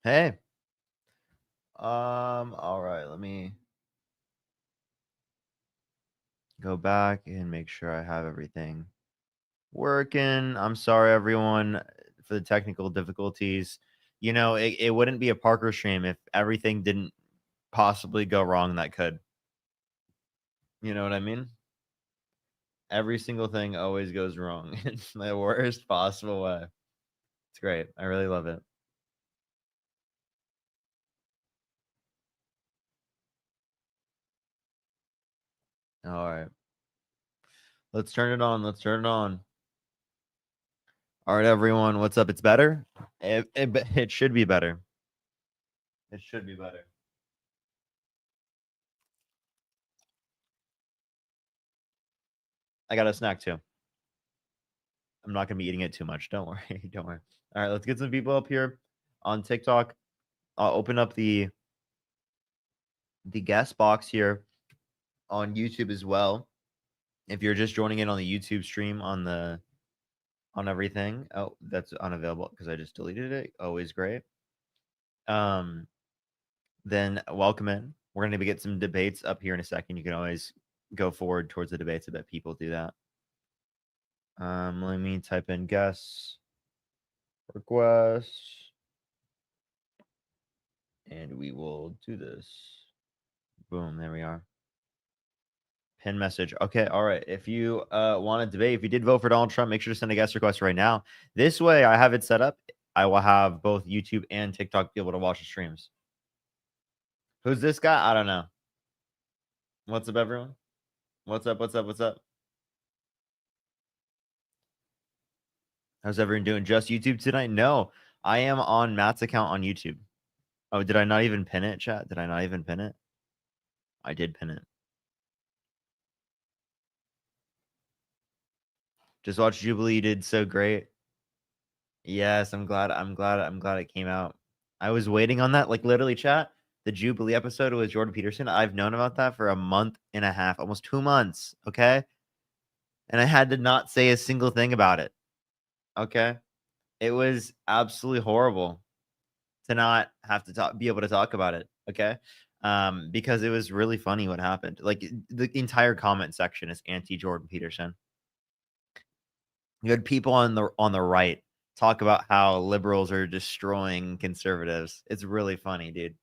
Hey. All right, let me go back and make sure I have everything working. I'm sorry, everyone, for the technical difficulties. It wouldn't be a Parker stream if everything didn't possibly go wrong that could. You know what I mean? Every single thing always goes wrong in the worst possible way. It's great. I really love it. All right. Let's turn it on. Let's turn it on. All right, everyone. What's up? It's better? It should be better. It should be better. I got a snack too. I'm not gonna be eating it too much. Don't worry. Don't worry. All right, let's get some people up here on TikTok. I'll open up the guest box here on YouTube as well. If you're just joining in on the YouTube stream on everything. Oh, that's unavailable because I just deleted it. Always great. Um, then welcome in. We're gonna get some debates up here in a second. You can always go forward towards the debates. I bet people do that. Let me type in guest request. And we will do this. Boom, there we are. Pin message. Okay, all right. If you want to debate, if you did vote for Donald Trump, make sure to send a guest request right now. This way, I have it set up. I will have both YouTube and TikTok be able to watch the streams. Who's this guy? I don't know. What's up, everyone? What's up? What's up? What's up? How's everyone doing? Just YouTube tonight? No, I am on Matt's account on YouTube. Oh, did I not even pin it, chat? Did I not even pin it? I did pin it. Just watch Jubilee. You did so great. Yes, I'm glad it came out. I was waiting on that, like literally chat. The Jubilee episode with Jordan Peterson. I've known about that for a month and a half, almost 2 months. Okay. And I had to not say a single thing about it. Okay. It was absolutely horrible to not have to be able to talk about it. Okay. Because it was really funny what happened. Like the entire comment section is anti Jordan Peterson. You had people on the right talk about how liberals are destroying conservatives. It's really funny, dude.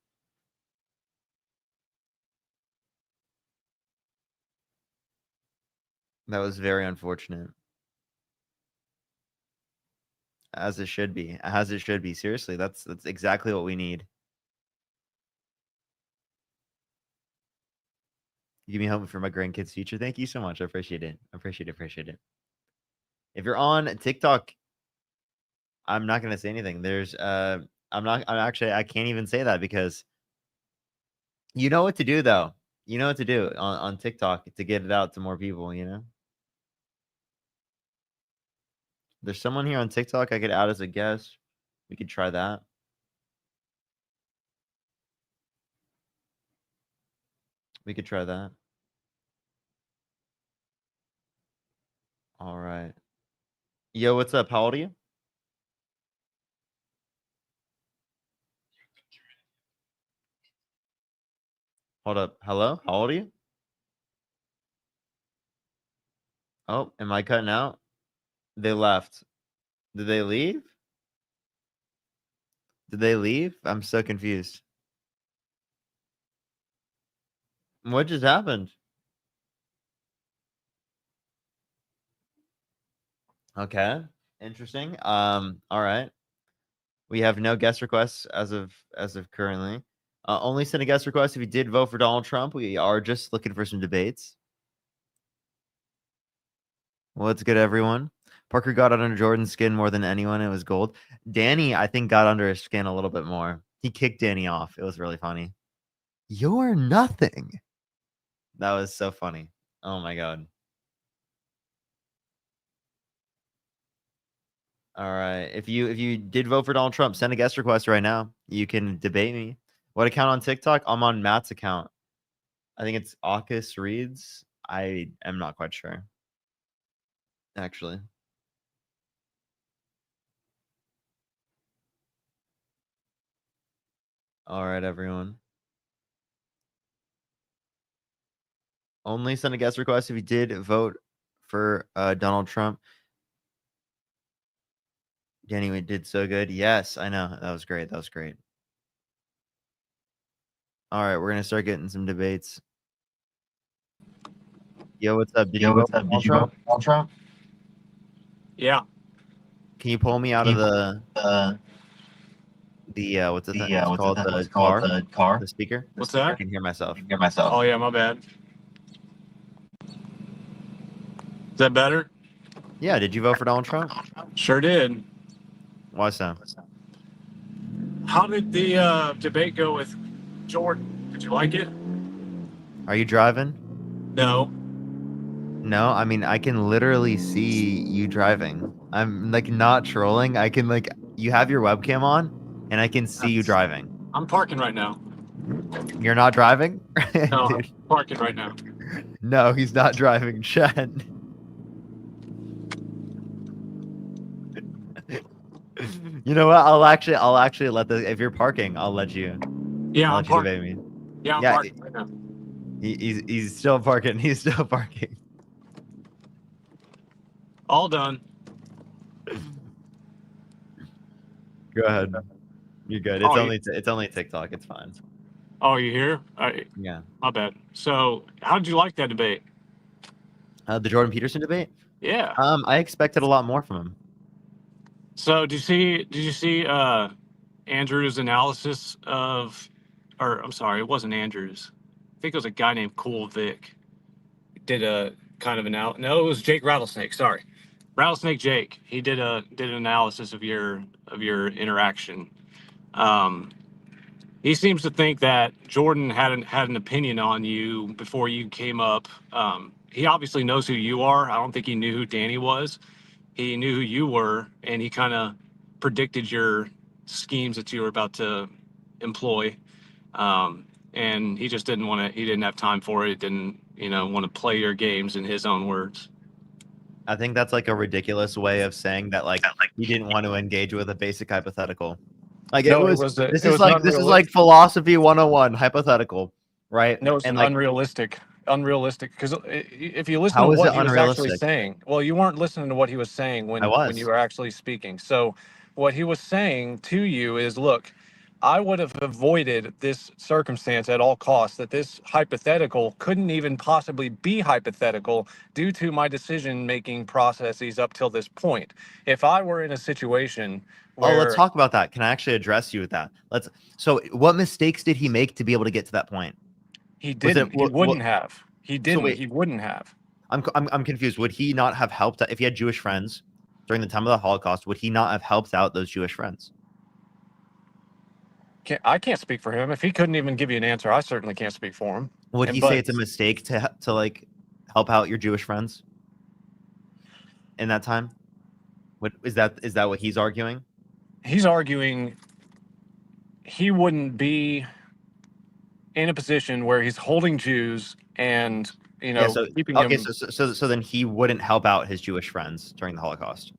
That was very unfortunate. As it should be. As it should be. Seriously, that's exactly what we need. Give me hope for my grandkids' future. Thank you so much. I appreciate it. Appreciate it. If you're on TikTok, I'm not gonna say anything. I'm actually I can't even say that because you know what to do though. You know what to do on TikTok to get it out to more people, you know? There's someone here on TikTok I could add as a guest. We could try that. We could try that. All right. Yo, what's up? How old are you? Hold up. Hello? How old are you? Oh, am I cutting out? They left. Did they leave? Did they leave? I'm so confused. What just happened? Okay. Interesting. All right. We have no guest requests as of currently. Only send a guest request if you did vote for Donald Trump. We are just looking for some debates. What's good, everyone? Parker got under Jordan's skin more than anyone. It was gold. Danny, I think, got under his skin a little bit more. He kicked Danny off. It was really funny. You're nothing. That was so funny. Oh my god. All right. If you did vote for Donald Trump, send a guest request right now. You can debate me. What account on TikTok? I'm on Matt's account. I think it's Aukis Reads. I am not quite sure. Actually. All right, everyone. Only send a guest request if you did vote for Donald Trump. Danny, we did so good. Yes, I know. That was great. That was great. All right, we're gonna start getting some debates. Yo, what's up? Did you vote for Donald Trump? Trump? Yeah. Can you pull me out of the what's it what's it called? The car? The speaker? What's I that? can hear myself. Oh yeah, my bad. Is that better? Yeah, did you vote for Donald Trump? Sure did. Why so? How did the debate go with Jordan? Did you like it? Are you driving? No. No, I mean I can literally see you driving. I'm like not trolling. I can like you have your webcam on and I can see you driving. I'm parking right now. You're not driving? No, Dude, I'm parking right now. no, he's not driving, Chad. You know what? I'll actually let the if you're parking, I'll let you. Yeah, I'll I'm let you debate parking. me. Yeah, I'm Yeah, parking right now. he's still parking. He's still parking. All done. Go ahead. You're good. Oh, It's only TikTok. It's fine. Oh, you here? Yeah. My bad. So, how did you like that debate? The Jordan Peterson debate. Yeah. I expected a lot more from him. So, did you see Andrew's analysis of, or I'm sorry, it wasn't Andrew's. I think it was a guy named Cool Vic. Did a kind of no, it was Jake Rattlesnake. Sorry, Rattlesnake Jake. He did an analysis of your interaction. Um, he seems to think that Jordan had an opinion on you before you came up. He obviously knows who you are. I don't think he knew who Danny was. He knew who you were, and he kind of predicted your schemes that you were about to employ. And he just didn't want to. He didn't have time for it. Didn't want to play your games in his own words. I think that's like a ridiculous way of saying that like he didn't want to engage with a basic hypothetical. Like No, this is like philosophy 101 hypothetical, right? No, it's And like unrealistic. Because if you listen to how is it what he was actually unrealistic? saying, well, you weren't listening to what he was saying I when you was. were actually speaking. So, what he was saying to you is, look, I would have avoided this circumstance at all costs. That this hypothetical couldn't even possibly be hypothetical due to my decision-making processes up till this point. If I were in a situation Oh, let's where talk about that. Can I actually address you with that? So what mistakes did he make to be able to get to that point? he Was it didn't, he wouldn't have. He so didn't. wait, He wouldn't have. I'm confused. Would he not have helped if he had Jewish friends during the time of the Holocaust? Would he not have helped out those Jewish friends? I can't speak for him. If he couldn't even give you an answer, I certainly can't speak for him. Would he say it's a mistake to like help out your Jewish friends in that time? What is that what he's arguing? He's arguing he wouldn't be in a position where he's holding Jews and Yeah, so keeping okay, them. so then he wouldn't help out his Jewish friends during the Holocaust.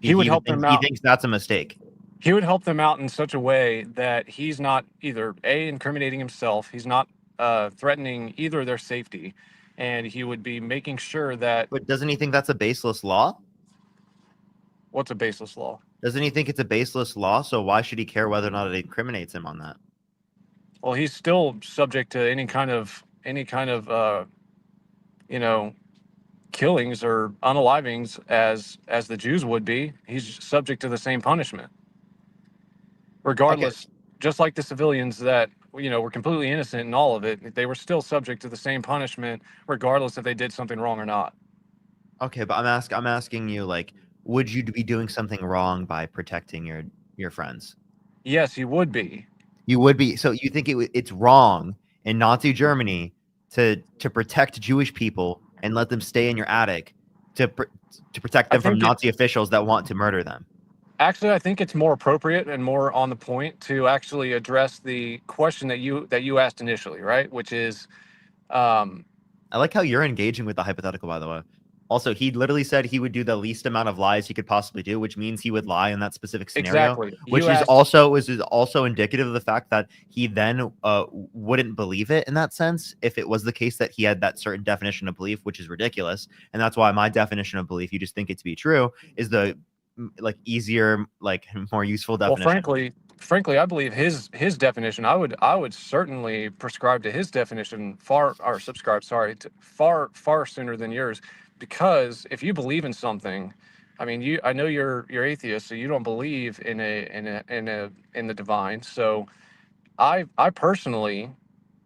He would help them He out. thinks that's a mistake. He would help them out in such a way that he's not either incriminating himself, he's not threatening either their safety, and he would be making sure that. But doesn't he think that's a baseless law? What's a baseless law? Doesn't he think it's a baseless law? So why should he care whether or not it incriminates him on that? Well, he's still subject to any kind of killings or unalivings as the Jews would be. He's subject to the same punishment, regardless. Okay. Just like the civilians that were completely innocent in all of it, they were still subject to the same punishment, regardless if they did something wrong or not. Okay, but I'm asking you, like, would you be doing something wrong by protecting your friends? Yes, you would be. You would be. So you think it's wrong in Nazi Germany to protect Jewish people and let them stay in your attic to protect them from Nazi officials that want to murder them? Actually, I think it's more appropriate and more on the point to actually address the question that you asked initially, right? Which is, I like how you're engaging with the hypothetical, by the way. Also, he literally said he would do the least amount of lies he could possibly do, which means he would lie in that specific scenario, Exactly. which You is asked. also indicative of the fact that he then wouldn't believe it in that sense if it was the case that he had that certain definition of belief, which is ridiculous. And that's why my definition of belief, you just think it to be true, is the like easier, like more useful Well, definition. frankly, I believe his definition. I would certainly prescribe to his definition far sooner than yours, because if you believe in something, I mean, I know you're atheist, so you don't believe in the divine. So I personally,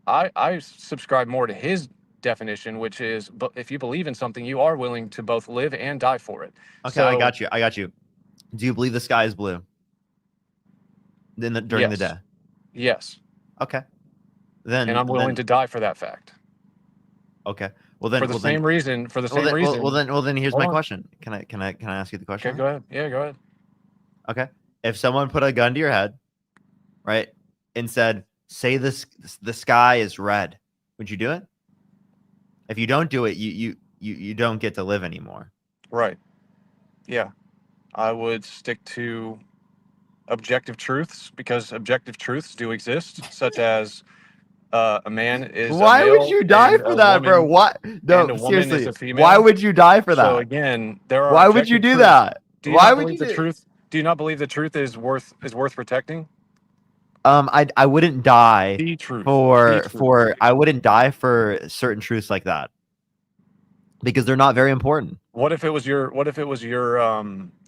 I subscribe more to his definition, which is, but if you believe in something, you are willing to both live and die for it. Okay, I So got you. I got you. Do you believe the sky is blue during the yes, day? yes, Okay. and I'm willing to die for that fact. Okay. For the same reason. For the same reason. Well then here's Hold my on. question. Can I ask you the question? Okay, go ahead. Yeah, go ahead. Okay. If someone put a gun to your head, right, and said, "Say this, the sky is red," would you do it? If you don't do it, you don't get to live anymore. Right. Yeah. I would stick to objective truths, because objective truths do exist, such as a man is a Why would male you die and for a that, bro? woman What? and No, a woman is seriously. a Why female. would you die for So that? again, there are Why would you objective do truths. that? Do you Why not would you believe the do? truth? Do you not believe the truth is worth protecting? I wouldn't die The truth. The for truth. I wouldn't die for certain truths like that because they're not very important. What if it was your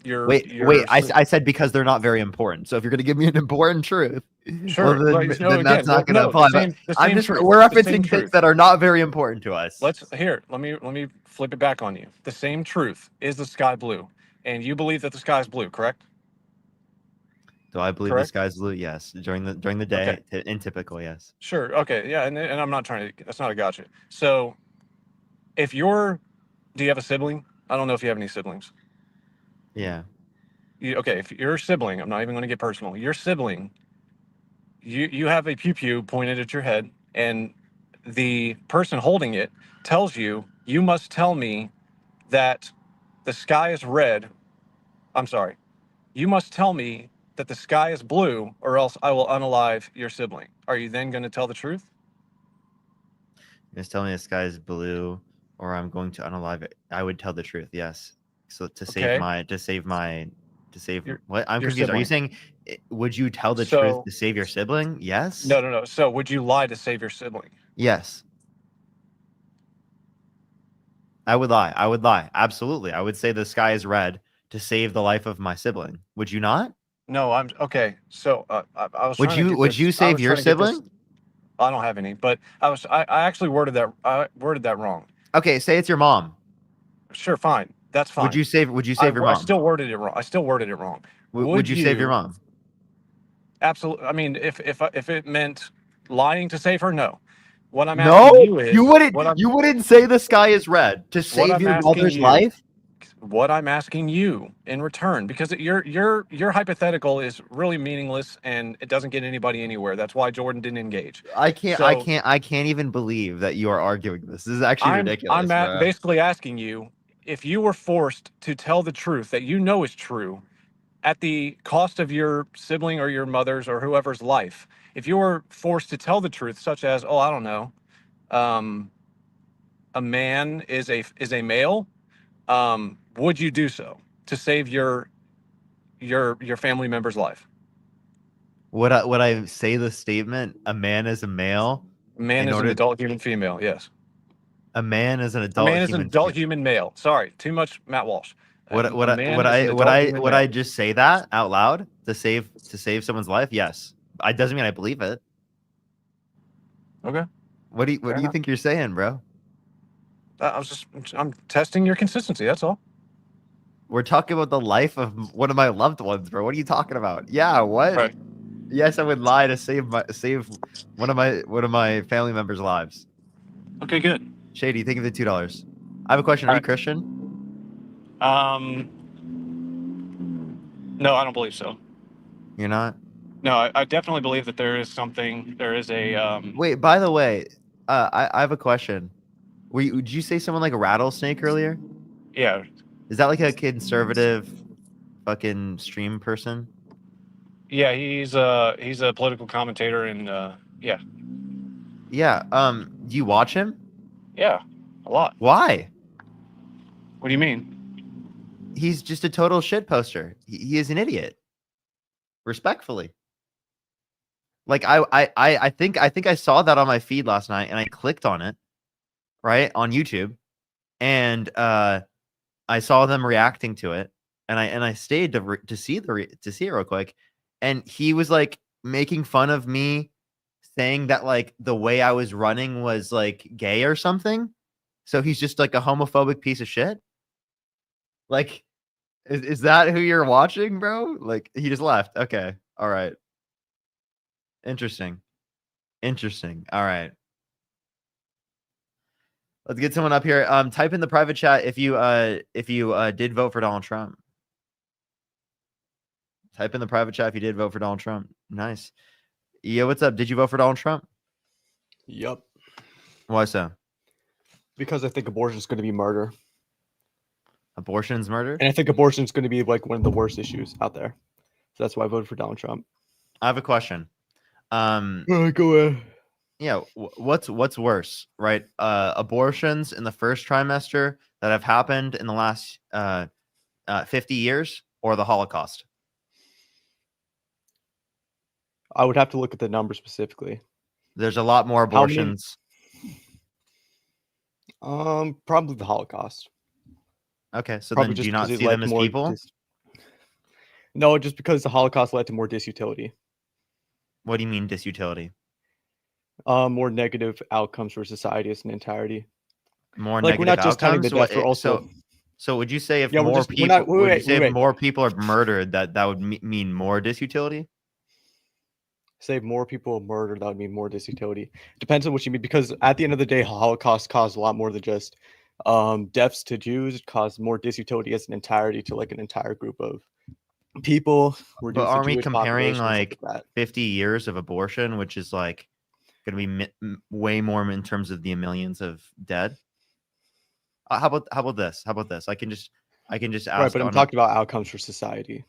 Wait. I said because they're not very important. So if you're gonna give me an important truth, well sure, like, no, then that's again, not gonna no, apply. But the I'm same just truth, we're the same referencing things truth. that are not very important to us. Let me flip it back on you. The same truth is the sky blue, and you believe that the sky is blue, correct? Do I believe the Correct. sky's blue? Yes. During the Okay. day, in typical, yes. Sure. Okay. Yeah. And I'm not trying to. That's not a gotcha. So, if you're, do you have a sibling? I don't know if you have any siblings. Yeah. Okay. If you're a sibling, I'm not even going to get personal. Your sibling, you have a pew pew pointed at your head, and the person holding it tells you, you must tell me that the sky is red. I'm sorry. You must tell me that the sky is blue, or else I will unalive your sibling. Are you then going to tell the truth? Just tell me the sky is blue, or I'm going to unalive it. I would tell the truth. Yes. So Okay. to save Your what? I'm your confused. Are you sibling. saying would you tell the truth So to save your sibling? Yes. no, no, no. So would you lie to save your sibling? Yes. I would lie. I would lie. Absolutely. I would say the sky is red to save the life of my sibling. Would you not? No, I'm okay. So I was Would trying to you get would this. you I save was your trying to get this. sibling? I don't have any, but I actually worded that wrong. Okay, say it's your mom. Sure, fine. That's fine. Would you save your I mom? still worded it wrong. I still worded it wrong. Would you save your mom? Absolutely. I mean, if it meant lying to save her, no. What I'm asking No, you is you wouldn't say the sky is red to what save I'm your asking mother's you. life. What I'm asking you in return, because your hypothetical is really meaningless and it doesn't get anybody anywhere. That's why Jordan didn't engage. So I can't even believe that you are arguing this. This is actually I'm ridiculous, bro. basically asking you, if you were forced to tell the truth that you know is true at the cost of your sibling or your mother's or whoever's life, if you were forced to tell the truth, such as, oh, I don't know, um, a man is a male, would you do so to save your family member's life? Would I say the statement a man is a male A man in is an order adult human female. Yes. a man is an A adult man is an human adult human male. Sorry, too much Matt Walsh. A man is an adult human would male. I just say that out loud to save someone's life? Yes. It doesn't mean I believe it. Okay. What do Fair you enough. think you're saying, bro? I'm testing your consistency. That's all. We're talking about the life of one of my loved ones, bro. What are you talking about? Yeah, what? Right. Yes, I would lie to save one of my family members' lives. Okay, good. Shady, think of the $2. I have a question. Are All you right. Christian? No, I don't believe so. You're not? No, I definitely believe that there is something. There is a Wait, by the way, I have a question. Did you say someone like a rattlesnake earlier? Yeah, Is that like a conservative fucking stream person? yeah. He's a political commentator, and yeah, Yeah. Do you watch him? yeah, a lot. Why? What do you mean? He's just a total shit poster. He is an idiot. Respectfully. Like I think I saw that on my feed last night and I clicked on it, right? On YouTube. And I saw them reacting to it and I stayed to see to see it real quick. And he was like making fun of me saying that like the way I was running was like gay or something. So he's just like a homophobic piece of shit. Like is that who you're watching, bro? Like he just left. Okay. All right. Interesting. Interesting. All right. Let's get someone up here. Type in the private chat if you did vote for Donald Trump. Type in the private chat if you did vote for Donald Trump. Nice. Yo, what's up? Did you vote for Donald Trump? Yep. Why so? Because I think abortion is going to be murder, Abortion's murder? and I think abortion is going to be like one of the worst issues out there. So that's why I voted for Donald Trump. I have a question. Go ahead. Yeah, what's worse, right? Abortions in the first trimester that have happened in the last 50 years, or the Holocaust? I would have to look at the number specifically. There's a lot more How many- abortions. Probably the Holocaust. Okay, so Probably then do just you not because it see led them to as more people? No, just because the Holocaust led to more disutility, What do you mean disutility? more negative outcomes for society as an entirety. More Like, we're negative not just counting the outcomes? deaths, we're also So would you say if Yeah, we're more just- we're people not- wait, would you wait, say wait. if more people are murdered that would mean more disutility? say more people are murdered, that would mean more disutility. Depends on what you mean, because at the end of the day, Holocaust caused a lot more than just deaths to Jews. It caused more disutility as an entirety to like an entire group of people. But aren't we Jewish comparing population and like stuff like that. 50 years of abortion, which is like going to be way more in terms of the millions of dead? How about this? How about this? I can just ask. Right, but I'm talking about outcomes for society.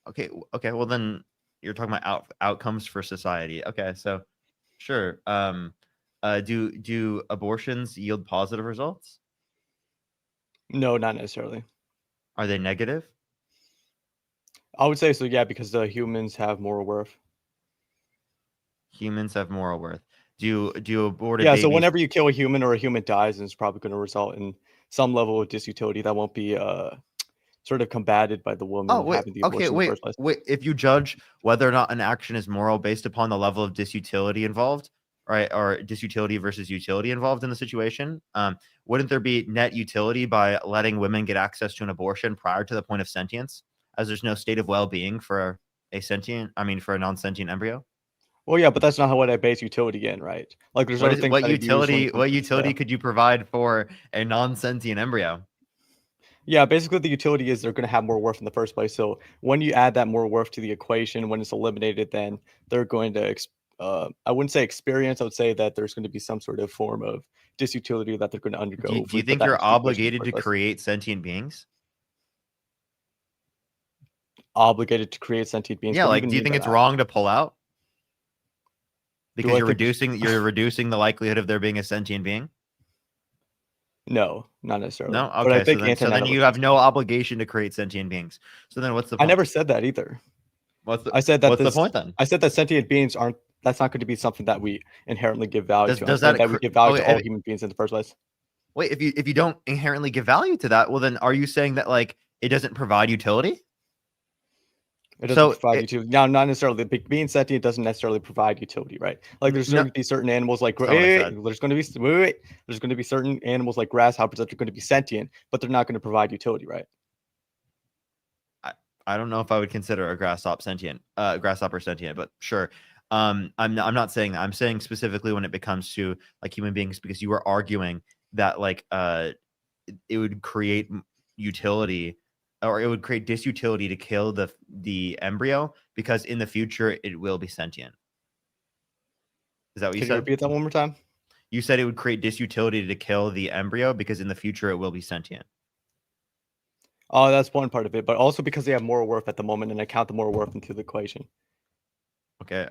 Okay. Well, then you're talking about outcomes for society. Okay, so sure. Do abortions yield positive results? No, not necessarily. Are they negative? I would say so, yeah, because the humans have moral worth. Humans have moral worth. Do aborted Yeah, babies? so whenever you kill a human or a human dies, then it's probably going to result in some level of disutility that won't be sort of combated by the woman Oh, wait. having the Okay, abortion in the wait. first place. Wait. If you judge whether or not an action is moral based upon the level of disutility involved, right, or disutility versus utility involved in the situation, wouldn't there be net utility by letting women get access to an abortion prior to the point of sentience, as there's no state of well-being for for a non-sentient embryo? Well, yeah, but that's not what I base utility in, right? Like, there's other things What that I use when utility? it comes What to utility stuff. could you provide for a non-sentient embryo? Yeah, basically the utility is they're going to have more worth in the first place. So when you add that more worth to the equation, when it's eliminated, then they're going to, I wouldn't say experience, I would say that there's going to be some sort of form of disutility that they're going to undergo. Do you if we put think that you're into the equation in the obligated to first place. create sentient beings? Obligated to create sentient beings? Yeah, What like, even do you mean think by it's that? wrong to pull out? Do Because I you're think- reducing the likelihood of there being a sentient being? No, not necessarily. No? But I Okay, think so then you have no obligation to create sentient beings. So then what's the I point? never said that either. I said that what's the this- point then? I said that sentient beings aren't. That's not going to be something that we inherently give value to. Does I'm saying that that we give value to okay, all human beings in the first place. Wait, if you don't inherently give value to that, well then are you saying that like it doesn't provide utility? It doesn't So provide utility. Now, not necessarily. Being sentient doesn't necessarily provide utility, right? Like, there's No, going to be certain animals like that's not what I said. there's going to be there's going to be certain animals like grasshoppers that are going to be sentient, but they're not going to provide utility, right? I don't know if I would consider a grasshopper sentient, but sure. I'm not saying that. I'm saying specifically when it comes to like human beings, because you were arguing that like it would create utility, or it would create disutility to kill the embryo because in the future it will be sentient. Is that what you Can said? you repeat that one more time? You said it would create disutility to kill the embryo because in the future it will be sentient. Oh, that's one part of it, but also because they have moral worth at the moment, and I count the moral worth into the equation. Okay.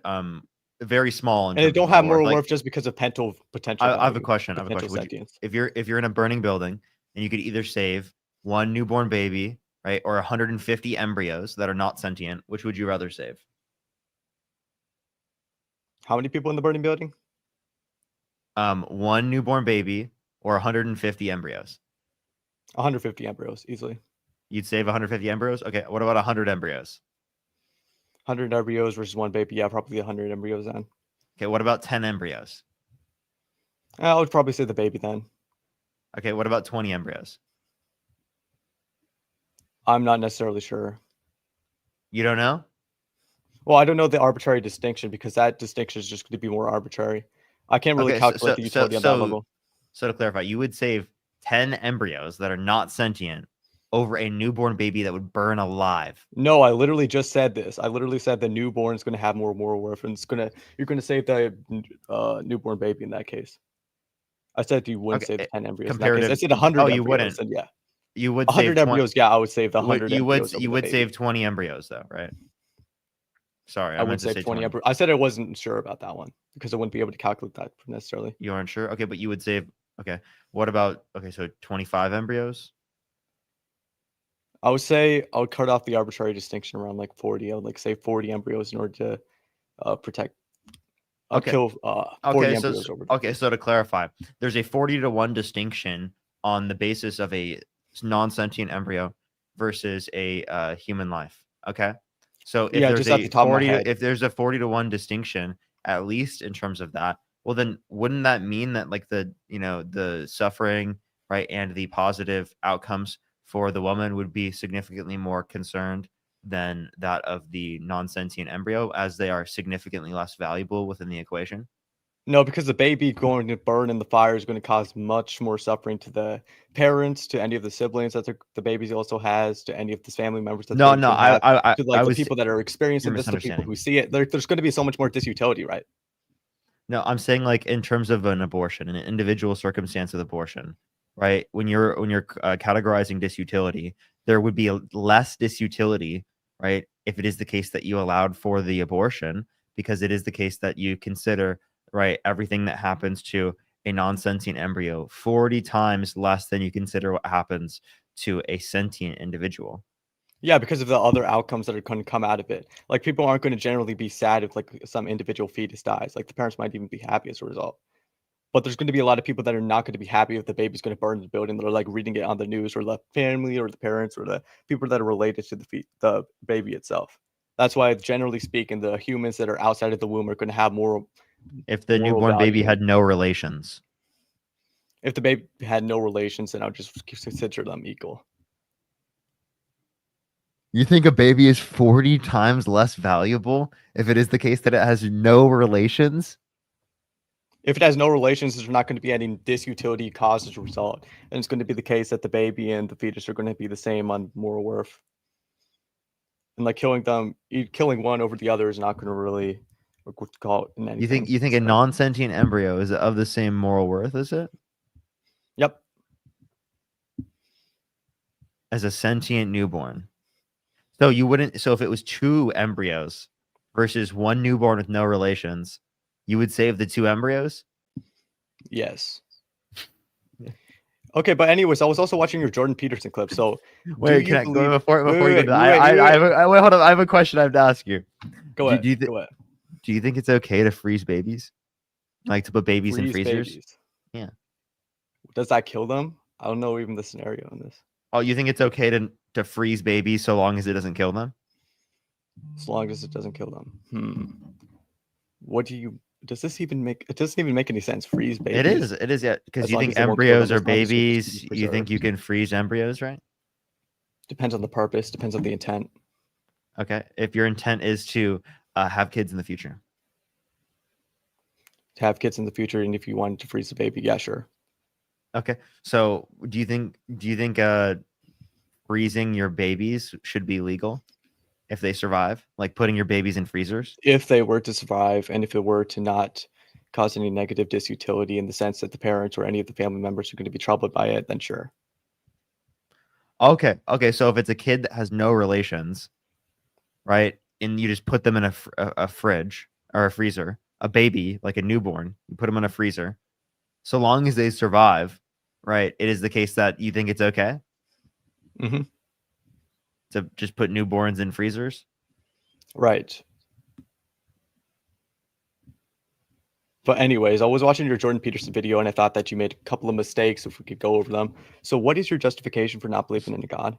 Very small. In And they terms of don't have moral moral worth. worth just because of potential I have a value, question. I have a potential question. Would you, sentience. if you're in a burning building and you could either save one newborn baby, right, or 150 embryos that are not sentient, which would you rather save? How many people in the burning building? One newborn baby or 150 embryos. 150 embryos, easily. You'd save 150 embryos. Okay. What about 100 embryos? 100 embryos versus one baby. Yeah, probably 100 embryos then. Okay. What about 10 embryos? I would probably say the baby then. Okay. What about 20 embryos? I'm not necessarily sure. You don't know? Well, I don't know the arbitrary distinction because that distinction is just going to be more arbitrary. I can't really Okay. calculate the utility on that level. So to clarify, you would save 10 embryos that are not sentient over a newborn baby that would burn alive. No, I literally just said this. I literally said the newborn is going to have more moral worth, and you're going to save the newborn baby in that case. I said you wouldn't Okay. save 10 embryos. In that Comparative. case. I said 100 Oh, embryos. you wouldn't. And yeah, You would 100 save 20. embryos. Yeah, I would save the 100 You would. embryos over You the would baby. save 20 embryos though, right? Sorry, I I would meant to save say 20 20. embryos. I said I wasn't sure about that one because I wouldn't be able to calculate that necessarily. You aren't sure? Okay, but you would save. Okay. What about, okay, so 25 embryos? I would say I would cut off the arbitrary distinction around like 40. I would like save 40 embryos in order to protect. I'll Okay. kill 40 Okay, embryos over. The so to clarify, there's a 40-to-1 distinction on the basis of a non-sentient embryo versus a human life. Okay, so if Yeah, there's just at a the top of my 40, head. if there's a 40-to-1 distinction, at least in terms of that, well, then wouldn't that mean that like the suffering, right, and the positive outcomes for the woman would be significantly more concerned than that of the non-sentient embryo, as they are significantly less valuable within the equation? No, because the baby going to burn in the fire is going to cause much more suffering to the parents, to any of the siblings that the baby also has, to any of the family members that the No, baby's no, going to have, I to like the was people that are experiencing you're this, the people misunderstanding. who see it. There's going to be so much more disutility, right? No, I'm saying like in terms of an abortion, an individual circumstance of abortion, right? When you're categorizing disutility, there would be less disutility, right? If it is the case that you allowed for the abortion, because it is the case that you consider, right, everything that happens to a non-sentient embryo 40 times less than you consider what happens to a sentient individual. Yeah, because of the other outcomes that are going to come out of it. Like people aren't going to generally be sad if like some individual fetus dies. Like the parents might even be happy as a result. But there's going to be a lot of people that are not going to be happy if the baby's going to burn the building. They're like reading it on the news, or the family, or the parents, or the people that are related to the baby itself. That's why, generally speaking, the humans that are outside of the womb are going to have more. If the Moral newborn baby value. had no relations. If the baby had no relations, then I would just consider them equal. You think a baby is 40 times less valuable if it is the case that it has no relations? If it has no relations, there's not going to be any disutility caused as a result. And it's going to be the case that the baby and the fetus are going to be the same on moral worth. And like killing one over the other is not going to really call in anything. You think a non-sentient embryo is of the same moral worth, is it? Yep. As a sentient newborn. So you wouldn't, so if it was 2 embryos versus 1 newborn with no relations, you would save the 2 embryos? Yes. Okay, but anyways, I was also watching your Jordan Peterson clip. So Wait, can I go before you go to that? wait, Hold on, I have a question I have to ask you. Go ahead. Do you think it's okay to freeze babies? Like to put babies in freezers? Babies. Yeah. Does that kill them? I don't know even the scenario in this. Oh, you think it's okay to freeze babies so long as it doesn't kill them? As long as it doesn't kill them. What do you? Does this even make? It doesn't even make any sense. Freeze babies. It is, yeah. Because As you long think as it won't kill them, embryos are as long as it can babies. be You think you preserved. can freeze embryos, right? Depends on the purpose. Depends on the intent. Okay. If your intent is to have kids in the future. To have kids in the future, and if you wanted to freeze the baby, yeah, sure. Okay. So do you think freezing your babies should be legal if they survive? Like putting your babies in freezers? If they were to survive, and if it were to not cause any negative disutility in the sense that the parents or any of the family members are going to be troubled by it, then sure. Okay. So if it's a kid that has no relations, right, and you just put them in a fridge or a freezer, a baby like a newborn, you put them in a freezer, so long as they survive, right? It is the case that you think it's okay Hmm. to just put newborns in freezers. Right. But anyways, I was watching your Jordan Peterson video and I thought that you made a couple of mistakes if we could go over them. So what is your justification for not believing in a God?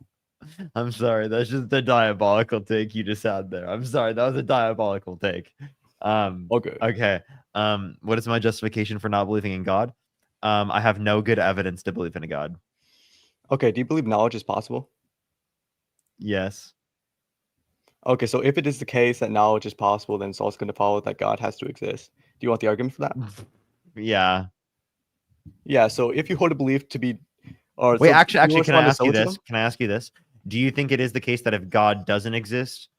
I'm sorry, that's just the diabolical take you just had there. I'm sorry, that was a diabolical take. Okay. Okay. What is my justification for not believing in God? I have no good evidence to believe in a God. Okay, do you believe knowledge is possible? Yes. Okay, so if it is the case that knowledge is possible, then it's also going to follow that God has to exist. Do you want the argument for that? Yeah. Yeah, so if you hold a belief to be or Wait, so do you actually, can I respond to ask you this? syllogism? Can I ask you this? Do you think it is the case that if God doesn't exist,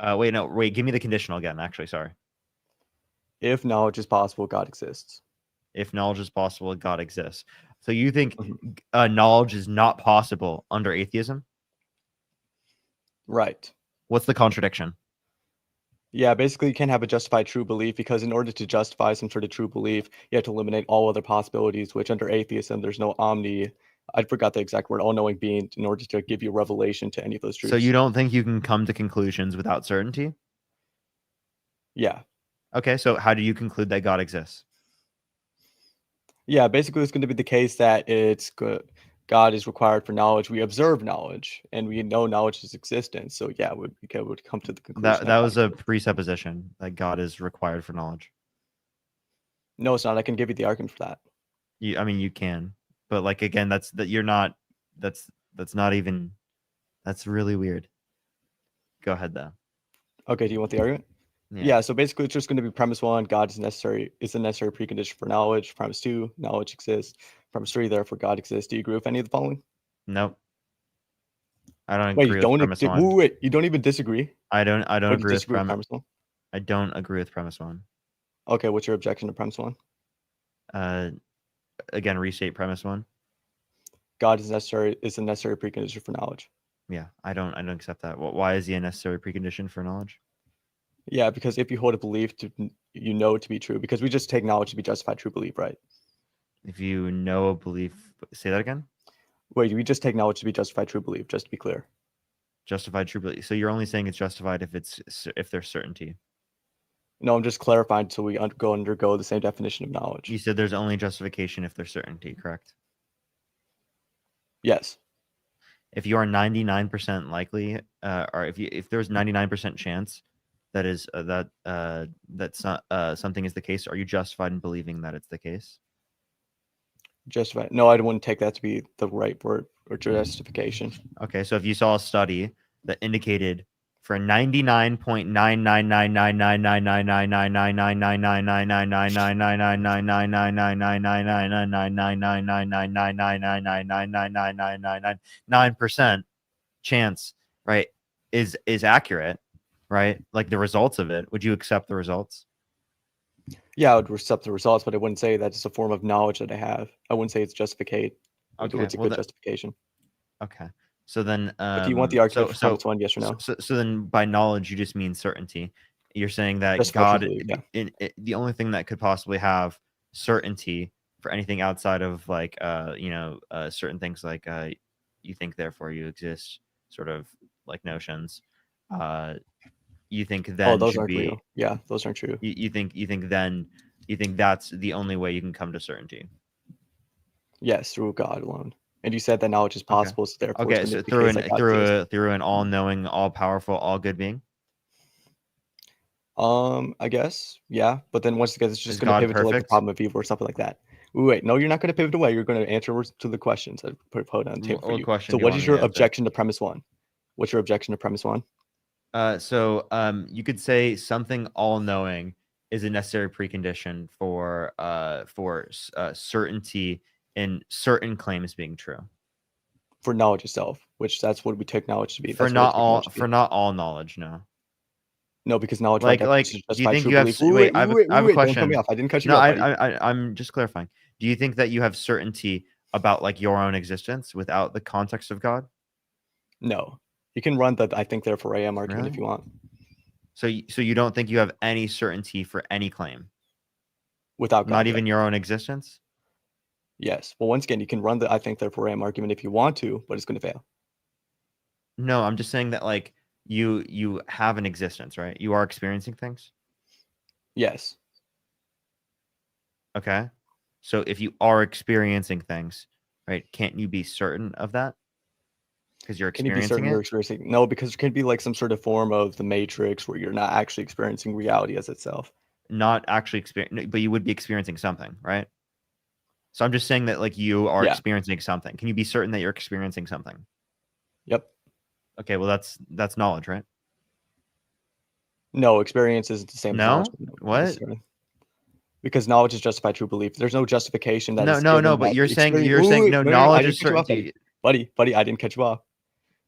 wait, give me the conditional again. Actually, sorry. If knowledge is possible, God exists. If knowledge is possible, God exists. So you think Mhm. knowledge is not possible under atheism? Right. What's the contradiction? Yeah, basically you can't have a justified true belief because in order to justify some sort of true belief, you have to eliminate all other possibilities, which under atheism, there's no I forgot the exact word, all-knowing being in order to give you revelation to any of those So truths. you don't think you can come to conclusions without certainty? Yeah. Okay, so how do you conclude that God exists? Yeah, basically it's going to be the case that God is required for knowledge. We observe knowledge and we know knowledge's existence. So yeah, we would come to the conclusion That God was a exists. presupposition that God is required for knowledge. No, it's not. I can give you the argument for that. I mean, you can, but like again, that's not even. That's really weird. Go ahead though. Okay, do you want the argument? Yeah. Yeah, so basically it's just going to be premise 1, God is a necessary precondition for knowledge. Premise 2, knowledge exists. Premise 3, therefore God exists. Do you agree with any of the following? Nope. I don't Wait, you agree with don't premise wait, one. wait, you don't even disagree? I don't Or do you agree with disagree with premise 1? I don't agree with premise one. Okay, what's your objection to premise 1? Again, restate premise one. God is a necessary precondition for knowledge. Yeah, I don't accept that. Why is he a necessary precondition for knowledge? Yeah, because if you hold a belief to to be true, because we just take knowledge to be justified true belief, right? If you know a belief, say that again. Wait, we just take knowledge to be justified true belief, just to be clear. Justified true belief. So you're only saying it's justified if there's certainty. No, I'm just clarifying so we undergo the same definition of knowledge. You said there's only justification if there's certainty, correct? Yes. If you are 99% likely, or if there's 99% chance that is something is the case, are you justified in believing that it's the case? Justified. No, I wouldn't take that to be the right word or justification. Okay, so if you saw a study that indicated for 99.9999999999999999999999999999999% chance, right, is accurate, right? Like the results of it, would you accept the results? Yeah, I would accept the results, but I wouldn't say that it's a form of knowledge that I have. I wouldn't say it's justified. Okay, It's a good justification. Okay. So then, But do you want the argument for premise 1, yes or no? So then, by knowledge, you just mean certainty. You're saying that Justified true God, belief, yeah. the only thing that could possibly have certainty for anything outside of like, certain things like, you think, therefore you exist, sort of like notions. You think Oh, then those should aren't be. real. Yeah, those aren't true. You think that's the only way you can come to certainty. Yes, through God alone. And you said that knowledge is possible, so therefore Okay, it's so going to be the case that God exists. through an all-knowing, all-powerful, all-good being. I guess, yeah. But then once again, it's just Is going to God pivot to like the perfect? problem of evil or something like that. Wait, no, you're not going to pivot away. You're going to answer to the questions I put on the table for What you. question So do you what want is me to your answer? objection to premise 1? What's your objection to premise 1? So you could say something all-knowing is a necessary precondition for certainty in certain claims being true. For knowledge itself, which that's what we take knowledge to be. For not all knowledge, no. No, because knowledge Like, by definition is do you justified think true you have? belief. Wait, I have a Don't cut question. me off. I didn't cut you No, off, buddy. I'm just clarifying. Do you think that you have certainty about like your own existence without the context of God? No, you can run the I think therefore I am argument if Really? you want So you don't think you have any certainty for any claim, without not God. even your own existence? Yes. Well, once again, you can run the I think therefore I am argument if you want to, but it's going to fail. No, I'm just saying that like you have an existence, right? You are experiencing things. Yes. Okay. So if you are experiencing things, right, can't you be certain of that? Because you're Can you be experiencing certain you're it? experiencing? No, because it can be like some sort of form of the Matrix where you're not actually experiencing reality as itself. Not actually experience, but you would be experiencing something, right? So I'm just saying that like you are Yeah. experiencing something. Can you be certain that you're experiencing something? Yep. Okay, well that's knowledge, right? No, experience isn't the same as knowledge. No? No, not What? necessarily. Because knowledge is justified true belief. There's no justification that No, is no, no, given but that you're saying experience. you're saying no, No, I knowledge didn't is cut you off, certainty. buddy. I didn't cut you off.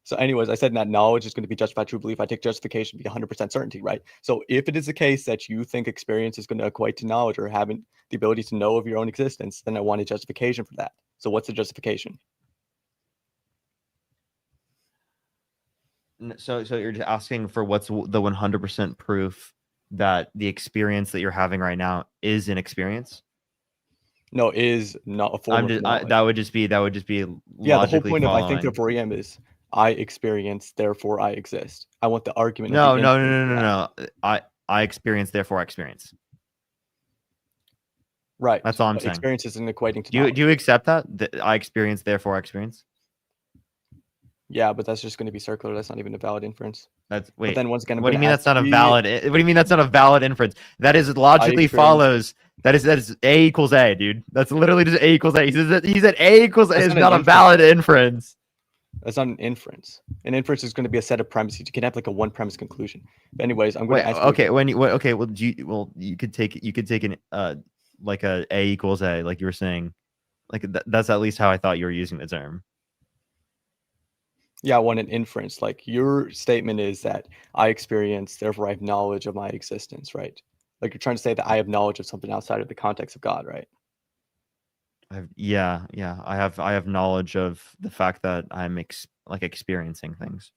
So, anyways, I said that knowledge is going to be justified true belief. I take justification to be 100% certainty, right? So, if it is the case that you think experience is going to equate to knowledge or having the ability to know of your own existence, then I want a justification for that. So, what's the justification? So you're just asking for what's the 100% proof that the experience that you're having right now is an experience? No, is not a form I'm of just knowledge. that would just be Yeah, the whole logically point of I think following. therefore I am is I experience, therefore I exist. I want the argument of No, the no, no, inference no, for no, that. no. I experience, therefore I experience. Right. That's all I'm But saying. experience isn't equating to Do knowledge. you accept that? That I experience, therefore I experience? Yeah, but that's just going to be circular. That's not even a valid inference. That's But wait. then once again, I'm What do going you to mean ask that's not a three. valid? What do you mean that's not a valid inference? That is I logically experience. follows. That is A equals A, dude. That's literally just A equals A. He said A equals A That's is not an not a inference, valid though. inference. That's not an inference. An inference is going to be a set of premises. You can have like a one premise conclusion. But anyways, I'm going Wait, to ask you. okay. Okay, well, you could take an like a equals A, like you were saying, like that's at least how I thought you were using the term. Yeah, I want an inference. Like your statement is that I experience, therefore I have knowledge of my existence, right? Like you're trying to say that I have knowledge of something outside of the context of God, right? Yeah. I have knowledge of the fact that I'm experiencing things.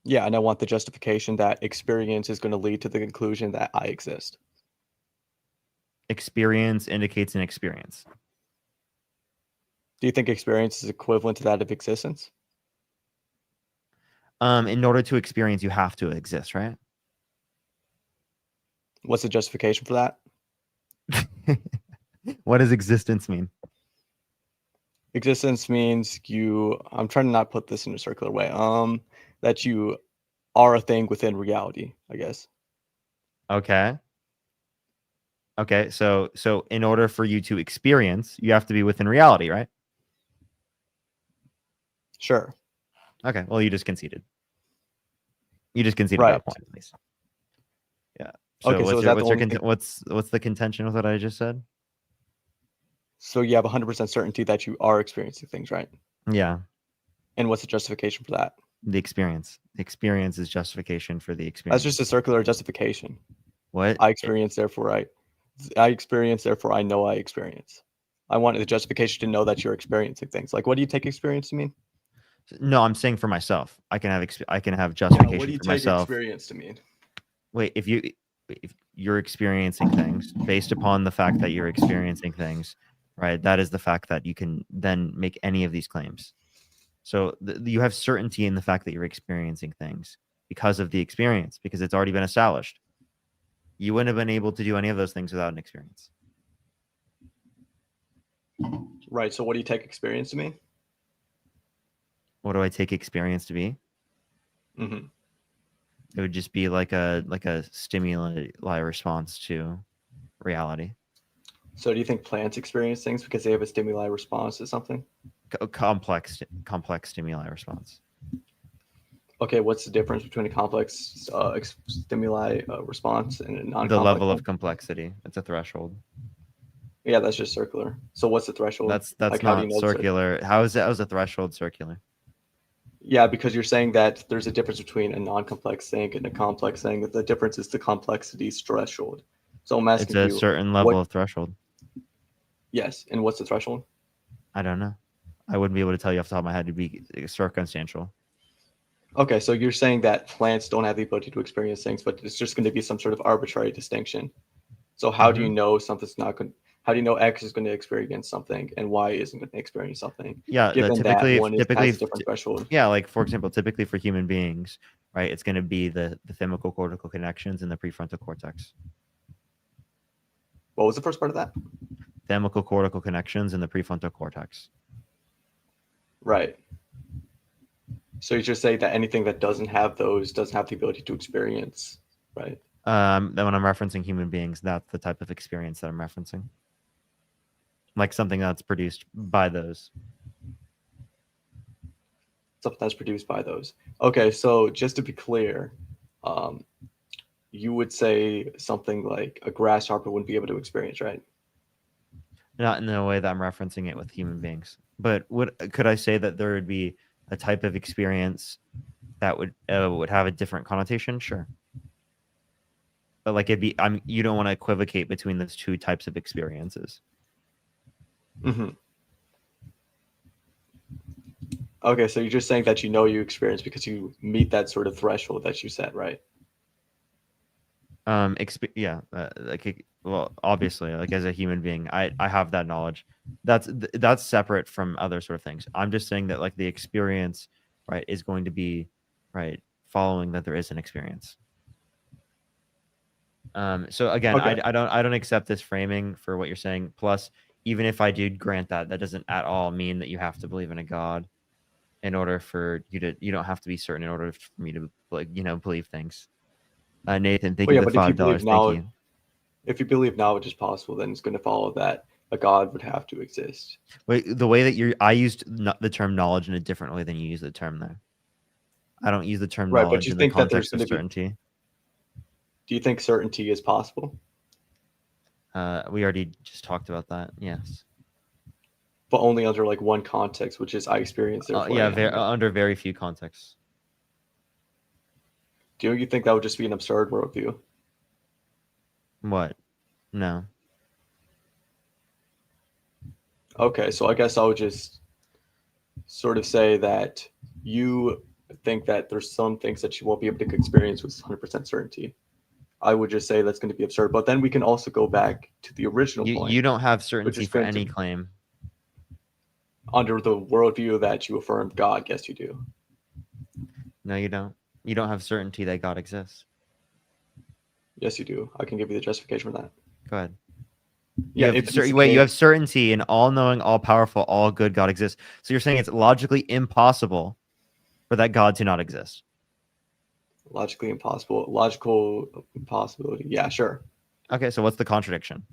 Yeah, and I want the justification that experience is going to lead to the conclusion that I exist. Experience indicates an experience. Do you think experience is equivalent to that of existence? In order to experience, you have to exist, right? What's the justification for that? What does existence mean? Existence means I'm trying to not put this in a circular way. That you are a thing within reality, I guess. Okay. So in order for you to experience, you have to be within reality, right? Sure. Okay. Well, you just conceded. You just conceded Right. that point, at least. Yeah. So Okay, so is that the only thing? what's the contention with what I just said? So you have 100% certainty that you are experiencing things, right? Yeah. And what's the justification for that? The experience. The experience is justification for the That's experience. just a circular justification. What? I experience, therefore I experience, therefore I know I experience. I want the justification to know that you're experiencing things. Like, what do you take experience to mean? No, I'm saying for myself. I can have Yeah, justification what do you for take myself. experience to mean? Wait, if you're experiencing things based upon the fact that you're experiencing things, right? That is the fact that you can then make any of these claims. So you have certainty in the fact that you're experiencing things because of the experience, because it's already been established. You wouldn't have been able to do any of those things without an experience. Right. So what do you take experience to mean? What do I take experience to be? Mm-hmm. It would just be like a stimuli response to reality. So do you think plants experience things because they have a stimuli response to something? Complex stimuli response. Okay, what's the difference between a complex stimuli response and a non-complex? The level one? of complexity. It's a threshold. Yeah, that's just circular. So what's the threshold? That's like, not how do you know circular. How is a threshold circular? Yeah, because you're saying that there's a difference between a non-complex thing and a complex thing. That the difference is the complexity's threshold. So I'm asking It's a you, certain level of threshold. Yes, and what's the threshold? I don't know. I wouldn't be able to tell you off the top of my head. It'd be circumstantial. Okay, so you're saying that plants don't have the ability to experience things, but it's just going to be some sort of arbitrary distinction. So how do you know something's not going? How do you know X is going to experience something and Y isn't going to experience something? Yeah, Given that typically, one has a different threshold. yeah, like for example, typically for human beings, right? It's going to be the thymically cortical connections in the prefrontal cortex. What was the first part of that? Thymically cortical connections in the prefrontal cortex. Right. So you just say that anything that doesn't have those doesn't have the ability to experience, right? Then when I'm referencing human beings, that's the type of experience that I'm referencing. Like something that's produced by those. Something that's produced by those. Okay, so just to be clear, you would say something like a grasshopper wouldn't be able to experience, right? Not in the way that I'm referencing it with human beings. But could I say that there would be a type of experience that would have a different connotation? Sure. But like you don't want to equivocate between those two types of experiences. Mm-hmm. Okay, so you're just saying that you know you experience because you meet that sort of threshold that you set, right? Well, obviously, like as a human being, I have that knowledge. That's separate from other sort of things. I'm just saying that like the experience, right, is going to be right following that there is an experience. So again, Okay. I don't accept this framing for what you're saying. Plus, even if I did grant that, that doesn't at all mean that you have to believe in a God in order for you don't have to be certain in order for me to believe things. Nathan, thank you for the $5. Thank you. If you believe knowledge is possible, then it's going to follow that a God would have to exist. Wait, the way that I used the term knowledge in a different way than you use the term there. I don't use the term Right, but knowledge you in the think that there's context of gonna be- certainty. Do you think certainty is possible? We already just talked about that. Yes. But only under like one context, which is I experience therefore. Under very few contexts. Do you think that would just be an absurd worldview? What? No. Okay, so I guess I would just sort of say that you think that there's some things that you won't be able to experience with 100% certainty. I would just say that's going to be absurd. But then we can also go back to the original point. You don't have certainty for any claim. Under the worldview that you affirmed God, yes, you do. No, you don't. You don't have certainty that God exists. Yes, you do. I can give you the justification for that. Go ahead. Yeah, you have certainty in all-knowing, all-powerful, all-good God exists. So you're saying it's logically impossible for that God to not exist. Logically impossible. Logical impossibility. Yeah, sure. Okay, so what's the contradiction?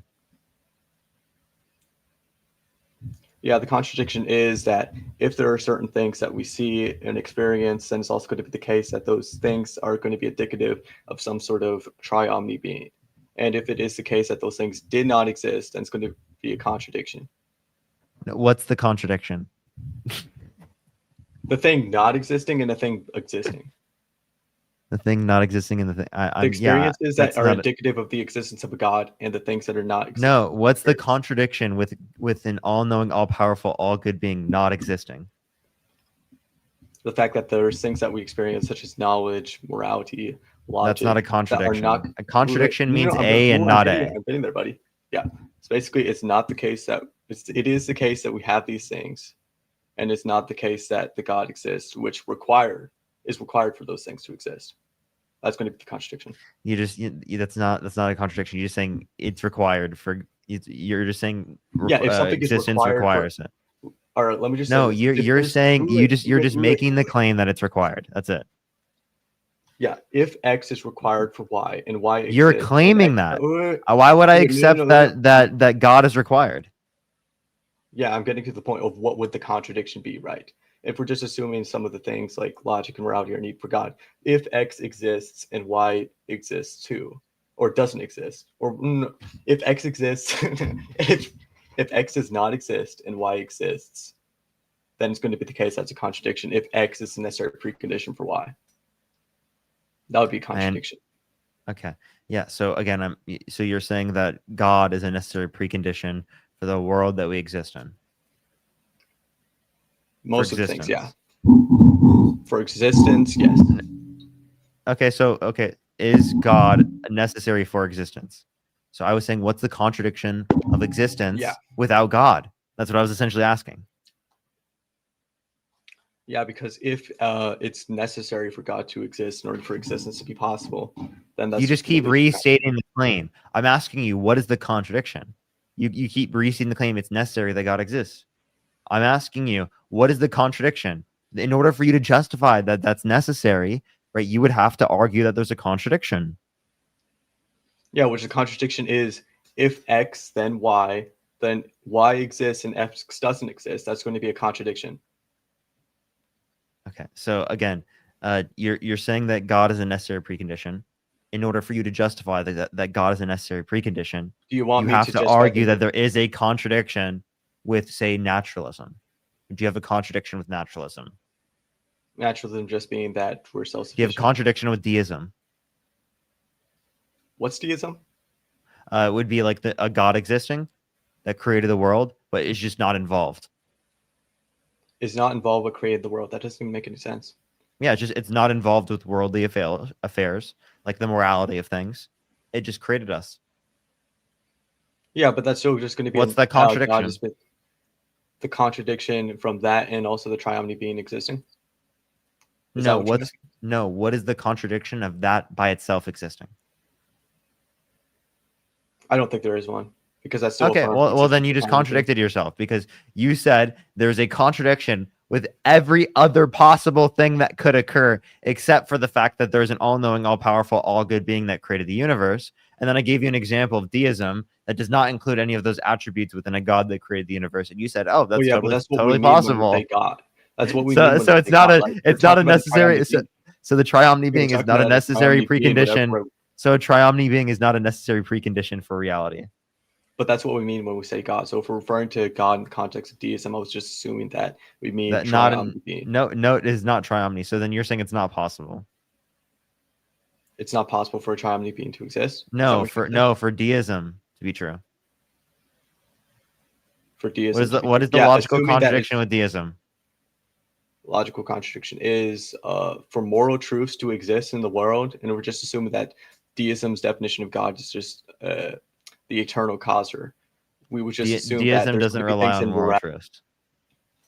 Yeah, the contradiction is that if there are certain things that we see and experience, then it's also going to be the case that those things are going to be indicative of some sort of tri-omni being. And if it is the case that those things did not exist, then it's going to be a contradiction. What's the contradiction? The thing not existing and the thing existing. The thing not existing and the thing. The experiences that are indicative of the existence of a God and the things that are not existing. No, what's the contradiction with an all-knowing, all-powerful, all-good being not existing? The fact that there's things that we experience, such as knowledge, morality, logic. That's not a contradiction. A contradiction means A and not A. I'm getting there, buddy. Yeah. So basically, it's not the case that it is the case that we have these things, and it's not the case that the God exists, which is required for those things to exist. That's going to be the contradiction. That's not a contradiction. You're just saying it's required for. You're just saying if something existence requires it. All right, let me just. No, you're saying you're just making the claim that it's required. That's it. Yeah, if X is required for Y and Y exists, you're claiming that. Why would I accept that God is required? Yeah, I'm getting to the point of what would the contradiction be, right? If we're just assuming some of the things like logic and morality are needed for God, if X exists and Y exists too, or doesn't exist, or if X exists, if X does not exist and Y exists, then it's going to be the case that's a contradiction if X is the necessary precondition for Y. That would be a contradiction. Okay. Yeah. So again, so you're saying that God is a necessary precondition for the world that we exist in. Most of the things, yeah. For existence, yes. Okay, so is God necessary for existence? So I was saying, what's the contradiction of existence Yeah. without God? That's what I was essentially asking. Yeah, because if it's necessary for God to exist in order for existence to be possible, then that's You just keep completely- restating the claim. I'm asking you, what is the contradiction? You keep restating the claim it's necessary that God exists. I'm asking you, what is the contradiction? In order for you to justify that that's necessary, right, you would have to argue that there's a contradiction. Yeah, which the contradiction is if X, then Y exists and X doesn't exist. That's going to be a contradiction. Okay, so again, you're saying that God is a necessary precondition. In order for you to justify that God is a necessary precondition, Do you want you me have to to just argue that there is a contradiction with, say, naturalism. Do you have a contradiction with naturalism? naturalism just being that we're Do you have a self-sufficient? contradiction with deism? What's deism? It would be like a God existing that created the world, but is just not involved. Is not involved with created the world. That doesn't even make any sense. Yeah, it's not involved with worldly affairs, like the morality of things. It just created us. Yeah, but that's still just going to be What's that God contradiction? is the contradiction from that and also the triomny being existing. Is that No, what you're asking? what is the contradiction of that by itself existing? I don't think there is one because that's still Okay, affirms well existence then you of just triomny. contradicted yourself because you said there's a contradiction with every other possible thing that could occur except for the fact that there's an all-knowing, all-powerful, all-good being that created the universe. And then I gave you an example of deism that does not include any of those attributes within a God that created the universe. And you said, "Oh, that's Well, yeah, but that's what totally we mean when we possible." say God. That's what we So mean when we it's say not God. a Like, we're it's not talking a about the necessary. triomny being. So the triomni We're being is talking not a about the necessary triomny being, whatever precondition. we're- So a triomni being is not a necessary precondition for reality. But that's what we mean when we say God. So if we're referring to God in the context of deism, I was just assuming that we mean That not triomny being. no, it is not triomni. So then you're saying it's not possible. It's not possible for a triomny being to exist. Is that No, what you're saying? for deism to be true. For deism. to be What true. is the Yeah, logical assuming that contradiction with deism? logical contradiction is for moral truths to exist in the world, and we're just assuming that deism's definition of God is just the eternal causer. We would just assume that Deism there's doesn't going to be rely things on in moral morality. truths.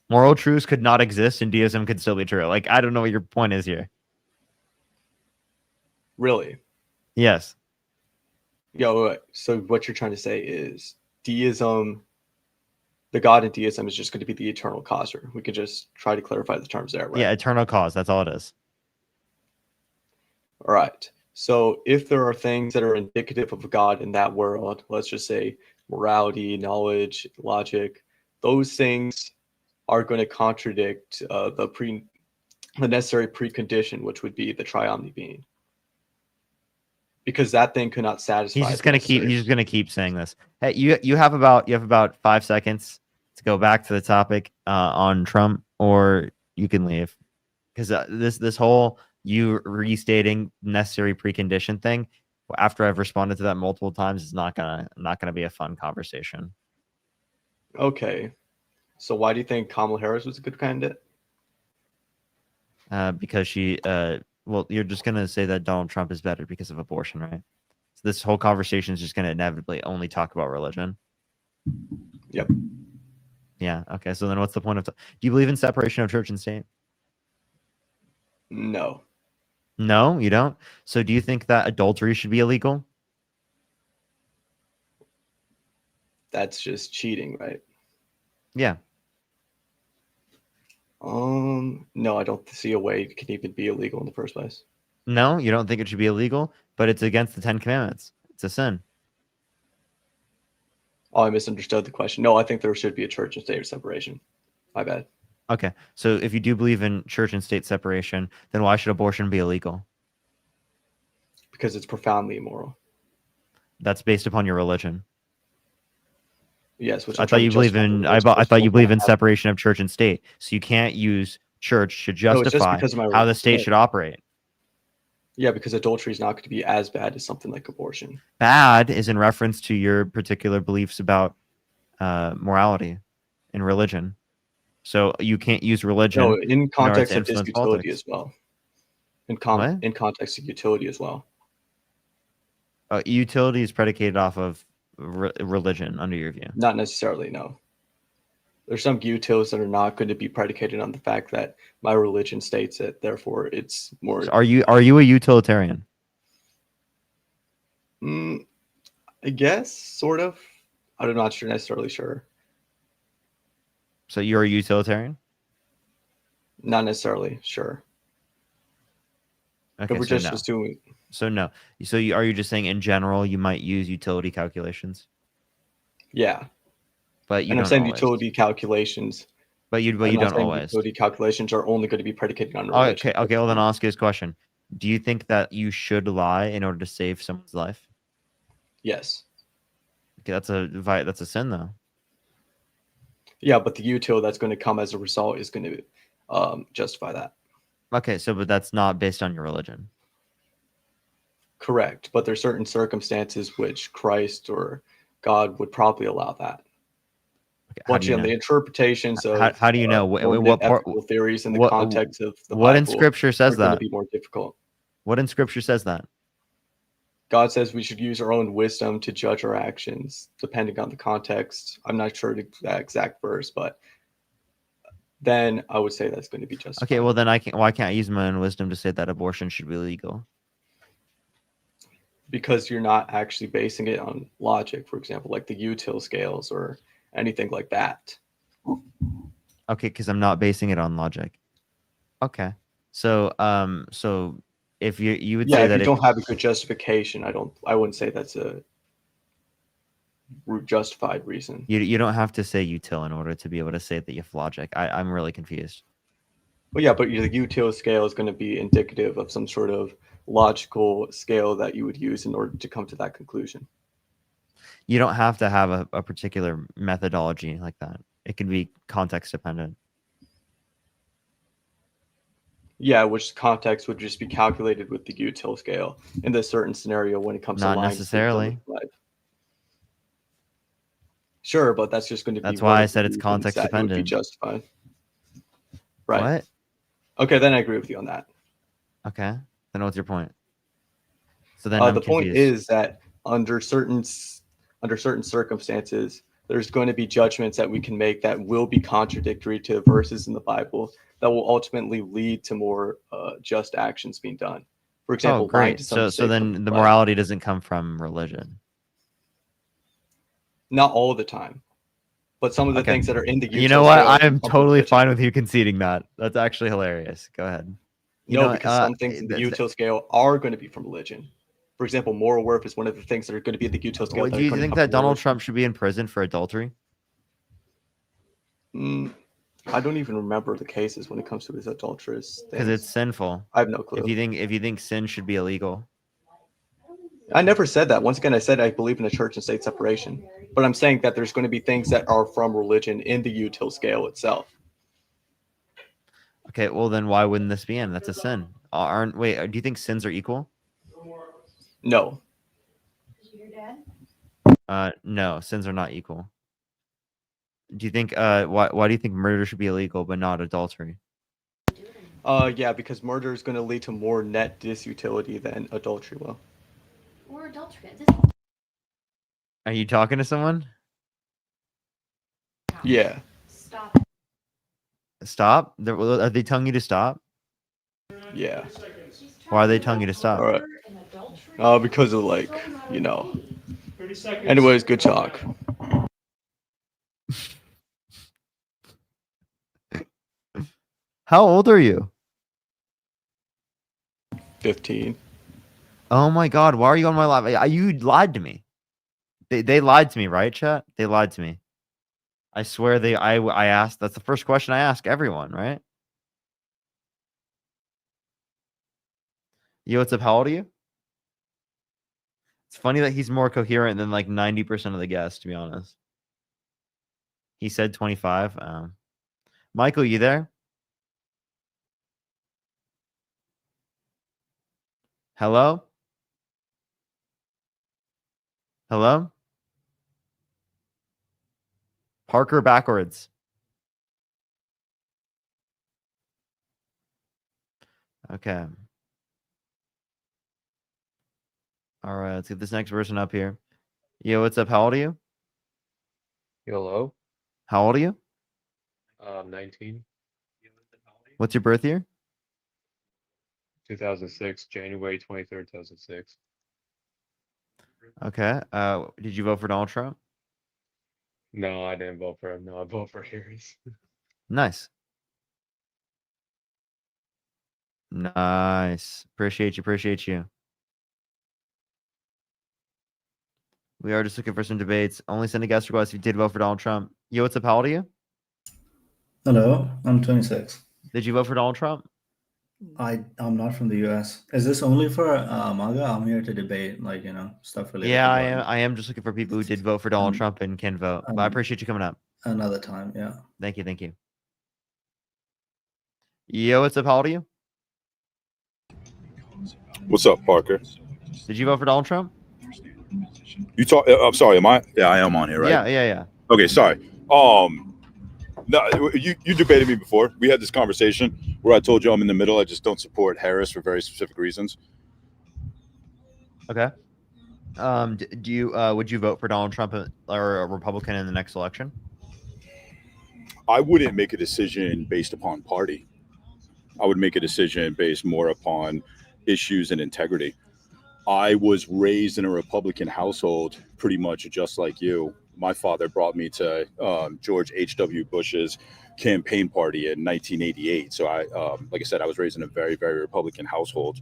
Moral truths could not exist and deism could still be true. Like, I don't know what your point is here. Really? Yes. Yo, so what you're trying to say is deism, the God in deism is just going to be the eternal causer. We could just try to clarify the terms there, right? Yeah, eternal cause. That's all it is. All right. So if there are things that are indicative of God in that world, let's just say morality, knowledge, logic, those things are going to contradict the necessary precondition, which would be the triomny being, because that thing could not satisfy. He's just gonna keep saying this. Hey, you have about 5 seconds to go back to the topic on Trump, or you can leave because this whole you restating necessary precondition thing after I've responded to that multiple times is not gonna be a fun conversation. Okay. So why do you think Kamala Harris was a good candidate? Because she well, you're just gonna say that Donald Trump is better because of abortion, right? So this whole conversation is just gonna inevitably only talk about religion. Yep. Yeah. Okay. So then, what's the point of? Do you believe in separation of church and state? No. No, you don't. So do you think that adultery should be illegal? That's just cheating, right? Yeah. No, I don't see a way it can even be illegal in the first place. No, you don't think it should be illegal, but it's against the 10 Commandments. It's a sin. Oh, I misunderstood the question. No, I think there should be a church and state separation. My bad. Okay. So if you do believe in church and state separation, then why should abortion be illegal? Because it's profoundly immoral. That's based upon your religion. Yes, which I thought you believe in. I thought you believe in separation of church and state. So you can't use church to No, it's just justify because of my how the state religion. should operate. Yeah, because adultery is not going to be as bad as something like abortion. Bad is in reference to your particular beliefs about morality and religion. So you can't use religion No, in in order context to of this influence utility politics. as well. What? In context of utility as well. Utility is predicated off of religion, under your view. Not necessarily, no. There's some utils that are not going to be predicated on the fact that my religion states it. Therefore, it's more. So are you a utilitarian? I guess, sort of. I'm not sure necessarily sure. So you're a utilitarian? Not necessarily sure. Okay, If we're so just no. assuming. So no. So are you just saying in general you might use utility calculations, Yeah. but you And I'm don't saying always. utility calculations. But you I'm not don't saying always. utility calculations are only going to be predicated on religion. Okay. Well, then I'll ask you this question: do you think that you should lie in order to save someone's life? Yes. Okay, that's a sin, though. Yeah, but the util that's going to come as a result is going to justify that. Okay, but that's not based on your religion. Correct, but there's certain circumstances which Christ or God would probably allow that. Okay, Once again, the interpretations of how do you know what part? ethical theories in the what- context of the What in Bible Scripture says are going to that? be more difficult. What in Scripture says that? God says we should use our own wisdom to judge our actions, depending on the context. I'm not sure the exact verse, but then I would say that's going to be justified. Okay, well then why can't I use my own wisdom to say that abortion should be legal? Because you're not actually basing it on logic, for example, like the util scales or anything like that. Okay, because I'm not basing it on logic. Okay, so if you would say If that you don't have a good justification, I wouldn't say that's a justified reason. you don't have to say util in order to be able to say that you have logic. I'm really confused. Well, yeah, but the util scale is going to be indicative of some sort of logical scale that you would use in order to come to that conclusion. You don't have to have a particular methodology like that. It can be context dependent. Yeah, which context would just be calculated with the util scale in this certain scenario when it comes Not to lying necessarily. life. Sure, but that's just going to be. That's why I said it's context that would be dependent. justified. Right. What? Okay, then I agree with you on that. Okay. Then what's your point? So then The point is that under certain circumstances, there's going to be judgments that we can make that will be contradictory to the verses in the Bible that will ultimately lead to more just actions being done. For example, lying great. to some So then the right. morality doesn't come from religion. Not all the time, but some of the things that are in the. You know what? I am totally fine with you conceding that. That's actually hilarious. Go ahead. Because some things in the util scale are going to be from religion. For example, moral worth is one of the things that are going to be in the util scale. Do you think that Donald Trump should be in prison for adultery? I don't even remember the cases when it comes to his adulterous. Because it's sinful. I have no clue. If you think sin should be illegal. I never said that. Once again, I said I believe in a church and state separation. But I'm saying that there's going to be things that are from religion in the util scale itself. Okay, well then why wouldn't this be in? That's a sin. Do you think sins are equal? No. No, sins are not equal. Do you think why do you think murder should be illegal but not adultery? Yeah, because murder is going to lead to more net disutility than adultery will. Or adultery. Are you talking to someone? Yeah. Stop it. Stop? Are they telling you to stop? Yeah. Why are they telling you to stop? All right. Because of Anyways, good talk. How old are you? 15. Oh my God! Why are you on my live? You lied to me. They lied to me, right, chat? They lied to me. I swear I asked. That's the first question I ask everyone, right? Yo, what's up? How old are you? It's funny that he's more coherent than like 90% of the guests, to be honest. He said 25. Michael, you there? Hello? Hello? Parker backwards. Okay. All right, let's get this next person up here. Yo, what's up? How old are you? Hello, How old are you? 19, What's your birth year? 2006, January 23rd, 2006. Okay. Did you vote for Donald Trump? No, I didn't vote for him. No, I voted for Harris. Nice. Nice. Appreciate you. Appreciate you. We are just looking for some debates. Only send a guest request if you did vote for Donald Trump. Yo, what's up? How old are you? Hello, I'm 26. Did you vote for Donald Trump? I'm not from the US. Is this only for MAGA? I'm here to debate, stuff related Yeah, to I government. am. I am just looking for people who did vote for Donald Trump and can vote. But I appreciate you coming up. Another time, yeah. Thank you. Thank you. Yo, what's up? How old are you? What's up, Parker? Did you vote for Donald Trump? You talk. I'm sorry. Am I? Yeah, I am on here, right? Yeah. Okay, sorry. No, you debated me before. We had this conversation where I told you I'm in the middle. I just don't support Harris for very specific reasons. Okay. Do you would you vote for Donald Trump or a Republican in the next election? I wouldn't make a decision based upon party. I would make a decision based more upon issues and integrity. I was raised in a Republican household, pretty much just like you. My father brought me to George H.W. Bush's campaign party in 1988. So like I said, I was raised in a very, very Republican household.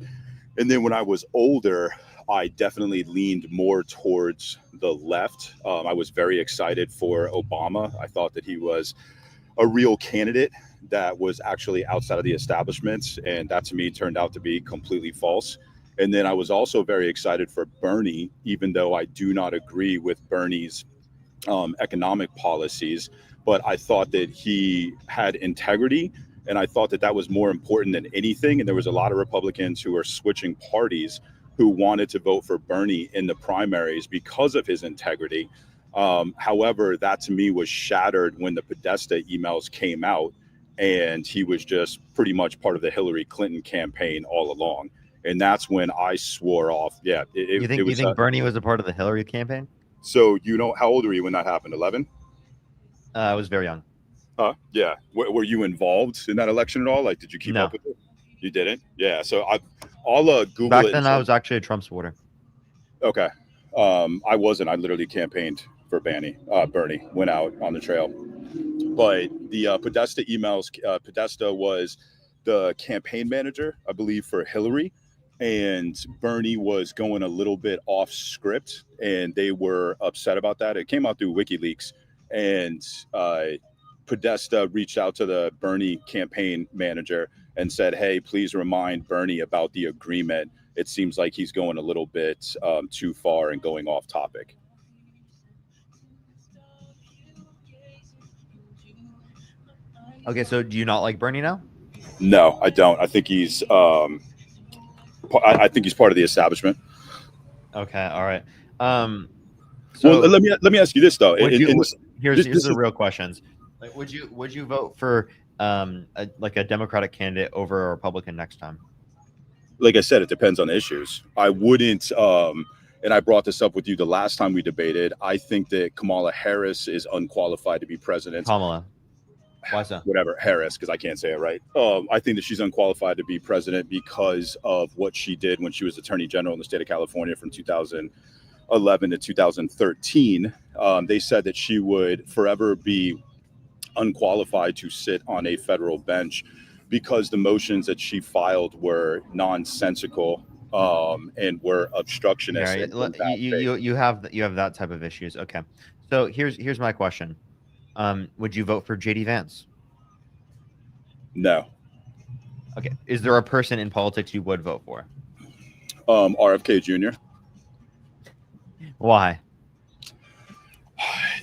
And then when I was older, I definitely leaned more towards the left. I was very excited for Obama. I thought that he was a real candidate that was actually outside of the establishment. And that to me turned out to be completely false. And then I was also very excited for Bernie, even though I do not agree with Bernie's economic policies. But I thought that he had integrity, and I thought that that was more important than anything. And there was a lot of Republicans who were switching parties who wanted to vote for Bernie in the primaries because of his integrity. However, that to me was shattered when the Podesta emails came out, and he was just pretty much part of the Hillary Clinton campaign all along. And that's when I swore off. Yeah. You think Bernie was a part of the Hillary campaign? So, how old were you when that happened? 11? I was very young. Yeah. Were you involved in that election at all? Like, did you keep No. up with it? You didn't? Yeah. So I'll Google Back it. then, I was actually a Trump supporter. Okay. I wasn't. I literally campaigned for Bernie, went out on the trail. But the Podesta emails, Podesta was the campaign manager, I believe, for Hillary. And Bernie was going a little bit off script, and they were upset about that. It came out through WikiLeaks, and Podesta reached out to the Bernie campaign manager and said, "Hey, please remind Bernie about the agreement. It seems like he's going a little bit too far and going off topic." Okay, so do you not like Bernie now? No, I don't. I think he's I think he's part of the establishment. Okay, all right. So let me ask you this though. Here's the real questions. Like, would you vote for a Democratic candidate over a Republican next time? Like I said, it depends on the issues. I wouldn't. And I brought this up with you the last time we debated. I think that Kamala Harris is unqualified to be president. Kamala. Why so? Whatever, Harris, because I can't say it right. I think that she's unqualified to be president because of what she did when she was attorney general in the state of California from 2011 to 2013. They said that she would forever be unqualified to sit on a federal bench because the motions that she filed were nonsensical and were obstructionist. Yeah, you have that type of issues. Okay, so here's my question. Would you vote for JD Vance? No. Okay. Is there a person in politics you would vote for? RFK Jr. Why?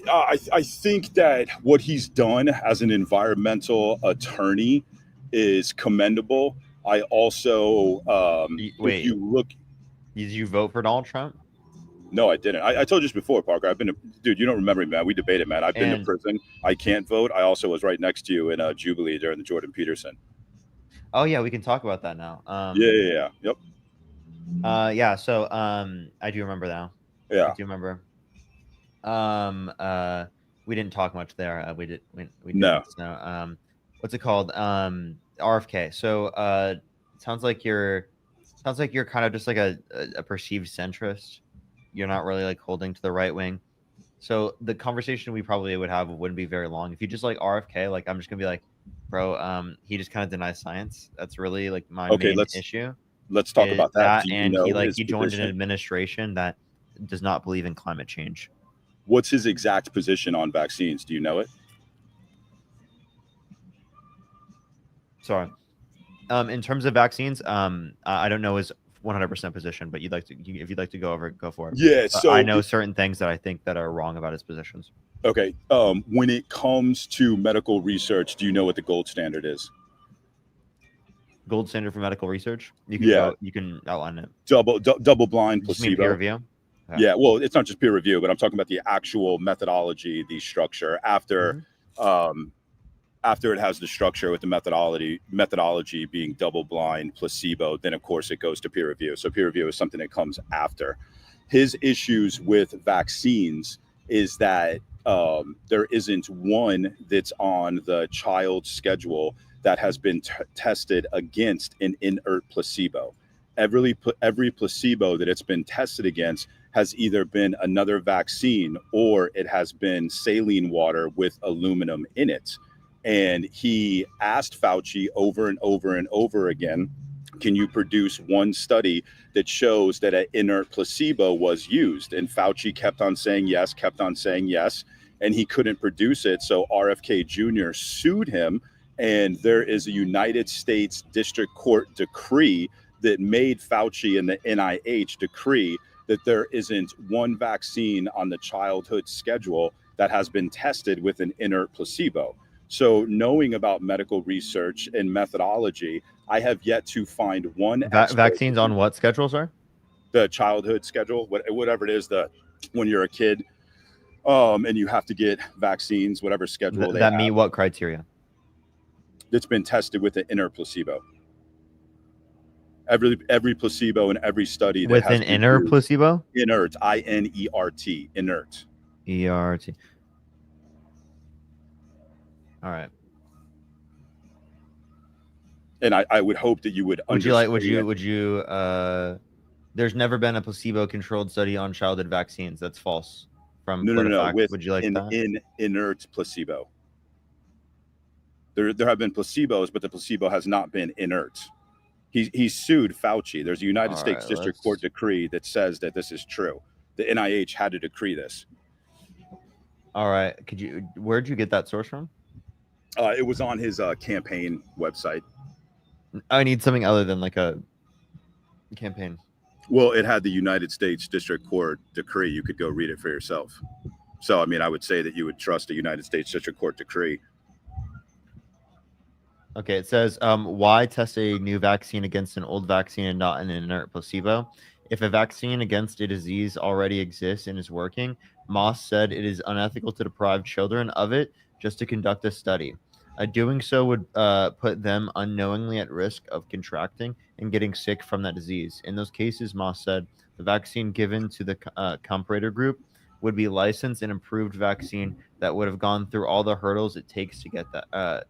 I think that what he's done as an environmental attorney is commendable. I also, wait, if you look, did you vote for Donald Trump? No, I didn't. I told you this before, Parker. Dude, you don't remember me, man. We debated, man. I've been to prison. I can't vote. I also was right next to you in Jubilee during the Jordan Peterson. Oh yeah, we can talk about that now. Yep. Yeah. So I do remember now. I Yeah. do remember. We didn't talk much there. We No. didn't. So what's it called? RFK. So sounds like you're kind of just like a perceived centrist. You're not really like holding to the right wing. So the conversation we probably would have wouldn't be very long. If you just like RFK, like I'm just gonna be like, bro, he just kind of denies science. That's really like my Okay, main issue. let's talk Is about that. Do you and know his he joined an position? administration that does not believe in climate change. What's his exact position on vaccines? Do you know it? Sorry. In terms of vaccines, I don't know his 100% position, but if you'd like to go over it, go for it. Yeah. But So I know certain things that I think that are wrong about his positions. okay. When it comes to medical research, do you know what the gold standard is? Gold standard for medical research. You can Yeah. you can outline it. Double blind You just mean peer placebo. review. Okay. Yeah. Well, it's not just peer review, but I'm talking about the actual methodology, the structure after. After it has the structure with the methodology being double blind placebo, then of course it goes to peer review. So peer review is something that comes after. His issues with vaccines is that there isn't one that's on the child schedule that has been tested against an inert placebo. Every placebo that it's been tested against has either been another vaccine or it has been saline water with aluminum in it. And he asked Fauci over and over and over again, can you produce one study that shows that an inert placebo was used? And Fauci kept on saying yes, and he couldn't produce it. So RFK Jr. sued him, and there is a United States District Court decree that made Fauci and the NIH decree that there isn't one vaccine on the childhood schedule that has been tested with an inert placebo. So knowing about medical research and methodology, I have yet to find one Vaccines on what schedule, sir? The childhood schedule, whatever it is, when you're a kid, and you have to get vaccines, whatever schedule that meet what criteria? That's been tested with an inert placebo. Every placebo in every study that with has an inert placebo. Inert, INERT, inert. ERT. All right. And I would hope that you would understand. Would you there's never been a placebo-controlled study on childhood vaccines. That's false. From No. Would you like that? In inert placebo. There have been placebos, but the placebo has not been inert. He sued Fauci. There's a United States District Court decree that says that this is true. The NIH had to decree this. All right. Where'd you get that source from? It was on his campaign website. I need something other than like a campaign. Well, it had the United States District Court decree. You could go read it for yourself. So, I mean, I would say that you would trust a United States District Court decree. Okay, it says, why test a new vaccine against an old vaccine and not an inert placebo? If a vaccine against a disease already exists and is working, Moss said it is unethical to deprive children of it just to conduct a study. Doing so would put them unknowingly at risk of contracting and getting sick from that disease. In those cases, Moss said the vaccine given to the comparator group would be licensed and approved vaccine that would have gone through all the hurdles it takes to get that.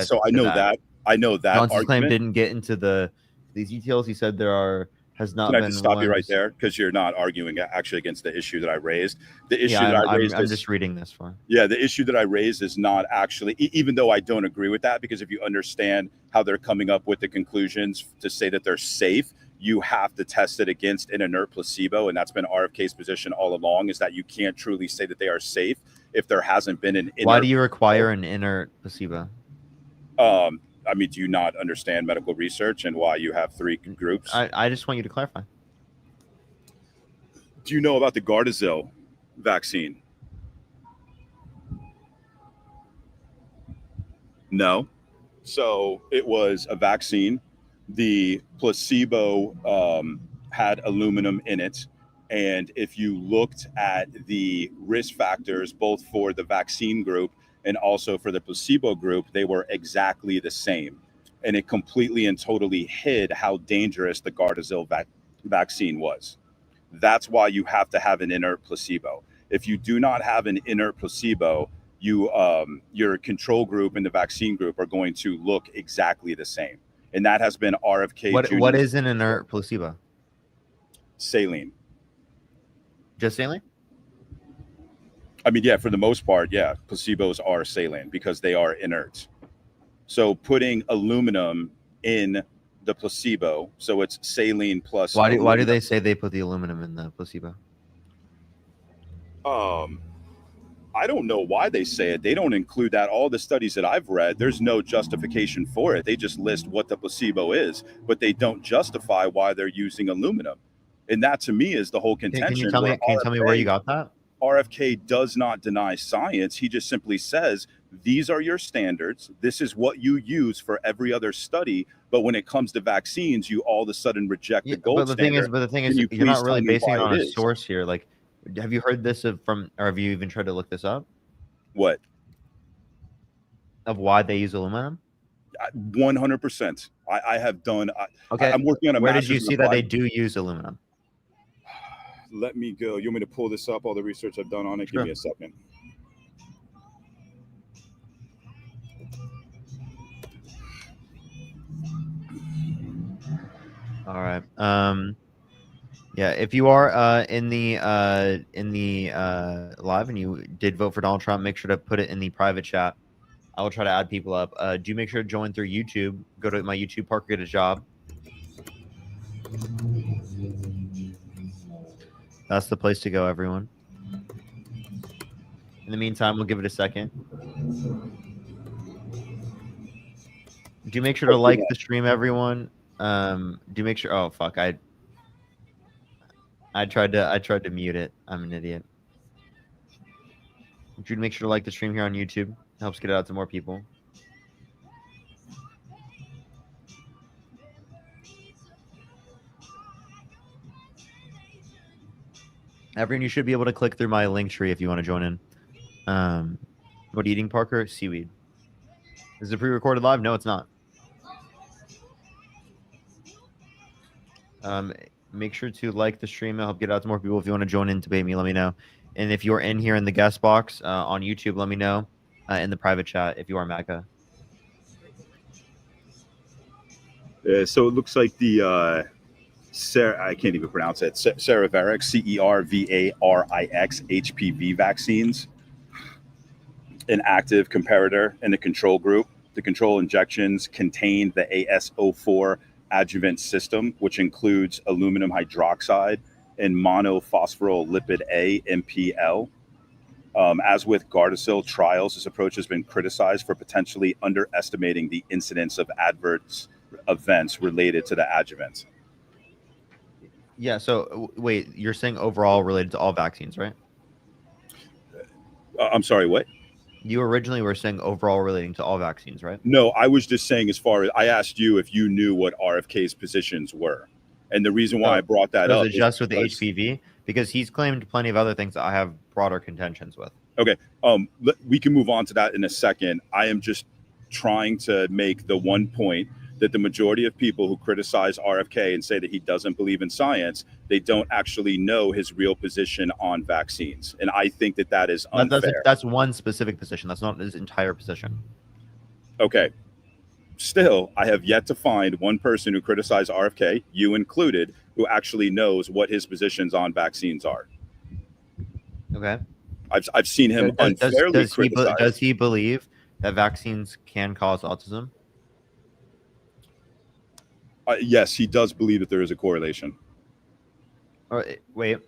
So I know that. I know that. Johnson's claim didn't get into these details. He said has not been. Can I just stop you right there, because you're not arguing actually against the issue that I raised. The issue that I raised. I'm just reading this one. Yeah, the issue that I raised is not actually, even though I don't agree with that, because if you understand how they're coming up with the conclusions to say that they're safe, you have to test it against an inert placebo, and that's been RFK's position all along, is that you can't truly say that they are safe if there hasn't been an inert. Why do you require an inert placebo? I mean, do you not understand medical research and why you have three groups? I just want you to clarify. Do you know about the Gardasil vaccine? No. So it was a vaccine. The placebo had aluminum in it. And if you looked at the risk factors, both for the vaccine group and also for the placebo group, they were exactly the same. and it completely and totally hid how dangerous the Gardasil vaccine was. That's why you have to have an inert placebo. If you do not have an inert placebo, your control group and the vaccine group are going to look exactly the same. And that has been RFK What Jr.'s is an inert placebo? saline. Just saline? I mean, yeah, for the most part, yeah, placebos are saline because they are inert. So putting aluminum in the placebo, so it's saline plus. Why do aluminum. they say they put the aluminum in the placebo? I don't know why they say it. They don't include that. All the studies that I've read, there's no justification for it. They just list what the placebo is, but they don't justify why they're using aluminum. And that to me is the whole contention. Can you tell me where you got that? RFK does not deny science. He just simply says, these are your standards. This is what you use for every other study. But when it comes to vaccines, you all of a sudden reject the gold standard. But the thing is, you're not really basing it on a source here. Like, have you heard this or have you even tried to look this up? What? Of why they use aluminum? 100%. I have done. Okay. I'm working on a. Where did you see that they do use aluminum? Let me go. You want me to pull this up? All the research I've done on it. Sure. Give me a second. All right. Yeah, if you are in the live and you did vote for Donald Trump, make sure to put it in the private chat. I will try to add people up. Do make sure to join through YouTube. Go to my YouTube, Parker Get a Job. That's the place to go, everyone. In the meantime, we'll give it a second. Do make sure to like the stream, everyone. Do make sure. Oh fuck! I tried to mute it. I'm an idiot. Do make sure to like the stream here on YouTube. Helps get it out to more people. Everyone, you should be able to click through my link tree if you want to join in. What are you eating, Parker? Seaweed. Is it pre-recorded live? No, it's not. Make sure to like the stream. I'll help get it out to more people. If you want to join in, debate me, let me know. And if you're in here in the guest box on YouTube, let me know in the private chat if you are MAGA. So it looks like the Sarah, I can't even pronounce it. Cervarix, Cervarix HPV vaccines, an active comparator in the control group. The control injections contain the AS04 adjuvant system, which includes aluminum hydroxide and monophospholipid A, MPL. As with Gardasil trials, this approach has been criticized for potentially underestimating the incidence of adverse events related to the adjuvant. Yeah, so wait, you're saying overall related to all vaccines, right? I'm sorry, what? You originally were saying overall relating to all vaccines, right? No, I was just saying as far as I asked you if you knew what RFK's positions were. And the reason why I brought that up is just with the HPV, because he's claimed plenty of other things that I have broader contentions with. Okay. We can move on to that in a second. I am just trying to make the one point that the majority of people who criticize RFK and say that he doesn't believe in science, they don't actually know his real position on vaccines. And I think that that is unfair. That's one specific position. That's not his entire position. Okay. Still, I have yet to find one person who criticized RFK, you included, who actually knows what his positions on vaccines are. Okay. I've seen him unfairly criticized. Does he believe that vaccines can cause autism? Yes, he does believe that there is a correlation. Or wait,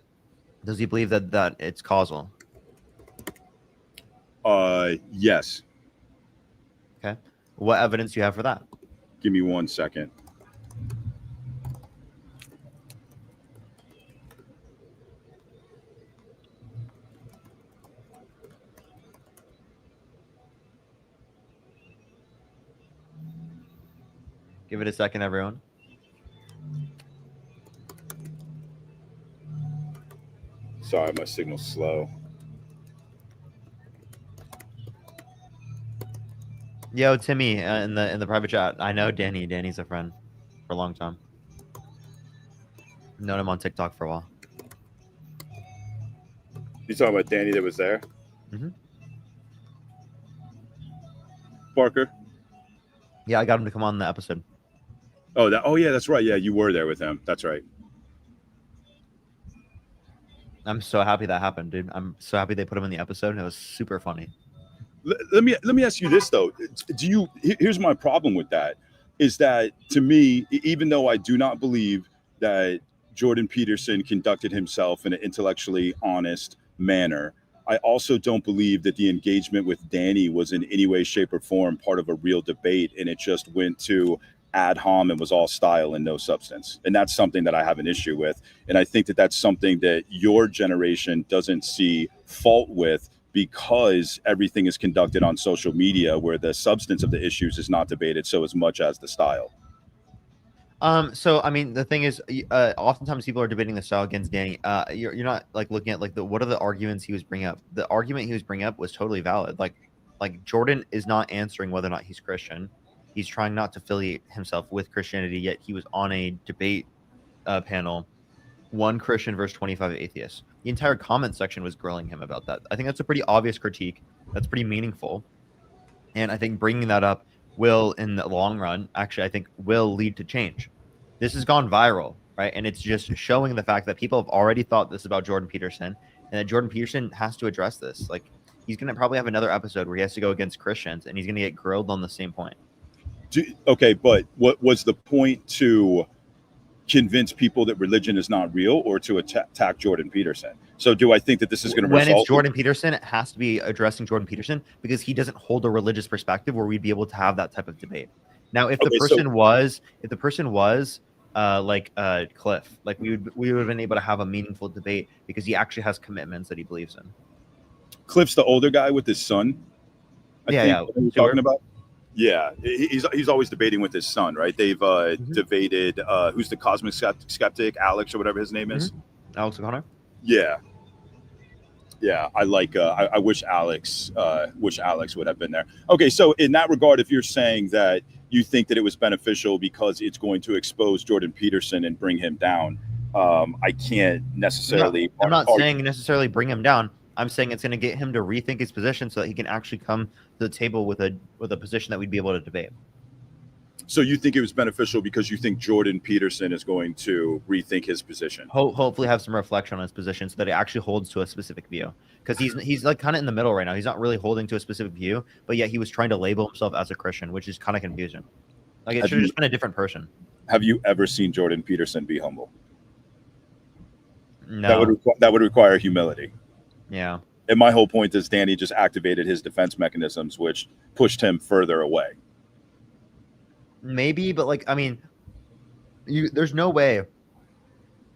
does he believe that it's causal? Yes. Okay. What evidence do you have for that? Give me 1 second. Give it a second, everyone. Sorry, my signal's slow. Yo, Timmy, in the private chat. I know Danny. Danny's a friend for a long time. Known him on TikTok for a while. You talking about Danny that was there? Mhm. Parker. Yeah, I got him to come on the episode. Oh yeah, that's right. Yeah, you were there with him. That's right. I'm so happy that happened, dude. I'm so happy they put him in the episode, and it was super funny. Let me ask you this though. Here's my problem with that is that to me, even though I do not believe that Jordan Peterson conducted himself in an intellectually honest manner, I also don't believe that the engagement with Danny was in any way, shape, or form part of a real debate, and it just went to ad hom and was all style and no substance. And that's something that I have an issue with. And I think that that's something that your generation doesn't see fault with, because everything is conducted on social media where the substance of the issues is not debated so as much as the style. So I mean, the thing is, oftentimes people are debating the style against Danny. You're not like looking at like what are the arguments he was bringing up. The argument he was bringing up was totally valid. Like Jordan is not answering whether or not he's Christian. He's trying not to affiliate himself with Christianity, yet he was on a debate panel, one Christian versus 25 atheists. The entire comment section was grilling him about that. I think that's a pretty obvious critique. That's pretty meaningful. And I think bringing that up will, in the long run, actually, I think will lead to change. This has gone viral, right? And it's just showing the fact that people have already thought this about Jordan Peterson, and that Jordan Peterson has to address this. Like, he's going to probably have another episode where he has to go against Christians, and he's going to get grilled on the same point. Okay, but what was the point to convince people that religion is not real, or to attack Jordan Peterson? So do I think that this is going to when it's Jordan Peterson, it has to be addressing Jordan Peterson because he doesn't hold a religious perspective where we'd be able to have that type of debate. Now, if the person was Cliff, like we would have been able to have a meaningful debate because he actually has commitments that he believes in. Cliff's the older guy with his son. Yeah. What you're talking about? Yeah, he's always debating with his son, right? They've debated who's the cosmic skeptic, Alex or whatever his name is. Alex O'Connor. Yeah. I like. I wish Alex would have been there. Okay, so in that regard, if you're saying that you think that it was beneficial because it's going to expose Jordan Peterson and bring him down, I can't necessarily. I'm not saying necessarily bring him down. I'm saying it's going to get him to rethink his position so that he can actually come to the table with a position that we'd be able to debate. So you think it was beneficial because you think Jordan Peterson is going to rethink his position? Hopefully have some reflection on his position so that he actually holds to a specific view. Because he's like kind of in the middle right now. He's not really holding to a specific view, but yet he was trying to label himself as a Christian, which is kind of confusing. Like it should have just been a different person. Have you ever seen Jordan Peterson be humble? No. That would require humility. Yeah. And my whole point is Danny just activated his defense mechanisms, which pushed him further away. Maybe, but like, I mean, there's no way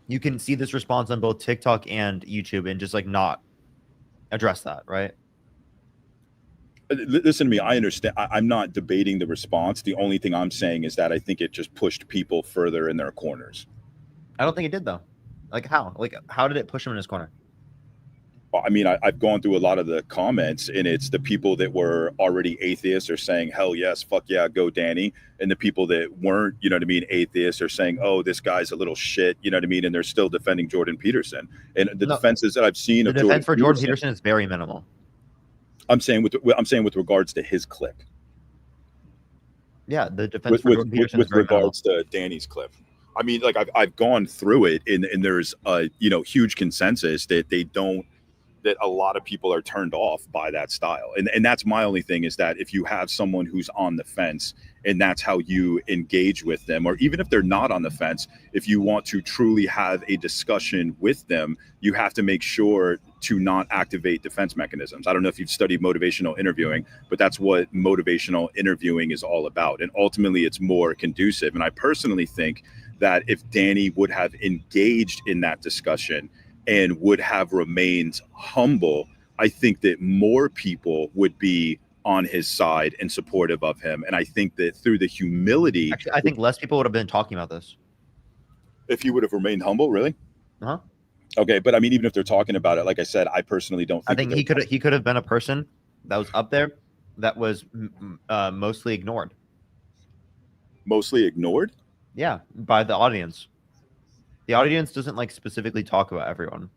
you can see this response on both TikTok and YouTube and just like not address that, right? Listen to me. I understand. I'm not debating the response. The only thing I'm saying is that I think it just pushed people further in their corners. I don't think it did though. Like how? Like how did it push him in his corner? I mean, I've gone through a lot of the comments, and it's the people that were already atheists are saying, hell yes, fuck yeah, go Danny. And the people that weren't, you know what I mean, atheists are saying, oh, this guy's a little shit, you know what I mean? And they're still defending Jordan Peterson. And the defenses that I've seen of defense for Jordan Peterson is very minimal. I'm saying with regards to his clip. Yeah, the defense for Jordan Peterson with regards to Danny's clip. I mean, like I've gone through it, and there's a huge consensus that a lot of people are turned off by that style. And that's my only thing, is that if you have someone who's on the fence and that's how you engage with them, or even if they're not on the fence, if you want to truly have a discussion with them, you have to make sure to not activate defense mechanisms. I don't know if you've studied motivational interviewing, but that's what motivational interviewing is all about. And ultimately it's more conducive. And I personally think that if Danny would have engaged in that discussion and would have remained humble, I think that more people would be on his side and supportive of him. And I think that through the humility... Actually, I think less people would have been talking about this. If he would have remained humble, really? Uh-huh. Okay, but I mean, even if they're talking about it, like I said, I personally don't think... I think he could have been a person that was up there that was mostly ignored. Mostly ignored. Yeah, by the audience. The audience doesn't like specifically talk about everyone.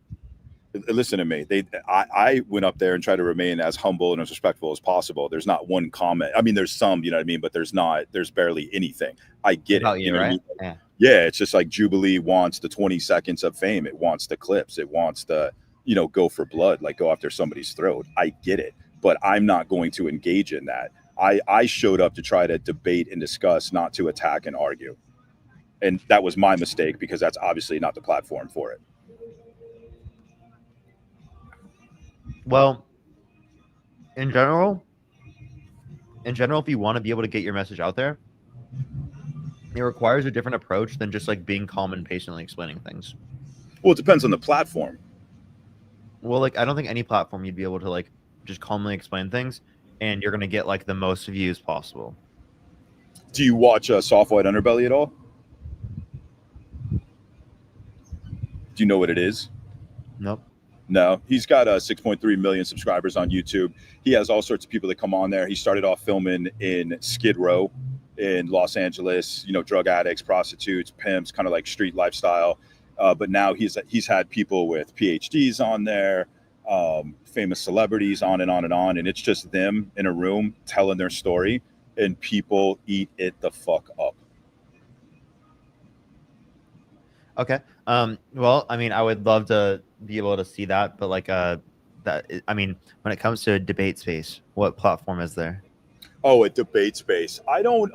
Listen to me. I went up there and tried to remain as humble and as respectful as possible. There's not one comment. I mean, there's some, you know what I mean, but there's barely anything. I get About it. you, know what I right? mean? Yeah. Yeah, it's just like Jubilee wants the 20 seconds of fame. It wants the clips. It wants the, go for blood, like go after somebody's throat. I get it, but I'm not going to engage in that. I showed up to try to debate and discuss, not to attack and argue. And that was my mistake because that's obviously not the platform for it. Well, in general, if you want to be able to get your message out there, it requires a different approach than just like being calm and patiently explaining things. Well, it depends on the platform. Well, like I don't think any platform you'd be able to like just calmly explain things and you're gonna get like the most views possible. Do you watch Soft White Underbelly at all? Do you know what it is? Nope. No, he's got 6.3 million subscribers on YouTube. He has all sorts of people that come on there. He started off filming in Skid Row in Los Angeles, drug addicts, prostitutes, pimps, kind of like street lifestyle. But now he's had people with PhDs on there, famous celebrities, on and on and on. And it's just them in a room telling their story, and people eat it the fuck up. Okay. Well, I mean, I would love to be able to see that, but like I mean, when it comes to debate space, what platform is there? Oh, a debate space. I don't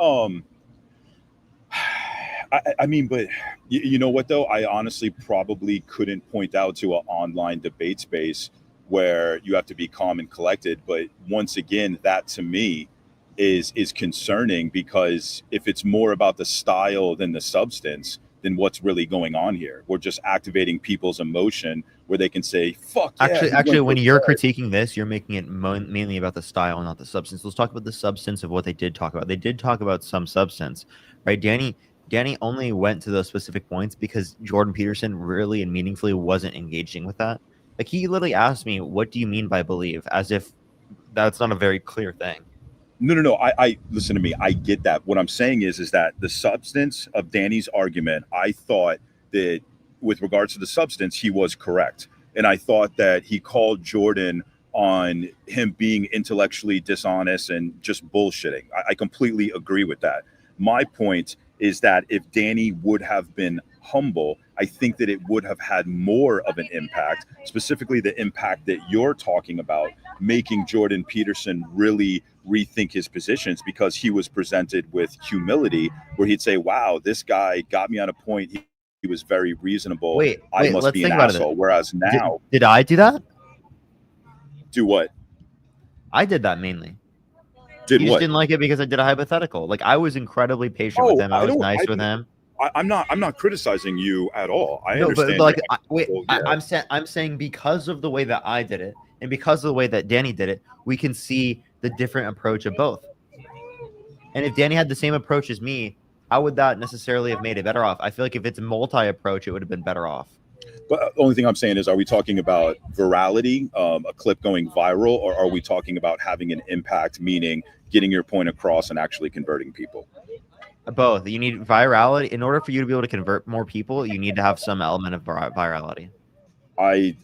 I mean, but you know what though? I honestly probably couldn't point out to an online debate space where you have to be calm and collected. But once again, that to me is concerning, because if it's more about the style than the substance, then what's really going on here? We're just activating people's emotion where they can say, fuck yeah. Actually, when you're critiquing this, you're making it mainly about the style, not the substance. Let's talk about the substance of what they did talk about. They did talk about some substance, right? Danny only went to those specific points because Jordan Peterson really and meaningfully wasn't engaging with that. Like he literally asked me, what do you mean by believe? As if that's not a very clear thing. No. I listen to me. I get that. What I'm saying is that the substance of Danny's argument, I thought that with regards to the substance, he was correct. And I thought that he called Jordan on him being intellectually dishonest and just bullshitting. I completely agree with that. My point is that if Danny would have been humble, I think that it would have had more of an impact, specifically the impact that you're talking about, making Jordan Peterson really rethink his positions, because he was presented with humility where he'd say, wow, this guy got me on a point. He was very reasonable. I must be an asshole. Whereas now, did I do that? Do what? I did that mainly. Did you what? Just didn't like it because I did a hypothetical. Like I was incredibly patient with him. I was nice with him. I'm not criticizing you at all. I understand. But like, I'm saying because of the way that I did it and because of the way that Danny did it, we can see the different approach of both. And if Danny had the same approach as me, how would that necessarily have made it better off? I feel like if it's a multi-approach, it would have been better off. But the only thing I'm saying is, are we talking about virality, a clip going viral, or are we talking about having an impact, meaning getting your point across and actually converting people? Both. You need virality. In order for you to be able to convert more people, you need to have some element of virality. I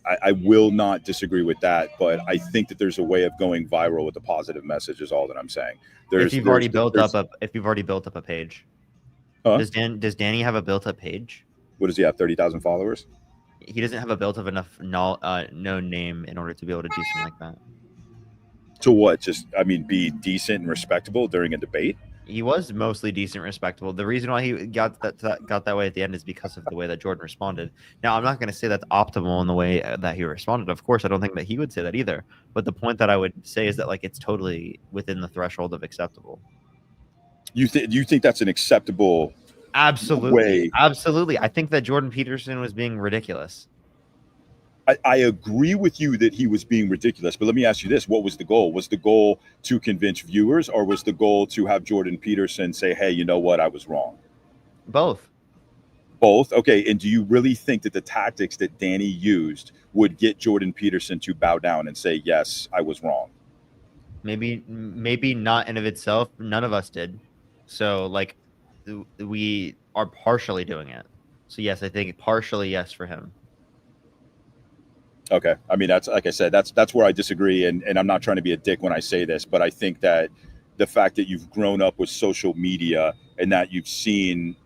will not disagree with that, but I think that there's a way of going viral with a positive message is all that I'm saying. If you've already built up a page. Huh? Does Danny have a built-up page? What does he have, 30,000 followers? He doesn't have a built-up enough known name in order to be able to do something like that. To what? Just, I mean, be decent and respectable during a debate? He was mostly decent and respectable. The reason why he got that way at the end is because of the way that Jordan responded. Now, I'm not going to say that's optimal in the way that he responded. Of course, I don't think that he would say that either. But the point that I would say is that like it's totally within the threshold of acceptable. You think that's an acceptable way? Absolutely. I think that Jordan Peterson was being ridiculous. I agree with you that he was being ridiculous, but let me ask you this. What was the goal? Was the goal to convince viewers, or was the goal to have Jordan Peterson say, hey, you know what? I was wrong. Both. Both? Okay. And do you really think that the tactics that Danny used would get Jordan Peterson to bow down and say, yes, I was wrong? maybe not in of itself. None of us did. So like we are partially doing it. So yes, I think partially yes for him. Okay. I mean, that's like I said, that's where I disagree. And I'm not trying to be a dick when I say this, but I think that the fact that you've grown up with social media and that you've seen,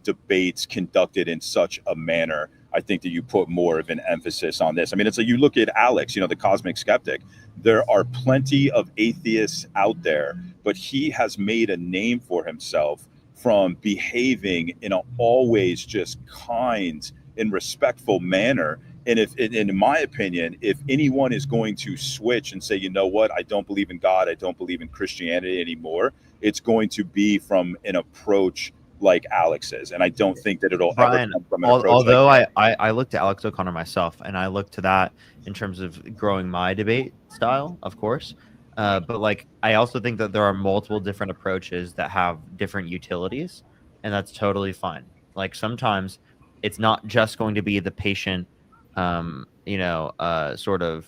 debates conducted in such a manner, I think that you put more of an emphasis on this. I mean, it's like you look at Alex, the cosmic skeptic. There are plenty of atheists out there, but he has made a name for himself from behaving in an always just kind and respectful manner. And in my opinion, if anyone is going to switch and say, you know what, I don't believe in God, I don't believe in Christianity anymore, it's going to be from an approach like Alex's. And I don't think that it'll Brian, ever come from an approach although like I looked at Alex O'Connor myself, and I looked to that in terms of growing my debate style, of course. But like, I also think that there are multiple different approaches that have different utilities, and that's totally fine. Like sometimes it's not just going to be the patient, sort of,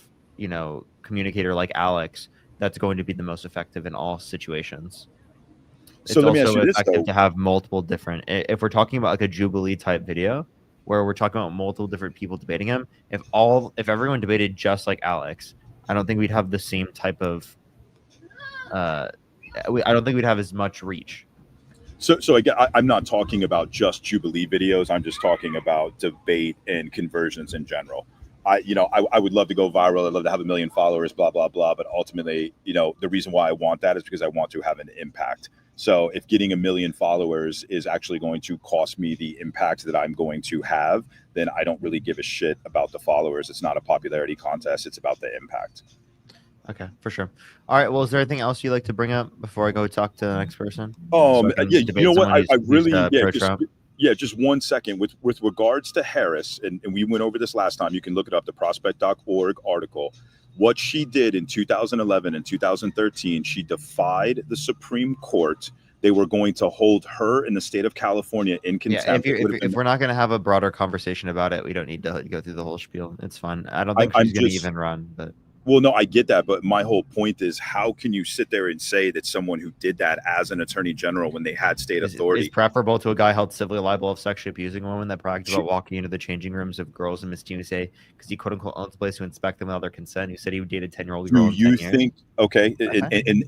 communicator like Alex that's going to be the most effective in all situations. So It's let me ask also you this, effective though. to have multiple different. If we're talking about like a Jubilee type video, where we're talking about multiple different people debating him, if everyone debated just like Alex, I don't think we'd have the same type of. I don't think we'd have as much reach. So again, I'm not talking about just Jubilee videos. I'm just talking about debate and conversions in general. I would love to go viral. I'd love to have 1 million followers, blah, blah, blah. But ultimately, the reason why I want that is because I want to have an impact. So if getting 1 million followers is actually going to cost me the impact that I'm going to have, then I don't really give a shit about the followers. It's not a popularity contest. It's about the impact. Okay, for sure. All right. Well, is there anything else you'd like to bring up before I go talk to the next person? So I can Yeah, debate you know what? someone I who's really, pro-Trump. just 1 second with regards to Harris, and we went over this last time. You can look it up, the prospect.org article. What she did in 2011 and 2013, she defied the Supreme Court. They were going to hold her in the state of California in contempt. Yeah, if we're not going to have a broader conversation about it, we don't need to go through the whole spiel. It's fun. I don't think she's going to even run, but. Well, no, I get that, but my whole point is, how can you sit there and say that someone who did that as an attorney general when they had state authority is preferable to a guy held civilly liable of sexually abusing a woman that bragged about walking into the changing rooms of girls in Miss USA because he quote unquote owns the place to inspect them without their consent? Who said he dated 10-year-old girl? Do you 10 years? think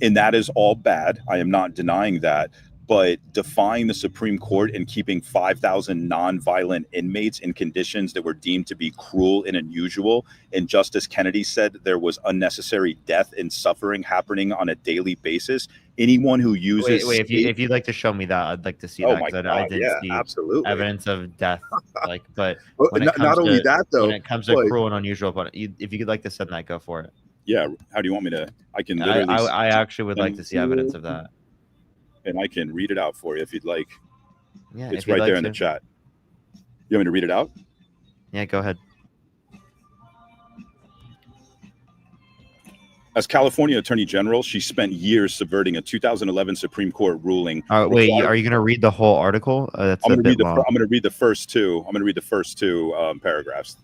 and that is all bad? I am not denying that. But defying the Supreme Court and keeping 5,000 nonviolent inmates in conditions that were deemed to be cruel and unusual, and Justice Kennedy said there was unnecessary death and suffering happening on a daily basis. Anyone who uses wait, if you'd like to show me that, I'd like to see oh that, my because God, I didn't see absolutely evidence of death. But Well, when it comes not to only that though, when it comes to but cruel and unusual, but if you could like to send that, go for it. yeah, how do you want me to? I can literally. I actually would like to see evidence of that. And I can read it out for you if you'd like. Yeah, it's right there in the chat. You want me to read it out? Yeah, go ahead. As California Attorney General, she spent years subverting a 2011 Supreme Court ruling. Wait, are you going to read the whole article? That's I'm a going bit long. to read the first two. I'm going to read the first two paragraphs.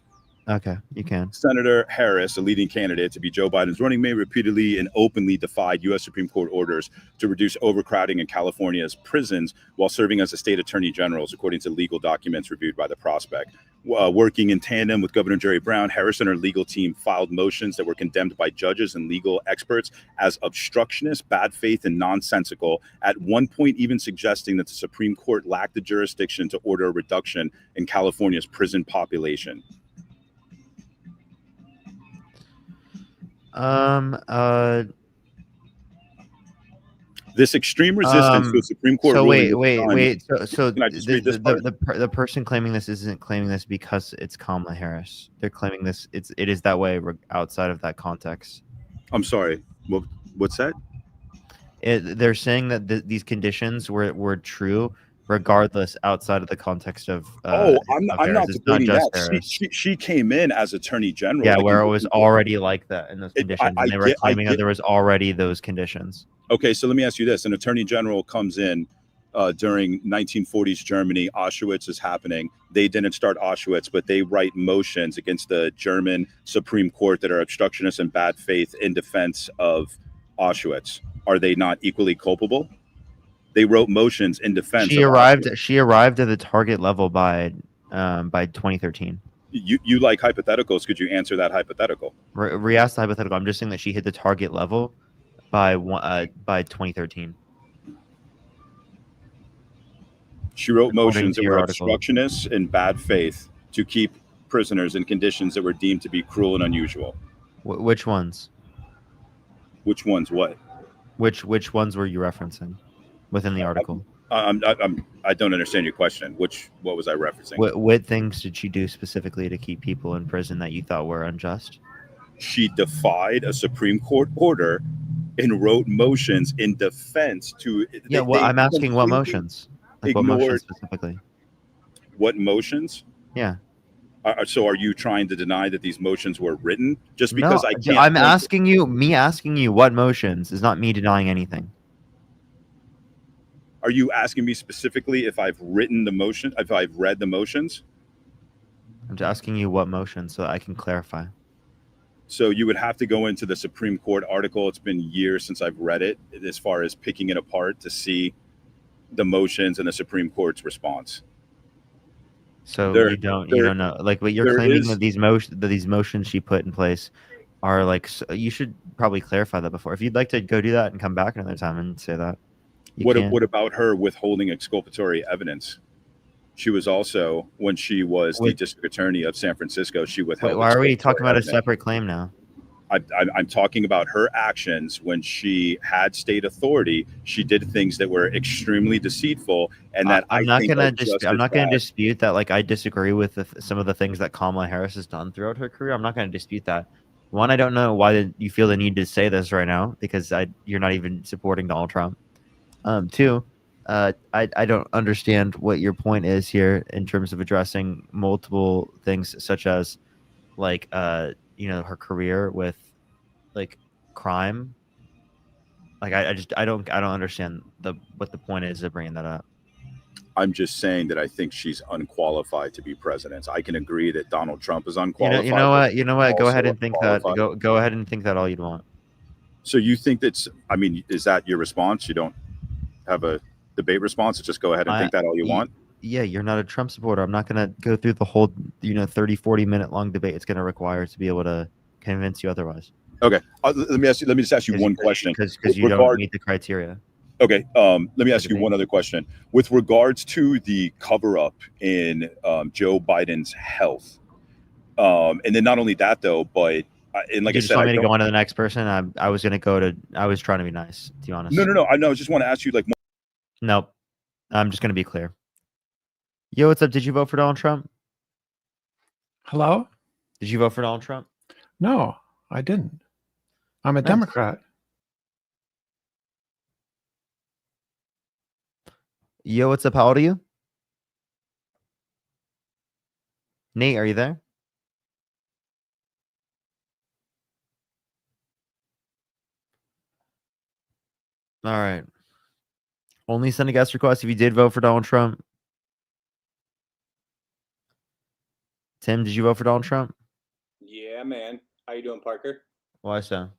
Okay, you can. Senator Harris, a leading candidate to be Joe Biden's running mate, repeatedly and openly defied U.S. Supreme Court orders to reduce overcrowding in California's prisons while serving as a state attorney general, according to legal documents reviewed by the Prospect. Working in tandem with Governor Jerry Brown, Harris and her legal team filed motions that were condemned by judges and legal experts as obstructionist, bad faith, and nonsensical, at one point even suggesting that the Supreme Court lacked the jurisdiction to order a reduction in California's prison population. This extreme resistance to a Supreme Court ruling. So the person claiming this isn't claiming this because it's Kamala Harris. They're claiming this. It is that way outside of that context. I'm sorry. What's that? They're saying that these conditions were true regardless outside of the context of I'm not debating that. Harris. She came in as attorney general. Yeah, where it was already like that in those conditions. And they were claiming that there was already those conditions. Okay, so let me ask you this. An attorney general comes in during 1940s Germany. Auschwitz is happening. They didn't start Auschwitz, but they write motions against the German Supreme Court that are obstructionist and bad faith in defense of Auschwitz. Are they not equally culpable? They wrote motions in defense She of arrived. Auschwitz. She arrived at the target level by 2013. You like hypotheticals? Could you answer that hypothetical? Re-asked the hypothetical. I'm just saying that she hit the target level by 2013. She wrote According motions to that your were article. obstructionists in bad faith to keep prisoners in conditions that were deemed to be cruel and unusual. Which ones? Which ones? What? Which ones were you referencing within the article? I don't understand your question. What was I referencing? What things did she do specifically to keep people in prison that you thought were unjust? She defied a Supreme Court order and wrote motions in defense to. Yeah, well, I'm asking what completely motions? Like what motions specifically? What motions? Yeah. So are you trying to deny that these motions were written? Just No, because I can't. I'm asking you. Me asking you what motions is not me denying anything. Are you asking me specifically if I've written the motion? If I've read the motions? I'm just asking you what motion so I can clarify. So you would have to go into the Supreme Court article. It's been years since I've read it, as far as picking it apart to see the motions and the Supreme Court's response. So you don't know, like, what you're claiming that these motions she put in place are like. You should probably clarify that before. If you'd like to go do that and come back another time and say that. What about her withholding exculpatory evidence? She was also, when she was the district attorney of San Francisco, she withheld. Why are we talking about a separate claim now? I'm talking about her actions when she had state authority. She did things that were extremely deceitful, and that I'm not going to dispute that. Like, I disagree with some of the things that Kamala Harris has done throughout her career. I'm not going to dispute that. One, I don't know why you feel the need to say this right now, because you're not even supporting Donald Trump. Two, I don't understand what your point is here in terms of addressing multiple things, such as like her career with like crime. Like I don't understand what the point is of bringing that up. I'm just saying that I think she's unqualified to be president. I can agree that Donald Trump is unqualified. You know what? Go ahead and think that. Go ahead and think that all you'd want. So you think that's? I mean, is that your response? You don't have a debate response? Just go ahead and think that all you want? Yeah, you're not a Trump supporter. I'm not going to go through the whole 30, 40 minute long debate it's going to require to be able to convince you otherwise. Okay, let me just ask you one question, because you don't meet the criteria. Okay, let me ask you one other question with regards to the cover up in Joe Biden's health, and then not only that though, but and like you I just said, want me to go on to the next person. I was going to I was trying to be nice, to be honest. No. I just want to ask you like. Nope, I'm just going to be clear. Yo, what's up? Did you vote for Donald Trump? Hello? Did you vote for Donald Trump? No, I didn't. I'm a Democrat. Yo, what's up? How old are you? Nate, are you there? All right. Only send a guest request if you did vote for Donald Trump. Tim, did you vote for Donald Trump? Yeah, man. How you doing, Parker? Why so?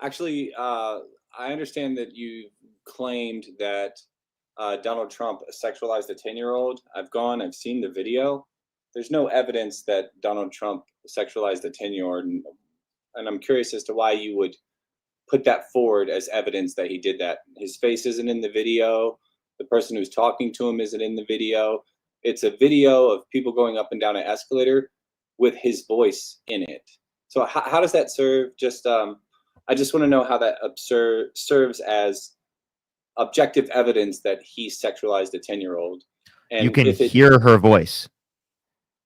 Actually, I understand that you claimed that Donald Trump sexualized a 10-year-old. I've seen the video. There's no evidence that Donald Trump sexualized a 10-year-old, and I'm curious as to why you would put that forward as evidence that he did that. His face isn't in the video. The person who's talking to him isn't in the video. It's a video of people going up and down an escalator with his voice in it. So how does that serve? I just want to know how that serves as objective evidence that he sexualized a 10-year-old. And you can hear her voice.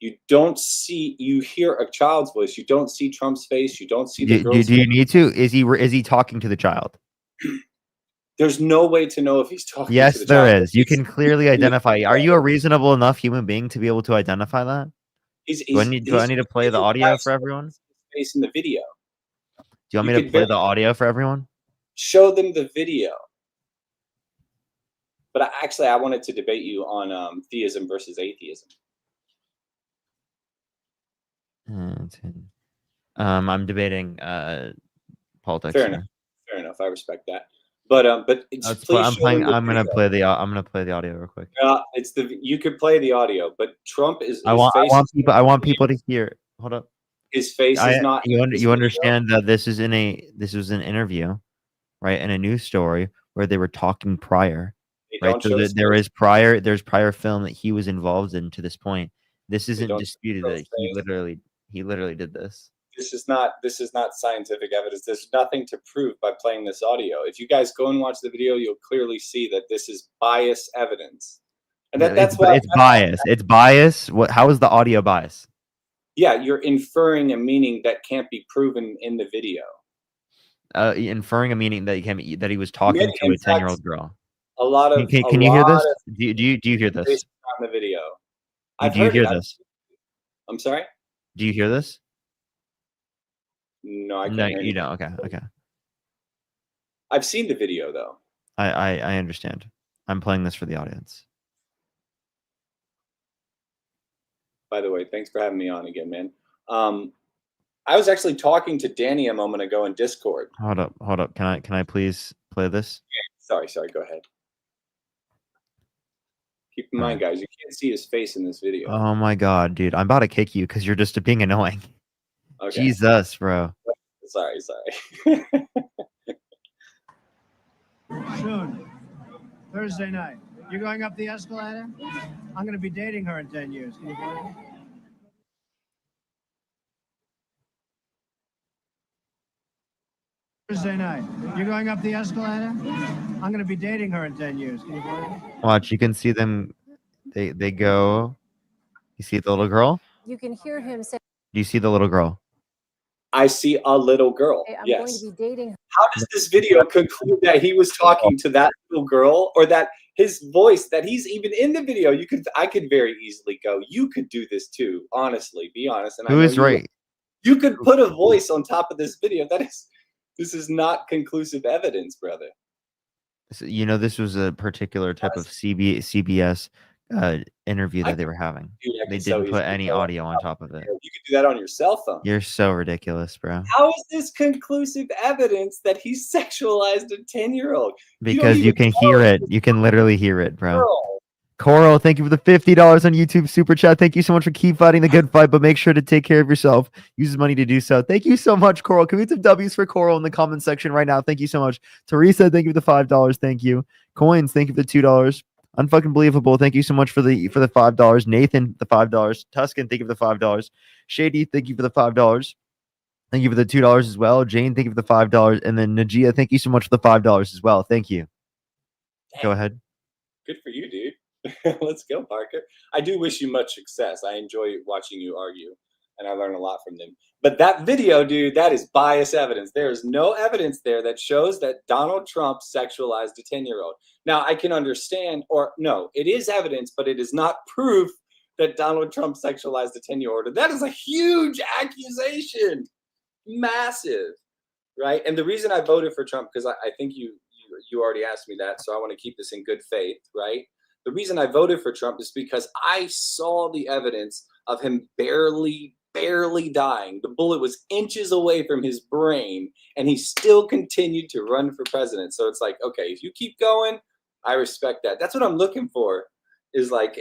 You don't see. You hear a child's voice. You don't see Trump's face. You don't see the girl's do you need to? Is he talking to the child? There's no way to know if he's talking. Yes, to the there child. is. You can clearly identify. Are you a reasonable enough human being to be able to identify that? Do I need to play the audio for everyone? Face in the video. Do you want me to play the audio for everyone? Show them the video. But I wanted to debate you on theism versus atheism. I'm debating politics. Fair here. enough. Fair enough. I respect that. But Let's please I'm show playing. them the I'm gonna video. play the. I'm gonna play the audio real quick. It's the you could play the audio, but Trump is I his want. face. I want people to hear. Hold up. His face is not. in this You video. understand that this was an interview, right? In a news story where they were talking prior, They right? don't So show that his there face. is there's prior film that he was involved in to this point. This isn't don't disputed show that his he face. literally did this. This is not scientific evidence. There's nothing to prove by playing this audio. If you guys go and watch the video, you'll clearly see that this is bias evidence, and that's why it's bias. It's bias. How is the audio bias? yeah, you're inferring a meaning that can't be proven in the video. Inferring a meaning that he was talking to a 10-year-old girl. A lot of Can you hear this? Do you hear this? based on the video. Do you hear this? I'm sorry. Do you hear this? No, I can't No, hear you you. don't. Okay. I've seen the video though. I understand. I'm playing this for the audience. By the way, thanks for having me on again, man. I was actually talking to Danny a moment ago in Discord. Hold up. Can I please play this? Sorry. Go ahead. Keep in mind, guys, you can't see his face in this video. Oh my god, dude. I'm about to kick you because you're just being annoying. Okay. Jesus, bro. Sorry. Soon. Thursday night. You're going up the escalator? I'm going to be dating her in 10 years. Can you believe it? Thursday night. You're going up the escalator? I'm going to be dating her in 10 years. Can you believe it? Watch, you can see them. They go. You see the little girl? You can hear him say, Do you see the little girl? I see a little girl. I'm Yes. going to be dating her. How does this video conclude that he was talking to that little girl, or that his voice, that he's even in the video? I could very easily go, you could do this too. Honestly, be honest. And Who is right? You could put a voice on top of this video. This is not conclusive evidence, brother. So, this was a particular type of CBS interview that they were having. Dude, I They could so didn't put easily any go audio on top of it. You could do that on your cell phone. You're so ridiculous, bro. How is this conclusive evidence that he sexualized a 10-year-old? Because you can hear it. You can literally hear it, bro. Girl. Coral, thank you for the $50 on YouTube super chat. Thank you so much for keep fighting the good fight, but make sure to take care of yourself. Use money to do so. Thank you so much, Coral. Can we get some W's for Coral in the comment section right now? Thank you so much. Teresa, thank you for the $5. Thank you. Coins, thank you for the $2. Unfucking believable. Thank you so much for the $5. Nathan, the $5. Tuscan, thank you for the $5. Shady, thank you for the $5. Thank you for the $2 as well. Jane, thank you for the $5. And then Najia, thank you so much for the $5 as well. Thank you. Go ahead. Good for you, dude. Let's go, Parker. I do wish you much success. I enjoy watching you argue, and I learn a lot from them. But that video, dude, that is bias evidence. There is no evidence there that shows that Donald Trump sexualized a 10-year-old. Now, I can understand, or no, it is evidence, but it is not proof that Donald Trump sexualized a 10-year-old. And that is a huge accusation. Massive, right? And the reason I voted for Trump, because I think you already asked me that, so I want to keep this in good faith, right? The reason I voted for Trump is because I saw the evidence of him barely dying. The bullet was inches away from his brain, and he still continued to run for president. So it's like, okay, if you keep going, I respect that. That's what I'm looking for, is like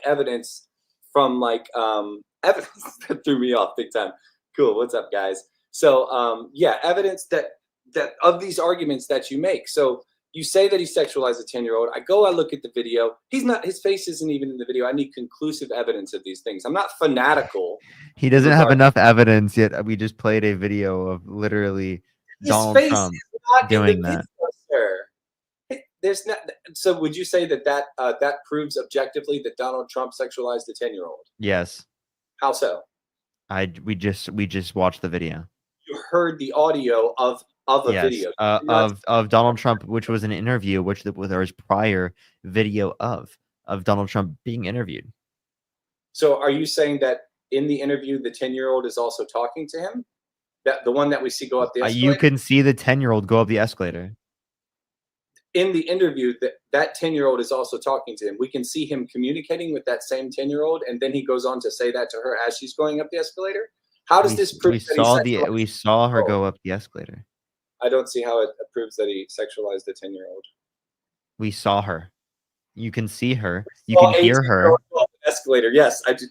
evidence from evidence that threw me off big time. Cool. What's up, guys? So yeah, evidence that of these arguments that you make. So you say that he sexualized a 10-year-old. I look at the video. His face isn't even in the video. I need conclusive evidence of these things. I'm not fanatical. He doesn't have enough evidence yet. We just played a video of literally Donald Trump doing that. Video, there's not. So would you say that proves objectively that Donald Trump sexualized a 10-year-old? Yes. How so? We just watched the video. You heard the audio of a video of Donald Trump, which was an interview, there was prior video of Donald Trump being interviewed. So are you saying that in the interview the 10-year-old is also talking to him? That the one that we see go up the escalator? You can see the 10-year-old go up the escalator. In the interview, that 10-year-old is also talking to him. We can see him communicating with that same 10-year-old, and then he goes on to say that to her as she's going up the escalator. How does this prove? We saw her go up the escalator. I don't see how it proves that he sexualized a 10-year-old. We saw her. You can see her. You Saw can hear 18 her. girls go up an escalator. Yes, I do.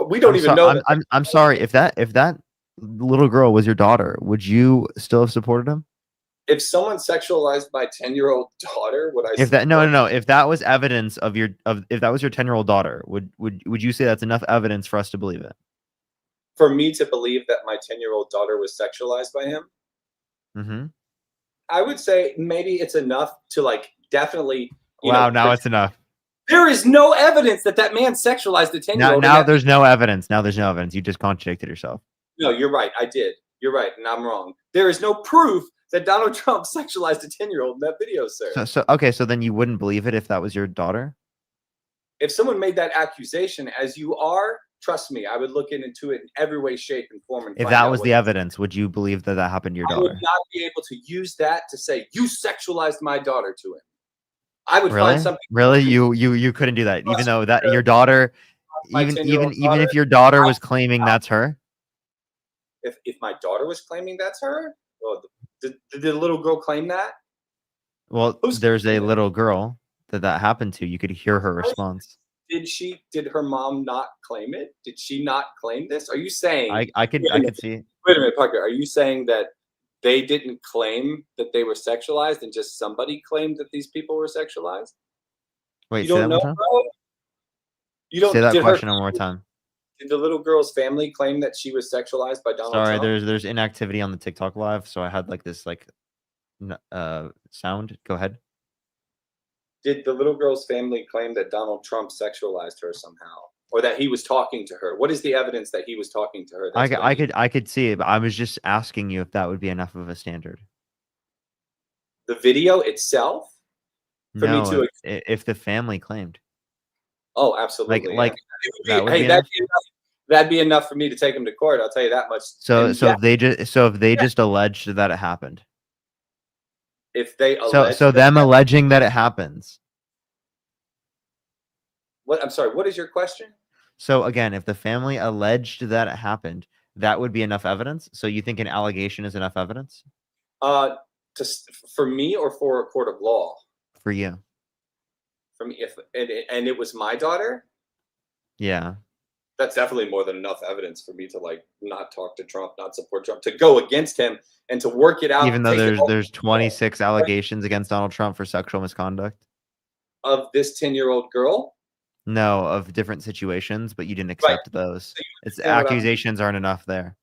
We don't even know. I'm sorry. If that little girl was your daughter, would you still have supported him? If someone sexualized my 10-year-old daughter, would I? If that no. If that was evidence of if that was your 10-year-old daughter, would you say that's enough evidence for us to believe it? For me to believe that my 10-year-old daughter was sexualized by him, Mm-hmm. I would say maybe it's enough to like definitely. Wow, now it's enough. There is no evidence that man sexualized the 10-year-old. Now there's no evidence. Now there's no evidence. You just contradicted yourself. No, you're right. I did. You're right, and I'm wrong. There is no proof that Donald Trump sexualized a 10-year-old in that video, sir. So okay, so then you wouldn't believe it if that was your daughter? If someone made that accusation, as you are, trust me, I would look into it in every way, shape, and form. And If that was the evidence, would you believe that happened to your daughter? I would not be able to use that to say you sexualized my daughter to him. I would Really? find something. Really? You couldn't do that, even though that your daughter, even if your daughter was claiming that's her. If my daughter was claiming that's her, well, did the little girl claim that? Well, there's a little girl that happened to. You could hear her response. Did her mom not claim it? Did she not claim this? Are you saying I could see? Wait a minute, Parker. Are you saying that they didn't claim that they were sexualized and just somebody claimed that these people were sexualized? Wait, you say don't that know, one time? bro? You don't Say that did question her, one more time. Did the little girl's family claim that she was sexualized by Donald Sorry, Trump? there's inactivity on the TikTok live, so I had like this sound. Go ahead. Did the little girl's family claim that Donald Trump sexualized her somehow, or that he was talking to her? What is the evidence that he was talking to her? I could see it, but I was just asking you if that would be enough of a standard. The video itself? For me to if the family claimed. Oh, absolutely. That'd be enough for me to take him to court. I'll tell you that much. So if they just alleged that it happened. If they so them alleging that it happens. What? I'm sorry. What is your question? So again, if the family alleged that it happened, that would be enough evidence. So you think an allegation is enough evidence? For me or for a court of law? For you. For me, and it was my daughter. Yeah. That's definitely more than enough evidence for me to like not talk to Trump, not support Trump, to go against him and to work it out. Even though there's 26 allegations against Donald Trump for sexual misconduct of this 10-year-old girl. No, of different situations, but you didn't accept those. It's accusations aren't enough there.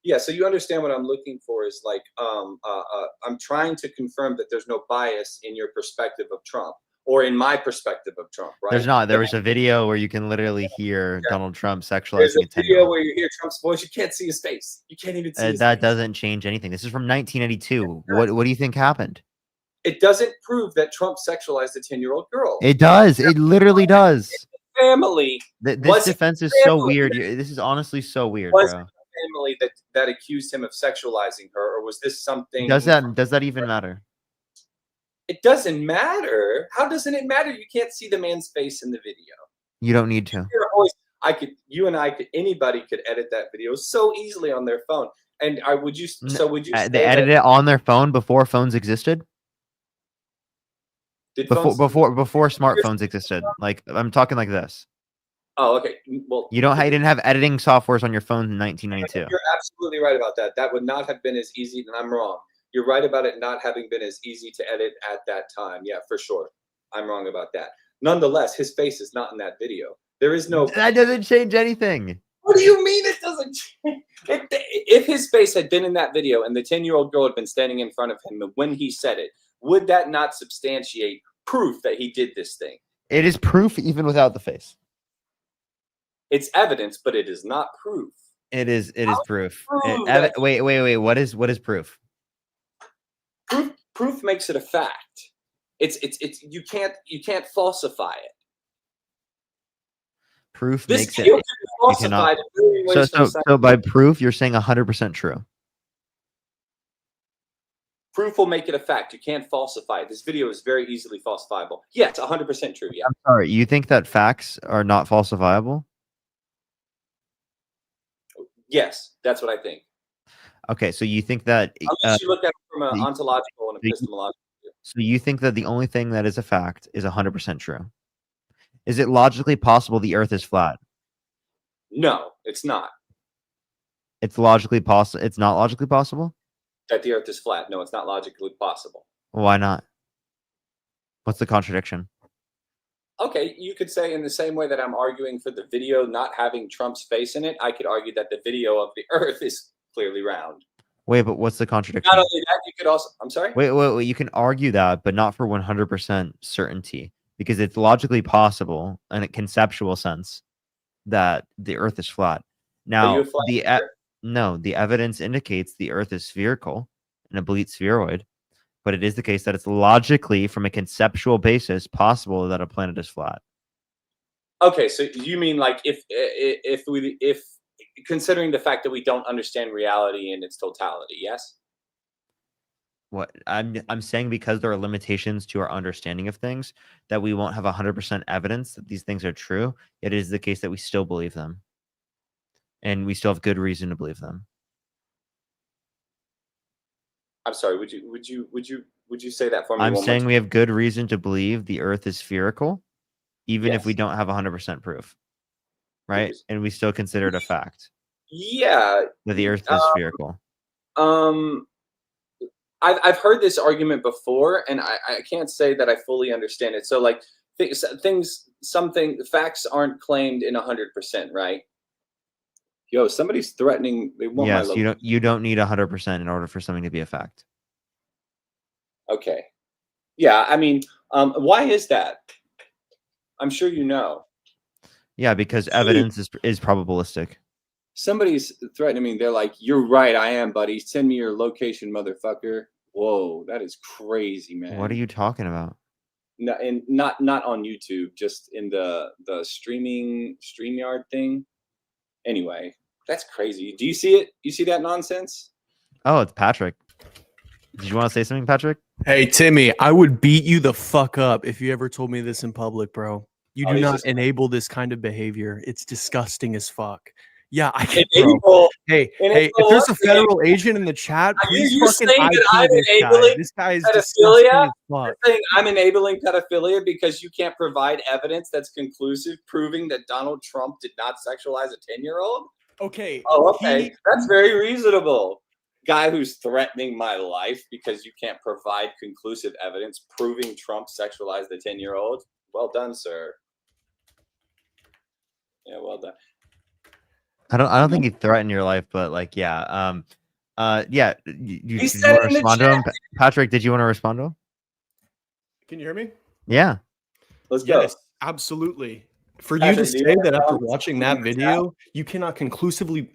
Yeah, so you understand what I'm looking for is like I'm trying to confirm that there's no bias in your perspective of Trump. Or in my perspective of Trump, right? There's not. There was a video where you can literally hear Donald Trump sexualizing There's a 10-year-old. video where you hear Trump's voice. You can't see his face. You can't even see his that face. doesn't change anything. This is from 1982. What do you think happened? It doesn't prove that Trump sexualized a 10-year-old girl. It does. It literally does. Family. This defense is so weird. This is honestly so weird, was bro. it the family that accused him of sexualizing her, or was this something? Does that even matter? It doesn't matter. How doesn't it matter? You can't see the man's face in the video. You don't need to. You and I could, anybody could edit that video so easily on their phone. And would you they edited it on their phone before phones existed? Before smartphones existed. Like I'm talking like this. Oh, okay. Well, you didn't have editing softwares on your phone in 1992. You're absolutely right about that. That would not have been as easy, and I'm wrong. You're right about it not having been as easy to edit at that time. Yeah, for sure. I'm wrong about that. Nonetheless, his face is not in that video. There is no. That doesn't change anything. What do you mean it doesn't change? If his face had been in that video and the 10-year-old girl had been standing in front of him when he said it, would that not substantiate proof that he did this thing? It is proof even without the face. It's evidence, but it is not proof. It is proof. Wait. What is proof? Proof makes it a fact. It's you can't falsify it. Proof makes it. You cannot. So by proof, you're saying 100% true. Proof will make it a fact. You can't falsify it. This video is very easily falsifiable. Yeah, it's 100% true. Yeah. I'm sorry. You think that facts are not falsifiable? Yes, that's what I think. Okay, so you think that Unless you look at it from an the- ontological and the- epistemological view. so you think that the only thing that is a fact is 100% true? Is it logically possible the Earth is flat? No, it's not. It's logically possible. It's not logically possible. That the Earth is flat. No, it's not logically possible. Why not? What's the contradiction? Okay, you could say in the same way that I'm arguing for the video not having Trump's face in it, I could argue that the video of the Earth is clearly round. Wait, but what's the contradiction? Not only that, you could also. I'm sorry. Wait. You can argue that, but not for 100% certainty, because it's logically possible in a conceptual sense that the Earth is flat. Now, the evidence indicates the Earth is spherical, an oblate spheroid, but it is the case that it's logically, from a conceptual basis, possible that a planet is flat. Okay, so you mean like if considering the fact that we don't understand reality in its totality, yes? What I'm saying, because there are limitations to our understanding of things, that we won't have 100% evidence that these things are true. It is the case that we still believe them, and we still have good reason to believe them. I'm sorry. Would you say that for me? I'm saying we have good reason to believe the Earth is spherical, even if we don't have 100% proof, right? And we still consider it a fact. Yeah, That the Earth is spherical. I've heard this argument before, and I can't say that I fully understand it. So like facts aren't claimed in 100%, right? Yo, somebody's threatening. They want my Yes, you don't need 100% in order for something to be a fact. Okay. Yeah, I mean, why is that? I'm sure you know. Yeah, because evidence is probabilistic. Somebody's threatening me. They're like, "You're right. I am, buddy. Send me your location, motherfucker." Whoa, that is crazy, man. What are you talking about? No, and not on YouTube, just in the StreamYard thing. Anyway, that's crazy. Do you see it? You see that nonsense? Oh, it's Patrick. Did you want to say something, Patrick? Hey, Timmy, I would beat you the fuck up if you ever told me this in public, bro. You do not enable this kind of behavior. It's disgusting as fuck. Yeah, I can. Hey, if there's a federal agent in the chat, please fucking saying that I'm enabling this guy is disgusting as fuck. You're saying I'm enabling pedophilia because you can't provide evidence that's conclusive proving that Donald Trump did not sexualize a 10-year-old? Okay. Oh, okay. That's very reasonable. Guy who's threatening my life because you can't provide conclusive evidence proving Trump sexualized a 10-year-old. Well done, sir. Yeah, well done. I don't think he threatened your life, but like, yeah, yeah. You want to respond to him, Patrick? Did you want to respond to him? Can you hear me? Yeah. Let's go. Yes, absolutely. For you to say that after watching that video, you cannot conclusively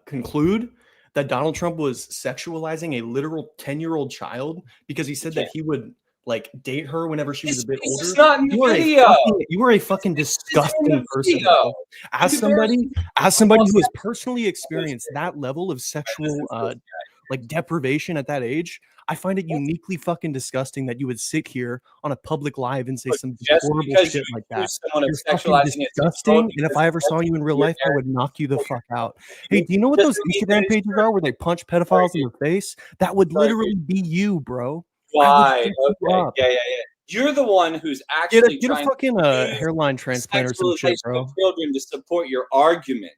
conclude that Donald Trump was sexualizing a literal 10-year-old child because he said that he would like date her whenever she was a bit older. It's not in the video. You are a fucking disgusting person. Bro. As somebody who has personally experienced that level of sexual like deprivation at that age, I find it uniquely fucking disgusting that you would sit here on a public live and say some horrible shit like that. You're fucking disgusting. And if I ever saw you in real life, I would knock you the fuck out. Hey, do you know what those Instagram pages are where they punch pedophiles in the face? That would literally be you, bro. Why? Okay. Yeah. You're the one who's actually get a fucking hairline transplant or some shit, bro. Children to support your argument.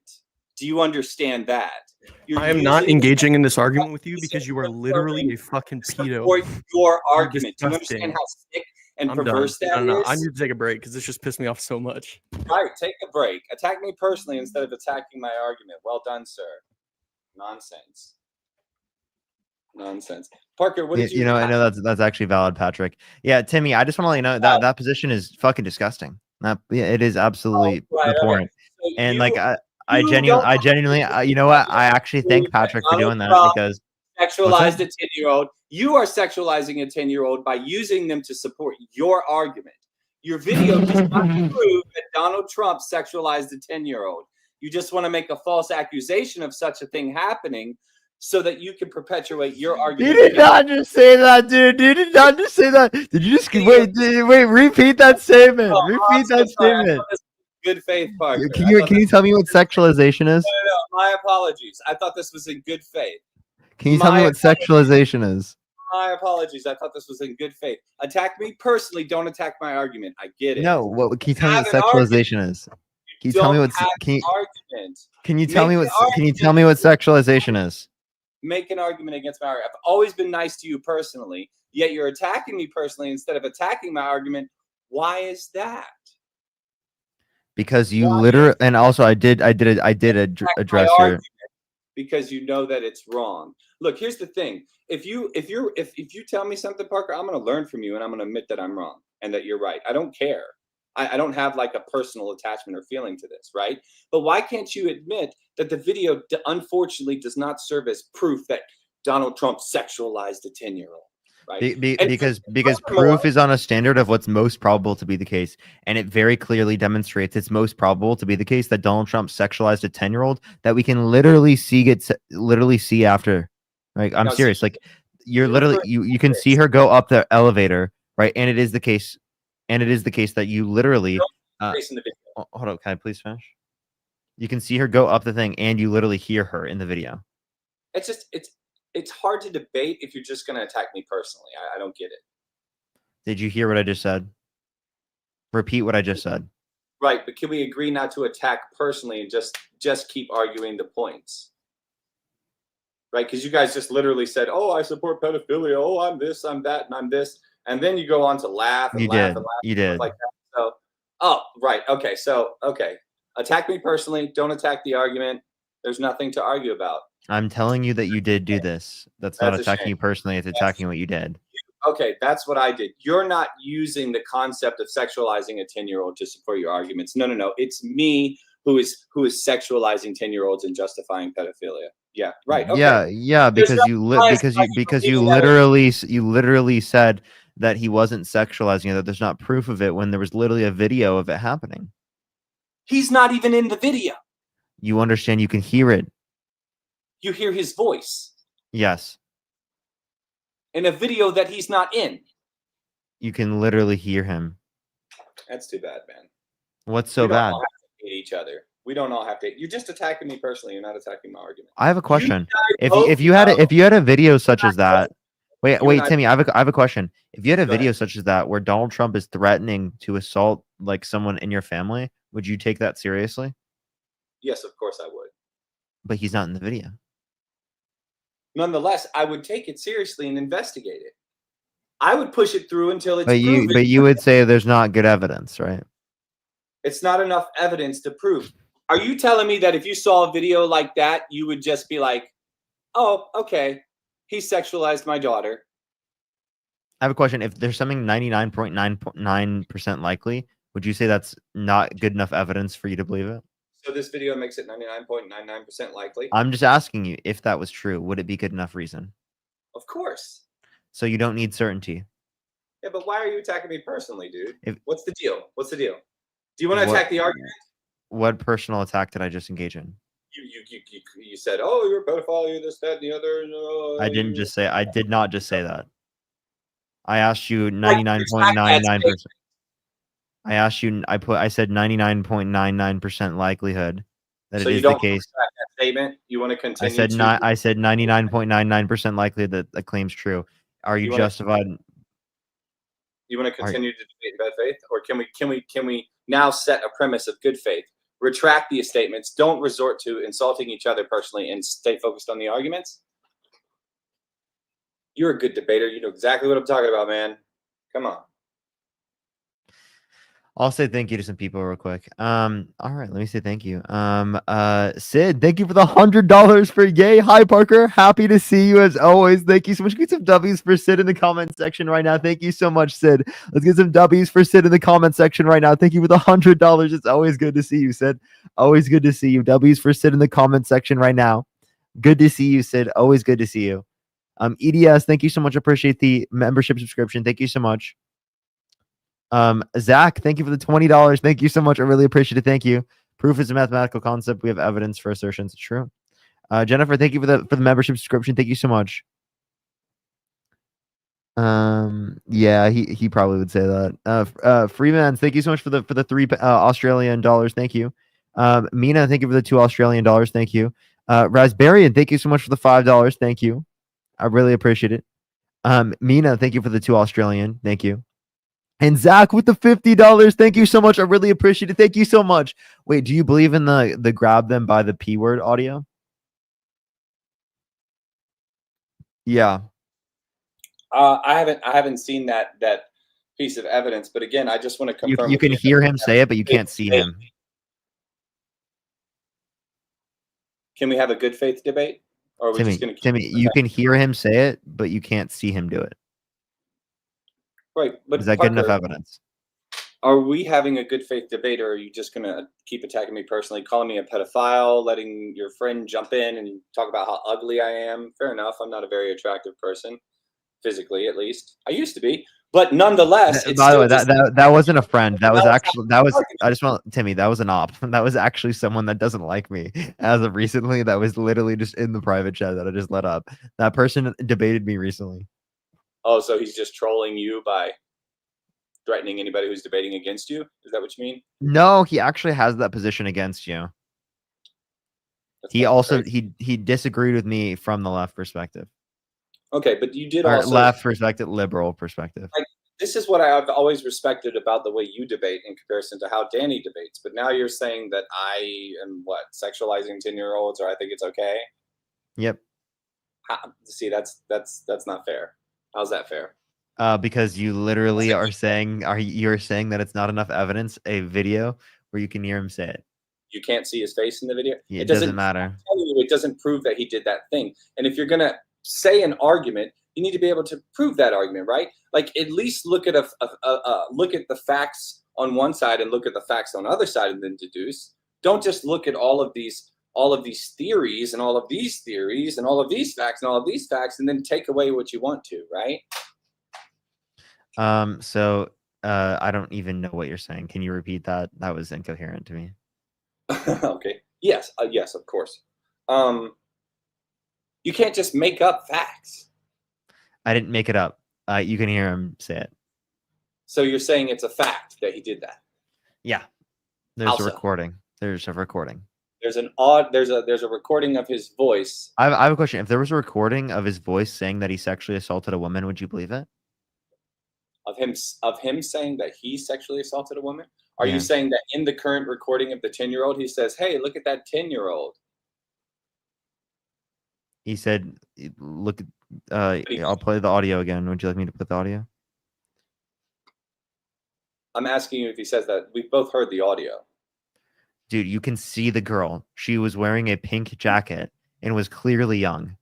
Do you understand that? I am not engaging in this argument with you because you are literally a fucking pedo. Support your argument. Do you understand how sick and perverse that is? I need to take a break because this just pissed me off so much. All right, take a break. Attack me personally instead of attacking my argument. Well done, sir. Nonsense. Parker, what did you know? I know that's actually valid, Patrick. Yeah, Timmy, I just want to let you know that position is fucking disgusting. It is absolutely abhorrent. So and like I genuinely, you know what? I actually thank Patrick for doing that because sexualized a 10-year-old. You are sexualizing a 10-year-old by using them to support your argument. Your video does not prove that Donald Trump sexualized a 10-year-old. You just want to make a false accusation of such a thing happening so that you can perpetuate your argument. You did not just say that, dude. You did not just say that. Did you just wait? Repeat that statement. Repeat that statement. Good faith, Parker. Can you tell me what sexualization is? No, my apologies. I thought this was in good faith. Can you tell me what sexualization is? My apologies. I thought this was in good faith. Attack me personally. Don't attack my argument. I get it. No, what can you tell me what Have an argument. sexualization is? Can you tell me Don't what have can you, an argument. can you tell Make me the what can you tell me what sexualization is? Make an argument against my argument. I've always been nice to you personally, yet you're attacking me personally instead of attacking my argument. Why is that? Because you literally, and also I did Attack my address your. argument because you know that it's wrong. Look, here's the thing. If you tell me something, Parker, I'm going to learn from you and I'm going to admit that I'm wrong and that you're right. I don't care. I don't have like a personal attachment or feeling to this, right? But why can't you admit that the video unfortunately does not serve as proof that Donald Trump sexualized a 10-year-old? Right? Because proof is on a standard of what's most probable to be the case, and it very clearly demonstrates it's most probable to be the case that Donald Trump sexualized a 10-year-old that we can literally see after. Right? I'm serious. Like you're literally you can see her go up the elevator, right? And it is the case. And it is the case that you literally hold on, can I please finish? You can see her go up the thing and you literally hear her in the video. It's just it's hard to debate if you're just going to attack me personally. I don't get it. Did you hear what I just said? Repeat what I just said. Right, but can we agree not to attack personally and just keep arguing the points? Right, because you guys just literally said, "Oh, I support pedophilia. Oh, I'm this, I'm that, and I'm this," and then you go on to laugh and laugh and laugh. You did. Like that. So, oh, right, okay. So, okay, attack me personally. Don't attack the argument. There's nothing to argue about. I'm telling you that you did do this. That's not attacking you personally. It's attacking what you did. Okay, that's what I did. You're not using the concept of sexualizing a 10-year-old to support your arguments. No. It's me who is sexualizing 10-year-olds and justifying pedophilia. Yeah, right. Okay. Yeah, because you literally said that he wasn't sexualizing it, that there's not proof of it when there was literally a video of it happening. He's not even in the video. You understand, you can hear it. You hear his voice. Yes. In a video that he's not in. You can literally hear him. That's too bad, man. What's so bad? We don't all have to hate each other. We don't all have to. You're just attacking me personally. You're not attacking my argument. I have a question. If you had a video such as that, wait, Timmy, I have a question. If you had a video such as that where Donald Trump is threatening to assault like someone in your family, would you take that seriously? Yes, of course I would. But he's not in the video. Nonetheless, I would take it seriously and investigate it. I would push it through until it's proven. But you would say there's not good evidence, right? It's not enough evidence to prove. Are you telling me that if you saw a video like that, you would just be like, "Oh, okay, he sexualized my daughter"? I have a question. If there's something 99.99% likely, would you say that's not good enough evidence for you to believe it? So this video makes it 99.99% likely? I'm just asking you, if that was true, would it be good enough reason? Of course. So you don't need certainty. Yeah, but why are you attacking me personally, dude? What's the deal? What's the deal? Do you want to attack the argument? What personal attack did I just engage in? You said, "Oh, you're a pedophile, you're this, that, and the other." I did not just say that. I asked you 99.99%. I asked you. I said 99.99% likelihood that it is the case. That statement. You want to continue? I said 99.99% likelihood that the claim's true. Are you justified? You want to continue to debate in bad faith, or can we now set a premise of good faith? Retract these statements. Don't resort to insulting each other personally, and stay focused on the arguments. You're a good debater. You know exactly what I'm talking about, man. Come on. I'll say thank you to some people real quick. All right, let me say thank you. Sid, thank you for the $100 for yay. Hi, Parker. Happy to see you as always. Thank you so much. Get some W's for Sid in the comment section right now. Thank you so much, Sid. Let's get some W's for Sid in the comment section right now. Thank you for the $100. It's always good to see you, Sid. Always good to see you. W's for Sid in the comment section right now. Good to see you, Sid. Always good to see you. EDS, thank you so much. Appreciate the membership subscription. Thank you so much. Zach, thank you for the $20. Thank you so much. I really appreciate it. Thank you. Proof is a mathematical concept. We have evidence for assertions. It's true. Jennifer, thank you for the membership subscription. Thank you so much. Yeah, he probably would say that. Freeman, thank you so much for the $3 Australian dollars. Thank you. Mina, thank you for the $2 Australian dollars. Thank you. Raspberry, and thank you so much for the $5. Thank you. I really appreciate it. Mina, thank you for the 2 Australian. Thank you. And Zach with the $50. Thank you so much. I really appreciate it. Thank you so much. Wait, do you believe in the grab them by the P word audio? Yeah. I haven't seen that piece of evidence, but again, I just want to You confirm. you can hear him say it, but you can't see him. Can we have a good faith debate, or are we just going to? Timmy, you can hear him say it, but you can't see him do it. Right, but Is that Parker, good enough evidence? are we having a good faith debate, or are you just going to keep attacking me personally, calling me a pedophile, letting your friend jump in and talk about how ugly I am? Fair enough. I'm not a very attractive person, physically at least. I used to be, but nonetheless, it's By the still way, just that wasn't a friend. That was actually I argument. just want Timmy. That was an op. That was actually someone that doesn't like me as of recently. That was literally just in the private chat that I just let up. That person debated me recently. Oh, so he's just trolling you by threatening anybody who's debating against you? Is that what you mean? No, he actually has that position against you. He also he disagreed with me from the left perspective. Okay, but you did Or also left perspective, liberal perspective. like this is what I've always respected about the way you debate in comparison to how Danny debates. But now you're saying that I am what, sexualizing 10-year-olds, or I think it's okay. Yep. See, that's not fair. How's that fair? Because you literally are saying you're saying that it's not enough evidence, a video where you can hear him say it. You can't see his face in the video. Yeah, it doesn't matter. I'm telling you, it doesn't prove that he did that thing. And if you're gonna say an argument, you need to be able to prove that argument, right? Like at least look at look at the facts on one side and look at the facts on the other side and then deduce. Don't just look at all of these theories and all of these theories and all of these facts and all of these facts and then take away what you want to, right? So I don't even know what you're saying. Can you repeat that? That was incoherent to me. Okay. Yes. Yes, of course. You can't just make up facts. I didn't make it up. You can hear him say it. So you're saying it's a fact that he did that? Yeah. There's Also, a recording. There's a recording. there's a recording of his voice. I have a question. If there was a recording of his voice saying that he sexually assaulted a woman, would you believe it? Of him saying that he sexually assaulted a woman? Are Yeah. you saying that in the current recording of the 10-year-old, he says, "Hey, look at that 10-year-old"? He said, "Look, I'll play the audio again. Would you like me to put the audio?" I'm asking you if he says that. We've both heard the audio. Dude, you can see the girl. She was wearing a pink jacket and was clearly young.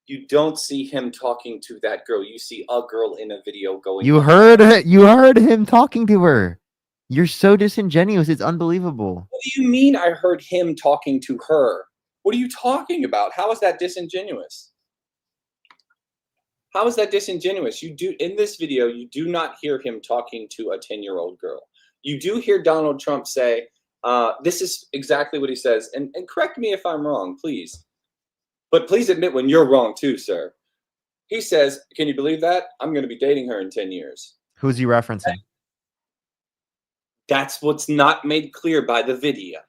You don't see him talking to that girl. You see a girl in a video going. You heard him talking to her. You're so disingenuous. It's unbelievable. What do you mean I heard him talking to her? What are you talking about? How is that disingenuous? How is that disingenuous? In this video, you do not hear him talking to a 10-year-old girl. You do hear Donald Trump say, this is exactly what he says. And correct me if I'm wrong, please. But please admit when you're wrong too, sir. He says, can you believe that? I'm going to be dating her in 10 years. Who's he referencing? That's what's not made clear by the video.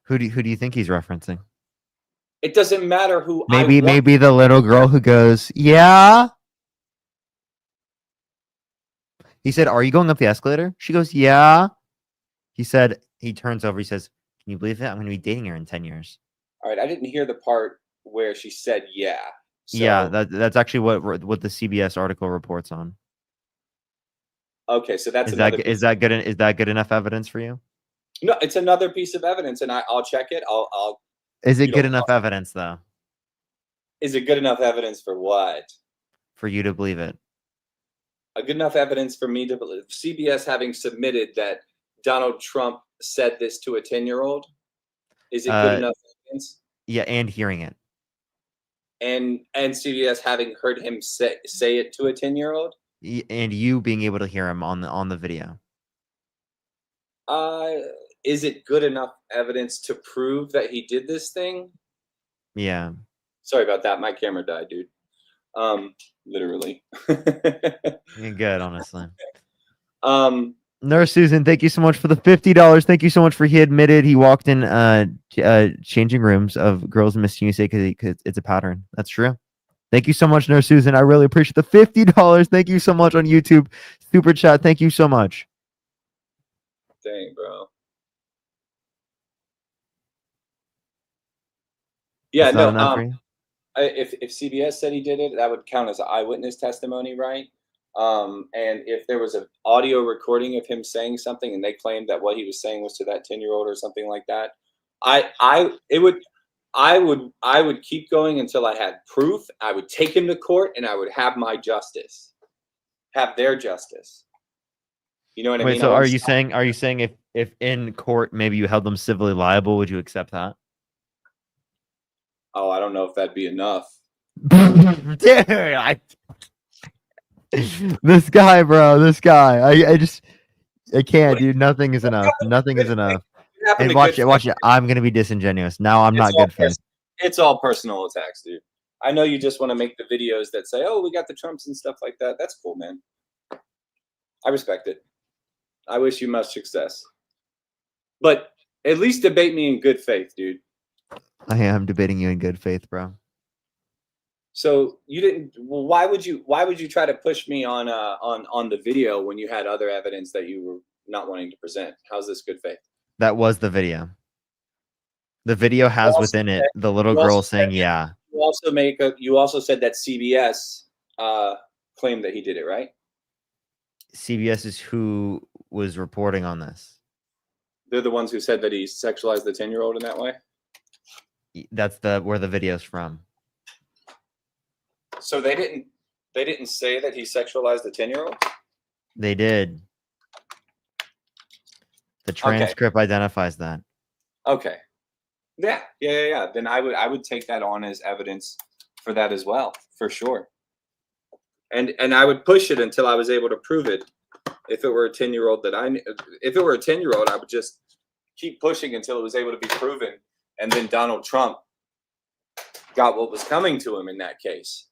Who do you think he's referencing? It doesn't matter who. Maybe the little girl who goes, yeah. He said, "Are you going up the escalator?" She goes, "Yeah." He said, he turns over, he says, "Can you believe it? I'm going to be dating her in 10 years." All right, I didn't hear the part where she said yeah. So, yeah, that's actually what the CBS article reports on. Okay, so that's is that good enough evidence for you? No, it's another piece of evidence, and I'll check it. I'll. Is it good enough evidence though? Is it good enough evidence for what? For you to believe it. A good enough evidence for me to believe CBS having submitted that Donald Trump said this to a 10-year-old? Is it good enough evidence? Yeah, and hearing it. And CBS having heard him say it to a 10-year-old? And you being able to hear him on the video. Is it good enough evidence to prove that he did this thing? Yeah. Sorry about that. My camera died, dude. Literally. You're good, honestly. Nurse Susan, thank you so much for the $50. Thank you so much for he admitted he walked in changing rooms of girls in Miss USA because it's a pattern. That's true. Thank you so much, Nurse Susan. I really appreciate the $50. Thank you so much on YouTube. Super chat. Thank you so much. Dang, bro. Yeah, It's not no. enough for you? If CBS said he did it, that would count as eyewitness testimony, right? And if there was an audio recording of him saying something, and they claimed that what he was saying was to that 10-year-old or something like that, I would keep going until I had proof. I would take him to court, and I would have my justice, have their justice. You know what I Wait, mean? so are you saying if in court maybe you held them civilly liable, would you accept that? Oh, I don't know if that'd be enough. Dude, this guy, bro, this guy. I can't, dude. Nothing is enough. Nothing is enough. And watch it. I'm gonna be disingenuous. Now I'm not good faith. It's all personal attacks, dude. I know you just want to make the videos that say, "Oh, we got the Trumps and stuff like that." That's cool, man. I respect it. I wish you much success. But at least debate me in good faith, dude. I am debating you in good faith, bro. So you didn't. Well, why would you try to push me on the video when you had other evidence that you were not wanting to present? How's this good faith? That was the video. The video has within it the little girl saying, "Yeah." You also said that CBS claimed that he did it, right? CBS is who was reporting on this. They're the ones who said that he sexualized the 10-year-old in that way. That's where the video's from. So they didn't say that he sexualized the 10-year-old? They did. The transcript identifies that. Okay. Yeah. Then I would take that on as evidence for that as well, for sure. And I would push it until I was able to prove it. If it were a 10-year-old I would just keep pushing until it was able to be proven. And then Donald Trump got what was coming to him in that case.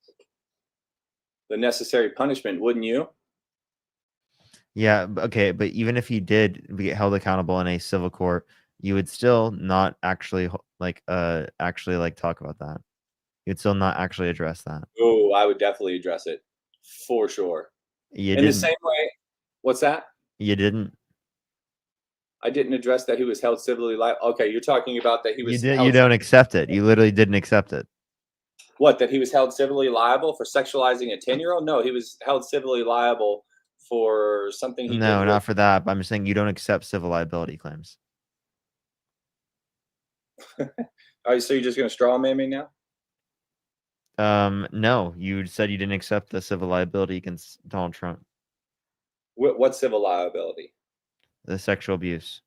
The necessary punishment, wouldn't you? Yeah, okay, but even if he did get held accountable in a civil court, you would still not actually talk about that. You'd still not actually address that. Oh, I would definitely address it for sure. In the same way, what's that? You didn't. I didn't address that he was held civilly liable. Okay, you're talking about that he was. You don't accept it. You literally didn't accept it. What, that he was held civilly liable for sexualizing a 10-year-old? No, he was held civilly liable for something he did. No, not for that. But I'm saying you don't accept civil liability claims. All right, so you're just going to straw man me now? No, you said you didn't accept the civil liability against Donald Trump. What civil liability? The sexual abuse.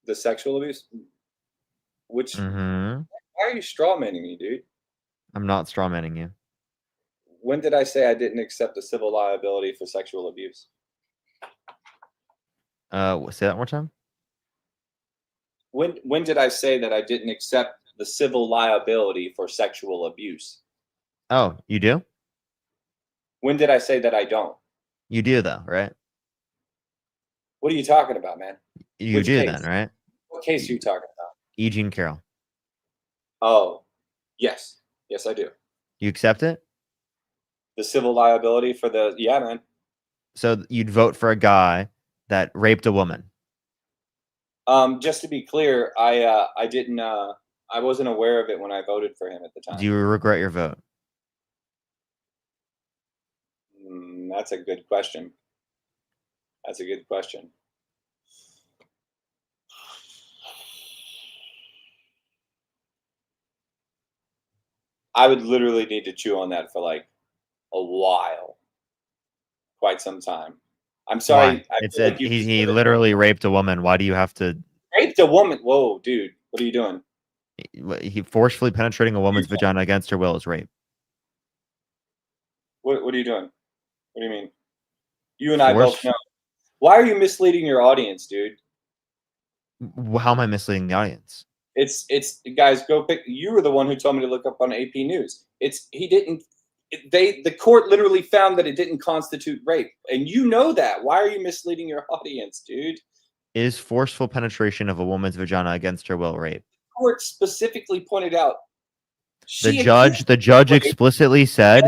The sexual abuse? Which? Mm-hmm. Why are you straw manning me, dude? I'm not straw manning you. When did I say I didn't accept the civil liability for sexual abuse? Say that one more time. When did I say that I didn't accept the civil liability for sexual abuse? Oh, you do? When did I say that I don't? You do though, right? What are you talking about, man? You do then, right? What case are you talking about? E. Jean Carroll. Oh, yes. Yes, I do. You accept it? The civil liability for the, yeah, man. So you'd vote for a guy that raped a woman. Just to be clear, I wasn't aware of it when I voted for him at the time. Do you regret your vote? That's a good question. That's a good question. I would literally need to chew on that for like a while, quite some time. I'm sorry. He literally raped a woman. Why do you have to? Raped a woman? Whoa, dude! What are you doing? He forcefully penetrating a woman's vagina against her will is rape. What are you doing? What do you mean? You and I both know. Why are you misleading your audience, dude? How am I misleading the audience? It's guys, go pick. You were the one who told me to look up on AP News. The court literally found that it didn't constitute rape, and you know that. Why are you misleading your audience, dude? Is forceful penetration of a woman's vagina against her will rape? The court specifically pointed out, She The judge explicitly said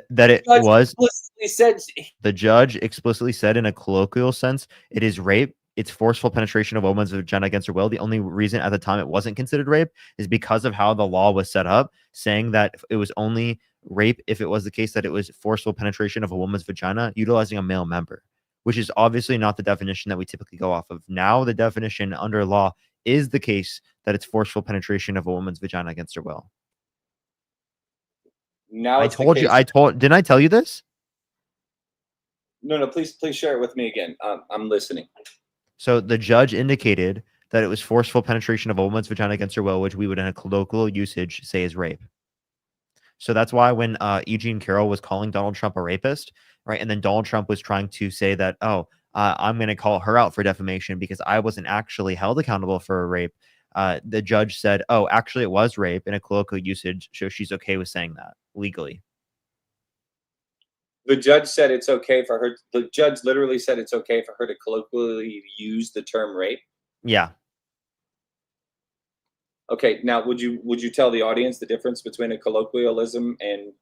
that it judge was. explicitly said The judge explicitly said, in a colloquial sense, it is rape. It's forceful penetration of a woman's vagina against her will. The only reason at the time it wasn't considered rape is because of how the law was set up, saying that it was only rape if it was the case that it was forceful penetration of a woman's vagina utilizing a male member, which is obviously not the definition that we typically go off of. Now, the definition under law is the case that it's forceful penetration of a woman's vagina against her will. now I it's the told you. case- Didn't I tell you this? No, please share it with me again. I'm listening. So the judge indicated that it was forceful penetration of a woman's vagina against her will, which we would in a colloquial usage say is rape. So that's why when Eugene Carroll was calling Donald Trump a rapist, right, and then Donald Trump was trying to say that, I'm going to call her out for defamation because I wasn't actually held accountable for a rape. The judge said, oh, actually it was rape in a colloquial usage, so she's okay with saying that legally. The judge said it's okay for her. The judge literally said it's okay for her to colloquially use the term rape. Yeah. Okay. Now, would you tell the audience the difference between a colloquialism and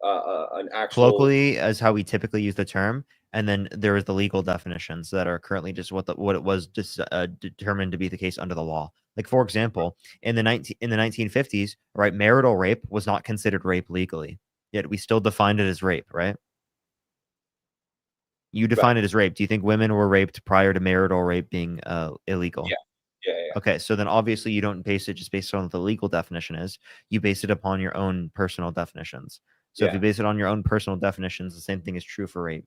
an actual? Colloquially, as how we typically use the term, and then there is the legal definitions that are currently just what it was just determined to be the case under the law. Like, for example, in the 1950s, right, marital rape was not considered rape legally, yet we still defined it as rape, right? You define it as rape. Do you think women were raped prior to marital rape being illegal? Yeah. Okay, so then obviously you don't base it just based on what the legal definition is. You base it upon your own personal definitions. So if you base it on your own personal definitions, the same thing is true for rape.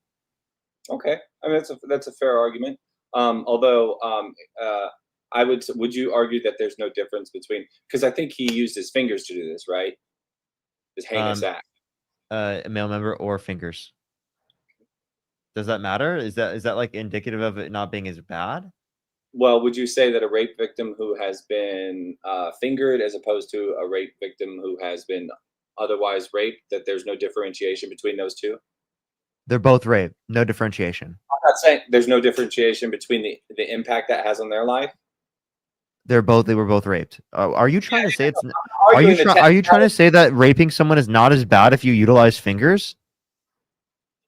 Okay, I mean that's a fair argument. Although would you argue that there's no difference between, because I think he used his fingers to do this, right? This heinous act. A male member or fingers. Does that matter? Is that like indicative of it not being as bad? Well, would you say that a rape victim who has been fingered as opposed to a rape victim who has been otherwise raped, that there's no differentiation between those two? They're both rape. No differentiation. I'm not saying there's no differentiation between the impact that has on their life. They were both raped. Are you trying to say it's? Are arguing you trying to say that raping someone is not as bad if you utilize fingers?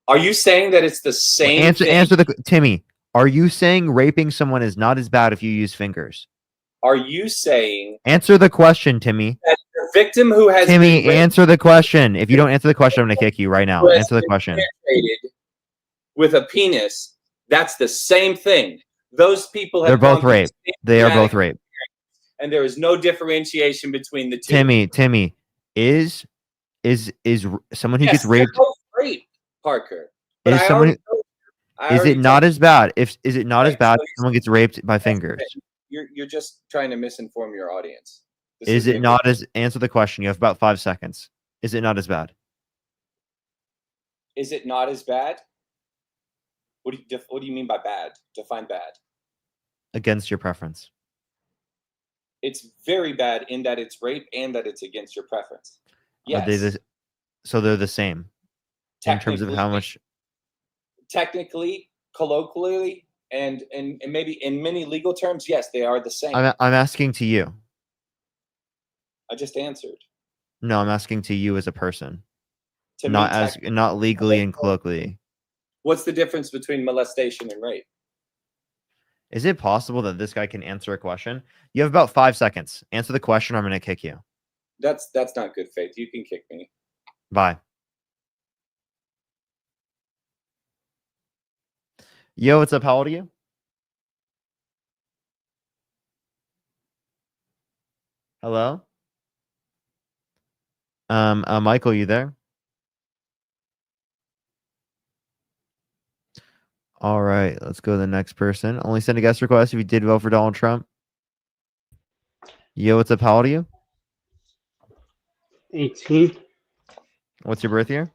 Are you saying that it's the same thing? Answer Timmy. Are you saying raping someone is not as bad if you use fingers? Are you saying? Answer the question, Timmy. That the victim who has Timmy, been raped, answer the question. If you don't answer the question, I'm gonna kick you right now. Answer the question. With a penis, that's the same thing. Those people have. They're both rape. They are both rape. And there is no differentiation between the two. Timmy, is someone who gets raped? They're both rape, Parker. But Is someone? Is it not as bad? Is it not as bad if someone gets raped by fingers? You're just trying to misinform your audience. Is it not as? Answer the question. You have about 5 seconds. Is it not as bad? Is it not as bad? What do you mean by bad? Define bad. Against your preference. It's very bad in that it's rape and that it's against your preference. Yes. So they're the same in terms of how much. Technically, colloquially, and maybe in many legal terms, yes, they are the same. I'm asking to you. I just answered. No, I'm asking to you as a person. To not legally and colloquially. What's the difference between molestation and rape? Is it possible that this guy can answer a question? You have about 5 seconds. Answer the question, or I'm going to kick you. That's not good faith. You can kick me. Bye. Yo, what's up? How old are you? Hello? Michael, you there? All right, let's go to the next person. Only send a guest request if you did vote for Donald Trump. Yo, what's up? How old are you? 18. What's your birth year?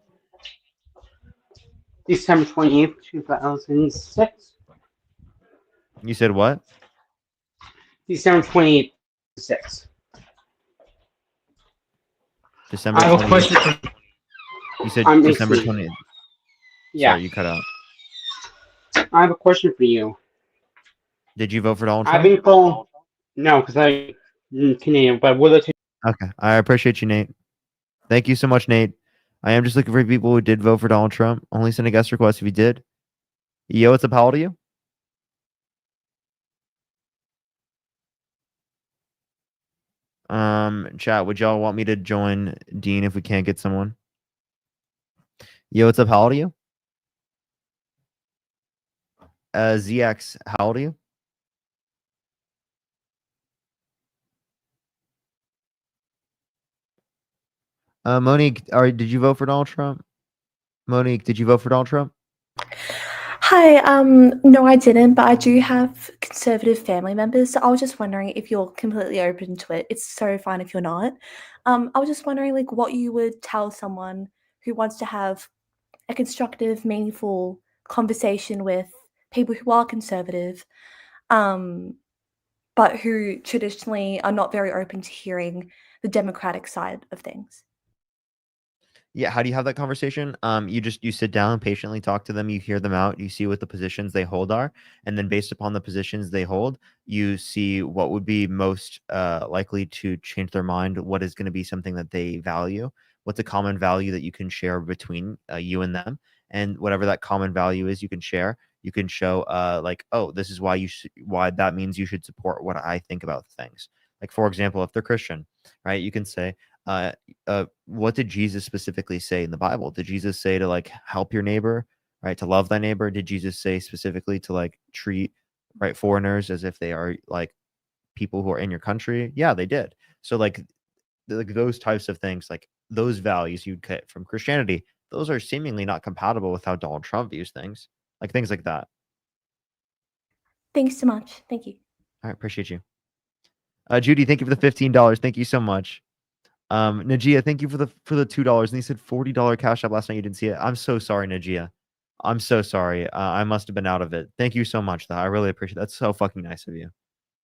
December 28th, 2006. You said what? December 28th, 6. December 28th. I have a question for you. Said I'm December 18. 20th. Yeah. Sorry, you cut out. I have a question for you. Did you vote for Donald Trump? I've been told no, because I'm Canadian, but would like to. Okay, I appreciate you, Nate. Thank you so much, Nate. I am just looking for people who did vote for Donald Trump. Only send a guest request if you did. Yo, what's up? How old are you? Chat, would y'all want me to join Dean if we can't get someone? Yo, what's up? How old are you? ZX, how old are you? Monique, did you vote for Donald Trump? Monique, did you vote for Donald Trump? Hi, no, I didn't, but I do have conservative family members. So I was just wondering if you're completely open to it. It's so fine if you're not. I was just wondering, like, what you would tell someone who wants to have a constructive, meaningful conversation with people who are conservative, but who traditionally are not very open to hearing the democratic side of things. Yeah, how do you have that conversation? You sit down and patiently talk to them, you hear them out, you see what the positions they hold are, and then based upon the positions they hold, you see what would be most likely to change their mind, what is going to be something that they value, what's a common value that you can share between you and them, and whatever that common value is you can share, you can show like, oh, this is why that means you should support what I think about things. Like, for example, if they're Christian, right, you can say, what did Jesus specifically say in the Bible? Did Jesus say to like help your neighbor, right? To love thy neighbor? Did Jesus say specifically to like treat right foreigners as if they are like people who are in your country? Yeah, they did. So like those types of things, like those values you'd get from Christianity, those are seemingly not compatible with how Donald Trump views things, like things like that. Thanks so much. Thank you. All right, appreciate you. Judy, thank you for the $15. Thank you so much. Najia, thank you for the $2. And he said $40 cash app last night. You didn't see it. I'm so sorry, Najia. I'm so sorry. I must have been out of it. Thank you so much, though. I really appreciate it. That's so fucking nice of you.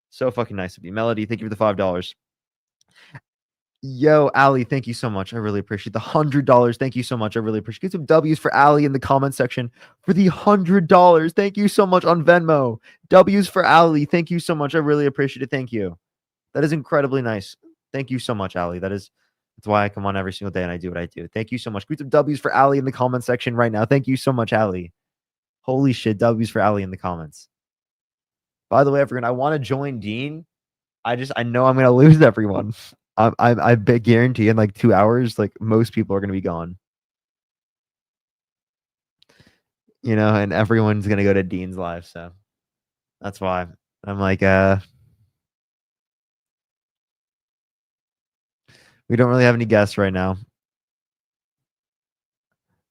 So fucking nice of you. Melody, thank you for the $5. Yo, Ali, thank you so much. I really appreciate the $100. Thank you so much. I really appreciate it. Get some W's for Ali in the comment section for the $100. Thank you so much on Venmo. W's for Ali. Thank you so much. I really appreciate it. Thank you. That is incredibly nice. Thank you so much, Ali. That's why I come on every single day and I do what I do. Thank you so much. Get some W's for Ali in the comment section right now. Thank you so much, Ali. Holy shit, W's for Ali in the comments. By the way, everyone, I want to join Dean. I know I'm gonna lose everyone. I guarantee in like 2 hours, like most people are gonna be gone. You know, and everyone's gonna go to Dean's live, so that's why I'm like, we don't really have any guests right now.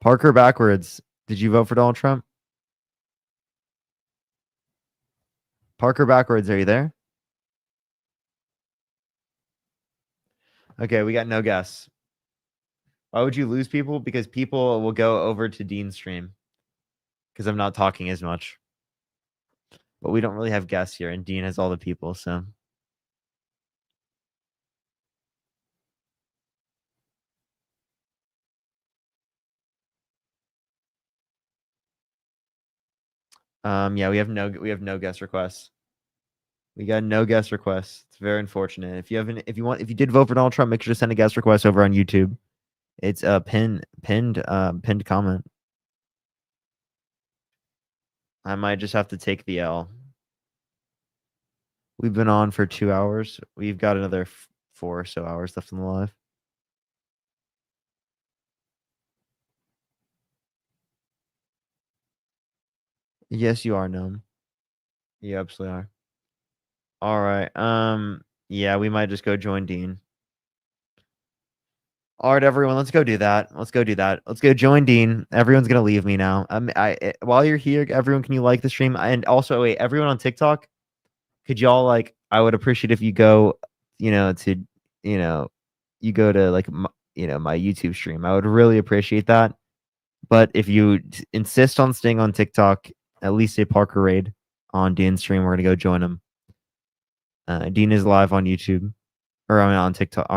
Parker backwards. Did you vote for Donald Trump? Parker backwards, are you there? Okay, we got no guests. Why would you lose people? Because people will go over to Dean's stream because I'm not talking as much. But we don't really have guests here, and Dean has all the people, so. Yeah, we have no guest requests. We got no guest requests. It's very unfortunate. If you did vote for Donald Trump, make sure to send a guest request over on YouTube. It's a pinned comment. I might just have to take the L. We've been on for 2 hours. We've got another 4 or so hours left in the live. Yes, you are, Gnome. You absolutely are. All right. Yeah, we might just go join Dean. All right, everyone, let's go do that. Let's go join Dean. Everyone's gonna leave me now. While you're here, everyone, can you like the stream? And also, wait, everyone on TikTok, could y'all like? I would appreciate if you go, you go to like, my YouTube stream. I would really appreciate that. But if you insist on staying on TikTok, at least say Parker Raid on Dean's stream. We're gonna go join him. Dean is live on YouTube, or I mean on TikTok.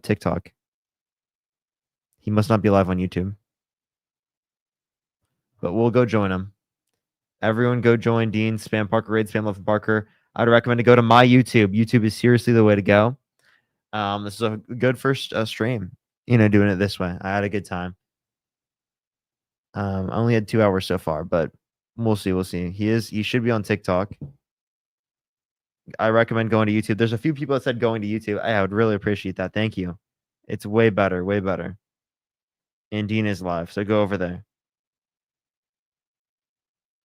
TikTok. He must not be live on YouTube. But we'll go join him. Everyone go join Dean. Spam Parker Raid. Spam Love for Parker. I'd recommend to go to my YouTube. YouTube is seriously the way to go. This is a good first stream. doing it this way. I had a good time. I only had 2 hours so far, but we'll see. We'll see. He should be on TikTok. I recommend going to YouTube. There's a few people that said going to YouTube. I would really appreciate that. Thank you. It's way better, way better. And Dean is live, so go over there.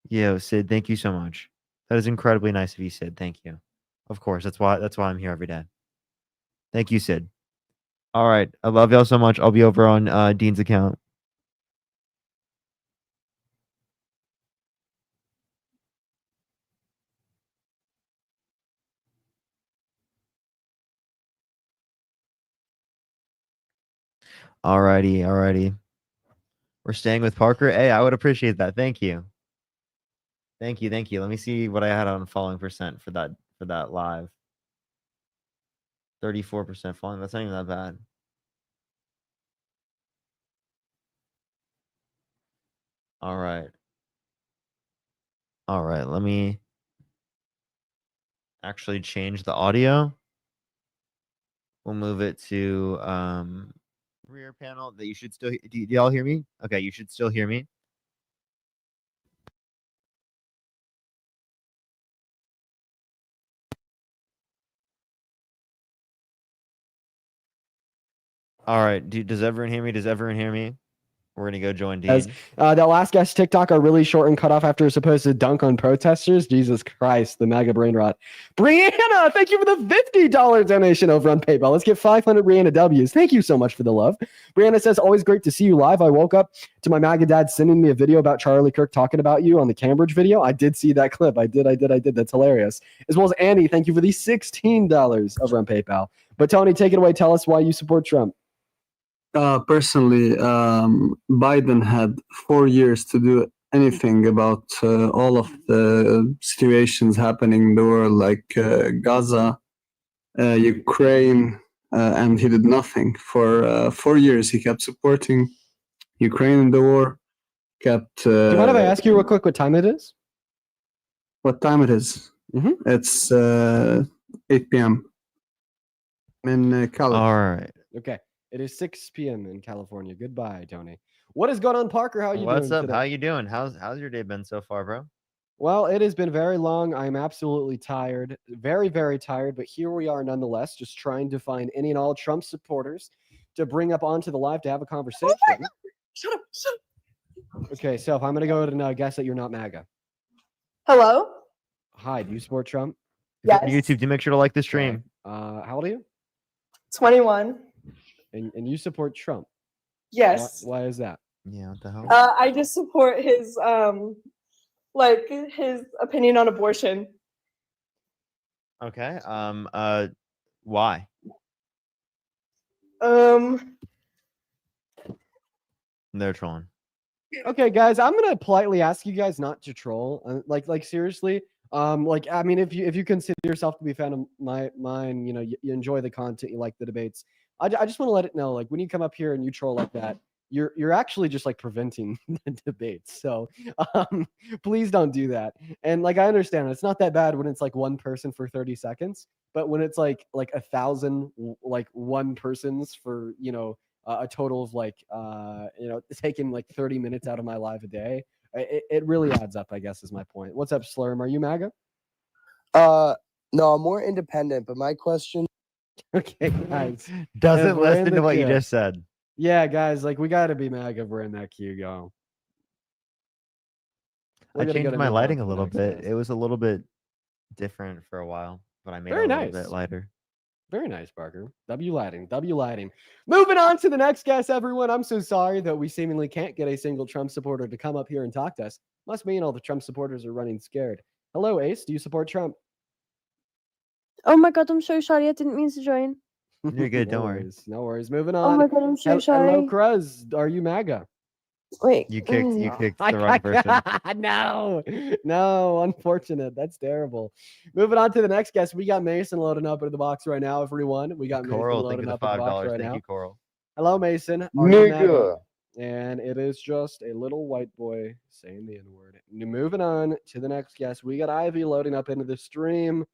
Yo, Sid, thank you so much. That is incredibly nice of you, Sid. Thank you. Of course, that's why I'm here every day. Thank you, Sid. All right, I love y'all so much. I'll be over on Dean's account. Alrighty. We're staying with Parker. Hey, I would appreciate that. Thank you. Thank you. Let me see what I had on following percent for that live. 34% following. That's not even that bad. All right. Let me actually change the audio. We'll move it to rear panel. That you should still. Do y'all hear me? Okay, you should still hear me. All right. Does everyone hear me? We're gonna go join Dean. That last guy's TikTok are really short and cut off after a supposed dunk on protesters. Jesus Christ, the MAGA brain rot. Brianna, thank you for the $50 donation over on PayPal. Let's get 500 Brianna W's. Thank you so much for the love. Brianna says, always great to see you live. I woke up to my MAGA dad sending me a video about Charlie Kirk talking about you on the Cambridge video. I did see that clip. I did. That's hilarious. As well as Annie, thank you for the $16 over on PayPal. But Tony, take it away. Tell us why you support Trump. Personally, Biden had 4 years to do anything about all of the situations happening in the world, like Gaza, Ukraine, and he did nothing. For 4 years, he kept supporting Ukraine in the war, kept... Do you mind if I ask you real quick what time it is? What time it is? It's 8 p.m. in California. All right. Okay. It is 6 p.m. in California. Goodbye, Tony. What is going on, Parker? How are you doing? What's up? Today? How you doing? How's your day been so far, bro? Well, it has been very long. I'm absolutely tired. Very, very tired. But here we are nonetheless, just trying to find any and all Trump supporters to bring up onto the live to have a conversation. Shut up. Okay, so if I'm going to go ahead and guess that you're not MAGA. Hello? Hi, do you support Trump? Yes. On YouTube, do make sure to like the stream. How old are you? 21. And you support Trump? Yes. Why is that? Yeah, what the hell? I just support his his opinion on abortion. Okay. Why? They're trolling. Okay, guys, I'm gonna politely ask you guys not to troll. Like seriously. I mean, if you consider yourself to be a fan of mine, you enjoy the content, you like the debates. I just want to let it know, like when you come up here and you troll like that, you're actually just like preventing the debates. So please don't do that. And like I understand it's not that bad when it's like one person for 30 seconds, but when it's like 1,000 like one persons for a total of like taking like 30 minutes out of my life a day, it really adds up, I guess, is my point. What's up, Slurm? Are you MAGA? No, I'm more independent, but my question. Okay, guys. Doesn't listen to what you just said. Yeah, guys, like we gotta be MAGA if we're in that queue. Go. I changed my lighting a little bit. It was a little bit different for a while, but I made it a little bit lighter. Very nice, Parker. W lighting. Moving on to the next guest, everyone. I'm so sorry that we seemingly can't get a single Trump supporter to come up here and talk to us. Must mean all the Trump supporters are running scared. Hello, Ace. Do you support Trump? Oh my god, I'm so sorry. I didn't mean to join. You're good. Don't worry. No worries. Moving on. Oh my god, I'm so sorry. Hello, Cruz. Are you MAGA? Wait. You kicked the wrong person. No, unfortunate. That's terrible. Moving on to the next guest. We got Mason loading up into the box right now, everyone. We got Coral, Mason thank loading you for up the in the box $5. right Thank now. you, Coral. Hello, Mason. Are you Nigga. And it is just a little white boy saying the N-word. Moving on to the next guest. We got Ivy loading up into the stream.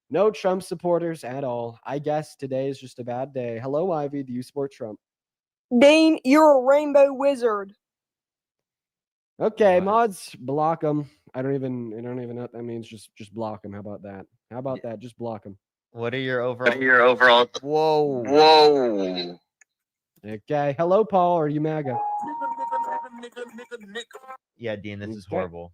No Trump supporters at all. I guess today is just a bad day. Hello, Ivy. Do you support Trump? Dean, you're a rainbow wizard. Okay, mods, block them. I don't even know what that means. Just block them. How about that? How about that? Just block them. What are your overall? Whoa. Whoa. Okay. Hello, Paul. Are you MAGA? Yeah, Dean, this is Okay. horrible.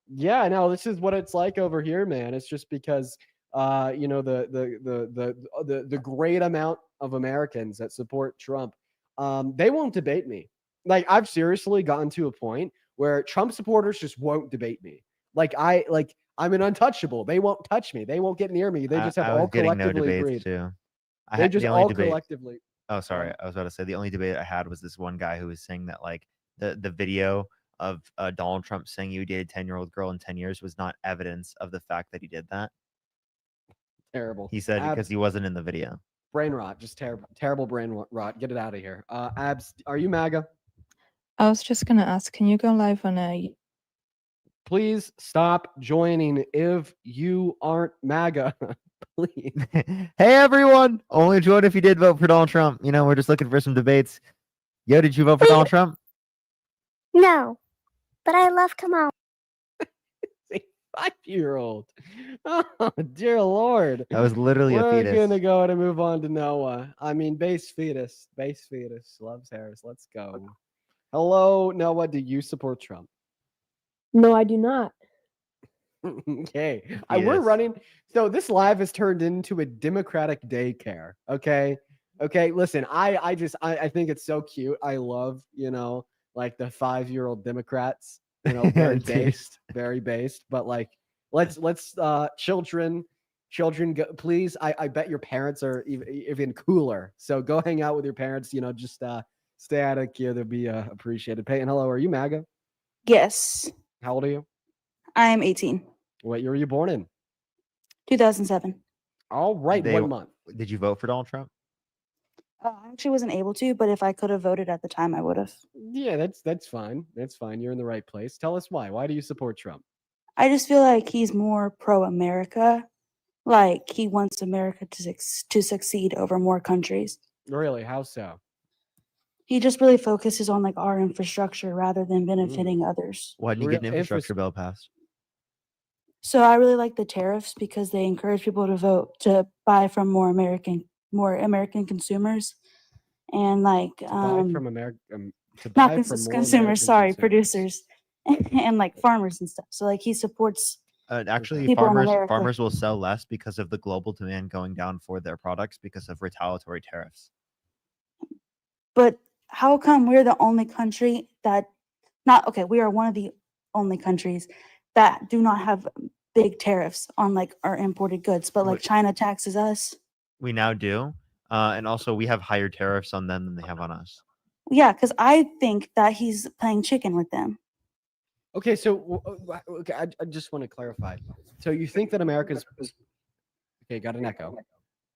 Yeah, no, this is what it's like over here, man. It's just because you know, the great amount of Americans that support Trump, they won't debate me. Like, I've seriously gotten to a point where Trump supporters just won't debate me. I'm an untouchable. They won't touch me. They won't get near me. They just have I all was getting no collectively debates agreed. too. They just the only all debate. collectively. Oh, sorry. I was about to say the only debate I had was this one guy who was saying that like the video of Donald Trump saying he dated a 10-year-old girl in 10 years was not evidence of the fact that he did that. Terrible. He said because he wasn't in the video. Brain rot, just terrible brain rot. Get it out of here. Abs, are you MAGA? I was just gonna ask, can you go live on a? Please stop joining if you aren't MAGA. Please. Hey everyone! Only join if you did vote for Donald Trump. You know, we're just looking for some debates. Yo, did you vote for Donald Trump? No, but I love Kamala. 5-year-old. Oh, dear Lord. That was literally a fetus. We're gonna go ahead and move on to Noah. I mean, base fetus loves Harris. Let's go. Hello, Noah. Do you support Trump? No, I do not. Okay. We're running. So this live has turned into a Democratic daycare. Okay. Listen, I think it's so cute. I love, you know, like the 5-year-old Democrats, you know, very based. But like, let's children go, please. I bet your parents are even cooler. So go hang out with your parents. You know, just stay out of here. They'll be appreciated. Peyton, hello. Are you MAGA? Yes, How old are you? I'm 18. What year were you born in? 2007. All right, 1 month. Did you vote for Donald Trump? I actually wasn't able to, but if I could have voted at the time, I would have. Yeah, that's fine. That's fine. You're in the right place. Tell us why. Why do you support Trump? I just feel like he's more pro-America. Like he wants America to succeed over more countries. Really? How so? He just really focuses on like our infrastructure rather than benefiting others. Why didn't you get an infrastructure bill passed? So I really like the tariffs because they encourage people to vote to buy from more American consumers, and like Buy from America. not consumers, sorry, producers, and like farmers and stuff. So like he supports. Actually, people in America. farmers will sell less because of the global demand going down for their products because of retaliatory tariffs. But how come we're the only country that we are one of the only countries that do not have big tariffs on like our imported goods, but like China taxes us. We now do. And also we have higher tariffs on them than they have on us. Yeah, because I think that he's playing chicken with them. Okay, so okay, I just want to clarify. So you think that America's okay? Got an echo.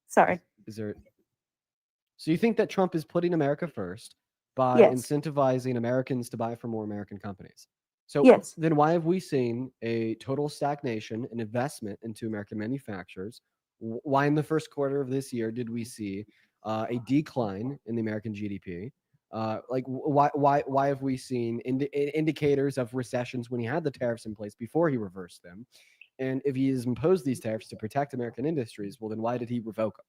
Sorry. Is there? So you think that Trump is putting America first by Yes. incentivizing Americans to buy from more American companies? So Yes. then why have we seen a total stagnation in investment into American manufacturers? Why in the first quarter of this year did we see a decline in the American GDP? Why have we seen indicators of recessions when he had the tariffs in place before he reversed them? And if he has imposed these tariffs to protect American industries, well, then why did he revoke them?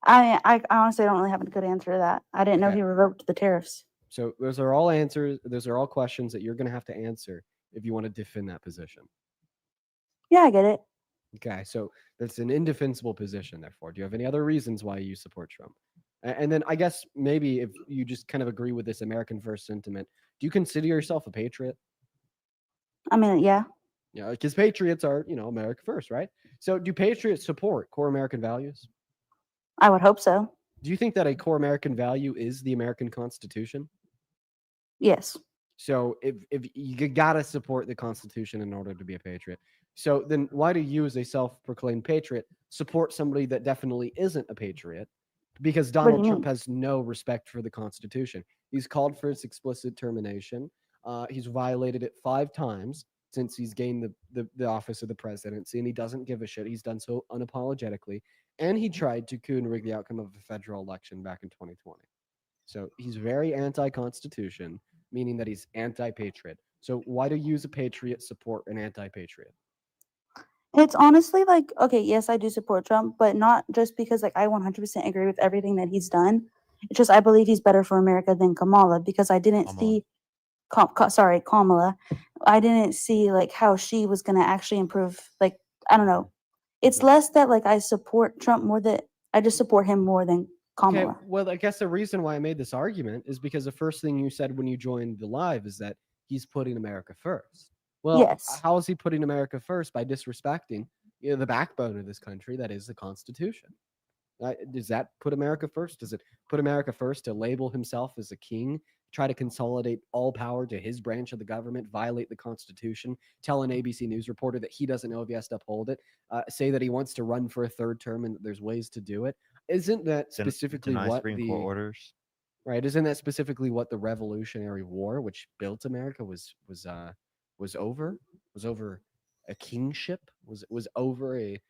I honestly don't really have a good answer to that. I didn't know he revoked the tariffs. So those are all answers. Those are all questions that you're going to have to answer if you want to defend that position. Yeah, I get it. Okay, so that's an indefensible position. Therefore, do you have any other reasons why you support Trump? And then I guess maybe if you just kind of agree with this American first sentiment, do you consider yourself a patriot? I mean, yeah. Yeah, because patriots are, you know, America first, right? So do patriots support core American values? I would hope so. Do you think that a core American value is the American Constitution? Yes. So if you gotta support the Constitution in order to be a patriot. So then why do you, as a self-proclaimed patriot, support somebody that definitely isn't a patriot? Because Donald Trump has no respect for the Constitution. He's called for its explicit termination. He's violated it 5 times. since he's gained the office of the presidency, and he doesn't give a shit. He's done so unapologetically, and he tried to coup and rig the outcome of the federal election back in 2020. So he's very anti-constitution, meaning that he's anti-patriot. So why do you as a patriot support an anti-patriot? It's honestly like, okay, yes, I do support Trump, but not just because like I 100% agree with everything that he's done. It's just I believe he's better for America than Kamala because I didn't see, Kamala. I didn't see like how she was gonna actually improve. Like I don't know. It's less that like I support Trump more that I just support him more than Kamala. Okay, well, I guess the reason why I made this argument is because the first thing you said when you joined the live is that he's putting America first. Well, Yes. how is he putting America first? By disrespecting the backbone of this country, that is the Constitution. Does that put America first? Does it put America first to label himself as a king, try to consolidate all power to his branch of the government, violate the Constitution, tell an ABC News reporter that he doesn't know if he has to uphold it, say that he wants to run for a third term and that there's ways to do it? Isn't that specifically Deny what Supreme Court orders? Right? Isn't that specifically what the Revolutionary War, which built America, was over? Was over a kingship? Was over a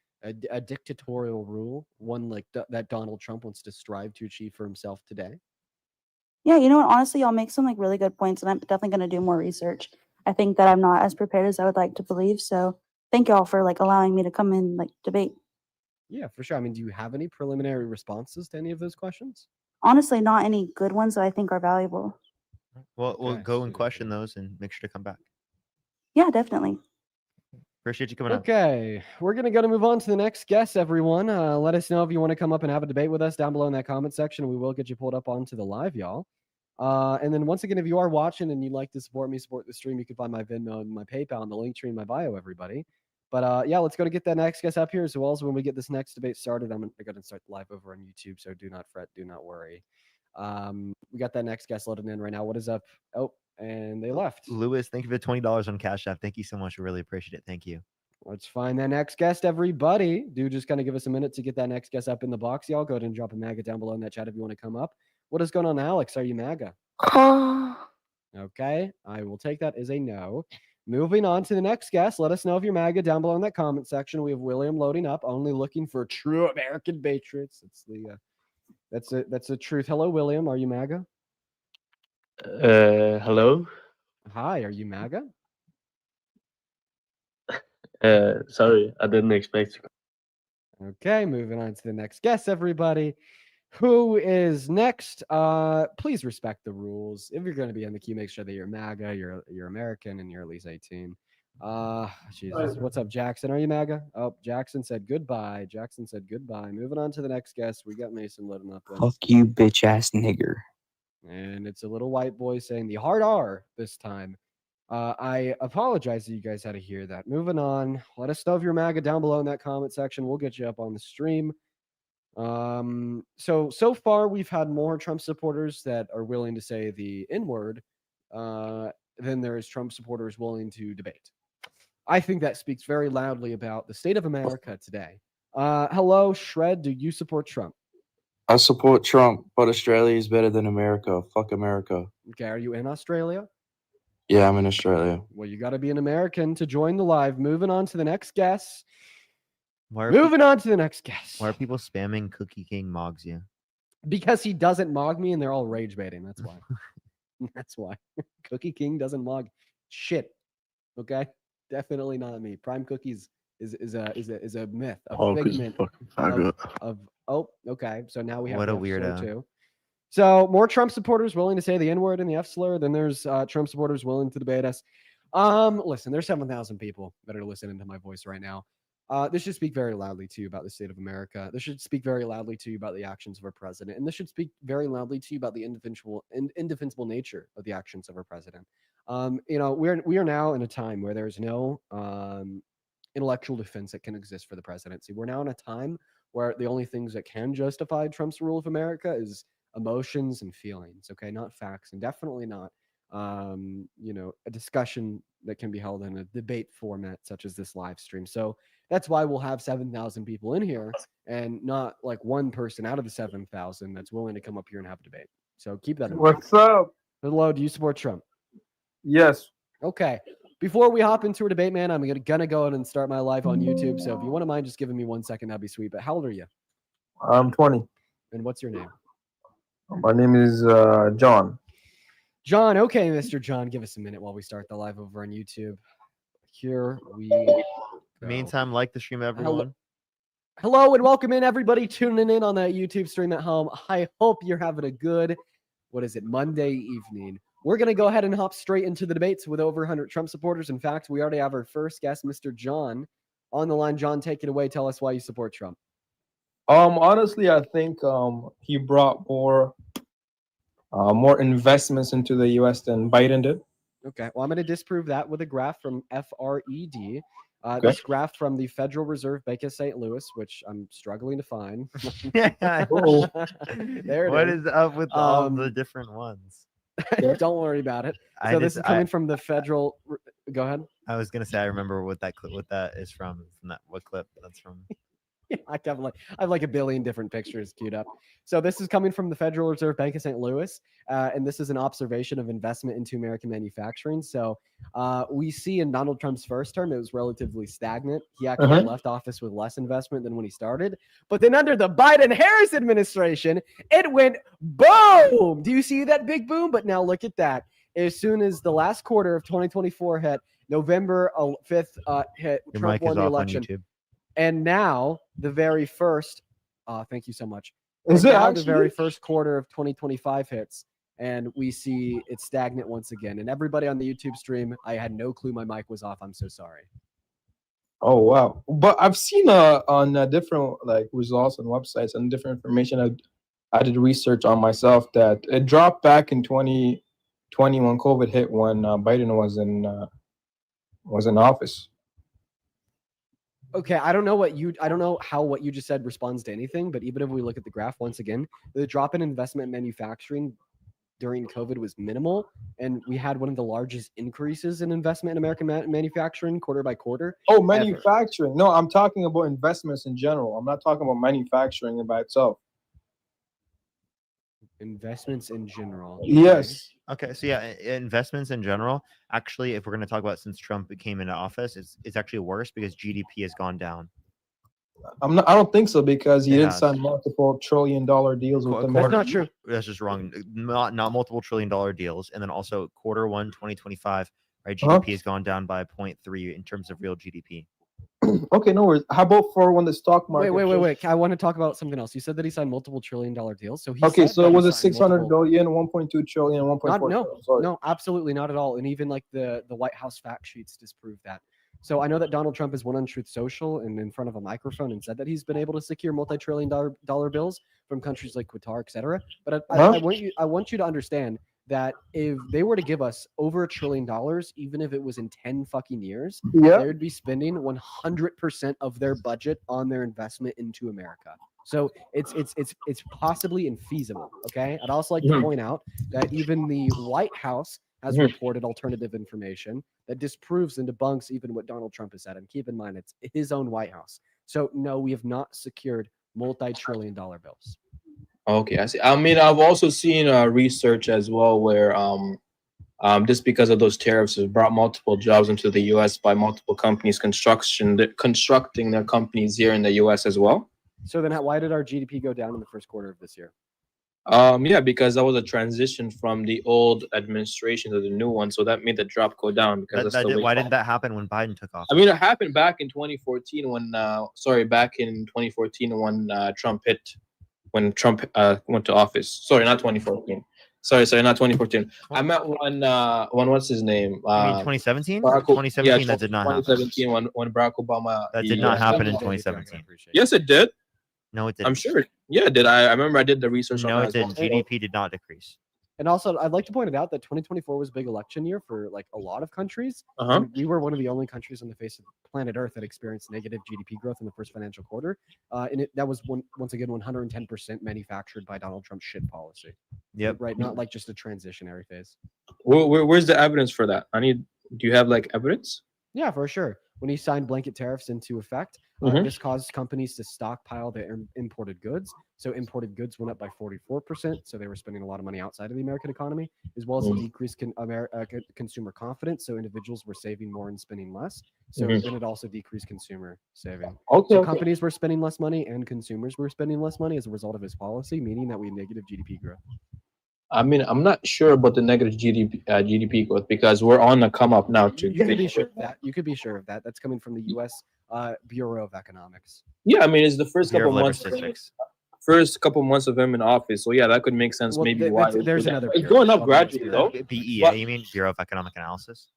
dictatorial rule, one like that Donald Trump wants to strive to achieve for himself today? Yeah, you know what? Honestly, y'all make some like really good points, and I'm definitely gonna do more research. I think that I'm not as prepared as I would like to believe. So thank y'all for like allowing me to come in like debate. Yeah, for sure. I mean, do you have any preliminary responses to any of those questions? Honestly, not any good ones that I think are valuable. Well, we'll Okay, go and question those and make sure to come back. Yeah, definitely. Appreciate you coming on. Okay, we're gonna move on to the next guest, everyone. Let us know if you want to come up and have a debate with us down below in that comment section. We will get you pulled up onto the live, y'all. And then once again, if you are watching and you'd like to support me, support the stream, you can find my Venmo and my PayPal and the link tree in my bio, everybody. But yeah, let's go to get that next guest up here, as well as when we get this next debate started. I'm going to start live over on YouTube, so do not fret, do not worry. We got that next guest loaded in right now. What is up? Oh, and they left. Lewis, thank you for the $20 on Cash App. Thank you so much. We really appreciate it. Thank you. Let's find that next guest, everybody. Do just kind of give us a minute to get that next guest up in the box, y'all. Go ahead and drop a MAGA down below in that chat if you want to come up. What is going on, Alex? Are you MAGA? Okay, I will take that as a no. Moving on to the next guest. Let us know if you're MAGA down below in that comment section. We have William loading up, only looking for true American patriots. That's the truth. Hello, William. Are you MAGA? Hello. Hi, are you MAGA? Sorry, I didn't expect to. Okay, moving on to the next guest, everybody. Who is next? Please respect the rules. If you're going to be in the queue, make sure that you're MAGA, you're American, and you're at least 18. Jesus. What's up, Jackson? Are you MAGA? Oh, Jackson said goodbye. Jackson said goodbye. Moving on to the next guest. We got Mason loading up. Fuck you, bitch ass nigger. And it's a little white boy saying the hard R this time. I apologize that you guys had to hear that. Moving on. Let us know if you're MAGA down below in that comment section. We'll get you up on the stream. So far we've had more Trump supporters that are willing to say the N-word than there is Trump supporters willing to debate. I think that speaks very loudly about the state of America today. Hello, Shred. Do you support Trump? I support Trump, but Australia is better than America. Fuck America. Okay, are you in Australia? Yeah, I'm in Australia. Well, you got to be an American to join the live. Moving on to the next guest. Moving on to the next guest. Why are people spamming Cookie King mogs you? Because he doesn't mog me and they're all rage baiting. That's why. That's why. Cookie King doesn't mog shit. Okay? Definitely not me. Prime Cookies is a myth, a figment of oh, okay. So now we have What a the F slur weirdo. too. So more Trump supporters willing to say the N-word and the F slur. Then there's Trump supporters willing to debate us. Listen, there's 7,000 people that are listening to my voice right now. This should speak very loudly to you about the state of America. This should speak very loudly to you about the actions of our president. And this should speak very loudly to you about the indefensible nature of the actions of our president. We are now in a time where there's no intellectual defense that can exist for the presidency. We're now in a time where the only things that can justify Trump's rule of America is emotions and feelings, okay? Not facts, and definitely not a discussion that can be held in a debate format such as this live stream. So that's why we'll have 7,000 people in here and not like one person out of the 7,000 that's willing to come up here and have a debate. So keep that in mind. What's up? Hello, do you support Trump? Yes. Okay. Before we hop into a debate, man, I'm gonna go ahead and start my live on YouTube. So if you wouldn't mind just giving me 1 second, that'd be sweet. But how old are you? I'm 20. And what's your name? My name is John. John. Okay, Mr. John, give us a minute while we start the live over on YouTube. Here we go. Meantime, like the stream, everyone. Hello and welcome in everybody tuning in on that YouTube stream at home. I hope you're having a good, Monday evening. We're going to go ahead and hop straight into the debates with over 100 Trump supporters. In fact, we already have our first guest, Mr. John, on the line. John, take it away. Tell us why you support Trump. Honestly, I think he brought more investments into the U.S. than Biden did. Okay, well, I'm going to disprove that with a graph from FRED. Okay. This graph from the Federal Reserve Bank of St. Louis, which I'm struggling to find. Yeah. There it What is. is up with all the different ones? Don't worry about it. I So this just- is coming from the Federal. Go ahead. I was gonna say I remember what that clip, what that is from that what clip that's from. I have like a billion different pictures queued up. So this is coming from the Federal Reserve Bank of St. Louis, and this is an observation of investment into American manufacturing. So we see in Donald Trump's first term, it was relatively stagnant. He actually left office with less investment than when he started. But then under the Biden-Harris administration, it went boom. Do you see that big boom? But now look at that. As soon as the last quarter of 2024 hit, November 5th hit, Your Trump mic is won the off on election. YouTube. And now the very first, thank you so much. Is And it now the very actually? first quarter of 2025 hits, and we see it's stagnant once again. And everybody on the YouTube stream, I had no clue my mic was off. I'm so sorry. Oh wow! But I've seen on different like results on websites and different information. I did research on myself that it dropped back in 2020 when COVID hit, when Biden was in office. Okay, I don't know how what you just said responds to anything, but even if we look at the graph once again, the drop in investment in manufacturing during COVID was minimal, and we had one of the largest increases in investment in American manufacturing quarter by quarter. Oh, ever. manufacturing. No, I'm talking about investments in general. I'm not talking about manufacturing by itself. Investments in general. Yes. Okay, so yeah, investments in general. Actually, if we're going to talk about since Trump came into office, it's actually worse because GDP has gone down. I don't think so, because he It did has. sign multiple $trillion-dollar deals with That's America. not true. That's just wrong. Not multiple $1 trillion deals, and then also quarter 1, 2025, right? GDP has gone down by 0.3 in terms of real GDP. Okay, no worries. How about for when the stock market? Wait. I want to talk about something else. You said that he signed multiple $1 trillion deals. So he Okay, said so that it he was a signed 600 multiple- billion, 1.2 trillion, 1.4 trillion. Sorry. No, absolutely not at all. And even like the White House fact sheets disprove that. So I know that Donald Trump has went on Truth Social and in front of a microphone and said that he's been able to secure multi-trillion dollar bills from countries like Qatar, etc. But I want you to understand that if they were to give us over $1 trillion, even if it was in 10 fucking years, Yeah. they would be spending 100% of their budget on their investment into America. So it's possibly infeasible. Okay. I'd also like to point out that even the White House has reported alternative information that disproves and debunks even what Donald Trump has said. And keep in mind, it's his own White House. So no, we have not secured multi-trillion dollar bills. Okay, I see. I mean, I've also seen research as well where just because of those tariffs has brought multiple jobs into the U.S. by multiple companies constructing their companies here in the U.S. as well. So then why did our GDP go down in the first quarter of this year? Yeah, because that was a transition from the old administration to the new one, so that made the drop go down. Because Why didn't that happen when Biden took office? I mean, it happened back in 2014 when when Trump went to office. Sorry, not 2014. Sorry, not 2014. I meant when what's his name? You mean 2017? Barack, 2017, yeah, that did not happen. 2017 when Barack Obama. That did not happen in 2017. Yes, it did. No, it didn't. I'm sure. Yeah, it did. I remember I did the research on No, that. it didn't. GDP did not decrease. And also, I'd like to point it out that 2024 was a big election year for like a lot of countries. Uh-huh. And we were one of the only countries on the face of planet Earth that experienced negative GDP growth in the first financial quarter. And that was once again 110% manufactured by Donald Trump's shit policy. Yep. Right. Not like just a transitionary phase. Where's the evidence for that? Do you have like evidence? Yeah, for sure. when he signed blanket tariffs into effect, Mhm. this caused companies to stockpile their imported goods. So imported goods went up by 44%. So they were spending a lot of money outside of the American economy, as well as it Mm. decreased consumer confidence. So individuals were saving more and spending less. So Mhm. then it also decreased consumer saving. Okay, So okay. companies were spending less money and consumers were spending less money as a result of his policy, meaning that we had negative GDP growth. I mean, I'm not sure about the negative GDP growth because we're on the come up now. You could be sure of that. You could be sure of that. That's coming from the U.S. Bureau of Economics. Yeah, I mean, it's the first Bureau couple of Labor months. Statistics. First couple months of him in office, so yeah, that could make sense. Well, Maybe why there's another it's bureau. going up Other than this gradually bureau. though. BEA, But you mean Bureau of Economic Analysis?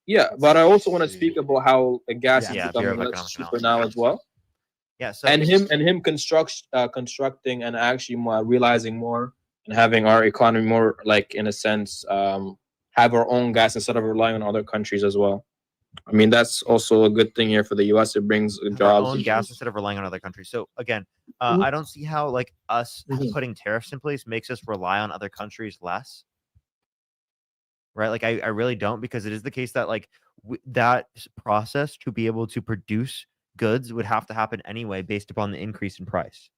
yeah, but I also want to speak about how the gas is Yeah, Bureau becoming of less Economic cheaper Analysis. now as well. Yeah, so And him constructing and actually realizing more and having our economy more, like, in a sense, have our own gas instead of relying on other countries as well. I mean, that's also a good thing here for the U.S. It brings have our jobs. own gas instead of relying on other countries. So again, Mhm. I don't see how like us Mhm. putting tariffs in place makes us rely on other countries less. Right? Like I really don't, because it is the case that like that process to be able to produce goods would have to happen anyway based upon the increase in price.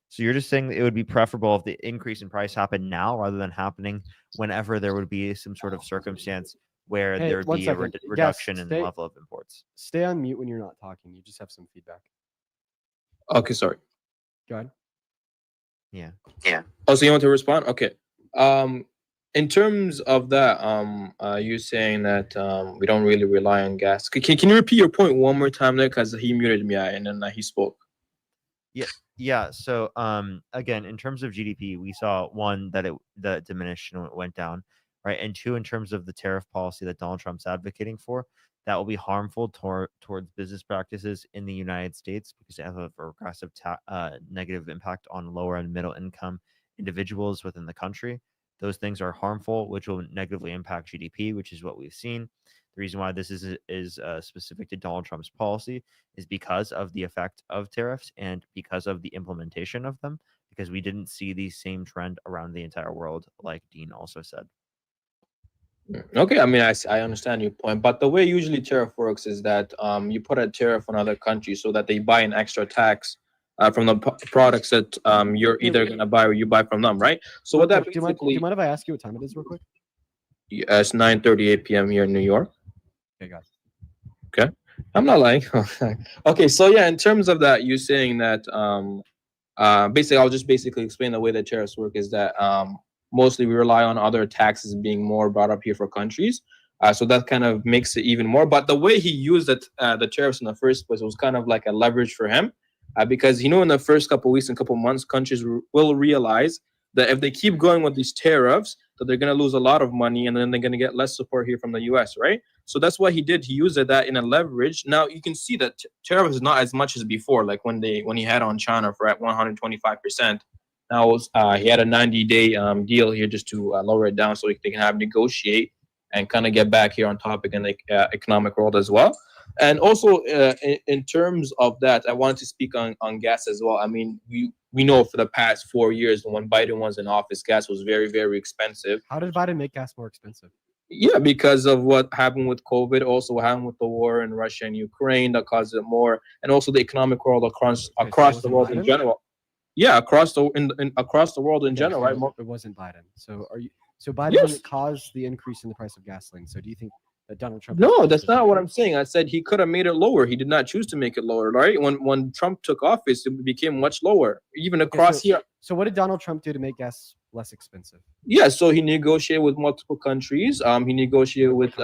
So you're just saying that it would be preferable if the increase in price happened now rather than happening whenever there would be some sort of circumstance where Hey, there would one be a second. reduction in Stay- level of imports. Stay on mute when you're not talking. You just have some feedback. Okay, sorry. Go ahead. Yeah. Oh, so you want to respond? Okay. In terms of that, you saying that we don't really rely on gas. Can you repeat your point one more time there? Because he muted me and then he spoke. Yeah. So again, in terms of GDP, we saw one that it diminished and it went down, right? And two, in terms of the tariff policy that Donald Trump's advocating for, that will be harmful towards business practices in the United States because it has a regressive negative impact on lower and middle income individuals within the country. Those things are harmful, which will negatively impact GDP, which is what we've seen. The reason why this is specific to Donald Trump's policy is because of the effect of tariffs and because of the implementation of them, because we didn't see the same trend around the entire world, like Dean also said. Okay, I mean, I understand your point, but the way usually tariff works is that you put a tariff on other countries so that they buy an extra tax from the products that you're either gonna buy or you buy from them, right? So what that Do you mind if I ask you what time it is, real quick? it's 9:38 p.m. here in New York. Okay, guys. Okay, I'm not lying. Okay, so yeah, in terms of that, you're saying that basically, I'll just basically explain the way that tariffs work is that mostly we rely on other taxes being more brought up here for countries. So that kind of makes it even more. But the way he used the tariffs in the first place was kind of like a leverage for him, because in the first couple weeks and couple months, countries will realize that if they keep going with these tariffs, that they're going to lose a lot of money, and then they're going to get less support here from the U.S. Right? So that's what he did. He used that in a leverage. Now you can see that tariff is not as much as before, like when he had on China for at 125%. Now he had a 90-day deal here just to lower it down so they can have negotiate and kind of get back here on topic in the economic world as well. And also in terms of that, I wanted to speak on gas as well. I mean, we know for the past 4 years when Biden was in office, gas was very, very expensive. How did Biden make gas more expensive? Yeah, because of what happened with COVID, also what happened with the war in Russia and Ukraine that caused it more, and also the economic world across the world in general. Yeah, across the world in general, right? It wasn't Biden. So Biden didn't cause the increase in the price of gasoline. So do you think that Donald Trump? No, that's not what I'm saying. I said he could have made it lower. He did not choose to make it lower, right? When Trump took office, it became much lower, even across here. So what did Donald Trump do to make gas less expensive? Yeah, so he negotiated with multiple countries. He negotiated with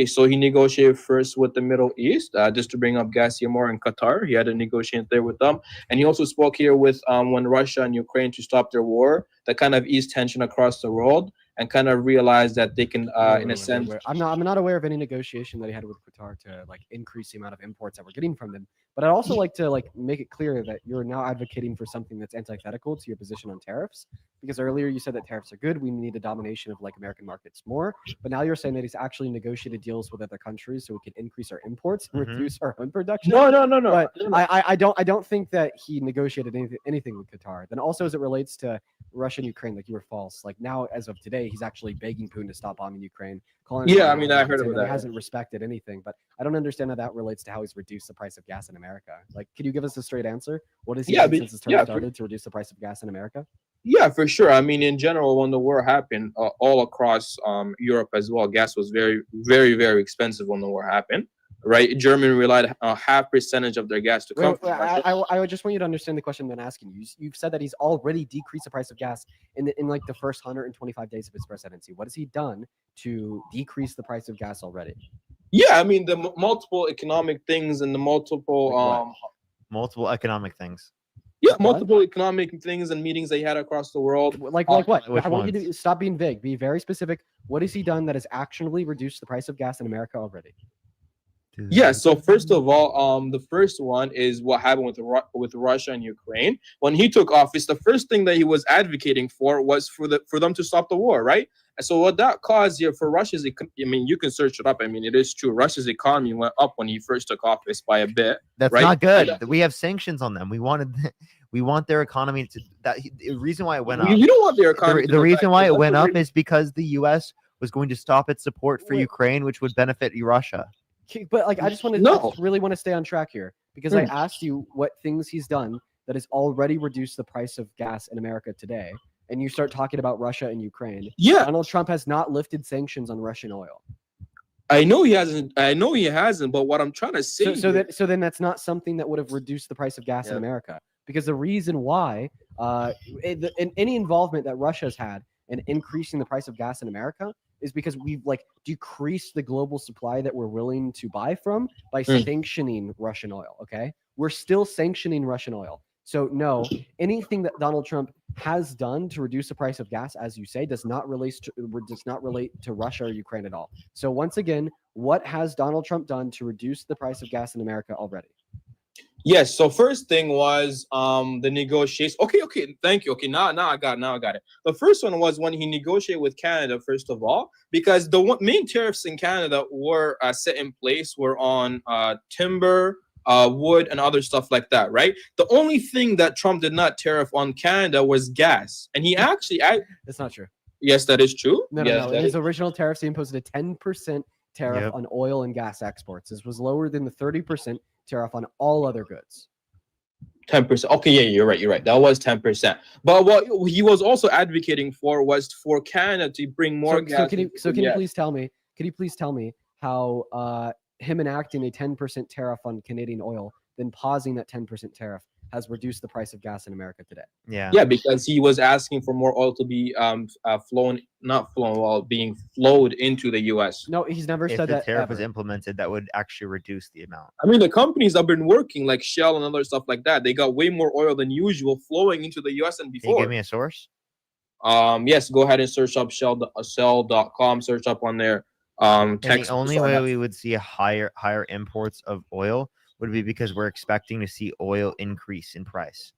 so he negotiated first with the Middle East, just to bring up gas here more in Qatar. He had to negotiate there with them, and he also spoke here with when Russia and Ukraine to stop their war, that kind of eased tension across the world, and kind of realized that they can, in a sense. I'm not aware of any negotiation that he had with Qatar to like increase the amount of imports that we're getting from them. But I'd also like to make it clear that you're now advocating for something that's antithetical to your position on tariffs. Because earlier you said that tariffs are good. We need a domination of American markets more. But now you're saying that he's actually negotiated deals with other countries so we can increase our imports and reduce our own production. No. But I don't think that he negotiated anything with Qatar. Then also as it relates to Russia and Ukraine, like you were false. Like now, as of today, he's actually begging Putin to stop bombing Ukraine. Calling Yeah, I mean, I heard saying about He that. hasn't respected anything, but I don't understand how that relates to how he's reduced the price of gas in America. Like, could you give us a straight answer? What has he Yeah, done but- since his term yeah, started to reduce the price of gas in America? Yeah, for sure. I mean, in general, when the war happened, all across Europe as well, gas was very, very, very expensive when the war happened. Right? Germany relied a half percentage of their gas to come Wait, from wait, Russia. I just want you to understand the question I'm asking you. You've said that he's already decreased the price of gas in like the first 125 days of his presidency. What has he done to decrease the price of gas already? Yeah, I mean, the multiple economic things and the multiple multiple economic things. yeah, multiple economic things and meetings they had across the world. Like what? Which I want you ones? to stop being vague. Be very specific. What has he done that has actually reduced the price of gas in America already? Yeah. So first of all, the first one is what happened with Russia and Ukraine. When he took office, the first thing that he was advocating for was for them to stop the war, right? And so what that caused here for Russia's, I mean, you can search it up. I mean, it is true. Russia's economy went up when he first took office by a bit. That's right? not good. We have sanctions on them. We want their economy to. The reason why it went up. We don't want their economy. to The go reason back. why it That's went the up reason- is because the U.S. was going to stop its support for Ukraine, which would benefit Russia. But like, I just want to, I just really want to stay on track here because I Hmm. asked you what things he's done that has already reduced the price of gas in America today, and you start talking about Russia and Ukraine. Yeah. Donald Trump has not lifted sanctions on Russian oil. I know he hasn't. But what I'm trying to say. So then that's not something that would have reduced the price of gas in America, because the reason why in any involvement that Russia has had in increasing the price of gas in America is because we've like decreased the global supply that we're willing to buy from by sanctioning Russian oil. Okay, we're still sanctioning Russian oil. So no, anything that Donald Trump has done to reduce the price of gas, as you say, does not relate to Russia or Ukraine at all. So once again, what has Donald Trump done to reduce the price of gas in America already? Yes. So first thing was the negotiations. Okay. Thank you. Okay. Now I got it. The first one was when he negotiated with Canada. First of all, because the main tariffs in Canada were set in place were on timber, wood, and other stuff like that. Right. The only thing that Trump did not tariff on Canada was gas, and he actually. That's not true. Yes, that is true. No. In his original tariffs, he imposed a 10% tariff on oil and gas exports. This was lower than the 30% tariff on all other goods. 10%. Okay, yeah, you're right. That was 10%. But what he was also advocating for was for Canada to bring more gas. So can you please tell me? Can you please tell me how him enacting a 10% tariff on Canadian oil, then pausing that 10% tariff, has reduced the price of gas in America today? Yeah, because he was asking for more oil to be being flowed into the U.S. No, he's never If said the that. tariff ever. was implemented, that would actually reduce the amount. I mean, the companies have been working like Shell and other stuff like that. They got way more oil than usual flowing into the U.S. than Can you before. give me a source? Yes, go ahead and search up shell.com. Search up on their And text. the only way we would see a higher imports of oil would be because we're expecting to see oil increase in price.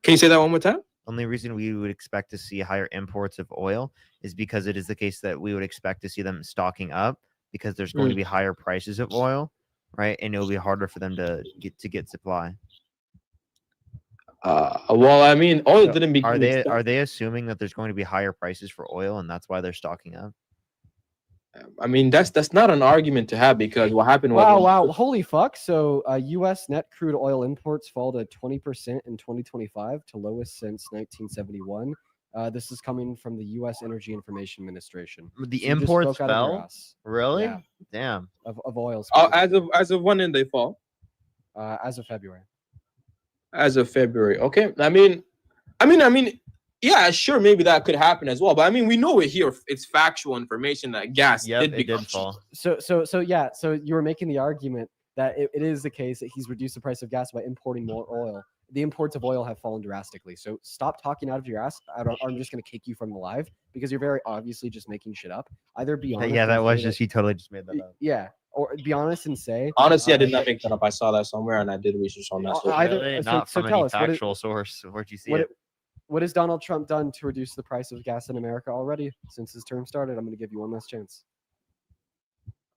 Can you say that one more time? Only reason we would expect to see higher imports of oil is because it is the case that we would expect to see them stocking up because there's going to be higher prices of oil, right? And it'll be harder for them to get supply. Well, I mean, oil didn't become. Are they assuming that there's going to be higher prices for oil and that's why they're stocking up? I mean, that's not an argument to have because what happened was Wow, holy fuck. So U.S. net crude oil imports fall to 20% in 2025 to lowest since 1971. This is coming from the U.S. Energy Information Administration. The So you just imports spoke out of your fell? ass. Really? Yeah. Damn. Of oil. as of when did they fall? As of February. As of February. Okay. I mean, yeah, sure, maybe that could happen as well. But I mean, we know it here. It's factual information that gas did become fall. So yeah. So you were making the argument that it is the case that he's reduced the price of gas by importing more oil. The imports of oil have fallen drastically. So stop talking out of your ass. I'm just going to kick you from the live because you're very obviously just making shit up. Either be honest. Yeah, that and was say just you totally just made that up. Yeah, or be honest and say. Honestly, I did not make that up. I saw that somewhere and I did research on that. Really? Not from any factual source. Where'd you see it? What has Donald Trump done to reduce the price of gas in America already since his term started? I'm going to give you one last chance.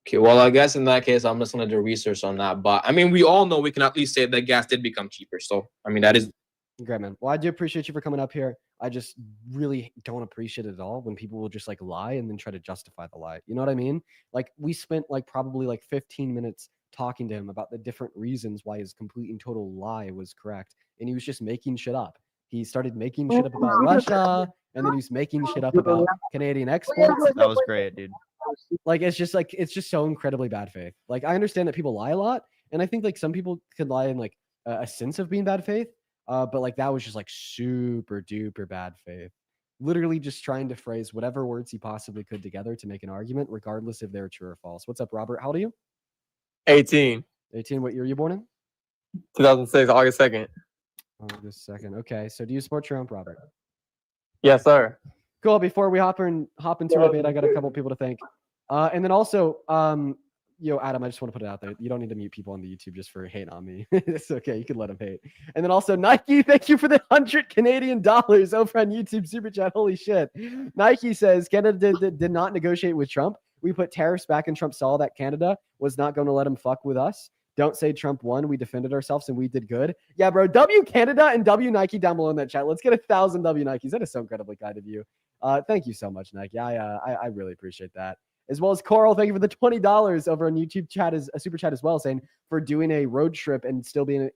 Okay, well, I guess in that case, I'm just going to do research on that. But I mean, we all know we can at least say that gas did become cheaper. So, I mean, that is Great, man. Well, I do appreciate you for coming up here. I just really don't appreciate it at all when people will just like lie and then try to justify the lie. You know what I mean? Like we spent like probably like 15 minutes talking to him about the different reasons why his complete and total lie was correct. And he was just making shit up. He started making shit up about Russia, and then he was making shit up about Canadian exports. That was great, dude. Like it's just so incredibly bad faith. Like I understand that people lie a lot, and I think like some people could lie in like a sense of being bad faith. But like that was just like super duper bad faith. Literally just trying to phrase whatever words he possibly could together to make an argument, regardless if they're true or false. What's up, Robert? How old are you? 18. 18. What year are you born in? 2006, August 2nd. August 2nd. Okay. So do you support Trump, Robert? Yes, sir. Cool. Before we hop into a debate, I got a couple people to thank. And then also, Adam, I just want to put it out there. You don't need to mute people on the YouTube just for hating on me. It's okay. You can let them hate. And then also Nike, thank you for the 100 Canadian dollars over on YouTube Super Chat. Holy shit. Nike says Canada did not negotiate with Trump. We put tariffs back and Trump saw that Canada was not going to let him fuck with us. Don't say Trump won. We defended ourselves and we did good. Yeah, bro. W Canada and W Nike down below in that chat. Let's get 1,000 W Nikes. That is so incredibly kind of you. Thank you so much, Nike. I really appreciate that. As well as Coral, thank you for the $20 over on YouTube chat as a super chat as well, saying for doing a road trip and still being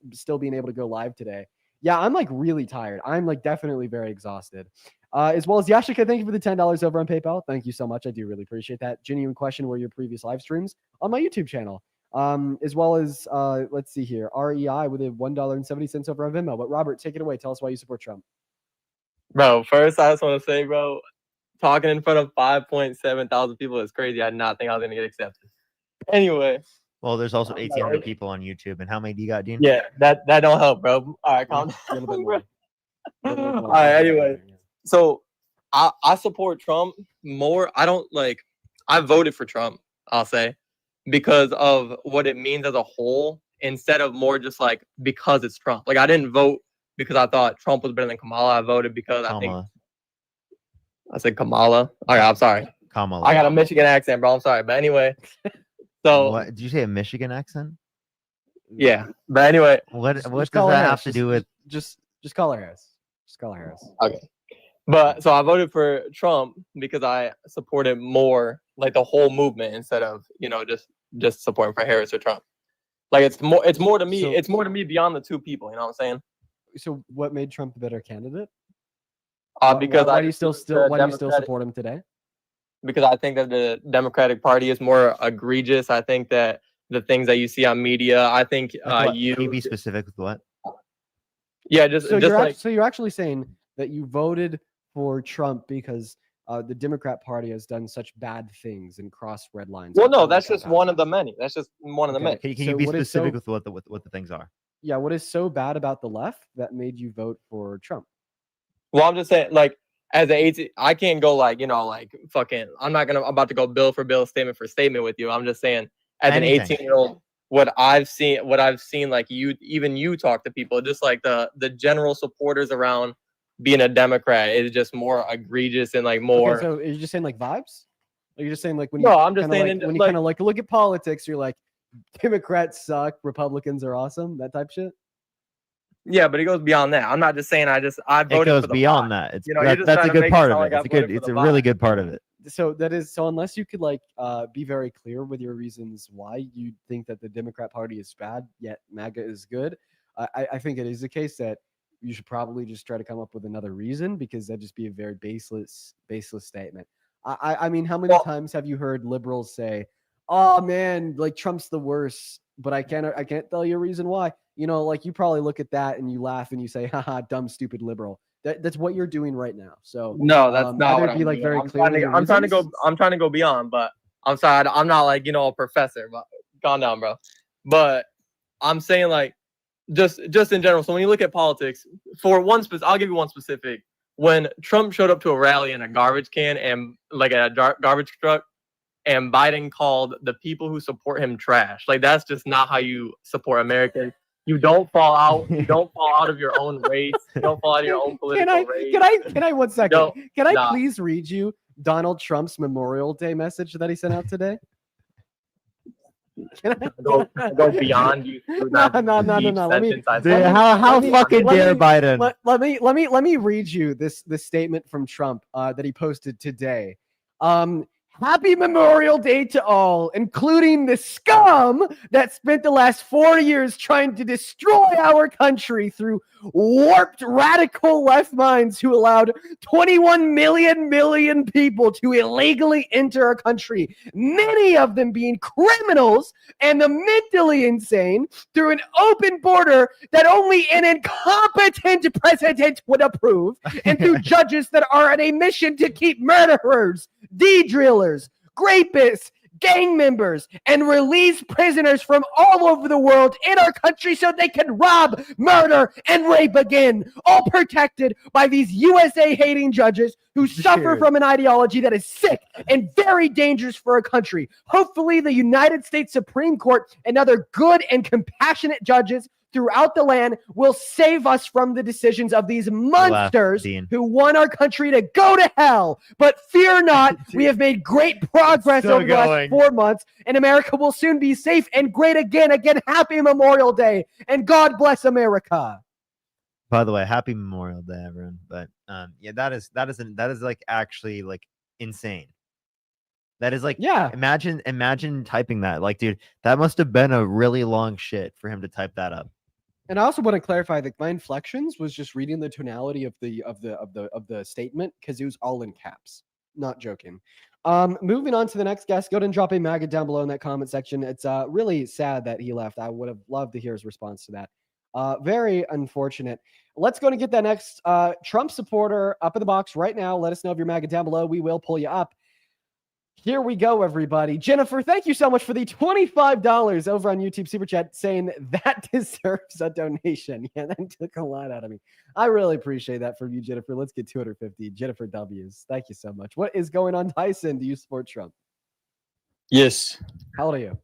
able to go live today. Yeah, I'm like really tired. I'm like definitely very exhausted. As well as Yashika, thank you for the $10 over on PayPal. Thank you so much. I do really appreciate that. Genuine question: were your previous live streams on my YouTube channel? As well as let's see here, REI with a $1.70 over on Venmo. But Robert, take it away. Tell us why you support Trump. Bro, first I just want to say, bro, talking in front of 5.7 thousand people is crazy. I did not think I was going to get accepted. Anyway. Well, there's also 1,800 people on YouTube. And how many do you got, Dean? Yeah, that don't help, bro. All right, calm down. All right, anyway. So I support Trump more. I don't like, I voted for Trump, I'll say, because of what it means as a whole, instead of more just like because it's Trump. Like I didn't vote because I thought Trump was better than Kamala. I voted because I said Kamala. Okay, I'm sorry. Kamala. I got a Michigan accent, bro. I'm sorry. But anyway. So what did you say, a Michigan accent? Yeah. But anyway. What does that have to do with just call her Harris. Just call her Harris. Okay. But so I voted for Trump because I supported more like the whole movement instead of, just supporting for Harris or Trump. Like it's more to me, it's more to me beyond the two people, you know what I'm saying? So what made Trump a better candidate? Because why do you still support him today? Because I think that the Democratic Party is more egregious. I think that the things that you see on media, I think Can you be specific with what? Yeah, so you're actually saying that you voted for Trump because the Democrat Party has done such bad things and crossed red lines. Well, no, that's just one of the many. That's just one of the many. Can you be specific with what the things are? Yeah, what is so bad about the left that made you vote for Trump? Well, I'm just saying, like, as an 18, I can't go like, fucking, I'm about to go bill for bill, statement for statement with you. I'm just saying, as an 18-year-old, what I've seen, like you talk to people, just like the general supporters around being a Democrat is just more egregious and like more. Okay, so are you just saying like vibes? Are you just saying like when I'm just saying when you kind of like look at politics, you're like, Democrats suck, Republicans are awesome, that type shit? Yeah, but it goes beyond that. I'm not just saying I voted. It goes for the beyond vibe. that. That's a good part of it. It's a really good part of it. So unless you could like be very clear with your reasons why you think that the Democrat Party is bad, yet MAGA is good, I think it is the case that you should probably just try to come up with another reason, because that'd just be a very baseless statement. I mean, how many times have you heard liberals say, "Oh man, like Trump's the worst," but I can't tell you a reason why. Like you probably look at that and you laugh and you say, "Haha, dumb, stupid liberal." That's what you're doing right now. So no, that's not what be like doing. very clear. I'm trying to go beyond, but I'm sorry, I'm not like a professor. But calm down, bro. But I'm saying like just in general. So when you look at politics, I'll give you one specific. When Trump showed up to a rally in a garbage can and like a garbage truck, and Biden called the people who support him trash. Like that's just not how you support Americans. You don't fall out. You don't fall out of your own race. You don't fall out of your own political race. Can I 1 second? No, can I please read you Donald Trump's Memorial Day message that he sent out today? go beyond you through No, that no. deep Let me. sentence I Dude, said. how fucking dare Biden? Let me read you this statement from Trump that he posted today. Happy Memorial Day to all, including the scum that spent the last 4 years trying to destroy our country through warped radical left minds who allowed 21 million people to illegally enter our country, many of them being criminals and the mentally insane, through an open border that only an incompetent president would approve, and through judges that are on a mission to keep murderers, D-drillers, rapists, gang members, and release prisoners from all over the world in our country so they can rob, murder, and rape again, all protected by these USA-hating judges who suffer from an ideology that is sick and very dangerous for a country. Hopefully, the United States Supreme Court and other good and compassionate judges throughout the land will save us from the decisions of these monsters who want our country to go to hell. But fear not, we have made great progress over the last 4 months, and America will soon be safe and great again. Again, happy Memorial Day, and God bless America. By the way, happy Memorial Day, everyone. But yeah, that is like actually like insane. That is like, yeah. Imagine typing that. Like, dude, that must have been a really long shit for him to type that up. And I also want to clarify that my inflections was just reading the tonality of the statement because it was all in caps. Not joking. Moving on to the next guest. Go ahead and drop a MAGA down below in that comment section. It's really sad that he left. I would have loved to hear his response to that. Very unfortunate. Let's go and get that next Trump supporter up in the box right now. Let us know if you're MAGA down below. We will pull you up. Here we go, everybody. Jennifer, thank you so much for the $25 over on YouTube Super Chat saying that deserves a donation. Yeah, that took a lot out of me. I really appreciate that from you, Jennifer. Let's get 250. Jennifer W's. Thank you so much. What is going on, Tyson? Do you support Trump? Yes. How old are you?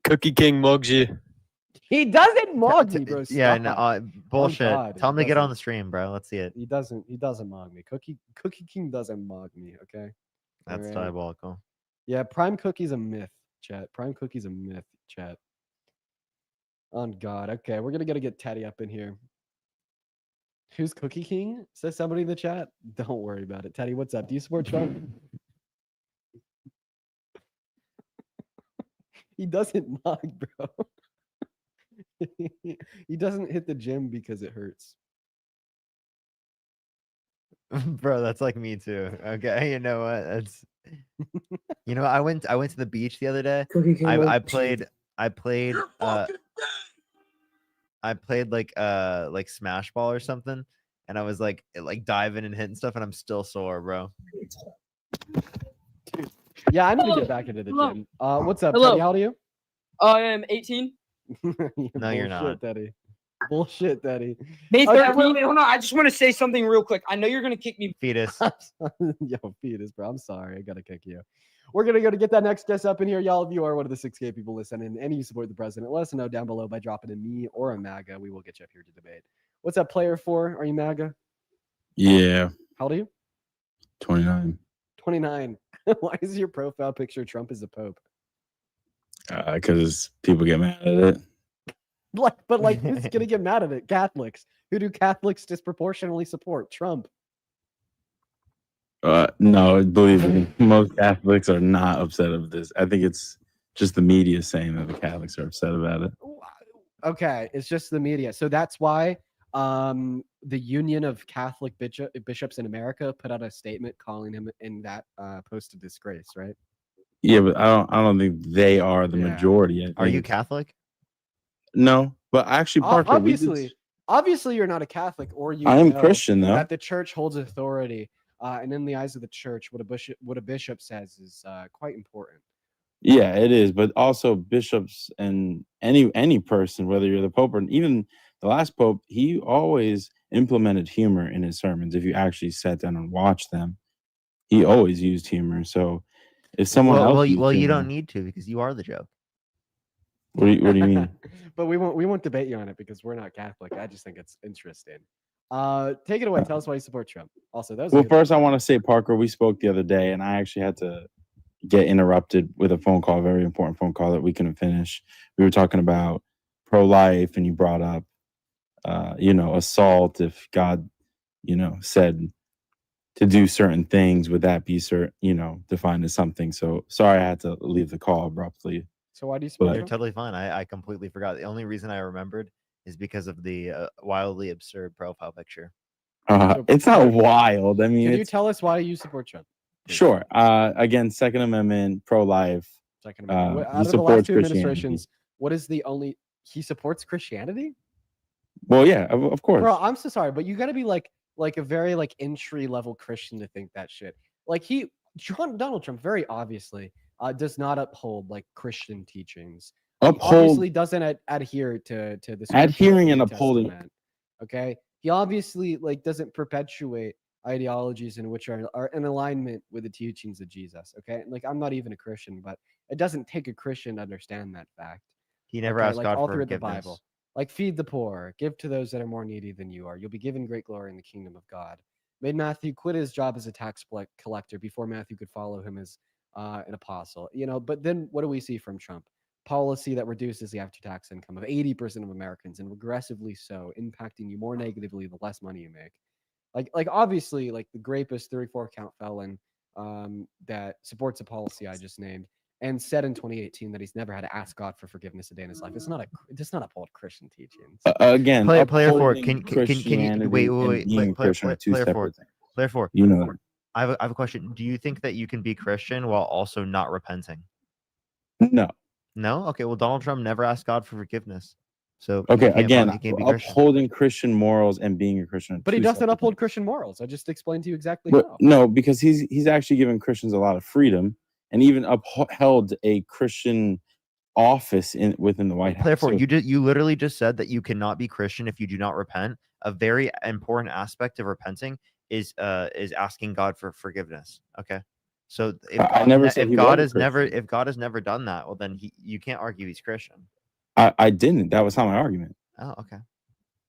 Cookie King mugs you. He doesn't mug me, bro. Yeah, Stop. no, bullshit. Oh, God, Tell him he to get on doesn't. the stream, bro. Let's see it. He doesn't mug me. Cookie King doesn't mug me, okay? That's All right. diabolical. Yeah, Prime Cookie's a myth, chat. Prime Cookie's a myth, chat. Oh, God. Okay, we're going to get Teddy up in here. Who's Cookie King? Says somebody in the chat. Don't worry about it. Teddy, what's up? Do you support Trump? He doesn't mug, bro. He doesn't hit the gym because it hurts. Bro, that's like me too. Okay, you know what? That's you know, I went to the beach the other day. I played like Smash Ball or something, and I was like diving and hitting stuff, and I'm still sore, bro. Yeah, I need to get back into the gym. What's up, Hello. Teddy? How old are you? I am 18. No, you're not. Teddy. Bullshit, Teddy. May Okay, 13th. Wait, hold on. I just want to say something real quick. I know you're gonna kick me. Fetus. Yo, fetus, bro. I'm sorry. I gotta kick you. We're gonna go to get that next guest up in here. Y'all, if you are one of the 6K people listening and you support the president, let us know down below by dropping a me or a MAGA. We will get you up here to debate. What's up, player 4? Are you MAGA? Yeah. How old are you? 29. 29. Why is your profile picture Trump as a pope? Because people get mad at it. But who's gonna get mad at it? Catholics. Who do Catholics disproportionately support? Trump. No, believe me, most Catholics are not upset of this. I think it's just the media saying that the Catholics are upset about it. Okay, it's just the media. So that's why the Union of Catholic Bishops in America put out a statement calling him in that post a disgrace, right? Yeah, but I don't think they are the majority. Are you Catholic? No, but actually, Parker, obviously, you're not a Catholic, or you. I am know Christian, though. That the church holds authority, and in the eyes of the church, what a bishop says is quite important. Yeah, it is. But also bishops and any person, whether you're the Pope or even the last Pope, he always implemented humor in his sermons. If you actually sat down and watched them, he always used humor. So if someone else, you don't need to because you are the joke. What do you mean? But we won't debate you on it because we're not Catholic. I just think it's interesting. Take it away. Tell us why you support Trump. Also, that was well. First, I want to say, Parker, we spoke the other day, and I actually had to, get interrupted with a phone call, a very important phone call that we couldn't finish. We were talking about pro-life, and you brought up, assault. If God, said to do certain things, would that be defined as something? So sorry, I had to leave the call abruptly. So why do you support You're Trump? totally fine. I completely forgot. The only reason I remembered is because of the wildly absurd profile picture. It's not wild. I mean, Can you it's tell us why you support Trump? sure. Again, Second Amendment, pro-life. Second Amendment. He Out of the last supports two Christianity. administrations, what is the only he supports Christianity? Well, yeah, of course. Bro, I'm so sorry, but you got to be like a very like entry level Christian to think that shit. Like Donald Trump very obviously does not uphold like Christian teachings. He obviously doesn't adhere to the Adhering and New upholding. Testament. Okay, he obviously like doesn't perpetuate ideologies in which are in alignment with the teachings of Jesus. Okay, like I'm not even a Christian, but it doesn't take a Christian to understand that fact. He never Okay, asked like God all for through the forgiveness. Bible. Like feed the poor, give to those that are more needy than you are. You'll be given great glory in the kingdom of God. Made Matthew quit his job as a tax collector before Matthew could follow him as an apostle. But then what do we see from Trump? Policy that reduces the after-tax income of 80% of Americans, and regressively so, impacting you more negatively the less money you make. Like obviously, like the rapist 34-count felon that supports a policy I just named, and said in 2018 that he's never had to ask God for forgiveness a day in his life. It does not uphold Christian teachings. Again, Player four. upholding Can you Christianity wait? and being a Christian are two Player separate four. things. Player four. You know that. I have a question. Do you think that you can be Christian while also not repenting? No. No. Okay. Well, Donald Trump never asked God for forgiveness. So Okay, he again, can't be Christian. upholding Christian morals and being a Christian. are But he two doesn't separate uphold things. Christian morals. I just explained to you exactly But how. no, because he's actually given Christians a lot of freedom, and even upheld a Christian office within the White House. Player four. So- You literally just said that you cannot be Christian if you do not repent. A very important aspect of repenting is asking God for forgiveness. Okay. So I never said he was a if God has never done that, well then you can't argue he's Christian. I didn't. That was not my argument. Oh, okay.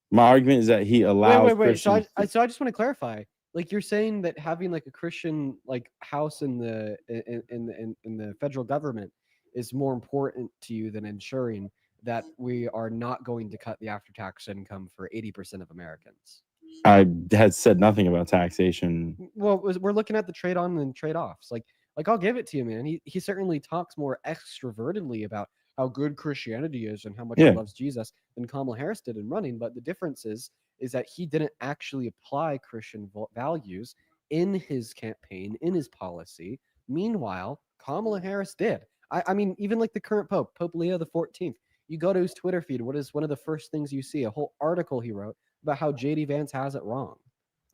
My argument is that he allows Wait. So Christians. I just want to clarify. Like you're saying that having like a Christian like house in the federal government is more important to you than ensuring that we are not going to cut the after-tax income for 80% of Americans. I had said nothing about taxation. Well, we're looking at the trade-on and trade-offs. Like I'll give it to you, man. He certainly talks more extrovertedly about how good Christianity is and how much he loves Jesus than Kamala Harris did in running. But the difference is that he didn't actually apply Christian values in his campaign, in his policy. Meanwhile, Kamala Harris did. I mean, even like the current Pope Leo the 14th, you go to his Twitter feed, what is one of the first things you see? A whole article he wrote about how JD Vance has it wrong,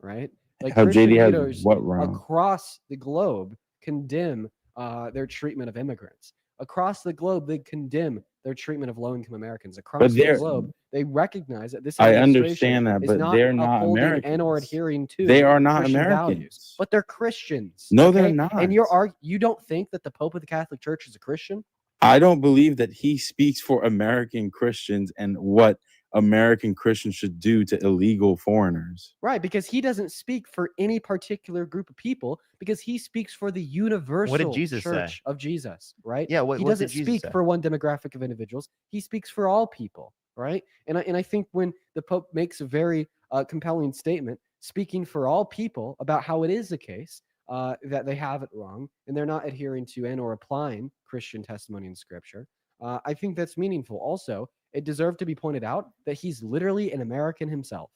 right? Like How Christian JD has leaders what wrong? across the globe condemn their treatment of immigrants. Across the globe, they condemn their treatment of low-income Americans. Across the globe, they recognize that this I administration understand that, is but not they're not upholding Americans. and or adhering to They are not Christian Americans. values, but they're Christians. No, they're okay? not. And you don't think that the Pope of the Catholic Church is a Christian? I don't believe that he speaks for American Christians and what American Christians should do to illegal foreigners. Right, because he doesn't speak for any particular group of people, because he speaks for the universal Jesus say? church of Jesus, right? Yeah, he what doesn't did Jesus speak say? for one demographic of individuals. He speaks for all people, right? And I think when the Pope makes a very compelling statement, speaking for all people about how it is the case that they have it wrong and they're not adhering to and or applying Christian testimony in Scripture, I think that's meaningful. Also, it deserved to be pointed out that he's literally an American himself.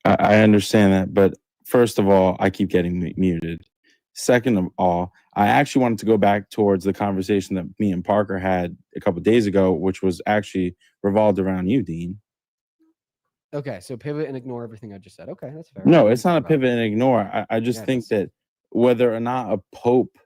I understand that, but first of all, I keep getting muted. Second of all, I actually wanted to go back towards the conversation that me and Parker had a couple of days ago, which was actually revolved around you, Dean. Okay, so pivot and ignore everything I just said. Okay, that's fair. No, it's not a pivot and ignore. I just Yeah, it think is. that whether or not a pope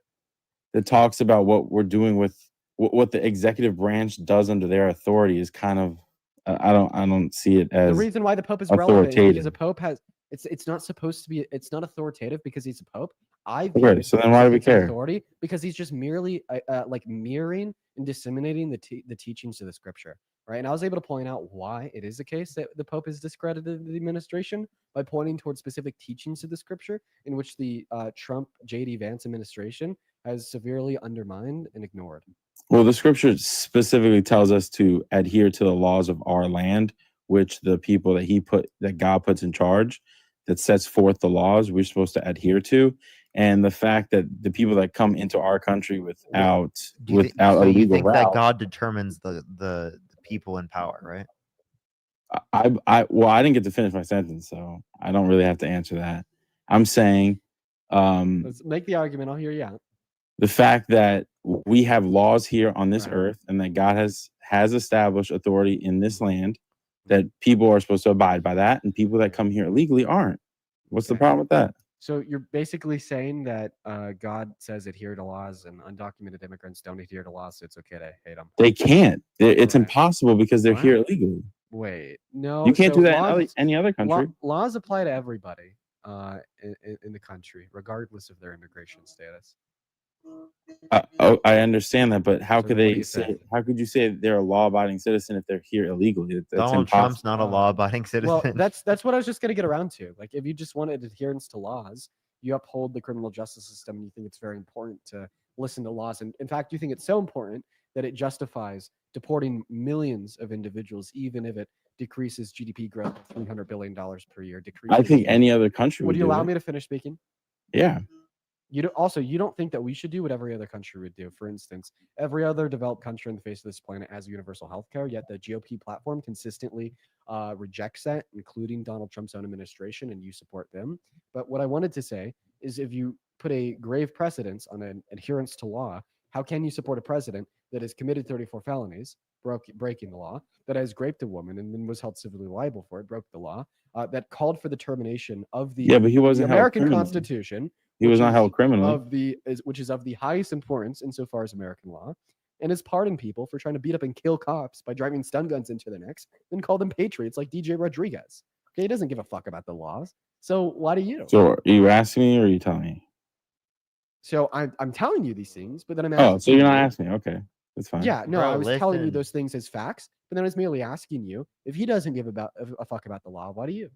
that talks about what we're doing with what the executive branch does under their authority is kind of I don't see it as The reason why the Pope is relevant is because authoritative. a Pope has it's not supposed to be, it's not authoritative because he's a Pope. I Okay, view so then why do we it's an care? authority because he's just merely like mirroring and disseminating the teachings of the Scripture, right? And I was able to point out why it is the case that the Pope has discredited the administration by pointing towards specific teachings of the Scripture in which the Trump JD Vance administration has severely undermined and ignored. Well, the scripture specifically tells us to adhere to the laws of our land, which the people that God puts in charge, that sets forth the laws we're supposed to adhere to. And the fact that the people that come into our country without So a you legal think that route, God determines the people in power, right? I didn't get to finish my sentence, so I don't really have to answer that. I'm saying Let's make the argument. I'll hear you out. the fact that we have laws here on this earth and that God has established authority in this land, that people are supposed to abide by that, and people that come here illegally aren't. What's the problem with that? So you're basically saying that God says adhere to laws and undocumented immigrants don't adhere to laws, so it's okay to hate them. They can't. It's impossible because they're here illegally. Wait, no. You can't so do that in laws, any other country. laws apply to everybody in the country, regardless of their immigration status. I understand that, but how So could then what do they you say? say? How could you say they're a law-abiding citizen if they're here illegally? That's Donald impossible. Trump's not a law-abiding citizen. Well, that's what I was just going to get around to. Like, if you just wanted adherence to laws, you uphold the criminal justice system, and you think it's very important to listen to laws. And in fact, you think it's so important that it justifies deporting millions of individuals, even if it decreases GDP growth of $300 billion per year. I think any other country Would would you do allow it. me to finish speaking? Yeah. You don't think that we should do what every other country would do. For instance, every other developed country on the face of this planet has universal health care, yet the GOP platform consistently rejects that, including Donald Trump's own administration, and you support them. But what I wanted to say is, if you put a grave precedence on an adherence to law, how can you support a president that has committed 34 felonies, breaking the law, that has raped a woman and then was held civilly liable for it, broke the law, that called for the termination of the, Yeah, but he wasn't the held American criminally. Constitution, He was which not is held criminally. which is of the highest importance insofar as American law, and has pardoned people for trying to beat up and kill cops by driving stun guns into their necks, then call them patriots like DJ Rodriguez. Okay, he doesn't give a fuck about the laws. So why do you? So are you asking me or are you telling me? So I'm telling you these things, but then I'm asking Oh, so you're not you. asking me. Okay. That's fine. Yeah, no, Bro, I was telling you listen. those things as facts, but then I was merely asking you, if he doesn't give a fuck about the law, why do you?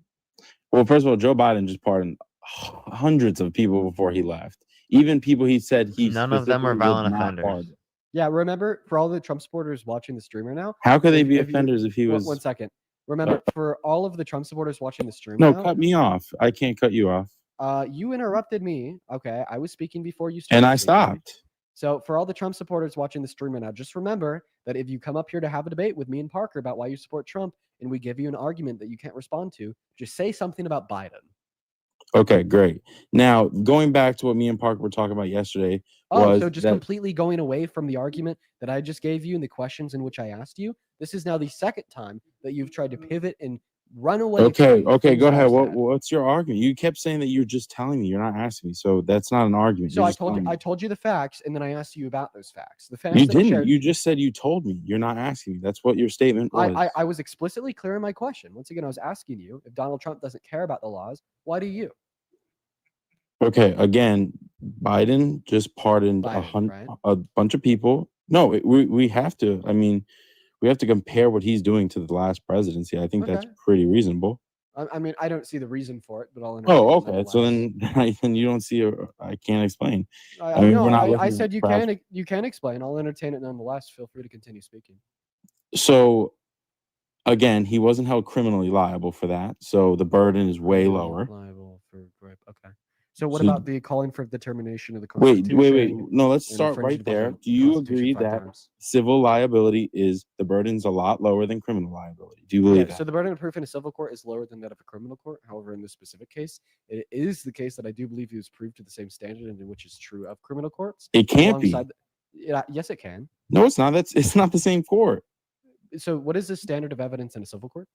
Well, first of all, Joe Biden just pardoned hundreds of people before he left. Even people he said he None of them are specifically would violent not offenders. pardon. Yeah, remember, for all the Trump supporters watching the stream right now, How could they be if you- offenders if he was? One second. Remember, for all of the Trump supporters watching the stream No, now, cut me off. I can't cut you off. you interrupted me. Okay, I was speaking before you started. And I speaking. stopped. So for all the Trump supporters watching the stream right now, just remember that if you come up here to have a debate with me and Parker about why you support Trump, and we give you an argument that you can't respond to, just say something about Biden. Okay, great. Now, going back to what me and Parker were talking about yesterday Oh, was so just that completely going away from the argument that I just gave you and the questions in which I asked you. This is now the second time that you've tried to pivot and run away. okay, from okay, things go that I've ahead. said. What's your argument? You kept saying that you're just telling me. You're not asking me. So that's not an argument. So You're I just told you, telling me. I told you the facts, and then I asked you about those facts. The facts You that were didn't. shared. You just said you told me. You're not asking me. That's what your statement was. I was explicitly clear in my question. Once again, I was asking you, if Donald Trump doesn't care about the laws, why do you? Okay, again, Biden just pardoned right? a bunch of people. No, we have to. I mean, we have to compare what he's doing to the last presidency. I think that's Okay. pretty reasonable. I mean, I don't see the reason for it, but I'll. Oh, entertain it okay. So nonetheless. then, then you don't see. I can't explain. I mean, no, we're not I looking said at you trash. can explain. I'll entertain it nonetheless. Feel free to continue speaking. So, again, he wasn't held criminally liable for that. So the burden is way lower. Liable for rape. Okay. So what So- about the calling for the termination of the Wait, Constitution? wait. No, let's and start infringing right upon there. the Do you Constitution agree 5 that times? civil liability is the burden's a lot lower than criminal liability? Do you believe Yeah, that? so the burden of proof in a civil court is lower than that of a criminal court. However, in this specific case, it is the case that I do believe it was proved to the same standard, and which is true of criminal courts. It can't be. Yeah, yes, it can. No, it's not. It's not the same court. So, what is the standard of evidence in a civil court?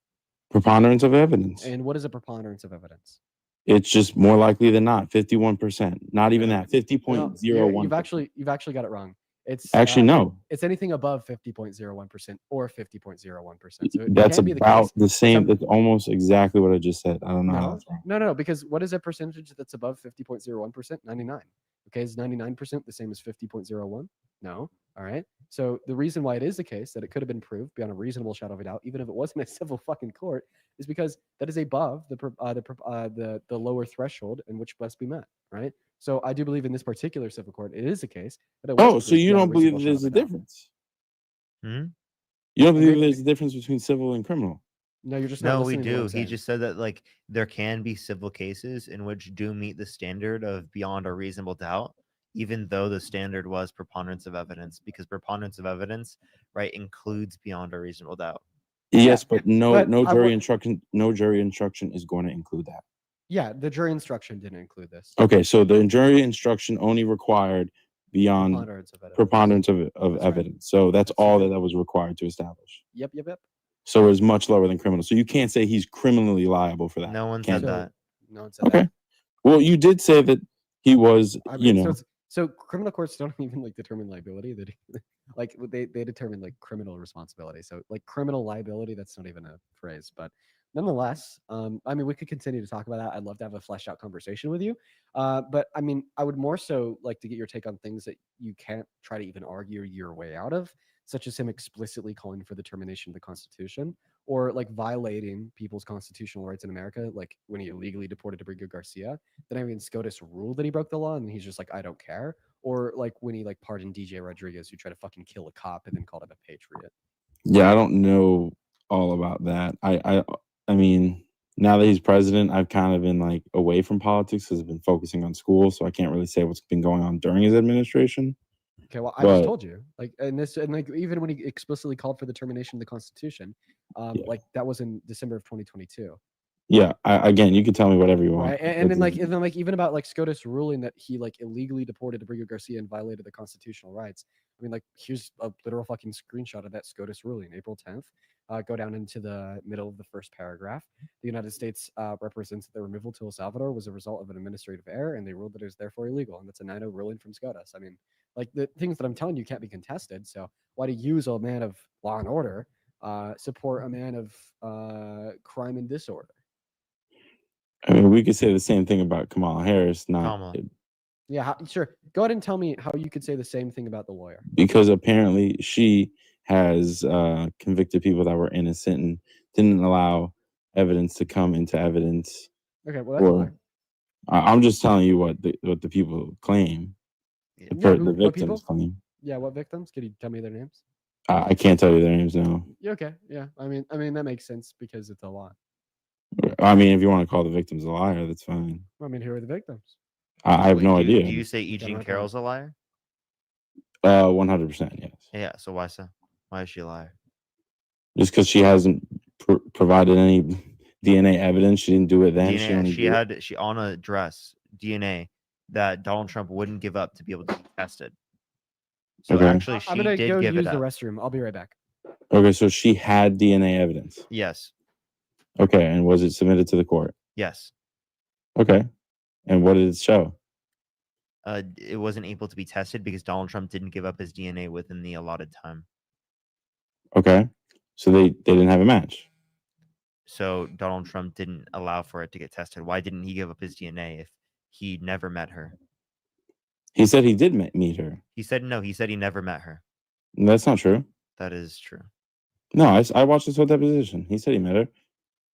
Preponderance of evidence. And what is a preponderance of evidence? It's just more likely than not. 51%. Not even that. No, 50.01%. you've actually got it wrong. It's Actually, no. It's anything above 50.01% or 50.01%. So it That's can be the about case. the same. That's almost exactly what I just said. I don't know how No, that's wrong. no, because what is a percentage that's above 50.01%? 99. Okay, is 99% the same as 50.01? No. All right. So the reason why it is the case that it could have been proved beyond a reasonable shadow of a doubt, even if it wasn't a civil fucking court, is because that is above the lower threshold in which must be met. Right. So I do believe in this particular civil court, it is the case that it was. Oh, so you don't believe that there's a difference? Hmm? You don't believe there's a difference between civil and criminal? No, you're just not No, we listening to what do. I'm He saying. just said that like there can be civil cases in which do meet the standard of beyond a reasonable doubt, even though the standard was preponderance of evidence, because preponderance of evidence, right, includes beyond a reasonable doubt. Yes, but no but no I jury wa- instruction no jury instruction is going to include that. Yeah, the jury instruction didn't include this. Okay, so the jury instruction only required beyond Preponderance of evidence. preponderance of evidence. So that's all that was required to establish. Yep. So it's much lower than criminal. So you can't say he's criminally liable for that. No one Can't said do it. that. No one said Okay. that. Well, you did say that he was, I you mean, know. so criminal courts don't even like determine liability. They determine like criminal responsibility. So like criminal liability, that's not even a phrase. But nonetheless, I mean, we could continue to talk about that. I'd love to have a fleshed out conversation with you. But I mean, I would more so like to get your take on things that you can't try to even argue your way out of, such as him explicitly calling for the termination of the Constitution, or like violating people's constitutional rights in America, like when he illegally deported Abrigo Garcia. Then having SCOTUS rule that he broke the law, and he's just like, I don't care. Or like when he like pardoned DJ Rodriguez, who tried to fucking kill a cop and then called him a patriot. Yeah, I don't know all about that. I mean, now that he's president, I've kind of been like away from politics because I've been focusing on school, so I can't really say what's been going on during his administration. Okay, well, I just But- told you, like, and like even when he explicitly called for the termination of the Constitution, like that was in December of 2022. Yeah, again, you can tell me whatever you want. Right, and then like even about like SCOTUS ruling that he like illegally deported Abrigo Garcia and violated the constitutional rights. I mean, like here's a literal fucking screenshot of that SCOTUS ruling, April 10th. Go down into the middle of the first paragraph. The United States represents that the removal to El Salvador was a result of an administrative error, and they ruled that it is therefore illegal. And that's a 9-0 ruling from SCOTUS. I mean, like the things that I'm telling you can't be contested. So why do you, as a man of law and order, support a man of crime and disorder? I mean, we could say the same thing about Kamala Harris, Yeah, sure. Go ahead and tell me how you could say the same thing about the lawyer. because apparently she has convicted people that were innocent and didn't allow evidence to come into evidence. Okay, well, that's a lie. I'm just telling you what the people claim. The What people? victims claim. Yeah, what victims? Could you tell me their names? I can't tell you their names now. Yeah, okay. Yeah, I mean that makes sense because it's a lie. I mean, if you want to call the victims a liar, that's fine. I mean, who are the victims? I have no idea. Do you say E. Jean Carroll's a liar? 100%, yes. Yeah. So why so? Why is she a liar? Just because she hasn't provided any DNA evidence, she didn't do it then. DNA, she on a dress DNA that Donald Trump wouldn't give up to be able to be tested. So actually, she I'm gonna did go give use it the up. restroom. I'll be right back. Okay, so she had DNA evidence. Yes. Okay, and was it submitted to the court? Yes. Okay, and what did it show? It wasn't able to be tested because Donald Trump didn't give up his DNA within the allotted time. Okay, so they didn't have a match. So Donald Trump didn't allow for it to get tested. Why didn't he give up his DNA if he never met her? He said he did meet her. He said no. He said he never met her. That's not true. That is true. No, I watched this whole deposition. He said he met her.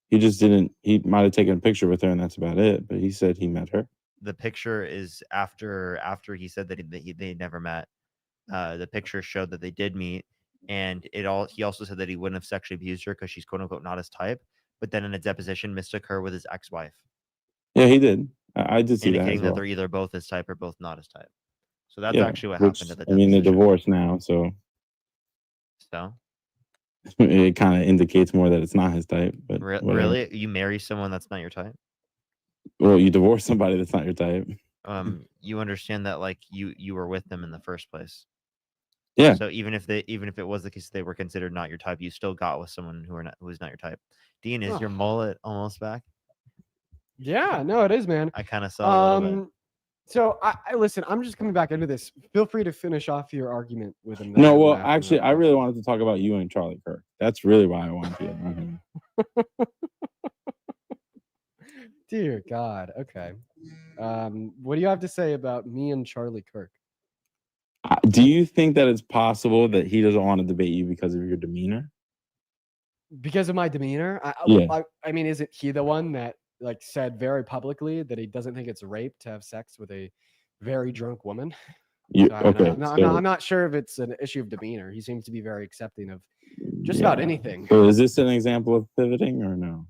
He just didn't. He might have taken a picture with her, and that's about it. But he said he met her. The picture is after he said that they never met. The picture showed that they did meet, and he also said that he wouldn't have sexually abused her because she's quote unquote not his type. But then in a deposition, mistook her with his ex-wife. Yeah, he did. I did see that. Indicating As well. that they're either both his type or both not his type. So that's Yeah, actually what which, happened at the I mean, deposition. they're divorced now, so So it kind of indicates more that it's not his type. But whatever. really, you marry someone that's not your type? Well, you divorce somebody that's not your type. You understand that like you were with them in the first place. Yeah. So even if it was the case they were considered not your type, you still got with someone who's not your type. Dean, is your mullet almost back? Yeah, no, it is, man. I kind of saw a little bit. So I listen. I'm just coming back into this. Feel free to finish off your argument with him. No, well, actually, I really wanted to talk about you and Charlie Kirk. That's really why I wanted to get on him. Dear God. Okay. What do you have to say about me and Charlie Kirk? Do you think that it's possible that he doesn't want to debate you because of your demeanor? Because of my demeanor? Yeah. I mean, isn't he the one that like said very publicly that he doesn't think it's rape to have sex with a very drunk woman? You So, I mean, okay? I'm not sure if it's an issue of demeanor. He seems to be very accepting of just about anything. So is this an example of pivoting or no?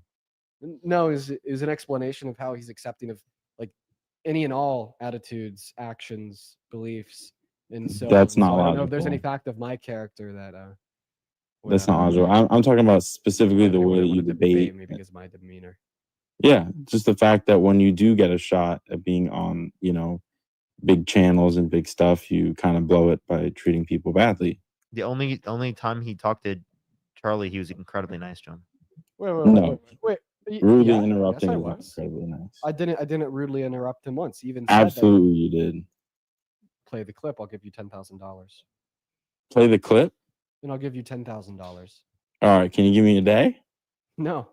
No, is an explanation of how he's accepting of like any and all attitudes, actions, beliefs, and so That's not I don't know if there's any logical. fact of my character that That's not logical. I'm talking about specifically the way that you debate. me because of my demeanor. Yeah, just the fact that when you do get a shot at being on, big channels and big stuff, you kind of blow it by treating people badly. The only time he talked to Charlie, he was incredibly nice, John. No. Wait. Rudely Yeah, interrupting yes, I is was. incredibly nice. I didn't rudely interrupt him once. He even said Absolutely, you did. that. Play the clip. I'll give you $10,000. Play the clip. And I'll give you $10,000. All right, can you give me a day? No.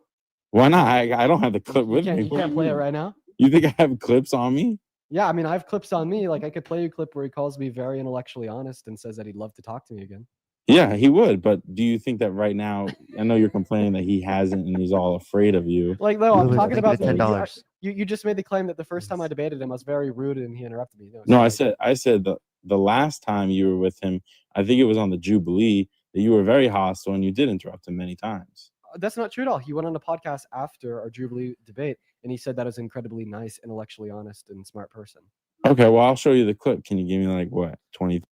Why not? I don't have the clip with me. You can't play it right now. You think I have clips on me? Yeah, I mean, I have clips on me. Like, I could play you a clip where he calls me very intellectually honest and says that he'd love to talk to me again. Yeah, he would. But do you think that right now? I know you're complaining that he hasn't and he's all afraid of you. Like, no, I'm talking about $10. You just made the claim that the first time I debated him, I was very rude and he interrupted me. No, I said the last time you were with him, I think it was on the Jubilee, that you were very hostile and you did interrupt him many times. That's not true at all. He went on a podcast after our Jubilee debate and he said that I was an incredibly nice, intellectually honest, and smart person. Okay, well, I'll show you the clip. Can you give me like what 20?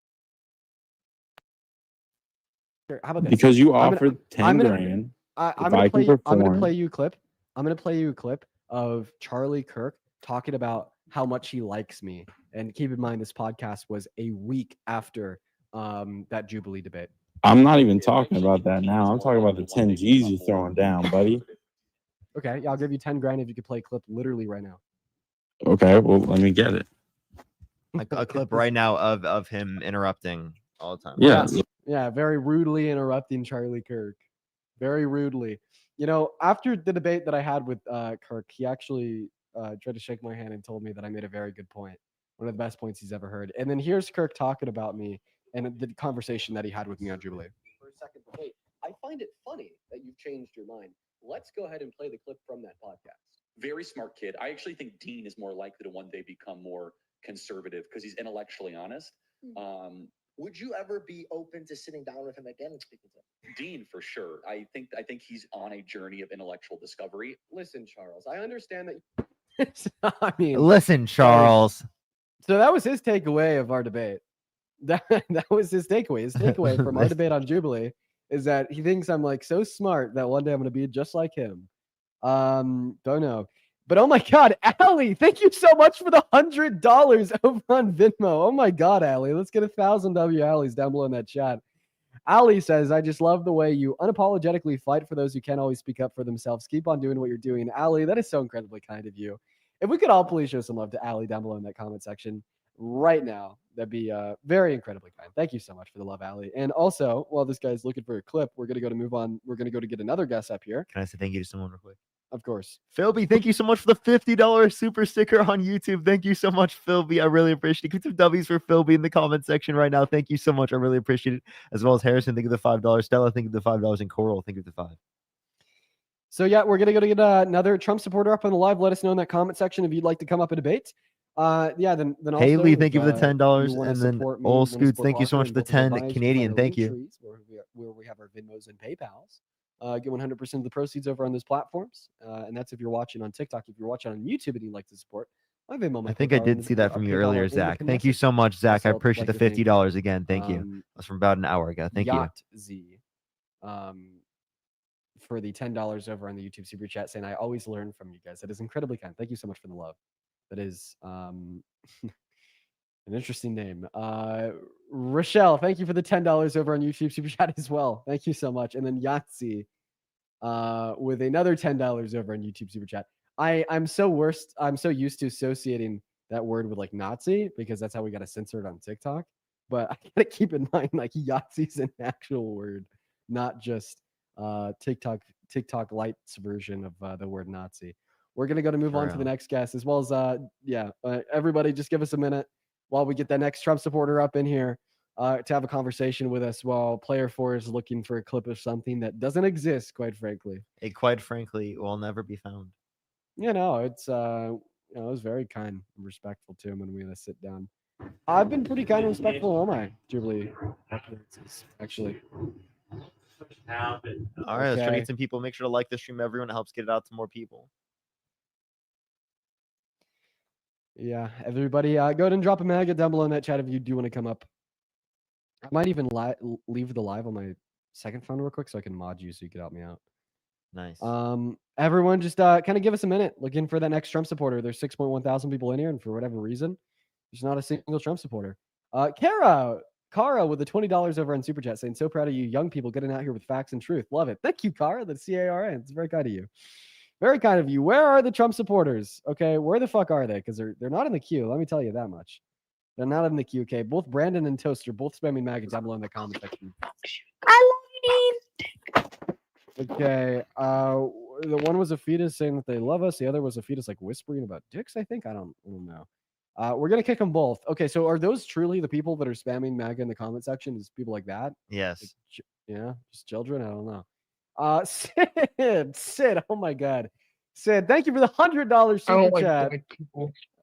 Sure, how about this? Because you offered 10 grand. I'm gonna play you a clip. I'm gonna play you a clip of Charlie Kirk talking about how much he likes me. And keep in mind, this podcast was a week after that Jubilee debate. I'm not even talking about that now. I'm talking about the 10 G's you're throwing down, buddy. Okay, yeah, I'll give you 10 grand if you could play a clip literally right now. Okay, well, let me get it. A clip right now of him interrupting all the time. Yeah, very rudely interrupting Charlie Kirk. Very rudely. You know, after the debate that I had with Kirk, he actually tried to shake my hand and told me that I made a very good point. One of the best points he's ever heard. And then here's Kirk talking about me and the conversation that he had with me on Jubilee. For a second, wait, I find it funny that you've changed your mind. Let's go ahead and play the clip from that podcast. Very smart kid. I actually think Dean is more likely to one day become more conservative because he's intellectually honest. Would you ever be open to sitting down with him again and speaking to him? Dean, for sure. I think he's on a journey of intellectual discovery. Listen, Charles, I understand that. I mean, Listen, Charles. So that was his takeaway of our debate. That was his takeaway. His takeaway from our debate on Jubilee is that he thinks I'm like so smart that one day I'm going to be just like him. Don't know. But oh my God, Allie, thank you so much for the $100 over on Venmo. Oh my God, Allie, let's get 1,000 Allies down below in that chat. Allie says, I just love the way you unapologetically fight for those who can't always speak up for themselves. Keep on doing what you're doing. Allie, that is so incredibly kind of you. If we could all please show some love to Allie down below in that comment section right now, that'd be very incredibly kind. Thank you so much for the love, Allie. And also, while this guy's looking for a clip, we're going to move on. We're going to go to get another guest up here. Can I say thank you to someone real quick? Of course. Philby, thank you so much for the $50 super sticker on YouTube. Thank you so much, Philby. I really appreciate it. Give some W's for Philby in the comment section right now. Thank you so much. I really appreciate it. As well as Harrison, thank you for the $5. Stella, thank you for the $5. And Coral, thank you for the $5. So yeah, we're going to go to get another Trump supporter up on the live. Let us know in that comment section if you'd like to come up and debate. Then also, Haley, thank you for the $10. And then Old Scoots, thank you so much for the 10 Canadian. Thank you. Where we have our Venmos and PayPals. Get 100% of the proceeds over on those platforms. And that's if you're watching on TikTok. If you're watching on YouTube and you'd like to support, my Venmo, my I think I PayPal, did and see that our from you PayPal earlier, are in the Zach. pin Thank you message. so much, Zach. I Also, I'd appreciate like the to thank, $50 again. Thank you. That's from about an hour ago. Thank you. Yacht Z, for the $10 over on the YouTube super chat, saying I always learn from you guys. That is incredibly kind. Thank you so much for the love. That is an interesting name. Rochelle, thank you for the $10 over on YouTube super chat as well. Thank you so much. And then Yahtzee with another $10 over on YouTube super chat. I'm so used to associating that word with like Nazi because that's how we got to censor it on TikTok. But I gotta keep in mind like Yahtzee's an actual word, not just TikTok Lite's version of the word Nazi. We're gonna move on to the next guest, as well as everybody just give us a minute while we get that next Trump supporter up in here. to have a conversation with us while Player 4 is looking for a clip of something that doesn't exist, quite frankly. It quite frankly will never be found. You know, it's it was very kind and respectful to him when we had to sit down. I've been pretty kind and respectful in all my Jubilee appearances, actually. All right, let's try to Okay. get some people. Make sure to like the stream, everyone. It helps get it out to more people. Yeah, everybody, go ahead and drop a MAGA down below in that chat if you do want to come up. I might even leave the live on my second phone real quick so I can mod you so you can help me out. Nice. Everyone just kind of give us a minute looking for that next Trump supporter. There's 6.1 thousand people in here, and for whatever reason, there's not a single Trump supporter. Kara with the $20 over on Super Chat saying, so proud of you young people getting out here with facts and truth. Love it. Thank you, Kara. That's CARA. It's very kind of you. Very kind of you. Where are the Trump supporters? Okay, where the fuck are they? Because they're not in the queue. Let me tell you that much. They're not in the queue. Okay, both Brandon and Toaster, both spamming MAGA down below in the comment section. I love you, Okay, the one was a fetus saying that they love us. The other was a fetus like whispering about dicks. I think I don't know. We're gonna kick them both. Okay, so are those truly the people that are spamming MAGA in the comment section? Is people like that? Yes. Yeah, just children. I don't know. Sid. Oh my God, Sid. Thank you for the $100 super chat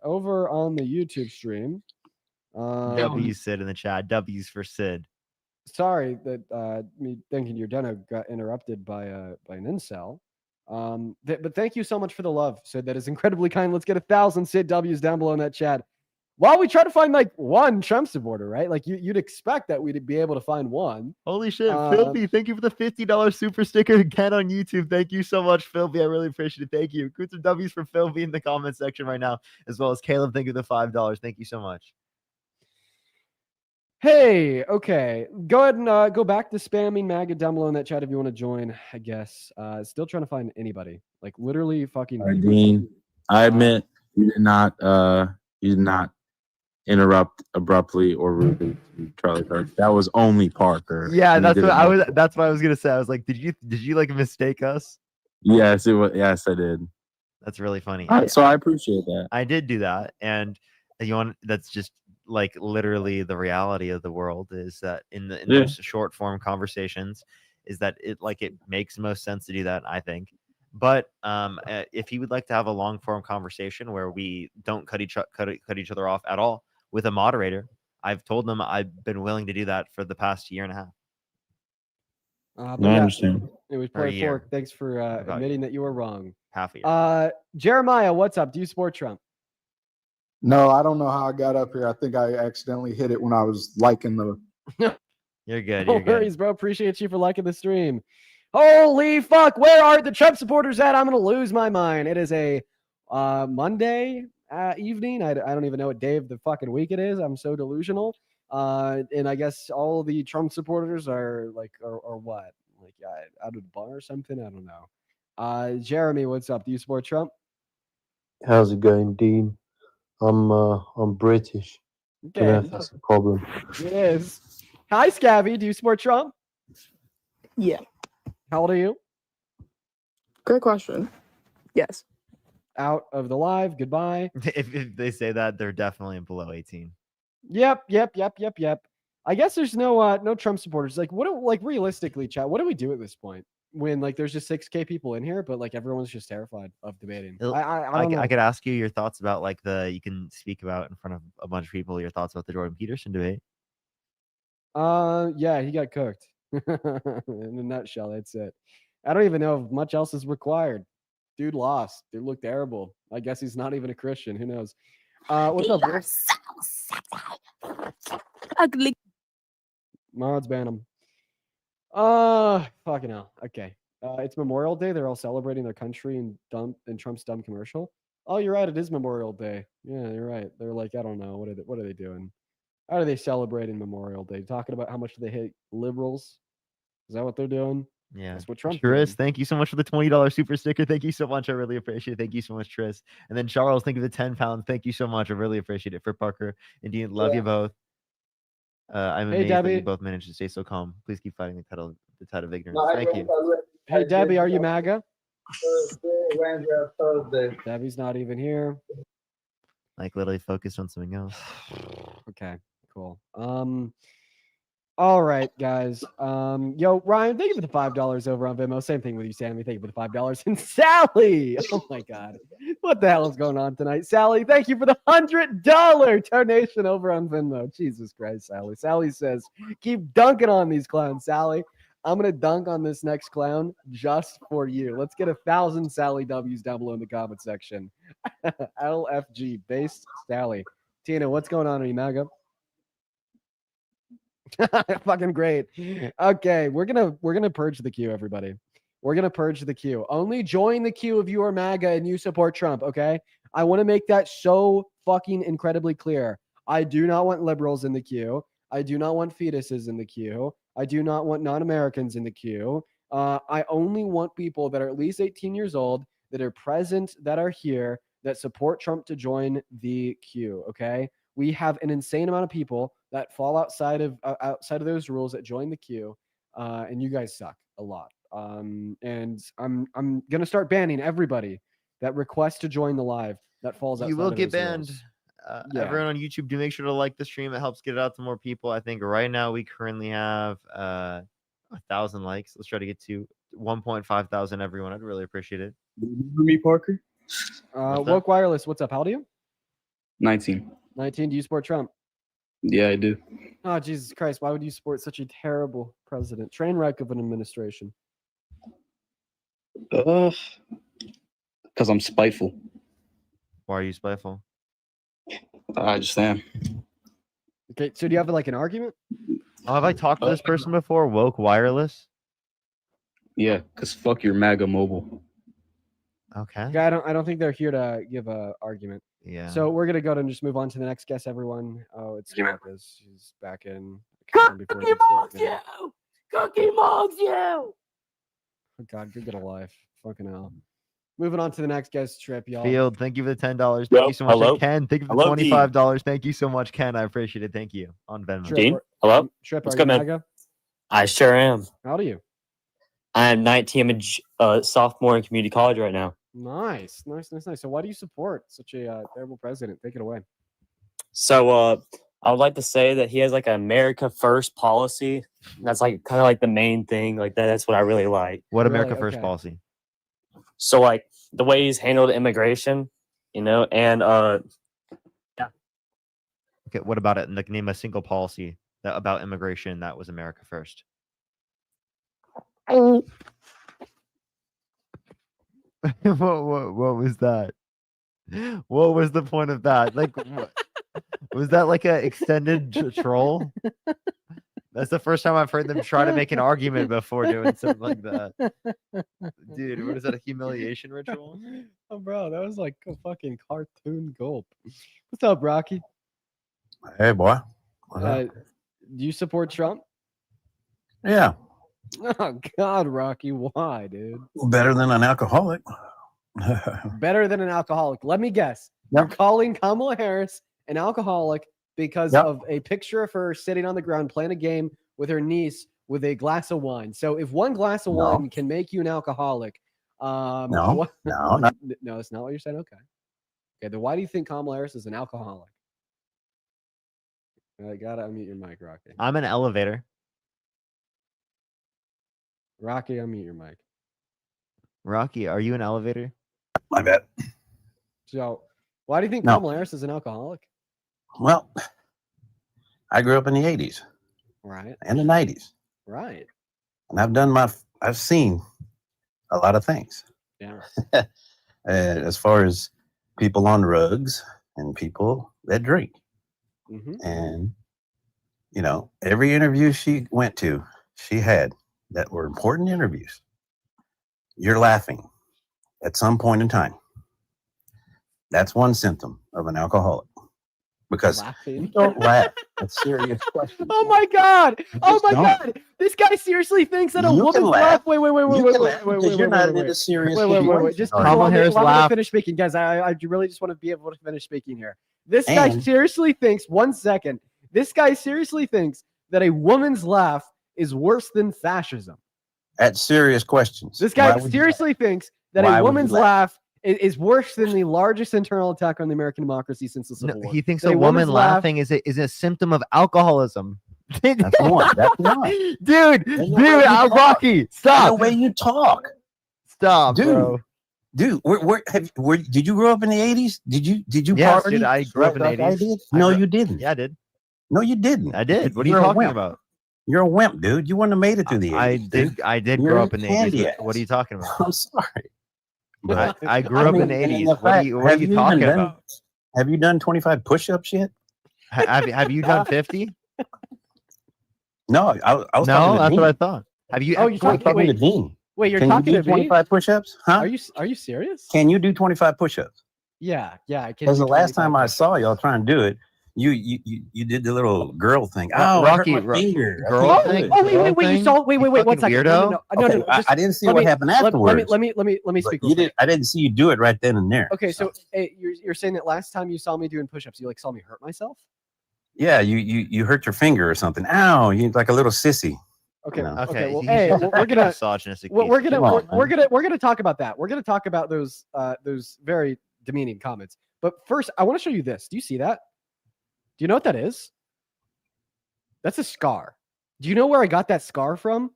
over on the YouTube stream. W Sid in the chat. W's for Sid. Sorry that me thinking your demo got interrupted by an incel. But thank you so much for the love, Sid. That is incredibly kind. Let's get 1,000 Sid W's down below in that chat. While we try to find like one Trump supporter, right? Like you'd expect that we'd be able to find one. Holy shit, Philby, thank you for the $50 super sticker again on YouTube. Thank you so much, Philby. I really appreciate it. Thank you. Put some W's for Philby in the comment section right now, as well as Caleb. Thank you for the $5. Thank you so much. Hey, okay. Go ahead and go back to spamming MAGA down below in that chat if you want to join, I guess. Still trying to find anybody. Like literally fucking anybody. Dean, I admit you did not interrupt abruptly or rudely to Charlie Kirk. That was only Parker. Yeah, And he that's did what it I was. multiple- That's what I was gonna say. I was like, did you like mistake us? Yes, it was. Yes, I did. That's really funny. So I appreciate that. I did do that, and you want that's just like literally the reality of the world is that in those short form conversations is that it makes most sense to do that, I think. But if he would like to have a long form conversation where we don't cut each other off at all with a moderator, I've told them I've been willing to do that for the past year and a half. But I yeah, understand. it was For a Player year. 4. Thanks for admitting that you were wrong. Half a year. Jeremiah, what's up? Do you support Trump? No, I don't know how I got up here. I think I accidentally hit it when I was liking the. You're good. No You're good. worries, bro. Appreciate you for liking the stream. Holy fuck! Where are the Trump supporters at? I'm gonna lose my mind. It is a Monday evening. I don't even know what day of the fucking week it is. I'm so delusional. And I guess all the Trump supporters are like, or what? Like out of the bar or something? I don't know. Jeremy, what's up? Do you support Trump? How's it going, Dean? I'm British. Don't know if that's a problem. It is. Hi, Scabby. Do you support Trump? Yeah. How old are you? Great question. Yes. Out of the live. Goodbye. If they say that, they're definitely below 18. Yep. I guess there's no Trump supporters. Like, realistically, chat, what do we do at this point when like there's just 6K people in here, but like everyone's just terrified of debating? I don't know. I could ask you your thoughts about like you can speak about in front of a bunch of people your thoughts about the Jordan Peterson debate. Yeah, he got cooked. In a nutshell, that's it. I don't even know if much else is required. Dude lost. Dude looked terrible. I guess he's not even a Christian. Who knows? What's up, Wolf? Ugly. Mods ban him. Fucking hell. Okay. It's Memorial Day. They're all celebrating their country and Trump's dumb commercial. Oh, you're right. It is Memorial Day. Yeah, you're right. They're like, I don't know. What are they doing? How are they celebrating Memorial Day? Talking about how much they hate liberals? Is that what they're doing? Yeah. That's what Trump Tris, thank you so much for the $20 super sticker. Thank you so much. I really appreciate it. Thank you so much, Tris. And then Charles, thank you for the 10 pounds. Thank you so much. I really appreciate it. For Parker and Dean, love you both. I'm Hey, amazed that Debbie. you both managed to stay so calm. Please keep fighting the tide of ignorance. Thank you. Hey, Debbie, are you MAGA? Debbie's not even here. Like literally focused on something else. Okay, cool. All right, guys. Yo, Ryan, thank you for the $5 over on Venmo. Same thing with you, Sammy. Thank you for the $5. And Sally, oh my God, what the hell is going on tonight? Sally, thank you for the $100 donation over on Venmo. Jesus Christ, Sally. Sally says, keep dunking on these clowns, Sally. I'm gonna dunk on this next clown just for you. Let's get 1,000 Sally W's down below in the comment section. LFG based Sally. Tina, what's going on? Are you MAGA? Fucking great. Okay, we're gonna purge the queue, everybody. We're gonna purge the queue. Only join the queue if you are MAGA and you support Trump. Okay, I want to make that so fucking incredibly clear. I do not want liberals in the queue. I do not want fetuses in the queue. I do not want non-Americans in the queue. I only want people that are at least 18 years old, that are present, that are here, that support Trump to join the queue. Okay. We have an insane amount of people that fall outside of those rules that join the queue, and you guys suck a lot. And I'm gonna start banning everybody that requests to join the live that falls outside. You will of get those banned. rules. Everyone on YouTube, do make sure to like the stream. It helps get it out to more people. I think right now we currently have 1,000 likes. Let's try to get to 1.5 thousand. Everyone, I'd really appreciate it. Remember me, Parker? Woke Wireless, what's up? How old are you? 19. 19. Do you support Trump? Yeah, I do. Oh, Jesus Christ. Why would you support such a terrible president? Train wreck of an administration. Because I'm spiteful. Why are you spiteful? I just am. Okay, so do you have like an argument? Oh, have I talked to this person before? Woke Wireless? Yeah, because fuck your MAGA mobile. Okay. Yeah, I don't think they're here to give a argument. Yeah. So we're gonna go ahead and just move on to the next guest, everyone. Oh, it's Marcus. He's back in. Cookie Monks, you! Cookie Monks, you! Oh God, good life. Fucking hell. Moving on to the next guest trip, y'all. Field, thank you for the $10. Thank you so much. hello. Ken, thank you for the Hello, Dean. $25. Thank you so much, Ken. I appreciate it. Thank you. On Venmo. Trip, Dean, hello. Trip, What's are you good, man? MAGA? I sure am. How old are you? I'm 19. I'm a sophomore in community college right now. Nice. So why do you support such a terrible president? Take it away. So I would like to say that he has like an America First policy. That's like kind of like the main thing. Like that's what I really like. What Really? America First Okay. policy? So like the way he's handled immigration, and Okay, what about it? Like, name a single policy about immigration that was America First. What was that? What was the point of that? Like, was that like an extended troll? That's the first time I've heard them try to make an argument before doing something like that. Dude, what is that, a humiliation ritual? Oh, bro, that was like a fucking cartoon gulp. What's up, Rocky? Hey, boy. What's up? Do you support Trump? Yeah, Oh God, Rocky, why, dude? better than an alcoholic. Better than an alcoholic. Let me guess. Yep. You're calling Kamala Harris an alcoholic because Yep. of a picture of her sitting on the ground playing a game with her niece with a glass of wine. So if one glass of No. wine can make you an alcoholic, No, no, no. no, that's not what you're saying. Okay, then why do you think Kamala Harris is an alcoholic? I gotta unmute your mic, Rocky. I'm an elevator. Rocky, unmute your mic. Rocky, are you an elevator? My bad. So, why do you think No. Kamala Harris is an alcoholic? Well, I grew up in the 80s Right, and the 90s, right, and I've seen a lot of things. yeah. As far as people on drugs and people that drink. Mm-hmm. And, every interview she went to, she had that were important interviews. You're laughing at some point in time. That's one symptom of an alcoholic. Because Laughing. you don't laugh at serious questions. Oh my God! Oh my don't. God! This guy seriously thinks that a You can woman's laugh. laugh. Wait, You can laugh because you're not into serious Wait. Just situations. allow me Harris to laughed. finish speaking, guys. I really just want to be able to finish speaking here. This guy And- seriously thinks. 1 second. This guy seriously thinks that a woman's laugh is worse than fascism. At serious questions. This guy Why would you seriously thinks that Why a would you woman's laugh? laugh is worse than the largest internal attack on the American democracy since the No, Civil War. he thinks That a woman woman's laugh- laughing is a symptom of alcoholism. That's one. That's one. Dude, Rocky, stop. The way you talk. Stop, Dude. bro. Dude, did you grow up in the 80s? Did you Yes, party? dude, I grew up in the like I 80s. did? I No, grew- you didn't. Yeah, I did. No, you didn't. I did. What are you You're a talking wimp. about? You're a wimp, dude. You wouldn't have made it through the 80s. I did You're grow a up in the candy 80s. What are you talking about? I'm sorry. But I grew up in the 80s. What are you talking about? Have you done 25 push-ups yet? Have you done 50? No, I was No, talking to that's Dean. what I thought. Have you? Oh, you're I was talking to Dean. Wait, you're Can talking you do to me? 25 push-ups? Huh? Are you serious? Can you do 25 push-ups? Yeah, I can. Because do the last 25 time I push-ups. saw y'all trying to do it, you did the little girl thing. Rocky, I hurt my finger. I girl can't do thing? it. Oh wait, you saw? Wait, one fucking second. weirdo. No, Okay, just I didn't see let what me- happened let afterwards. me But speak. you real did. quick. I didn't see you do it right then and there. Okay, so you're saying that last time you saw me doing push-ups, you like saw me hurt myself? Yeah, you hurt your finger or something. Ow, you like a little sissy. Okay, You know? okay. Well, he's hey, a we're gonna misogynistic we're piece. gonna Come on, we're gonna talk about that. We're gonna talk about those very demeaning comments. But first, I want to show you this. Do you see that? Do you know what that is? That's a scar. Do you know where I got that scar from?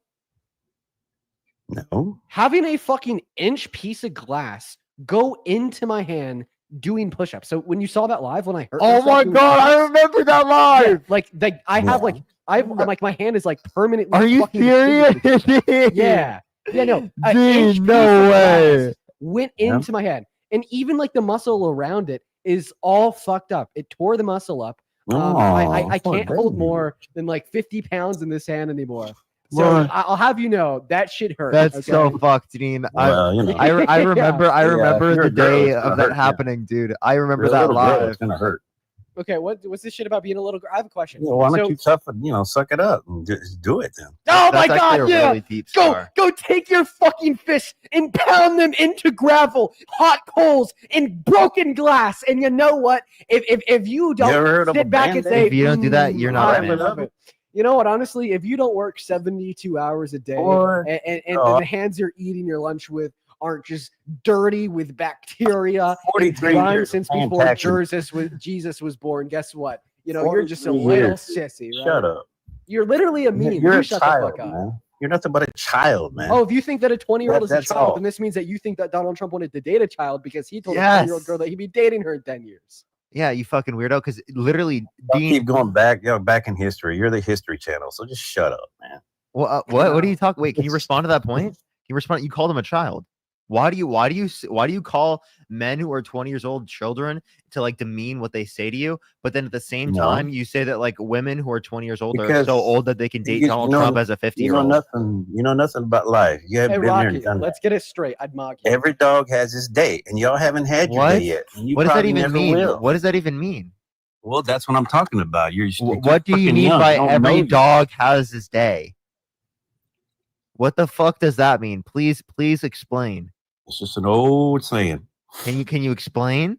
No. Having a fucking inch piece of glass go into my hand doing push-ups. So when you saw that live, when I hurt, Oh myself my doing god, I push-ups, remember that yeah, live. like I have like I'm like my hand is like permanently. Are you fucking serious? disfigured. Yeah, no. An Dude, inch no piece of way. glass went into my hand, and even like the muscle around it is all fucked up. It tore the muscle up. I poor can't hold baby. more than like 50 pounds in this hand anymore. So Lord. I'll have you know that shit hurt. That's okay? so fucked, Dean. Well, you know. I remember Yeah, if remember you're the a girl, day it's gonna of that hurt, yeah. happening, dude. I remember You're a that little girl, live. it's gonna hurt. Okay, what's this shit about being a little girl? I have a question. Yeah, why don't So- you tough and suck it up and just do it then? Oh my That's actually god, a yeah! really deep Go scar. go take your fucking fists and pound them into gravel, hot coals, and broken glass. And you know what? If you don't ever heard of a sit back and Band-Aid? say If you don't do that, you're not I a man. love it. You know what? Honestly, if you don't work 72 hours a day Boy, and the hands you're eating your lunch with aren't just dirty with bacteria and 43 grime years since of paying before taxes. Jesus was born, guess what? You know, you're just a 43 little years. sissy, right? Shut up. You're literally a meme. You're You a shut the child, fuck up. man. You're nothing but a child, man. Oh, if you think that a 20-year-old is a That's child, all. then this means that you think that Donald Trump wanted to date a child because he told a Yes. 20-year-old girl that he'd be dating her in 10 years. Yeah, you fucking weirdo. Because literally, Y'all Dean. keep going back, back in history. You're the History Channel, so just shut up, man. What are you talking? Wait, can you respond to that point? Can you respond? You called him a child. Why do you call men who are 20 years old children to like demean what they say to you? But then at the same No. time, you say that like women who are 20 years old are Because so old that they can date you Donald know- Trump as a 50-year-old. You know nothing about life. You haven't Hey, been there Rocky, and done that. let's get it straight. I'd mock you. Every dog has his day, and y'all haven't had your What? day yet. And you What does that probably even never mean? will. What does that even mean? Well, that's what I'm talking about. You're What do you freaking mean young. by You don't every know dog has his day? What the fuck does that mean? Please explain. It's just an old saying. Can you explain?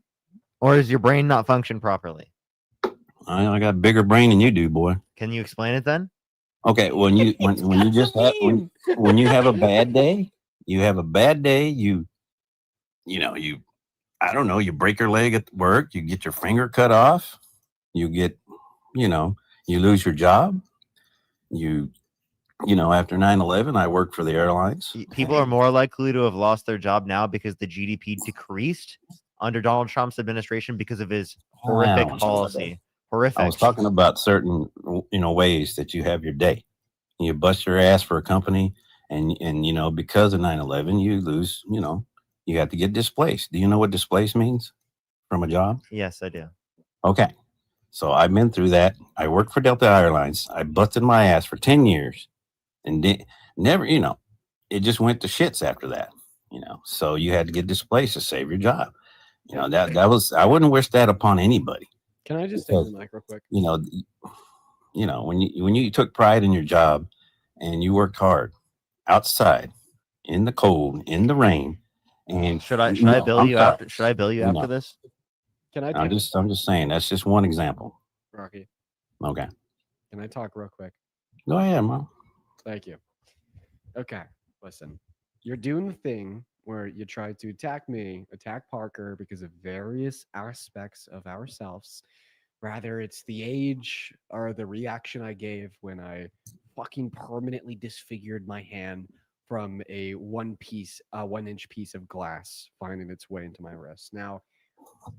Or does your brain not function properly? I got a bigger brain than you do, boy. Can you explain it then? Okay, when you just have when you have a bad day, you I don't know, you break your leg at work, you get your finger cut off, you get, you lose your job. After 9/11, I worked for the airlines. People are more likely to have lost their job now because the GDP decreased under Donald Trump's administration because of his horrific policy. Horrific. I was talking about certain, ways that you have your day. You bust your ass for a company, and because of 9/11, you lose. You have to get displaced. Do you know what displaced means from a job? Yes, I do. Okay, so I've been through that. I worked for Delta Airlines. I busted my ass for 10 years, and never, it just went to shits after that. So you had to get displaced to save your job. That was, I wouldn't wish that upon anybody. Can I just take the mic real quick? When you took pride in your job and you worked hard outside in the cold, in the rain, and Should I bill you after? Should I bill you after this? Can I I'm just saying that's just one example. Rocky, Okay, can I talk real quick? go ahead, Mom. Thank you. Okay, listen. You're doing the thing where you try to attack me, attack Parker because of various aspects of ourselves. rather it's the age or the reaction I gave when I fucking permanently disfigured my hand from a 1-inch piece of glass finding its way into my wrist. Now,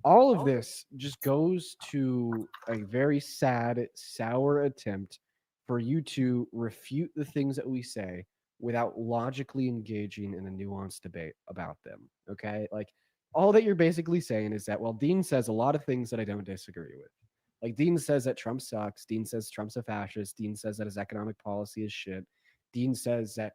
all of this just goes to a very sad, sour attempt for you to refute the things that we say without logically engaging in a nuanced debate about them. Okay? Like, all that you're basically saying is that, well, Dean says a lot of things that I don't disagree with. Like, Dean says that Trump sucks. Dean says Trump's a fascist. Dean says that his economic policy is shit. Dean says that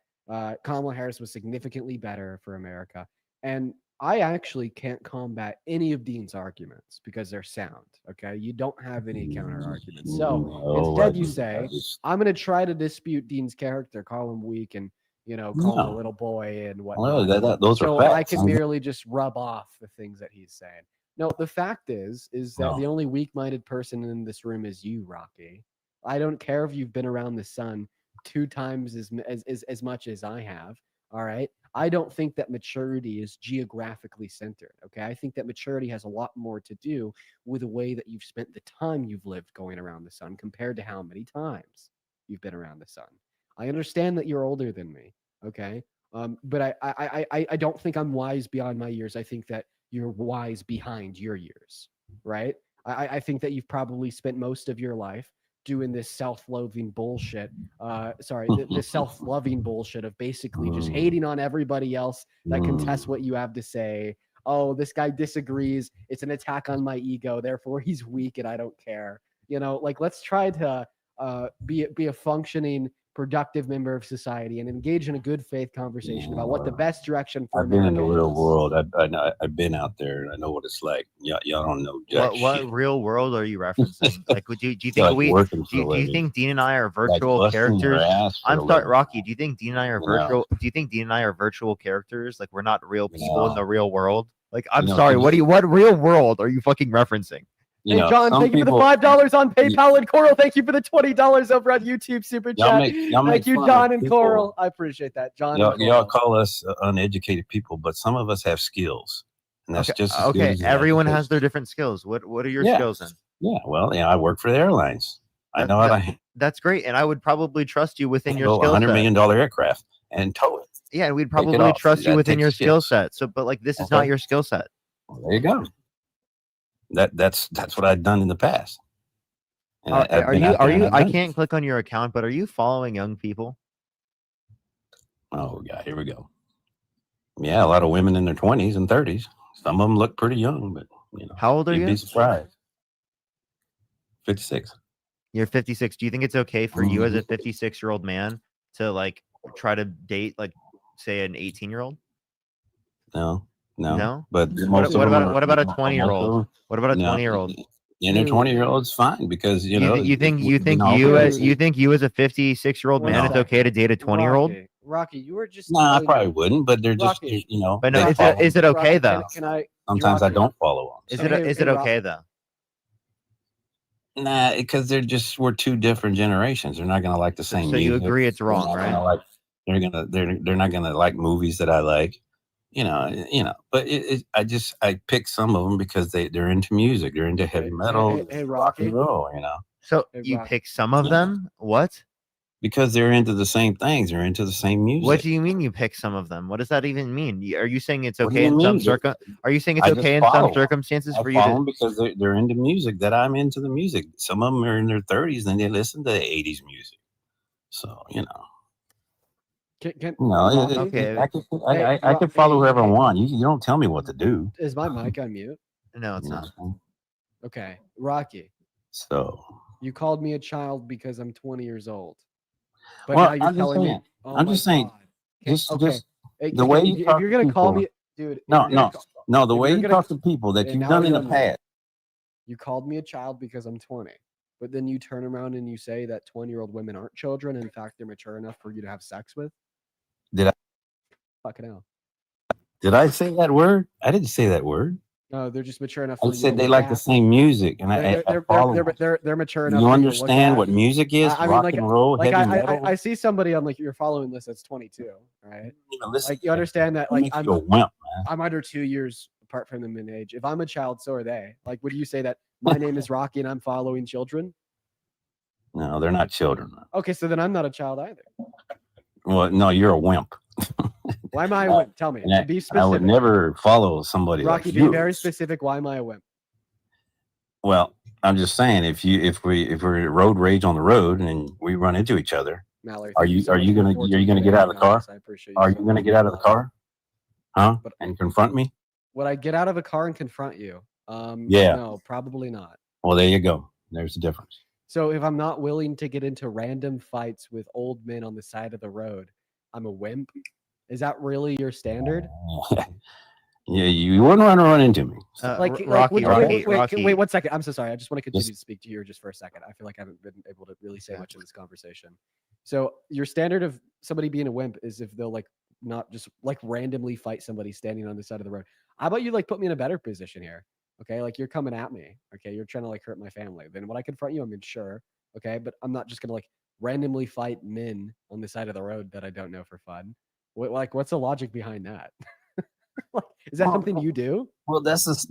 Kamala Harris was significantly better for America. And I actually can't combat any of Dean's arguments because they're sound. Okay. You don't have any counter arguments. So instead, you say, I'm going to try to dispute Dean's character, call him weak, and, call him a little boy and whatnot. Well, those are so facts. I can merely just rub off the things that he's saying. No, the fact is that the only weak-minded person in this room is you, Rocky. I don't care if you've been around the sun 2 times as much as I have. All right. I don't think that maturity is geographically centered. Okay. I think that maturity has a lot more to do with the way that you've spent the time you've lived going around the sun compared to how many times you've been around the sun. I understand that you're older than me. Okay. But I don't think I'm wise beyond my years. I think that you're wise behind your years. Right. I think that you've probably spent most of your life doing this self-loathing bullshit. This self-loving bullshit of basically just hating on everybody else that contests what you have to say. Oh, this guy disagrees. It's an attack on my ego. Therefore, he's weak and I don't care. Let's try to be a functioning, productive member of society and engage in a good faith conversation about what the best direction for I've been in America the real is. world. I've been out there and I know what it's like. Y'all don't know jack What shit. real world are you referencing? Like, do you think Like working for a do you living. think Dean and I are Like virtual busting your characters? ass for a I'm sorry, living. Rocky. Do you think Dean and I are You know? virtual? Do you think Dean and I are virtual characters? Like, we're not real people in know? the real world? Like, I'm You know, sorry. people- What real world are you fucking referencing? You Hey, know, John, some thank you for the people- $5 on PayPal, and Coral, thank you for the $20 over on YouTube Super Y'all Chat. make Thank you, fun John of and people. Coral. I appreciate that, John and Y'all Coral. call us uneducated people, but some of us have skills, and that's just as good Okay. as the Everyone has education. their different skills. What are your Yeah. skills then? Yeah, well, I work for the airlines. I know how to That's great, and I would probably trust you within your handle skill $100 set. million aircraft and tow it. Yeah, and we'd Take it probably off. trust you That within takes your skill skills. set. So, but like, this is not Okay. your skill set. Well, there you go. That's what I've done in the past. And I've been out there and I've I done it. can't click on your account, but are you following young people? Oh, God, here we go. Yeah, a lot of women in their 20s and 30s. Some of them look pretty young, but How old are you'd you? be surprised. 56. You're 56. Do you think it's okay for you as a 56-year-old man to like try to date, like, say, an 18-year-old? No. No? But What about a 20-year-old? What about a No. 20-year-old? In a 20-year-old's fine because You think you think you as a 56-year-old One man, it's second. okay to date a 20-year-old? Rocky, you were just. No, I telling probably me- wouldn't, but they're just, Rocky, But no, they is follow it okay Rocky, though? Can I? Sometimes I Rocky, don't follow Is them. it Hey, okay though? Nah, because we're two different generations. They're not gonna like the same So you music. agree it's wrong, They're right? not gonna like. They're not gonna like movies that I like. But I pick some of them because they're into music. They're into heavy metal, hey, rock Rocky. and roll. So Hey, you Rocky. pick some of them? What? Because they're into the same things. They're into the same music. What do you mean you pick some of them? What does that even mean? Are you saying it's What do okay you in some mean? Are you saying it's I just okay in follow some 'em. circumstances I for you follow to? them because they're into music that I'm into the music. Some of them are in their 30s and they listen to 80s music. So Can, Rocky? Rocky? I can follow whoever I want. You don't tell me what to do. Is my mic on mute? No, it's not. Okay, Rocky. So You called me a child because I'm 20 years old. But Well, now you're I'm just telling me. saying. Oh I'm my just saying. God. Okay. Hey, The way you if talk you're to gonna call people- me, dude. if No, you're gonna no. The if way you're you gonna- talk to people that and you've now done in you're the on mute. past. You called me a child because I'm 20. But then you turn around and you say that 20-year-old women aren't children. In fact, they're mature enough for you to have sex with. Did I? Fucking hell. Did I say that word? I didn't say that word. No, they're just mature enough. I For you said to they look like the at. same music, and I follow them. They're mature enough. You for you to look understand at. what music is? I mean, Rock like, and roll, like heavy I metal. I see somebody on like you're following this that's 22, right? Listen, Like you understand that don't like make you a wimp, man. I'm under 2 years apart from them in age. If I'm a child, so are they. Like, would you say that my name is Rocky and I'm following children. No, they're not children. Okay, so then I'm not a child either. Well, no, you're a wimp. Why am I a wimp? Tell me. And Be I specific. would never follow somebody Rocky, like be you. very specific. Why am I a wimp? Well, I'm just saying, if we're road rage on the road and we run into each other, Mallory, are thank you so much for gonna get out of the car? I appreciate Are so you gonna much. get out of the car? Huh? And confront me? Would I get out of a car and confront you? Yeah. No, probably not. Well, there you go. There's the difference. So if I'm not willing to get into random fights with old men on the side of the road, I'm a wimp. Is that really your standard? Yeah, you wouldn't want to run into me. Wait 1 second. I'm so sorry. I just want to continue to speak to you just for a second. I feel like I haven't been able to really say much in this conversation. So your standard of somebody being a wimp is if they'll like not just like randomly fight somebody standing on the side of the road. How about you like put me in a better position here? Okay, like you're coming at me. Okay, you're trying to like hurt my family. Then when I confront you, I mean sure. Okay, but I'm not just gonna like randomly fight men on the side of the road that I don't know for fun. What's the logic behind that? Is that something you do? Well, that's just.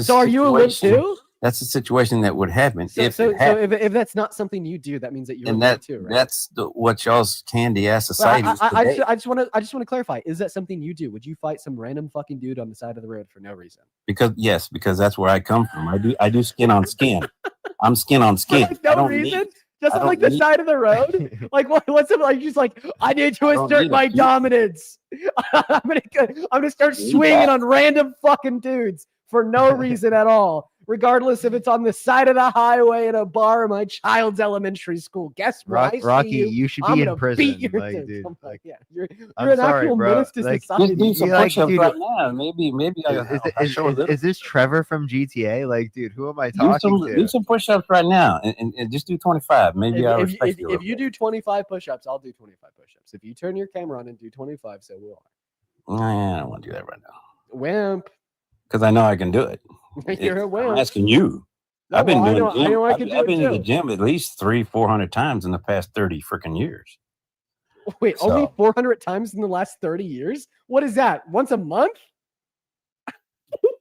So are you a wimp too? That's a situation that would happen So, if so, it happened. so if that's not something you do, that means that you're And a wimp too, right? that's what y'all's candy ass society is I today. just want to clarify. Is that something you do? Would you fight some random fucking dude on the side of the road for no reason? Because that's where I come from. I do skin on skin. I'm skin on skin. For like no reason? Just on like the side of the road? Like what's it like? Just like I need to assert my dominance. I'm gonna start swinging on random fucking dudes for no reason at all, regardless if it's on the side of the highway in a bar or my child's elementary school. Guess what? Rocky, you should be in prison, Beat your like, tits. dude, I'm like, yeah, you're I'm an sorry, actual bro. menace to Like, society. Do some like, push-ups dude, right now. Maybe I'll show a little. Is this Trevor from GTA? Like, dude, who am I talking to? Do some push-ups right now and just do 25. Maybe I'll respect you. If you do 25 push-ups, I'll do 25 push-ups. If you turn your camera on and do 25, so will I. I don't want to do that right now. Wimp. Because I know I can do it. You're a wimp. I'm asking you. No, I've been well, doing I know I can do I've it been to the too. gym at least 300-400 times in the past 30 freaking years. Wait, only 400 times in the last 30 years? What is that? Once a month?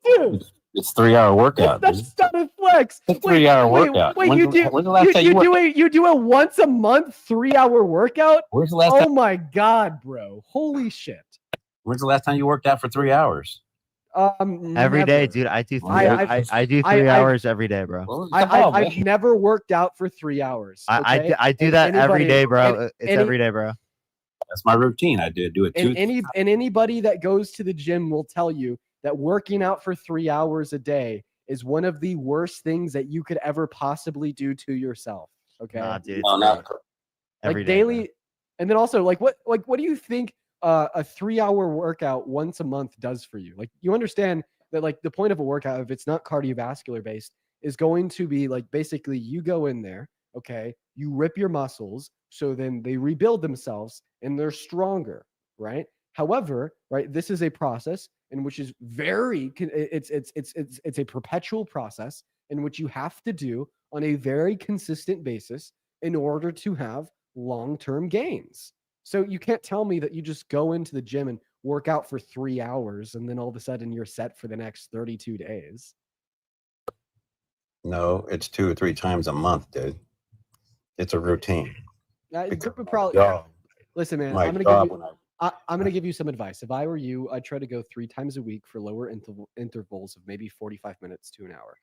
Dude, It's 3-hour workout. that's not a flex. It's a 3-hour workout. Wait, When's the last time you do a once a month 3-hour workout? Where's the last Oh time? my god, bro! Holy shit! When's the last time you worked out for 3 hours? Every day, Never. dude. I do three. I- I do I- 3 I- hours every day, bro. I've never worked out for 3 hours. Okay? I do And that every anybody- day, bro. and It's any- every day, bro. That's my routine. I do it And too. anybody that goes to the gym will tell you that working out for 3 hours a day is one of the worst things that you could ever possibly do to yourself. Okay. Nah, dude. No, not Every Like day, daily, bro. and then also what do you think a 3-hour workout once a month does for you? Like you understand that like the point of a workout, if it's not cardiovascular based, is going to be like basically you go in there, okay, you rip your muscles, so then they rebuild themselves and they're stronger, right? However, right, this is a process in which is it's a perpetual process in which you have to do on a very consistent basis in order to have long-term gains. So you can't tell me that you just go into the gym and work out for 3 hours and then all of a sudden you're set for the next 32 days. No, it's 2 or 3 times a month, dude. It's a routine. Probably. Listen, man, my I'm gonna job give you. I'm gonna give you some advice. If I were you, I'd try to go 3 times a week for lower intervals of maybe 45 minutes to an hour.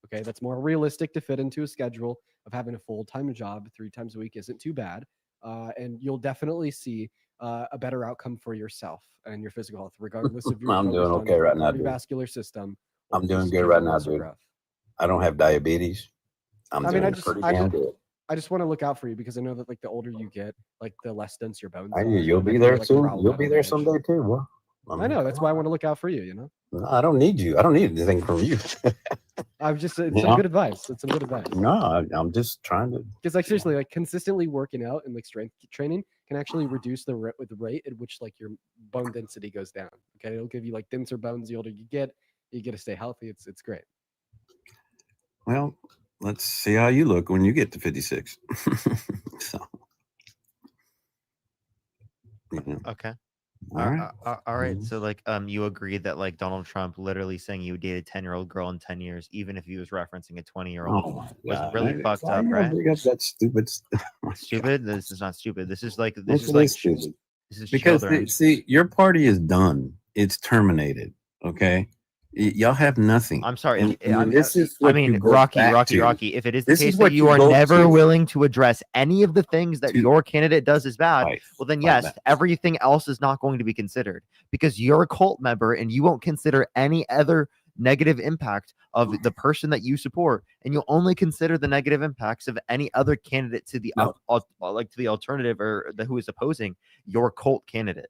Okay, that's more realistic to fit into a schedule of having a full-time job. 3 times a week isn't too bad, and you'll definitely see a better outcome for yourself and your physical health, regardless of your I'm doing okay right now, dude. cardiovascular system. I'm doing good right now, dude. I don't have diabetes. I'm doing pretty damn good. I just want to look out for you because I know that like the older you get, like the less dense your bones are. You'll be Like, there like, soon. growl You'll metal be there age. someday too. Well, I know. That's why I want to look out for you. You know. No, I don't need you. I don't need anything from you. I've just it's You some know? good advice. It's some good advice. No, I'm just trying to. Because like seriously, like consistently working out and like strength training can actually reduce the rate at which like your bone density goes down. Okay, it'll give you like denser bones the older you get. You get to stay healthy. It's great. Well, let's see how you look when you get to 56. So. Okay. All right. All right. So like, you agree that like Donald Trump literally saying you would date a 10-year-old girl in 10 years, even if he was referencing a 20-year-old, Oh my was God. really man, fucked why up, you gotta right? bring up that stupid stuff? Stupid. This is not stupid. This is like Yes, it is stupid. this is Because children. see, your party is done. It's terminated. Okay, y'all have nothing. I'm sorry. And this is I what mean, you go Rocky, back Rocky, to. Rocky. If it is the This case is that what you you are go never to. willing to address any of the things that your candidate does is bad, well then yes, that. everything else is not going to be considered because you're a cult member and you won't consider any other negative impact of the person that you support, and you'll only consider the negative impacts of any other candidate to the like to the alternative or the who is opposing your cult candidate.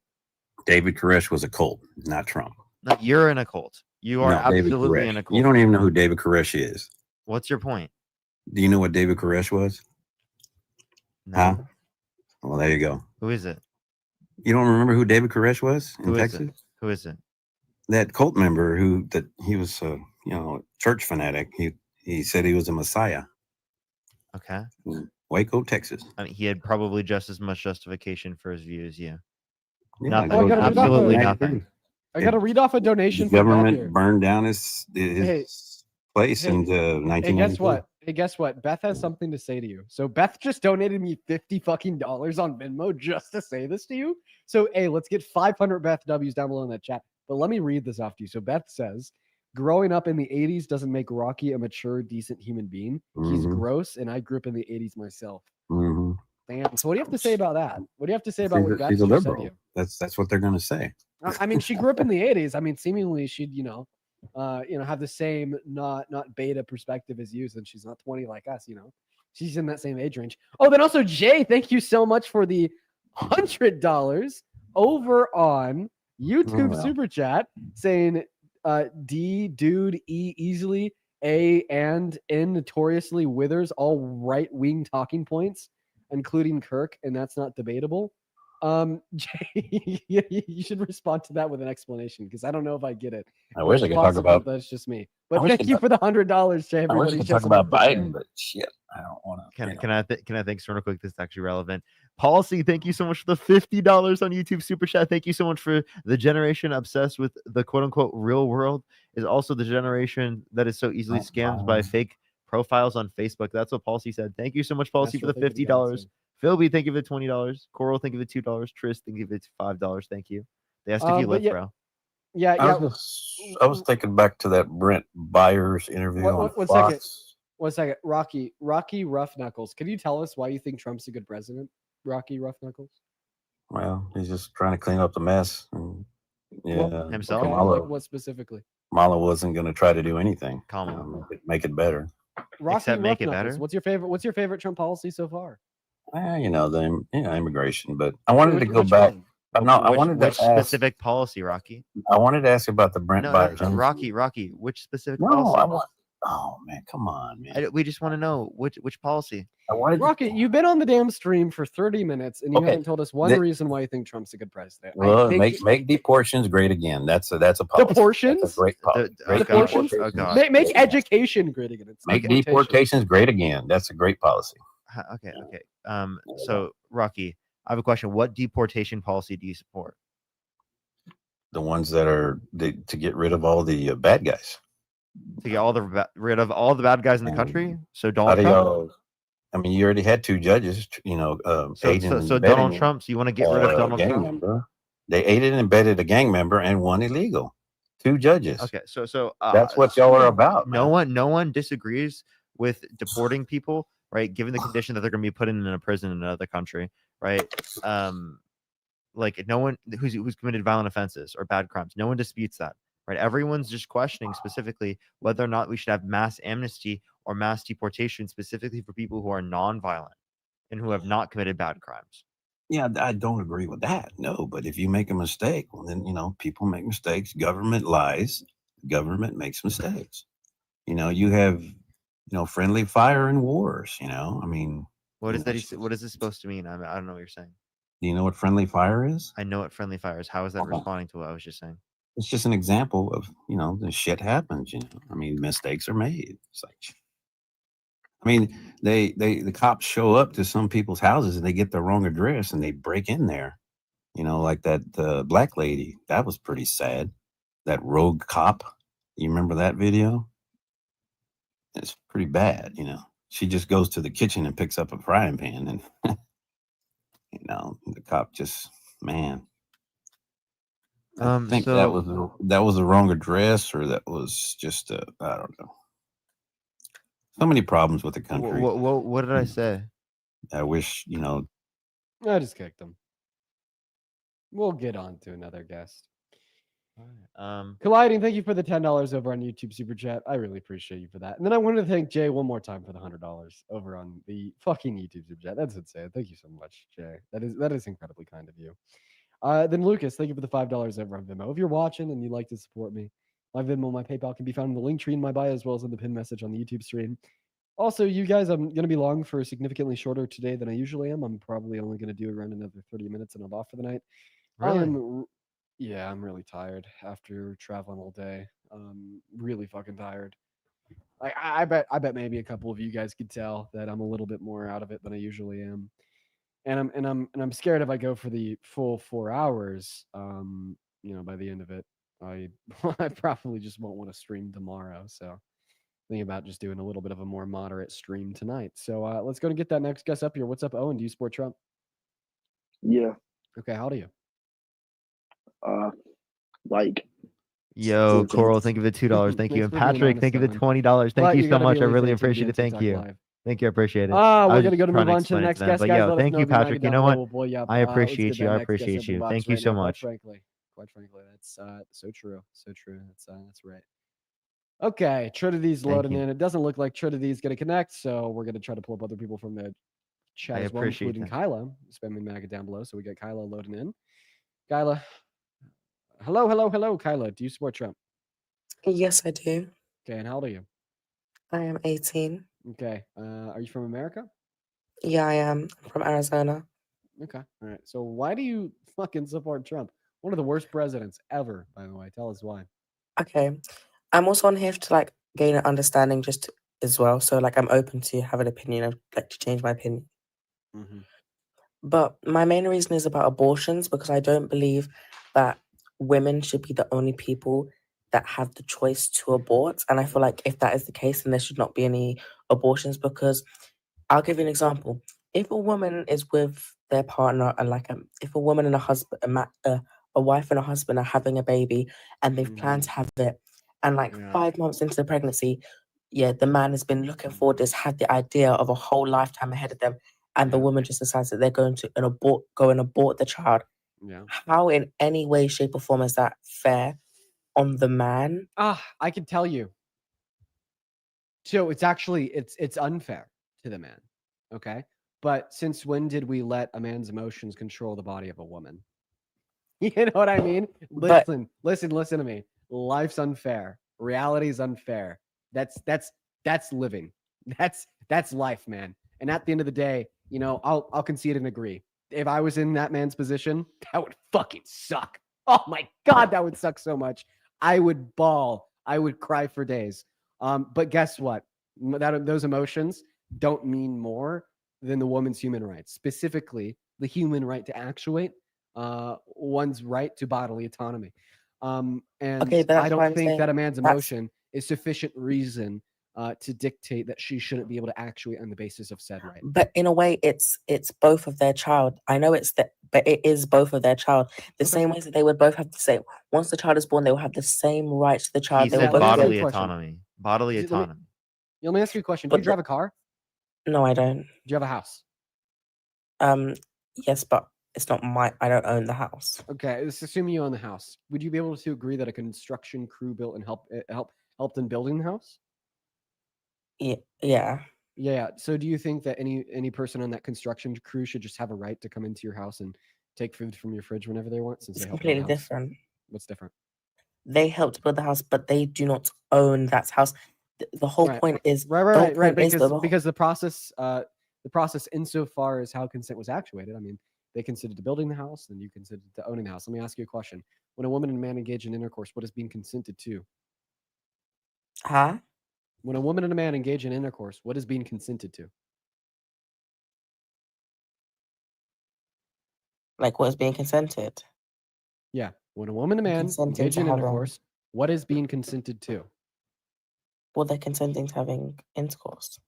David Koresh was a cult, not Trump. No, you're in a cult. You are David absolutely Koresh. in a cult. You don't even know who David Koresh is. What's your point? Do you know what David Koresh was? No. Huh? Well, there you go. Who is it? You don't remember who David Koresh was in Who is Texas? it? Who is it? That cult member he was church fanatic. He said he was a messiah. Okay. Waco, Texas. I mean, he had probably just as much justification for his view as you. Yeah, Nothing. I gotta Absolutely read off nothing. I got to read off a The donation from Beth government here. burned down his Hey, place hey, in Hey, 1992. guess what? Hey, guess what? Beth has something to say to you. So Beth just donated me $50 fucking on Venmo just to say this to you. So hey, let's get 500 Beth W's down below in that chat. But let me read this off to you. So Beth says, "Growing up in the 80s doesn't make Rocky a mature, decent human being. He's Mhm. gross, and I grew up in the 80s myself." Mm-hmm. Damn. So what do you have to say about that? What do you have to say about what Beth She's a just said to liberal. you? That's what they're gonna say. I mean, she grew up in the 80s. I mean, seemingly she'd, have the same not beta perspective as you, since she's not 20 like us, She's in that same age range. Oh, then also Jay, thank you so much for the $100 over on YouTube well. Super Chat saying D dude E easily A and N notoriously withers all right-wing talking points, including Kirk, and that's not debatable. Jay, you should respond to that with an explanation because I don't know if I get it. I wish It's I could talk possible about. That's just me. I But wish I thank could you talk- for the $100, Jay. I wish Everybody, I could show talk some about appreciation. Biden, but shit, I don't want to. Can I think real quick? This is actually relevant. Policy, thank you so much for the $50 on YouTube Super Chat. Thank you so much for the generation obsessed with the quote unquote real world is also the generation that is so easily scammed by fake profiles on Facebook. That's what Policy said. Thank you so much, Policy, for the Astral, thank you for the $50. galaxy. Philby, thank you for the $20. Coral, thank you for the $2. Tris, thank you for the $5. Thank you. They asked if you But live, yeah, bro. yeah. I was thinking back to that Brent Byers interview on One Fox. second. 1 second. Rocky Rough Knuckles. Can you tell us why you think Trump's a good president? Rocky Rough Knuckles. Well, he's just trying to clean up the mess. And, yeah, himself? Okay, Kamala, what specifically? Kamala wasn't going to try to do anything. Kamala. Make it better. Rocky Except make Rough it Knuckles. better? What's your favorite Trump policy so far? Immigration. But I wanted to go Which back. one? I wanted to Which ask. specific policy, Rocky? I wanted to ask about the Brent No, Byers. Rocky. Which specific No, policy? I want. Oh man, come on, man. We just want to know which policy. I wanted. Rocky, you've been on the damn stream for 30 minutes and you Okay, haven't told us one reason why you think Trump's a good president. Well, make deportations great again. That's a policy. Deportations? That's a great policy. Great Deportations? Oh god. Make education great again. It's Make deportation. deportations great again. That's a great policy. Okay. So Rocky, I have a question. What deportation policy do you support? The ones that are to get rid of all the bad guys. To get rid of all the bad guys in the country? So How Donald do Trump? y'all? I mean, you already had two judges. Aiding and So abetting Donald Trump. So you want to get rid of a Donald gang Trump? member. They aided and abetted a gang member and one illegal. Two judges. Okay, so That's what y'all are about. No one disagrees with deporting people, right? Given the condition that they're going to be put in a prison in another country, right? Like no one who's committed violent offenses or bad crimes, no one disputes that, right? Everyone's just questioning specifically whether or not we should have mass amnesty or mass deportation specifically for people who are non-violent and who have not committed bad crimes. Yeah, I don't agree with that. No, but if you make a mistake, well, then people make mistakes. Government lies. Government makes mistakes. You have friendly fire in wars. I mean, What is that? What is this supposed to mean? I don't know what you're saying. do you know what friendly fire is? I know what friendly fire is. How is that responding to what I was just saying? It's just an example of the shit happens. I mean, mistakes are made. It's like, I mean, the cops show up to some people's houses and they get the wrong address and they break in there. You know, like that black lady, that was pretty sad. That rogue cop. You remember that video? It's pretty bad, you know. She just goes to the kitchen and picks up a frying pan and you know, the cop just man. I think that was the wrong address, or that was just I don't know. So many problems with the country. What did I say? I wish, you know, I just kicked him. We'll get on to another guest. Colliding, thank you for the $10 over on YouTube Super Chat. I really appreciate you for that. And then I wanted to thank Jay one more time for the $100 over on the fucking YouTube Super Chat. That's insane. Thank you so much, Jay. That is incredibly kind of you. Then Lucas, thank you for the $5 over on Venmo. If you're watching and you'd like to support me, my Venmo, my PayPal can be found in the link tree in my bio, as well as in the pinned message on the YouTube stream. Also, you guys, I'm going to be long for significantly shorter today than I usually am. I'm probably only going to do around another 30 minutes and I'm off for the night. Really? Yeah, I'm really tired after traveling all day. Really fucking tired. I bet maybe a couple of you guys could tell that I'm a little bit more out of it than I usually am. And I'm scared if I go for the full 4 hours, by the end of it, I probably just won't want to stream tomorrow. So thinking about just doing a little bit of a more moderate stream tonight. So let's go and get that next guest up here. What's up, Owen? Do you support Trump? Yeah. Okay, how do you? Like. Yo, Coral, think of it $2. Thank you. And Patrick, think of it $20. Thank you so much. I really appreciate it. Thank you. Thank you. I appreciate it. We're gonna go to move on to the next guest, but guys. yo, let us thank know you, if you're Patrick. MAGA You know down what? below. We'll blow you up. I Let's get appreciate that you. I next guest appreciate up in the you. box Thank you right so now. much. Quite frankly, that's so true. So true. That's right. Okay, Trinity's loading in. It doesn't look like Trinity's gonna connect, so we're gonna try to pull up other people from the chat I as well, appreciate including that. Kyla, spamming MAGA down below. So we got Kyla loading in. Kyla, hello, Kyla. Do you support Trump? Yes, I do. Okay, and how old are you? I am 18. Okay, are you from America? Yeah, I am. I'm from Arizona. Okay, all right. So why do you fucking support Trump? One of the worst presidents ever, by the way. Tell us why. Okay. I'm also on here to like gain an understanding just as well. So like I'm open to have an opinion. I'd like to change my opinion. But my main reason is about abortions because I don't believe that women should be the only people that have the choice to abort. And I feel like if that is the case, then there should not be any abortions because I'll give you an example. If a woman is with their partner and if a woman and a husband, a wife and a husband are having a baby and they've planned to have it, and 5 months into the pregnancy, the man has been looking forward, has had the idea of a whole lifetime ahead of them, and the woman just decides that they're going to go and abort the child. Yeah. How in any way, shape, or form is that fair on the man? I can tell you. So it's actually it's unfair to the man. Okay. But since when did we let a man's emotions control the body of a woman? You know what I mean? Listen to me. Life's unfair. Reality is unfair. That's living. That's life, man. And at the end of the day, I'll concede and agree. If I was in that man's position, that would fucking suck. Oh my God, that would suck so much. I would bawl. I would cry for days. But guess what? Those emotions don't mean more than the woman's human rights, specifically the human right to actuate, one's right to bodily autonomy. And I don't think that a man's emotion is sufficient reason to dictate that she shouldn't be able to actuate on the basis of said right. But in a way, it's both of their child. I know but it is both of their child. The same way that they would both have the same. Once the child is born, they will have the same rights to the child. He They said will both bodily autonomy. Bodily autonomy. Let me ask you a question. Do you drive a car? No, I don't. Do you have a house? Yes, but it's not I don't own the house. Okay, let's assume you own the house. Would you be able to agree that a construction crew built and helped in building the house? Yeah. Yeah. So do you think that any person on that construction crew should just have a right to come into your house and take food from your fridge whenever they want, since It's they helped build completely the house? different. What's different? They helped build the house, but they do not own that house. The whole point is right. Because the process insofar as how consent was actuated. I mean, they consented to building the house, then you consented to owning the house. Let me ask you a question. When a woman and a man engage in intercourse, what is being consented to? Huh? When a woman and a man engage in intercourse, what is being consented to? Like what is being consented? Yeah. When a woman and a man Consenting engage to in having. intercourse, what is being consented to? Well, they're consenting to having intercourse.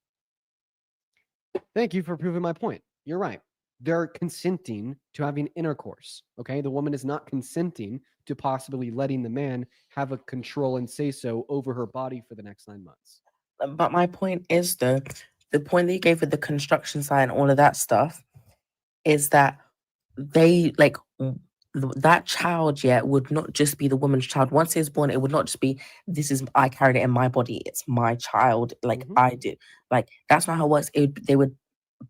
Thank you for proving my point. You're right. They're consenting to having intercourse. Okay. The woman is not consenting to possibly letting the man have a control and say so over her body for the next 9 months. But my point is, though, the point that you gave with the construction site and all of that stuff is that they like that child, yeah, would not just be the woman's child. Once it's born, it would not just be this is I carried it in my body. It's my child, like I did. Like that's not how it works. They would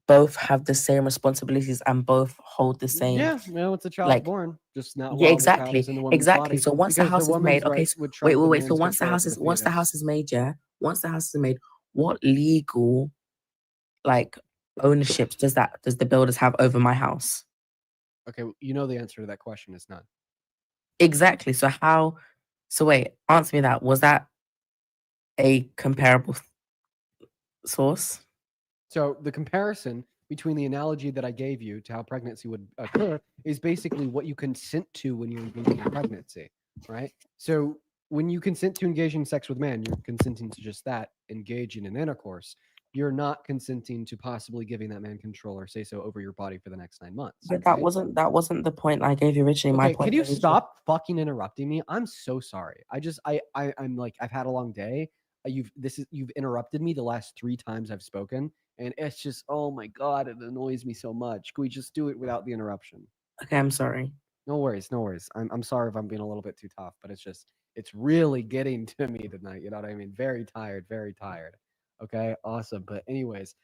both have the same responsibilities and both hold the same. Yeah, once the child's like born, just not yeah, while the child exactly, is in the woman's exactly. body. So once the because house is woman's made, okay. rights So, would wait, trump the wait, wait. So man's once the control house over is the once the fetus. house is made, yeah. Once the house is made, what legal like ownerships does the builders have over my house? Okay, you know the answer to that question is none. Exactly. So how? So wait, answer me that. Was that a comparable source? So the comparison between the analogy that I gave you to how pregnancy would occur is basically what you consent to when you're engaging in pregnancy, right? So when you consent to engaging in sex with man, you're consenting to just that, engaging in intercourse. You're not consenting to possibly giving that man control or say so over your body for the next 9 months. But that wasn't the point I gave you originally. My Okay, point. can you stop fucking interrupting me? I'm so sorry. I'm like I've had a long day. You've interrupted me the last 3 times I've spoken, and it's just oh my god, it annoys me so much. Can we just do it without the interruption? Okay, I'm sorry. No worries, no worries. I'm sorry if I'm being a little bit too tough, but it's really getting to me tonight. You know what I mean? Very tired, very tired. Okay, awesome. But anyways,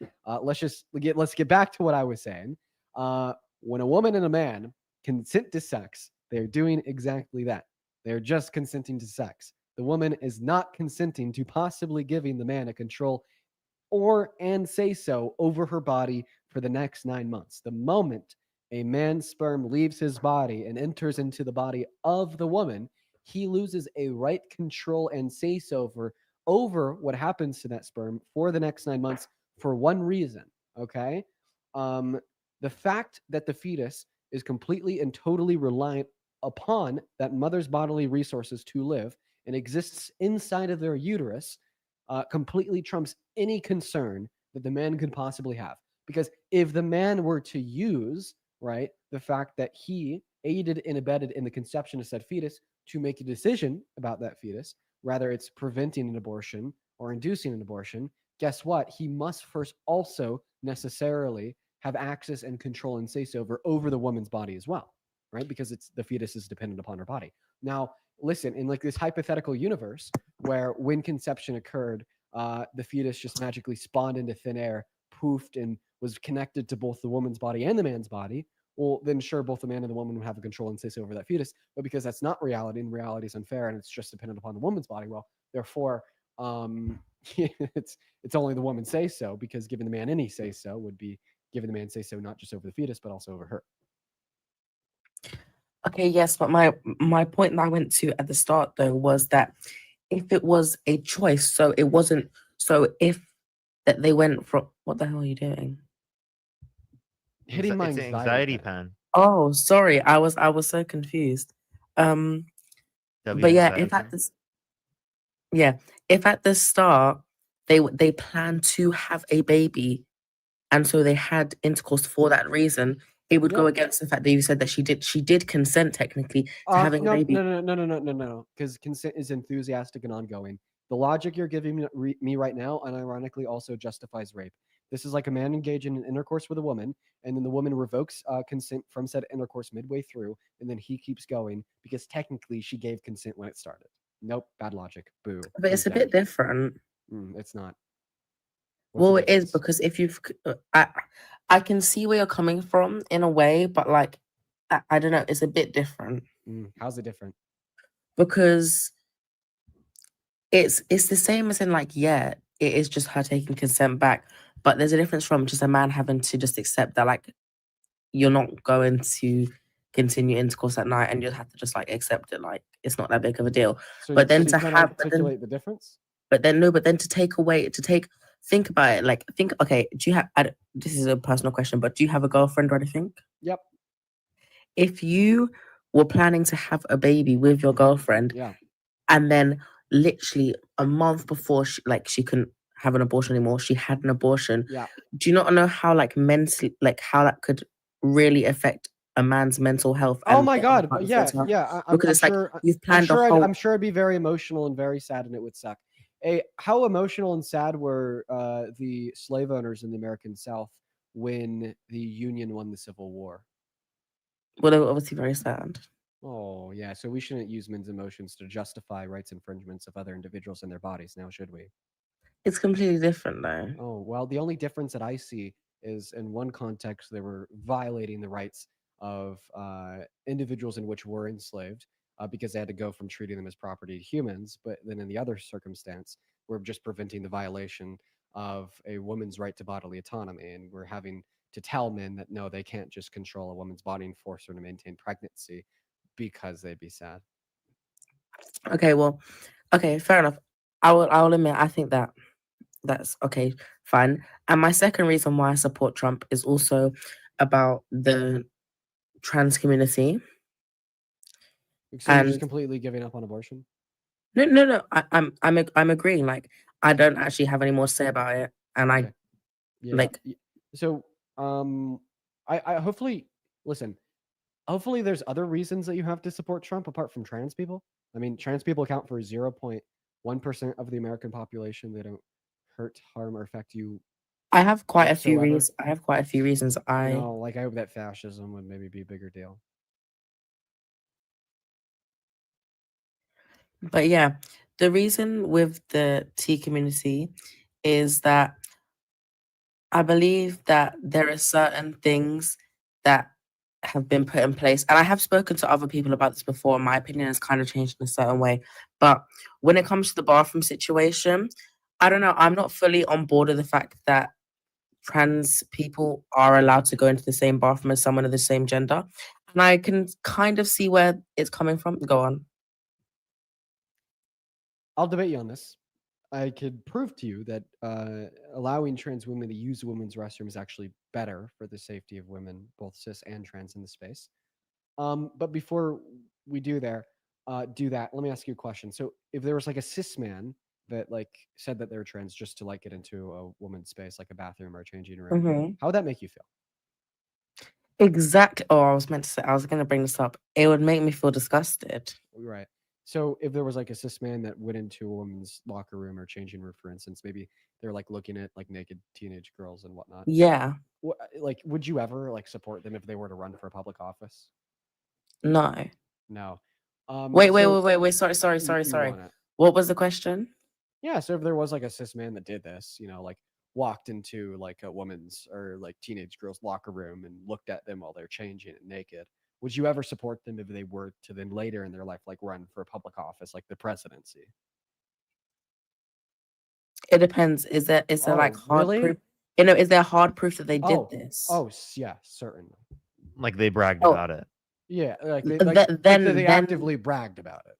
let's get back to what I was saying. When a woman and a man consent to sex, they're doing exactly that. They're just consenting to sex. The woman is not consenting to possibly giving the man a control and say so over her body for the next 9 months. The moment a man's sperm leaves his body and enters into the body of the woman, he loses a right control and say so over what happens to that sperm for the next 9 months for one reason. Okay. The fact that the fetus is completely and totally reliant upon that mother's bodily resources to live and exists inside of their uterus completely trumps any concern that the man could possibly have. Because if the man were to use, right, the fact that he aided and abetted in the conception of said fetus to make a decision about that fetus, rather it's preventing an abortion or inducing an abortion, guess what? He must first also necessarily have access and control and say so over the woman's body as well, right? Because it's the fetus is dependent upon her body. Now, listen, in like this hypothetical universe where when conception occurred, the fetus just magically spawned into thin air, poofed, and was connected to both the woman's body and the man's body, well, then sure, both the man and the woman would have a control and say so over that fetus. But because that's not reality, and reality is unfair, and it's just dependent upon the woman's body, well, therefore, it's only the woman say so, because giving the man any say so would be giving the man say so not just over the fetus, but also over her. Okay, yes, but my point that I went to at the start though was that if it was a choice, so it wasn't. So if that they went from what the hell are you doing? Hitting my It's an anxiety pen. Oh, sorry, I was so confused. But yeah, if at this, yeah, if at the start they planned to have a baby, and so they had intercourse for that reason, it would go against the fact that you said that she did consent technically to having a baby. No, because consent is enthusiastic and ongoing. The logic you're giving me right now, unironically, also justifies rape. This is like a man engaging in intercourse with a woman, and then the woman revokes consent from said intercourse midway through, and then he keeps going because technically she gave consent when it started. Nope, bad logic. Boo. But it's a bit different. It's not. Well, it is because if you've, I can see where you're coming from in a way, but like, I don't know, it's a bit different. How's it different? Because it's the same as in like, yeah, it is just her taking consent back, but there's a difference from just a man having to just accept that like you're not going to continue intercourse at night and you'll have to just like accept it, like it's not that big of a deal. So, but then so to you have articulate the difference. But then think about it. Like think, okay, do you have? This is a personal question, but do you have a girlfriend or anything? Yep. if you were planning to have a baby with your girlfriend, Yeah. and then literally a month before she couldn't have an abortion anymore, she had an abortion. Yeah. Do you not know how mentally how that could really affect a man's mental health? Oh and my the God! other partner's Yeah, mental health? yeah. Because I'm it's like sure. you've planned a whole. I'm sure it'd be very emotional and very sad, and it would suck. How emotional and sad were the slave owners in the American South when the Union won the Civil War? Well, they were obviously very sad. Oh yeah, so we shouldn't use men's emotions to justify rights infringements of other individuals in their bodies, now should we? It's completely different though. Oh well, the only difference that I see is in one context they were violating the rights of individuals in which were enslaved because they had to go from treating them as property to humans, but then in the other circumstance, we're just preventing the violation of a woman's right to bodily autonomy, and we're having to tell men that no, they can't just control a woman's body and force her to maintain pregnancy because they'd be sad. Okay, well, okay, fair enough. I will admit I think that's okay, fine. And my second reason why I support Trump is also about the trans community. So you're just And completely giving up on abortion? no. I'm agreeing. Like I don't actually have any more to say about it, and I Yeah. like. So I hopefully listen. Hopefully, there's other reasons that you have to support Trump apart from trans people. I mean, trans people account for 0.1% of the American population. They don't hurt, harm, or affect you. I have quite a few whatsoever. reasons. I have quite a few reasons. I I hope that fascism would maybe be a bigger deal. But yeah, the reason with the T community is that I believe that there are certain things that have been put in place. And I have spoken to other people about this before. My opinion has kind of changed in a certain way. But when it comes to the bathroom situation, I don't know. I'm not fully on board with the fact that trans people are allowed to go into the same bathroom as someone of the same gender. And I can kind of see where it's coming from. Go on. I'll debate you on this. I could prove to you that allowing trans women to use a women's restroom is actually better for the safety of women, both cis and trans in the space. But before we do that, let me ask you a question. So if there was like a cis man that like said that they're trans just to like get into a woman's space, like a bathroom or a changing room, Mhm. how would that make you feel? Exactly. Oh, I was going to bring this up. It would make me feel disgusted. Right. So if there was like a cis man that went into a woman's locker room or changing room, for instance, maybe they're like looking at like naked teenage girls and whatnot. Yeah. Like, would you ever like support them if they were to run for public office? No. No. Wait. Sorry. want it. What was the question? Yeah. So if there was like a cis man that did this, like walked into like a woman's or like teenage girl's locker room and looked at them while they're changing and naked, would you ever support them if they were to then later in their life like run for a public office like the presidency? It depends. Is there like hard really? proof? Is there hard proof that they did this? Yeah, certainly. Like they bragged about it. Yeah, like they, then actively bragged about it.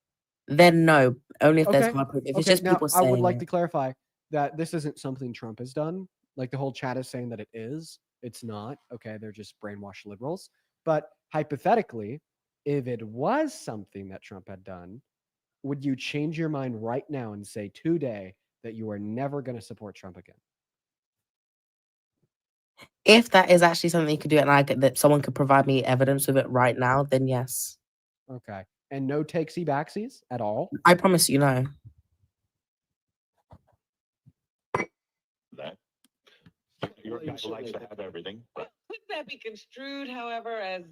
Then no, only if there's Okay. hard proof. If it's Okay, just now people I saying would like it. to clarify that this isn't something Trump has done. Like the whole chat is saying that it is. It's not. Okay, they're just brainwashed liberals. But hypothetically, if it was something that Trump had done, would you change your mind right now and say today that you are never going to support Trump again? If that is actually something you could do, and I get that someone could provide me evidence of it right now, then yes. Okay. And no takesy backsies at all? I promise you, no. That your guy likes to have everything. Could that be construed, however, as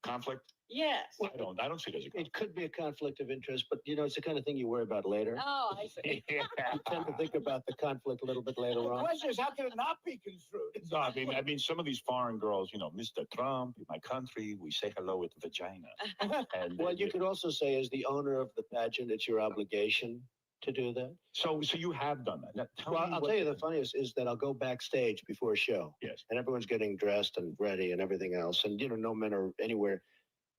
Conflict? yes? I don't see it as a conflict. It could be a conflict of interest, but it's the kind of thing you worry about later. Oh, I see. You tend to think about the conflict a little bit later on. The question is, how can it not be construed? No, I mean, some of these foreign girls, Mr. Trump, in my country, we say hello with vagina. And Well, you could also say, as the owner of the pageant, it's your obligation to do that. So you have done that. I'll tell you the funniest is that I'll go backstage before a show. Yes. And everyone's getting dressed and ready and everything else. And, no men are anywhere.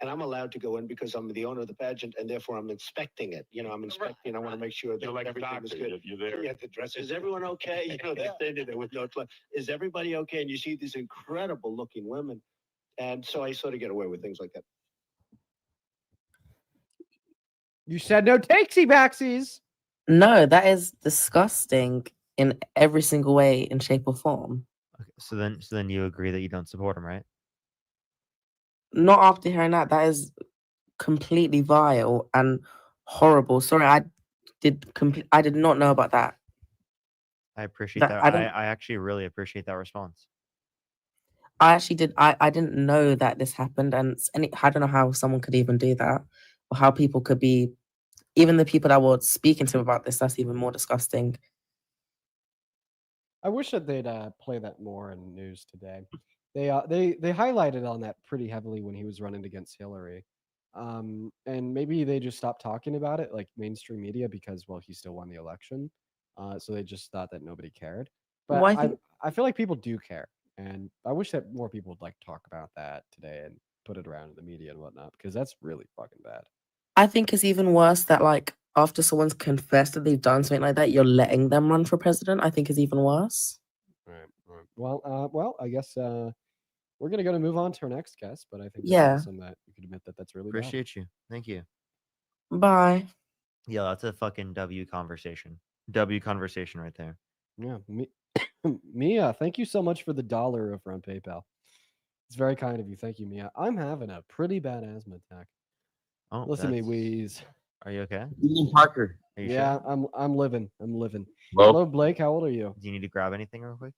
And I'm allowed to go in because I'm the owner of the pageant, and therefore I'm inspecting it. I'm inspecting. I want to make sure that You're like a everything doctor. is good. You're there. Yeah, the dress. Is everyone okay? They're standing there with no clothes. Is everybody okay? And you see these incredible looking women. And so I sort of get away with things like that. You said no takesy backsies. No, that is disgusting in every single way, in shape or form. Okay, so then you agree that you don't support him, right? Not after hearing that. That is completely vile and horrible. Sorry, I did not know about that. I appreciate That that. I I don't. actually really appreciate that response. I actually did. I didn't know that this happened, and I don't know how someone could even do that, or how people could be. Even the people that were speaking to him about this, that's even more disgusting. I wish that they'd play that more in news today. They highlighted on that pretty heavily when he was running against Hillary, and maybe they just stopped talking about it, like mainstream media, because well, he still won the election, so they just thought that nobody cared. But Well, I think I feel like people do care, and I wish that more people would like talk about that today and put it around in the media and whatnot, because that's really fucking bad. it's even worse that like after someone's confessed that they've done something like that, you're letting them run for president. I think is even worse. Right. Well, I guess we're gonna move on to our next guest, but I think it's Yeah. awesome that you could admit that that's really bad. Appreciate you. Thank you. Bye. Yeah, that's a fucking W conversation. W conversation right there. Yeah, Mia, thank you so much for the $1 over on PayPal. It's very kind of you. Thank you, Mia. I'm having a pretty bad asthma attack. Oh, Listen to me that's- wheeze. Are you okay? Parker. Are you Yeah, sure? I'm living. I'm living. Well- Hello, Blake. How old are you? Do you need to grab anything real quick?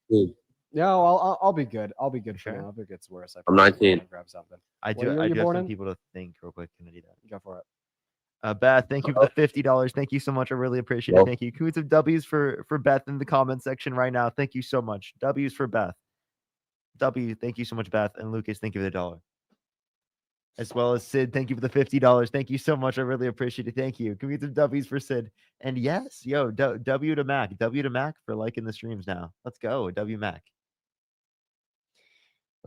No, I'll be good. I'll be good for sure? now. If it gets worse, I I'm probably 19. wanna grab something. I What do. year I you do have born some in? people to think real quick. Can I do that? Go for it. Beth, thank you for the $50. Thank you so much. I really appreciate it. Well- Thank you. Can we some W's for Beth in the comment section right now? Thank you so much. W's for Beth. W. Thank you so much, Beth. And Lucas, thank you for the $1. As well as Sid, thank you for the $50. Thank you so much. I really appreciate it. Thank you. Can we get some W's for Sid? And yes, yo, W to Mac. W to Mac for liking the streams now. Let's go. W Mac.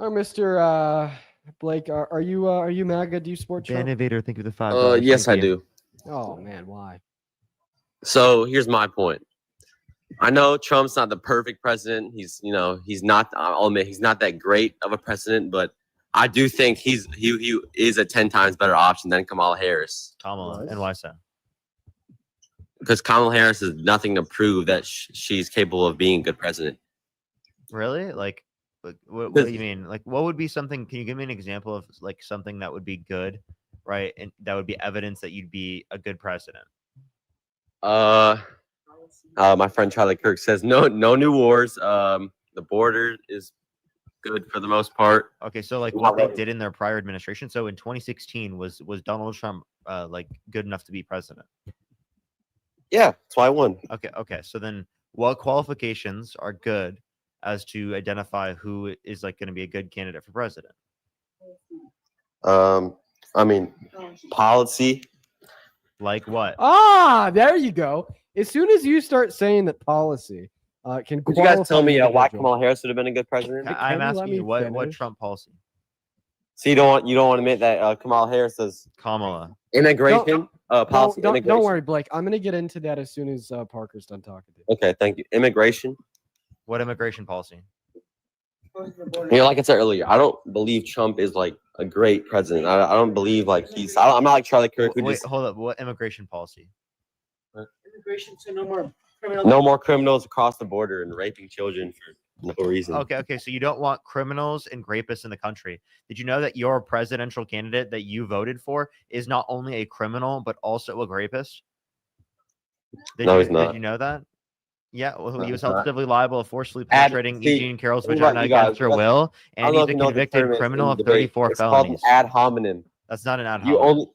Mr. Blake, are you MAGA? Do you support Trump? Innovator, thank you for the $5. Yes, Thank I you. do. Oh man, why? So here's my point. I know Trump's not the perfect president. He's not. I'll admit he's not that great of a president, but I do think he is a 10 times better option than Kamala Harris. Kamala. And why so? Because Kamala Harris has nothing to prove that she's capable of being a good president. Really? Like, what do you mean? Like, what would be something? Can you give me an example of like something that would be good, right? And that would be evidence that you'd be a good president. My friend Charlie Kirk says no new wars. The border is good for the most part. Okay, so like what they did in their prior administration. So in 2016, was Donald Trump like good enough to be president? Yeah, that's why I won. Okay. So then, what qualifications are good as to identify who is like going to be a good candidate for president? I mean, policy. Like what? Ah, there you go. As soon as you start saying that policy can Could you guys tell qualify me an why individual- Kamala Harris would have been a good president? I'm you let asking me you what finish? Trump policy? So you don't want to admit that Kamala Harris does Kamala. immigration policy. Don't Immigration. worry, Blake. I'm gonna get into that as soon as Parker's done talking to you. Okay, thank you. Immigration. What immigration policy? Like I said earlier, I don't believe Trump is like a great president. I don't believe like he's. I'm not like Charlie Kirk who Wait, just hold up. What immigration policy? Immigration to no more no more criminals across the border and raping children for no reason. Okay. So you don't want criminals and rapists in the country. Did you know that your presidential candidate that you voted for is not only a criminal but also a rapist? No, he's not. Did you know that? Yeah, well, No, he was he's not. positively liable of forcibly Ad- penetrating see, Eugene Carroll's think about vagina you guys. against her That's- will, I and don't know he's if a you know what the convicted term is criminal in of debate. 34 It's called felonies. ad hominem. That's not an ad You hominem. only.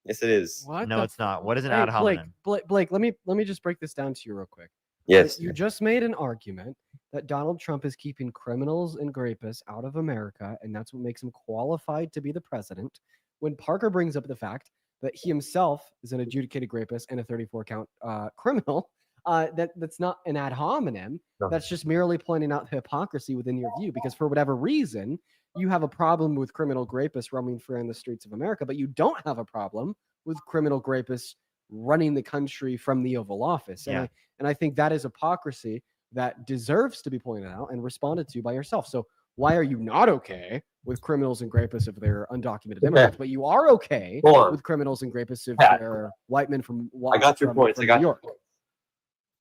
Yes, it is. What? No, the it's not. What is an Hey, ad hominem? Blake, let me just break this down to you real quick. Yes. You just made an argument that Donald Trump is keeping criminals and rapists out of America, and that's what makes him qualified to be the president. When Parker brings up the fact that he himself is an adjudicated rapist and a 34 count criminal, that's not an ad hominem. No. That's just merely pointing out hypocrisy within your view, because for whatever reason, you have a problem with criminal rapists roaming free on the streets of America, but you don't have a problem with criminal rapists running the country from the Oval Office. Yeah. And I think that is hypocrisy that deserves to be pointed out and responded to by yourself. So why are you not okay with criminals and rapists if they're undocumented Okay. immigrants, but you are okay Hold on. with criminals and rapists if Yeah. they're white men from I got your points. I got New your York. points.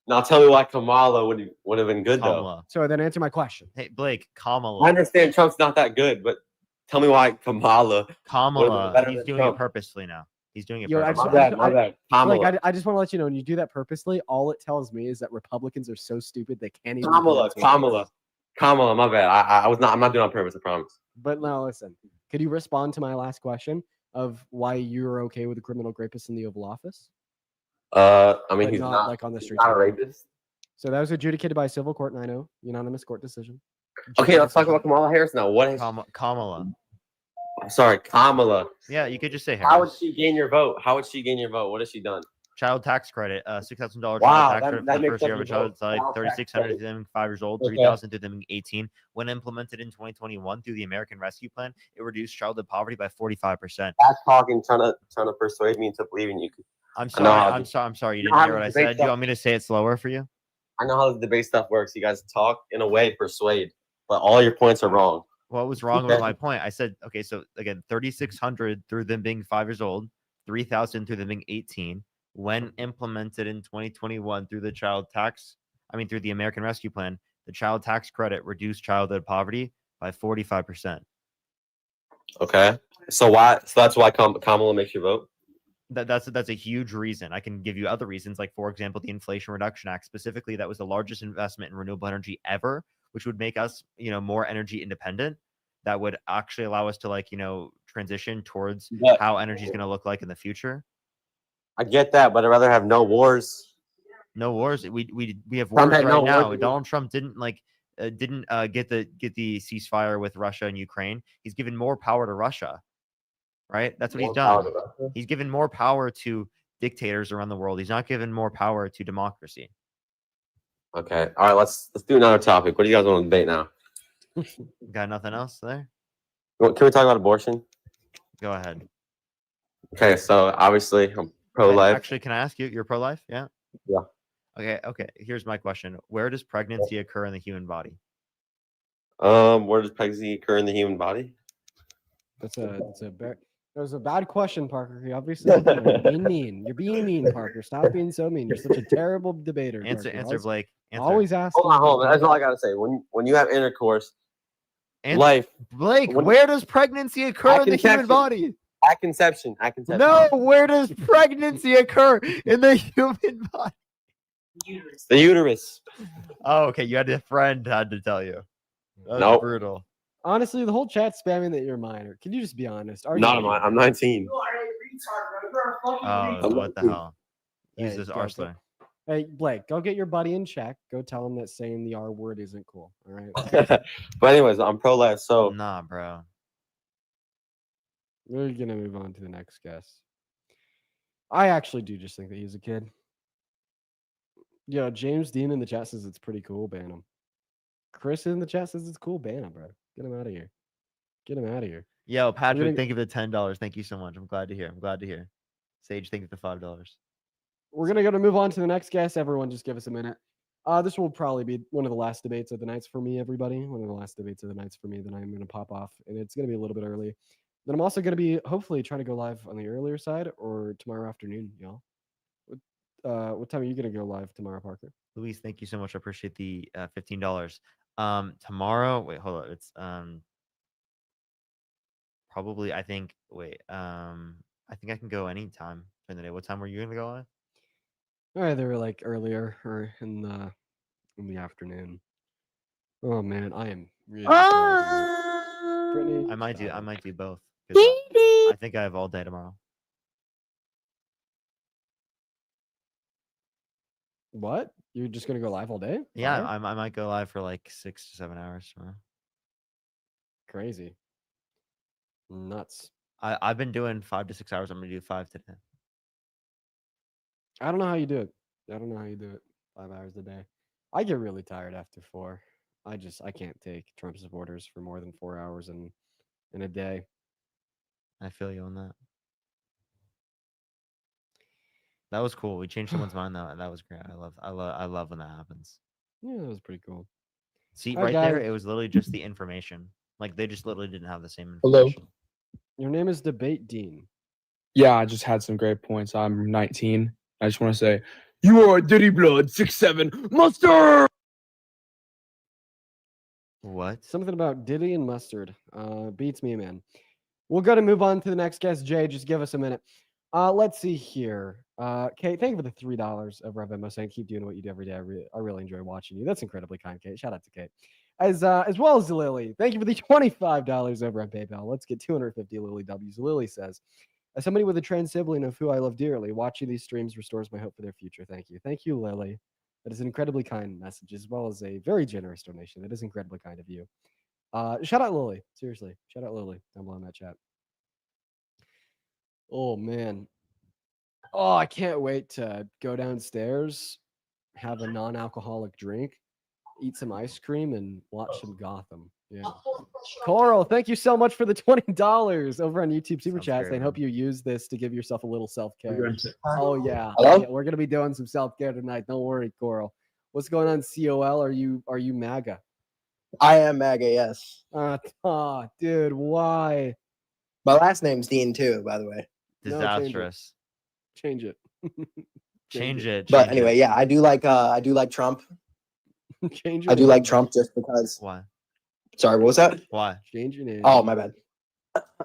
Now tell me why Kamala would have been good though. Kamala. So then answer my question. Hey, Blake, Kamala. I understand Trump's not that good, but tell me why Kamala. would've been Kamala, better he's than doing Trump. it purposely now. He's doing it Yo, I purposely. just- My bad. Like, Kamala. I just want to let you know, when you do that purposely, all it tells me is that Republicans are so stupid they can't even. Kamala. pronounce words. Kamala. My bad. I was not. I'm not doing it on purpose. I promise. But now listen, could you respond to my last question of why you're okay with the criminal rapist in the Oval Office? I mean, But he's not, not like, on the he's streets not a right now. rapist. So that was adjudicated by a civil court, and I know unanimous court decision. Okay, let's talk about Kamala Harris now. What is? Kamala. I'm sorry, Kamala. Yeah, you could just say How would Harris. she gain your vote? How would she gain your vote? What has she done? Child tax credit, $6,000 Wow, child tax that- credit that for the makes first year of a up your vote. child's life, Child tax 3,600 to credit. them 5 years old, Okay. 3,000 to them 18. When implemented in 2021 through the American Rescue Plan, it reduced childhood poverty by 45%. That's talking, trying to persuade me into believing you. I'm I know sorry. how I'm this- sorry. I'm sorry. You you know didn't how hear what I this debate said. Do you stuff- want me to say it slower for you? I know how the debate stuff works. You guys talk in a way, persuade, but all your points are wrong. What was wrong Okay. with my point? I said, okay, so again, 3,600 through them being 5 years old, 3,000 through them being 18. When implemented in 2021 through the through the American Rescue Plan, the child tax credit reduced childhood poverty by 45%. Okay, so that's why Kamala makes your vote. That's a huge reason. I can give you other reasons, like for example, the Inflation Reduction Act. Specifically, that was the largest investment in renewable energy ever, which would make us, more energy independent. That would actually allow us to transition towards But- how energy is going to look like in the future. I get that, but I'd rather have no wars. No wars. We have Trump wars had right no now. wars. Donald Trump didn't get the ceasefire with Russia and Ukraine. He's given more power to Russia, right? That's what he's More power done. to Russia? He's given more power to dictators around the world. He's not given more power to democracy. Okay, all right. Let's do another topic. What do you guys want to debate now? Got nothing else there? Can we talk about abortion? Go ahead. Okay, so obviously I'm pro-life. Actually, can I ask you? You're pro-life? Yeah. Yeah. Okay. Here's my question: where does pregnancy occur in the human body? Where does pregnancy occur in the human body? That was a bad question, Parker. You obviously you're being mean. You're being mean, Parker. Stop being so mean. You're such a terrible debater. Answer, Parker. answer, Always- Blake. Answer. Always ask. Hold on. That's all I gotta say. When you have intercourse, Answer. life Blake, when- where does pregnancy occur At in the human conception. body? at conception. No, where does pregnancy occur in the human body? The uterus. Oh, okay. You had a friend had to tell you. That's Nope. brutal. Honestly, the whole chat's spamming that you're minor. Can you just be honest? Are you Not minor? mine. I'm 19. Oh, what the hell? Use Hey, this go- Arsler. Hey, Blake, go get your buddy in check. Go tell him that saying the R word isn't cool. All right. But anyways, I'm pro-life. So Nah, bro. We're gonna move on to the next guest. I actually do just think that he's a kid. Yo, James Dean in the chat says it's pretty cool. Ban him. Chris in the chat says it's cool. Ban him, bro. Get him out of here. Get him out of here. Yo, Patrick, gonna- thank you for the $10. Thank you so much. I'm glad to hear. Sage, thank you for the $5. We're gonna move on to the next guest. Everyone, just give us a minute. This will probably be one of the last debates of the nights for me, everybody. One of the last debates of the nights for me that I'm gonna pop off, and it's gonna be a little bit early. Then I'm also gonna be hopefully trying to go live on the earlier side or tomorrow afternoon, y'all. What time are you gonna go live tomorrow, Parker? Luis, thank you so much. I appreciate the $15. Tomorrow, wait, hold on. It's probably I think I think I can go anytime during the day. What time were you gonna go live? All right, they were like earlier or in the afternoon. Oh man, I am really tired. Brittany, I might stop it. do both. 'Cause I think I have all day tomorrow. What? You're just gonna go live all day? Yeah, Fire? I might go live for like 6 to 7 hours tomorrow. Crazy. Nuts. I've been doing 5 to 6 hours. I'm gonna do 5 today. I don't know how you do it. I don't know how you do it. 5 hours a day. I get really tired after 4. I can't take Trump supporters for more than 4 hours in a day. I feel you on that. That was cool. We changed someone's mind though, and that was great. I love when that happens. Yeah, that was pretty cool. See, Hi, right there, guys. it was literally just the information. Like they just literally didn't have the same Hello. information. Your name is Debate Dean. Yeah, I just had some great points. I'm 19. I just want to say, you are a Diddy Blood 6'7" monster. What? Something about Diddy and mustard. Beats me, man. We're gonna move on to the next guest, Jay. Just give us a minute. Let's see here. Kate, thank you for the $3 of Venmo saying keep doing what you do every day. I really enjoy watching you. That's incredibly kind, Kate. Shout out to Kate. As well as Lily. Thank you for the $25 over on PayPal. Let's get 250 Lily W's. Lily says, as somebody with a trans sibling of who I love dearly, watching these streams restores my hope for their future. Thank you. Thank you, Lily. That is an incredibly kind message, as well as a very generous donation. That is incredibly kind of you. Shout out Lily. Seriously. Shout out Lily down below in that chat. Oh, man. Oh, I can't wait to go downstairs, have a non-alcoholic drink, eat some ice cream, and watch some Gotham. Yeah. Coral, thank you so much for the $20 over on YouTube Super Chats. I hope you use this to give yourself a little self-care. Oh, yeah. Hello? Yeah, we're going to be doing some self-care tonight. Don't worry, Coral. What's going on, COL? Are you MAGA? I am MAGA, yes. Dude, why? My last name's Dean too, by the way. No, Disastrous. Change it. Change it. But change anyway, it. yeah, I do like Trump. Change your I do name. like Trump just because. Why? Sorry, what was that? Why? Change your name. Oh, my bad.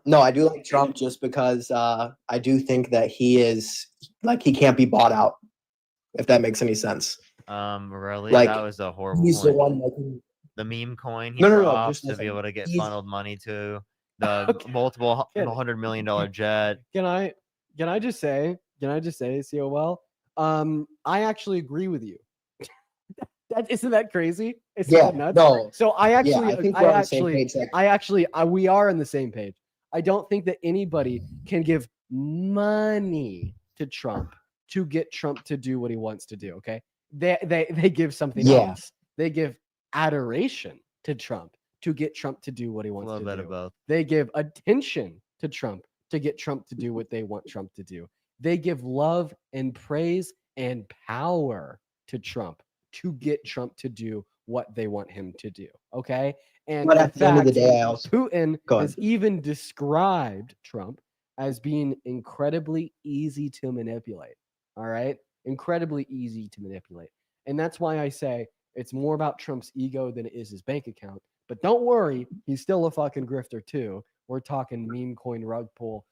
No, I do like Trump just because I do think that he is like he can't be bought out, if that makes any sense. Really? Like, That was a horrible he's the point. one that can. The meme coin he No, dropped just to be listen. able to get He's- funneled money to the multiple $100 million jet. Can I just say, COL? I actually agree with you. Isn't that crazy? Isn't Yeah, that nuts? no. So I Yeah, actually, I think we're on the same page, we are on the same page. I don't think that anybody can give money to Trump to get Trump to do what he wants to do. Okay, they give something Yeah. else. They give adoration to Trump to get Trump to do what he wants A little to bit do. of both. They give attention to Trump to get Trump to do what they want Trump to do. They give love and praise and power to Trump to get Trump to do what they want him to do. Okay. And But in at the end of the fact, day, I also Putin Go ahead. has even described Trump as being incredibly easy to manipulate. All right. Incredibly easy to manipulate. And that's why I say it's more about Trump's ego than it is his bank account. But don't worry, he's still a fucking grifter too. We're talking meme coin, rug pull,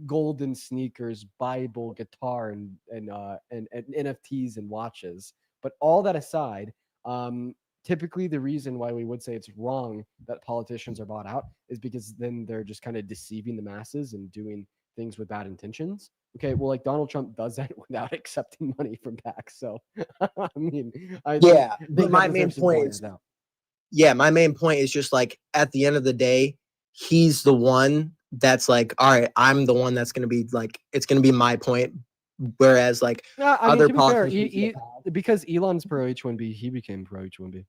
golden sneakers, Bible, guitar, and NFTs and watches. But all that aside, typically the reason why we would say it's wrong that politicians are bought out is because then they're just kind of deceiving the masses and doing things with bad intentions. Okay, well, like Donald Trump does that without accepting money from PACs. So, I mean, Yeah, think but that my main deserves to be point pointed is, out. yeah, my main point is just like at the end of the day, he's the one that's like, all right, I'm the one that's gonna be like, it's gonna be my point. Whereas like Yeah, I mean, other to be fair, politicians, because Elon's pro H1B, he became pro H1B.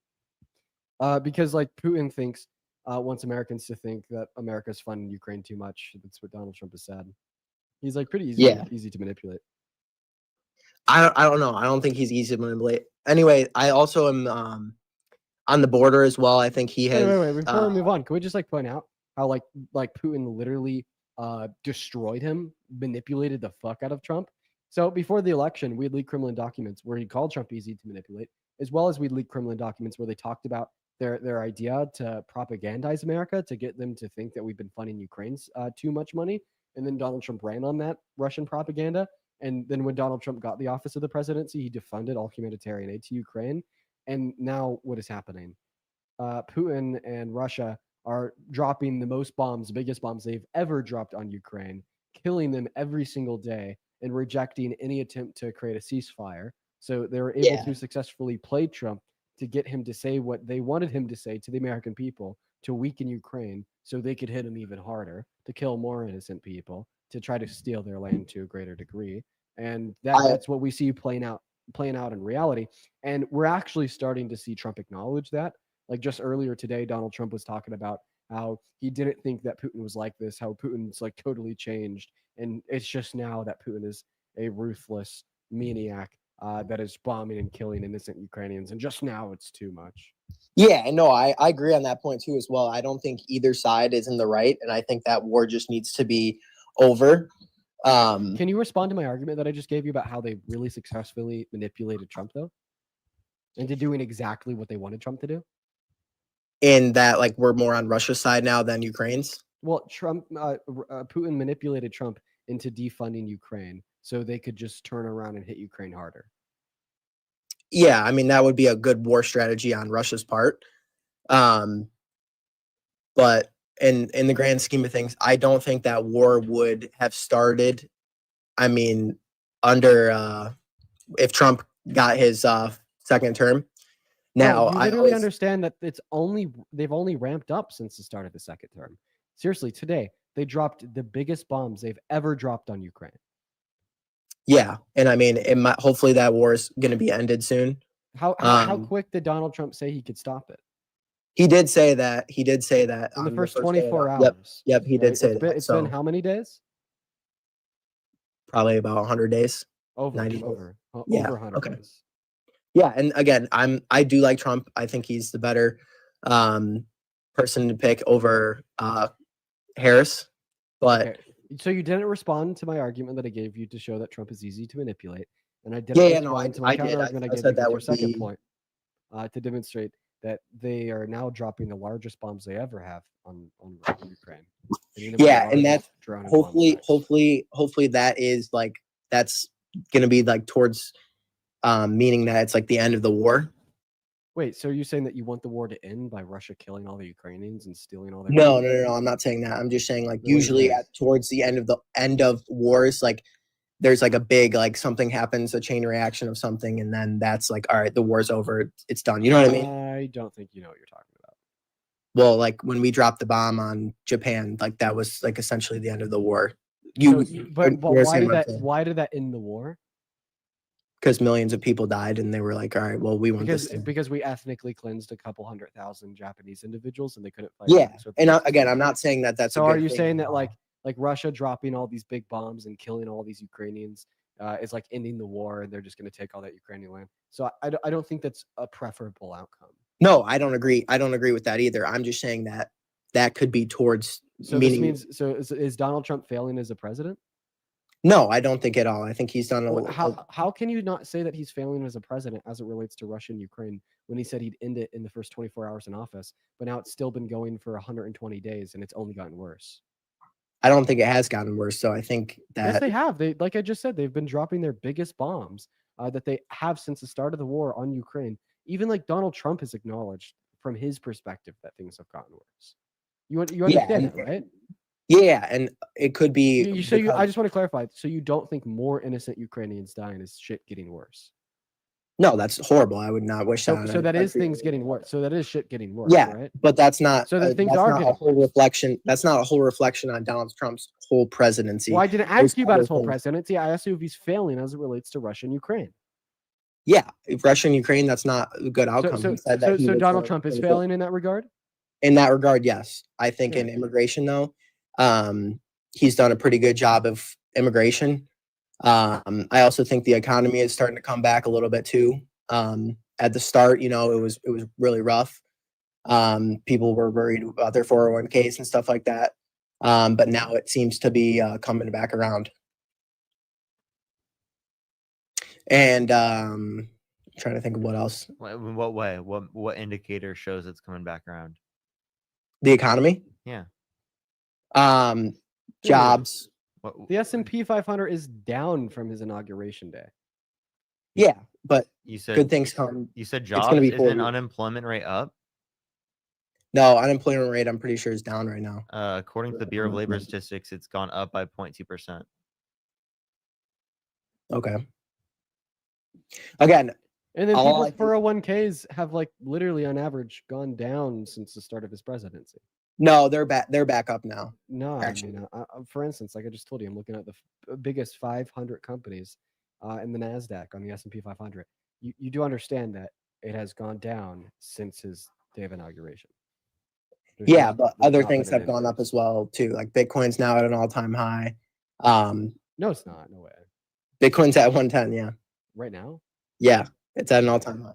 Because like Putin thinks, wants Americans to think that America's funding Ukraine too much. That's what Donald Trump has said. He's like pretty easy, Yeah. easy to manipulate. I don't know. I don't think he's easy to manipulate. Anyway, I also am on the border as well. I think he has. Wait. Before we move on, can we just like point out how like Putin literally destroyed him, manipulated the fuck out of Trump? So before the election, we'd leaked Kremlin documents where he called Trump easy to manipulate, as well as we'd leaked Kremlin documents where they talked about their idea to propagandize America to get them to think that we've been funding Ukraine's too much money. And then Donald Trump ran on that Russian propaganda. And then when Donald Trump got the office of the presidency, he defunded all humanitarian aid to Ukraine. And now what is happening? Putin and Russia are dropping the most bombs, the biggest bombs they've ever dropped on Ukraine, killing them every single day and rejecting any attempt to create a ceasefire. So they were able to successfully play Trump to get him to say what they wanted him to say to the American people, to weaken Ukraine so they could hit him even harder, to kill more innocent people, to try to steal their land to a greater degree. And that's what we see playing out in reality. And we're actually starting to see Trump acknowledge that. Like just earlier today, Donald Trump was talking about how he didn't think that Putin was like this, how Putin's like totally changed. And it's just now that Putin is a ruthless maniac that is bombing and killing innocent Ukrainians. And just now it's too much. Yeah, no, I agree on that point too as well. I don't think either side is in the right, and I think that war just needs to be over. Can you respond to my argument that I just gave you about how they really successfully manipulated Trump though, into doing exactly what they wanted Trump to do? In that, like, we're more on Russia's side now than Ukraine's. Well, Putin manipulated Trump into defunding Ukraine so they could just turn around and hit Ukraine harder. Yeah, I mean that would be a good war strategy on Russia's part. But in the grand scheme of things, I don't think that war would have started. I mean, under if Trump got his second term. Now, you I literally always, understand that they've only ramped up since the start of the second term. Seriously, today they dropped the biggest bombs they've ever dropped on Ukraine. yeah, and I mean, it might, hopefully that war is going to be ended soon. How quick did Donald Trump say he could stop it? He did say that. He did say that In the on first day 24 of- hours. Yep, he did say that. It's So been how many days? probably about 100 days. Over 90 days. over Yeah, over 100 okay. days. Yeah, and again, I do like Trump. I think he's the better person to pick over Harris. But Okay. So you didn't respond to my argument that I gave you to show that Trump is easy to manipulate, and I didn't Yeah, respond no, I- to my I did. counter argument I I gave said you that with your would second be- point to demonstrate that they are now dropping the largest bombs they ever have on Ukraine. yeah, and that's drone and bomb hopefully that is like that's gonna be like towards meaning that it's like the end of the war. Wait, so are you saying that you want the war to end by Russia killing all the Ukrainians and stealing all their No, I'm not saying that. I'm just saying like Then what are you usually saying? towards the end of wars, like there's like a big like something happens, a chain reaction of something, and then that's like, all right, the war's over, it's done. You know what I mean? I don't think you know what you're talking about. Well, like when we dropped the bomb on Japan, like that was like essentially the end of the war. You, But why did that end the war? because millions of people died, and they were like, all right, well, we want this. Because we ethnically cleansed a couple 100,000 Japanese individuals and they couldn't fight. Yeah, back, so and they again, I'm not saying that that's. So a are good you thing. saying that like Russia dropping all these big bombs and killing all these Ukrainians is like ending the war and they're just going to take all that Ukrainian land? So I don't think that's a preferable outcome. No, I don't agree. I don't agree with that either. I'm just saying that that could be towards So meaning. this means is Donald Trump failing as a president? No, I don't think at all. I think he's done a. How can you not say that he's failing as a president as it relates to Russia and Ukraine when he said he'd end it in the first 24 hours in office, but now it's still been going for 120 days and it's only gotten worse? I don't think it has gotten worse. So I think that Yes, they have. They, like I just said, they've been dropping their biggest bombs that they have since the start of the war on Ukraine. Even like Donald Trump has acknowledged from his perspective that things have gotten worse. You understand that, right? Yeah, and it could be. I just want to clarify. So you don't think more innocent Ukrainians dying is shit getting worse? No, that's horrible. I would not wish that. on So that any is country. things getting worse. So that is shit getting worse. Yeah, Right? but that's not. So the things that's are not a getting whole reflection. That's not a whole reflection on Donald Trump's whole presidency. Well, I didn't There's ask you about other his whole things. presidency. I asked you if he's failing as it relates to Russia and Ukraine. Yeah, if Russia and Ukraine, that's not a good outcome. So He said that he was Donald going Trump is to- failing in that regard? In that regard, yes. I think Yeah. in immigration, though, he's done a pretty good job of immigration. I also think the economy is starting to come back a little bit too. At the start, it was really rough. People were worried about their 401ks and stuff like that. But now it seems to be coming back around. And trying to think of what else. In what way? What indicator shows it's coming back around? The economy. Yeah. Jobs. The S&P 500 is down from his inauguration day. Yeah, but You said good things come. You said It's jobs. gonna be Isn't 40. unemployment rate up? No, unemployment rate, I'm pretty sure, is down right now. According to the Bureau of Labor Statistics, it's gone up by 0.2%. Okay. Again, And then all I people's 401ks have like literally on average gone down since the start of his presidency. no, they're back. They're back up now. No, Actually. I mean, for instance, like I just told you, I'm looking at the biggest 500 companies in the Nasdaq on the S&P 500. You do understand that it has gone down since his day of inauguration. There's Yeah, not- but there's other not been things an have gone up increase. as well too. Like Bitcoin's now at an all-time high. No, it's not. No way. Bitcoin's at 110. Yeah, Right now? yeah, it's at an all-time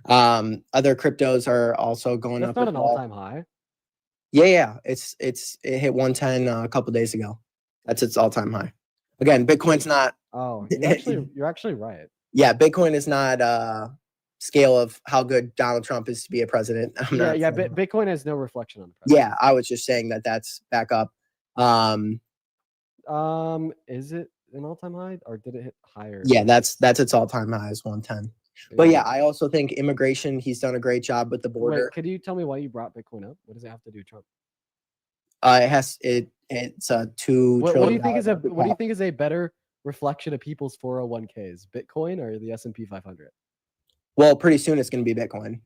Other cryptos are also going That's up. not as an well. all-time high. Yeah, it hit 110 a couple days ago. That's its all-time high. Again, Bitcoin's not. Oh, you're actually right. Yeah, Bitcoin is not scale of how good Donald Trump is to be a president. I'm Yeah, not yeah. saying- Bitcoin has no reflection on the president. Yeah, I was just saying that that's back up. Is it an all-time high or did it hit higher? Yeah, that's its all-time high is 110. But yeah, I also think immigration, he's done a great job with the border. Wait, could you tell me why you brought Bitcoin up? What does it have to do with Trump? It's a $2 What do trillion you think is a market what do you cap. think is a better reflection of people's 401ks, Bitcoin or the S&P 500? Well, pretty soon it's going to be Bitcoin.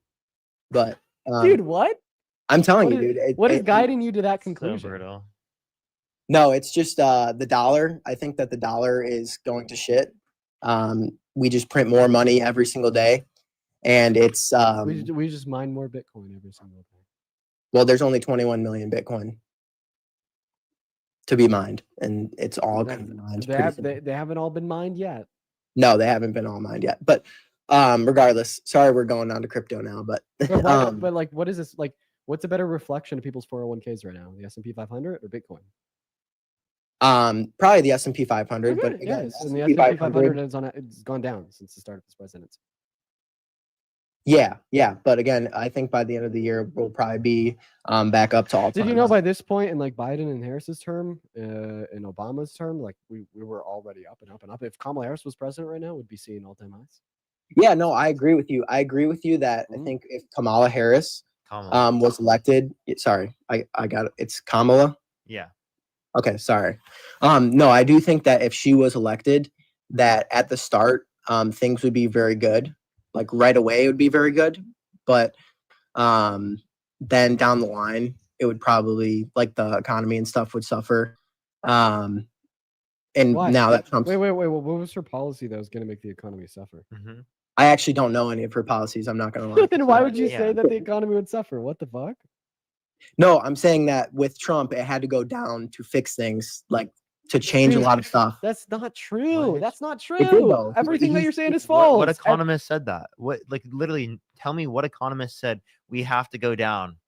But Dude, what? I'm telling What you, is- dude. what is guiding you to that So conclusion? brutal. No, it's just the dollar. I think that the dollar is going to shit. We just print more money every single day, and it's We just mine more Bitcoin every single day. well, there's only 21 million Bitcoin to be mined, and it's all going to be mined. pretty soon. They haven't all been mined yet. No, they haven't been all mined yet. But regardless, sorry, we're going on to crypto now. But But, why, but like, what is this like? What's a better reflection of people's 401ks right now? The S&P 500 or Bitcoin? Probably the S&P 500. But Okay, again, yes, and the S&P S&P 500 it's gone down since the start of this presidency. Yeah. But again, I think by the end of the year we'll probably be back up to all Did time. you know by this point in like Biden and Harris's term, in Obama's term, like we were already up and up and up. If Kamala Harris was president right now, we'd be seeing all-time highs. Yeah, no, I agree with you. I agree with you that I think if Kamala Harris was elected, sorry, I got it. It's Kamala. Yeah. Okay, sorry. No, I do think that if she was elected, that at the start, things would be very good. Like right away, it would be very good. But then down the line, it would probably like the economy and stuff would suffer. And Why? now that Trump's, Wait. What was her policy that was going to make the economy suffer? I actually don't know any of her policies. I'm not gonna lie. Then why would you say that the economy would suffer? What the fuck? No, I'm saying that with Trump, it had to go down to fix things, like to change a Dude, lot of stuff. That's not true. That's not true. It did, though. Everything that He's- you're saying is What, false. what economist said that? What, like, literally, tell me what economist said we have to go down.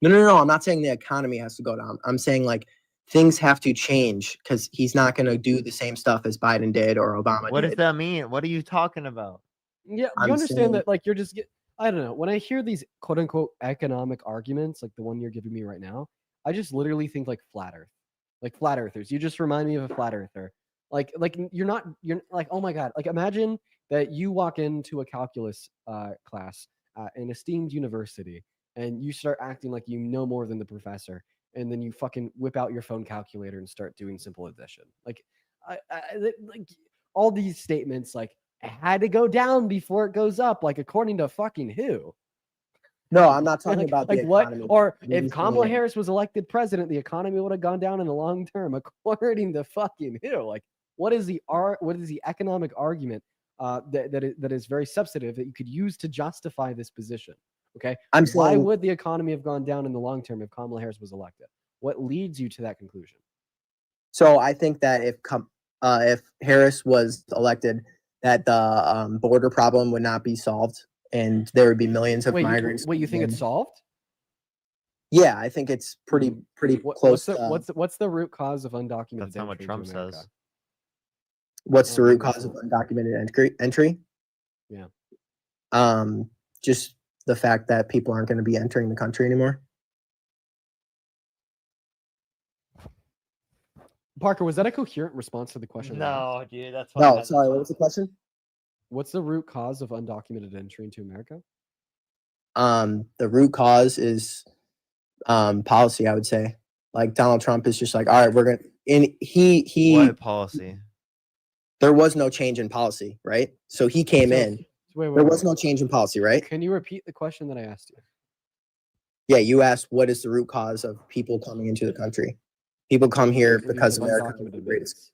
No. I'm not saying the economy has to go down. I'm saying like things have to change because he's not going to do the same stuff as Biden did or Obama What did. does that mean? What are you talking about? Yeah, I'm you understand saying- that like you're just I don't know. When I hear these quote unquote economic arguments, like the one you're giving me right now, I just literally think like flat earth. Like flat earthers. You just remind me of a flat earther. Like you're like, oh my god, like imagine that you walk into a calculus class at an esteemed university and you start acting like you know more than the professor, and then you fucking whip out your phone calculator and start doing simple addition. Like like all these statements like it had to go down before it goes up, like according to fucking who? No, I'm not talking about the Like what? economy. Or I'm if just Kamala saying- Harris was elected president, the economy would have gone down in the long term, according to fucking who? Like, what is the economic argument that is very substantive that you could use to justify this position? Okay, why saying- would the economy have gone down in the long term if Kamala Harris was elected? What leads you to that conclusion? So I think that if Harris was elected, that the border problem would not be solved, and there would be millions of migrants. You think it's solved? Yeah, I think it's pretty close. What's the root cause of undocumented? That's not what entry Trump into America? says. What's the Oh, root maybe cause so. of undocumented entry? Yeah. Just the fact that people aren't going to be entering the country anymore. Parker, was that a coherent response to the question? that I asked? No, dude, that's why. I No, had to sorry. What stop. was the question? What's the root cause of undocumented entry into America? The root cause is policy. I would say, like Donald Trump is just like, all right, we're gonna. And he. What policy? There was no change in policy, right? So he came So- in. Wait, There was no change in policy, right? Can you repeat the question that I asked you? Yeah, you asked what is the root cause of people coming into the country? People come here because Of America is undocumented the greatest.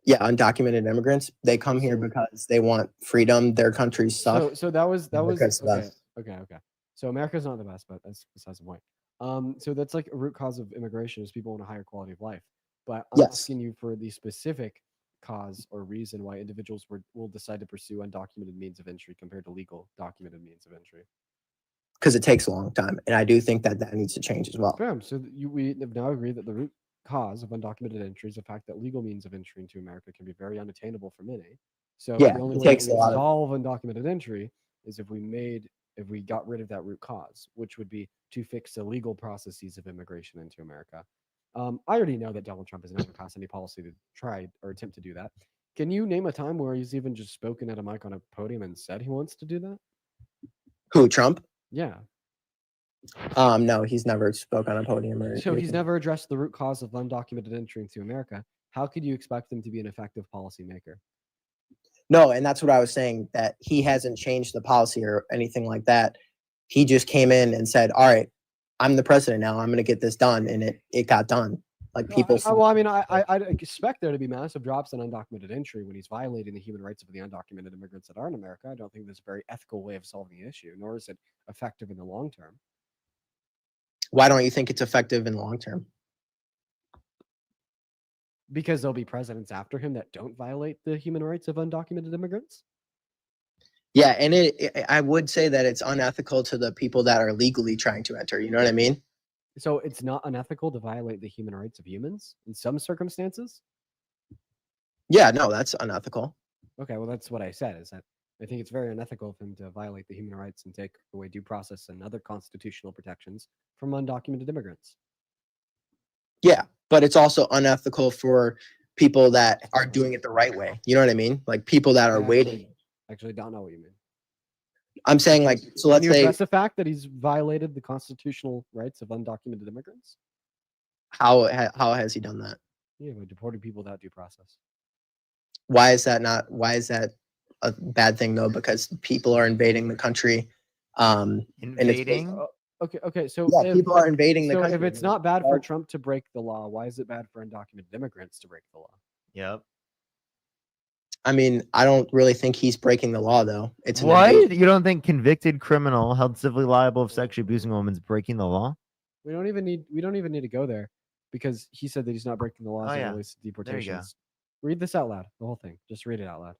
Yeah, undocumented immigrants. They come here because they want freedom. Their countries suck. So that was America's the okay, best. okay. So America's not the best, but that's besides the point. So that's like a root cause of immigration is people want a higher quality of life. But I'm Yes. asking you for the specific cause or reason why individuals will decide to pursue undocumented means of entry compared to legal documented means of entry? Because it takes a long time, and I do think that that needs to change as well. Bam. So we have now agreed that the root cause of undocumented entry is the fact that legal means of entry into America can be very unattainable for many. So Yeah, the only it way that takes we a lot of. solve undocumented entry is if we got rid of that root cause, which would be to fix the legal processes of immigration into America. I already know that Donald Trump has never passed any policy to try or attempt to do that. Can you name a time where he's even just spoken at a mic on a podium and said he wants to do that? Who, Trump? Yeah. No, he's never spoke on a podium or So he's anything. never addressed the root cause of undocumented entry into America. How could you expect him to be an effective policymaker? No, and that's what I was saying, that he hasn't changed the policy or anything like that. He just came in and said, all right, I'm the president now. I'm going to get this done. And it got done. Like people. I'd expect there to be massive drops in undocumented entry when he's violating the human rights of the undocumented immigrants that are in America. I don't think that's a very ethical way of solving the issue, nor is it effective in the long term. Why don't you think it's effective in the long term? Because there'll be presidents after him that don't violate the human rights of undocumented immigrants. Yeah, and I would say that it's unethical to the people that are legally trying to enter. You know what I mean? So it's not unethical to violate the human rights of humans in some circumstances? Yeah, no, that's unethical. Okay, well, that's what I said, is that I think it's very unethical of him to violate the human rights and take away due process and other constitutional protections from undocumented immigrants. Yeah, but it's also unethical for people that are doing it the right way. You know what I mean? Like people that are waiting. Actually, don't know what you mean. I'm saying, like, so Can let's you say, address the fact that he's violated the constitutional rights of undocumented immigrants? how has he done that? Yeah, by deporting people without due process. Why is that a bad thing though? Because people are invading the country. And it's based- Okay. So Yeah, people are invading the so if country. it's not bad for Trump to break the law, why is it bad for undocumented immigrants to break the law? Yep. I mean, I don't really think he's breaking the law though. It's an What? invasion. You don't think convicted criminal held civilly liable of sexually abusing a woman is breaking the law? We don't even need to go there because he said that he's not breaking the laws Oh, that yeah. relates to There you go. deportations. Read this out loud, the whole thing. Just read it out loud.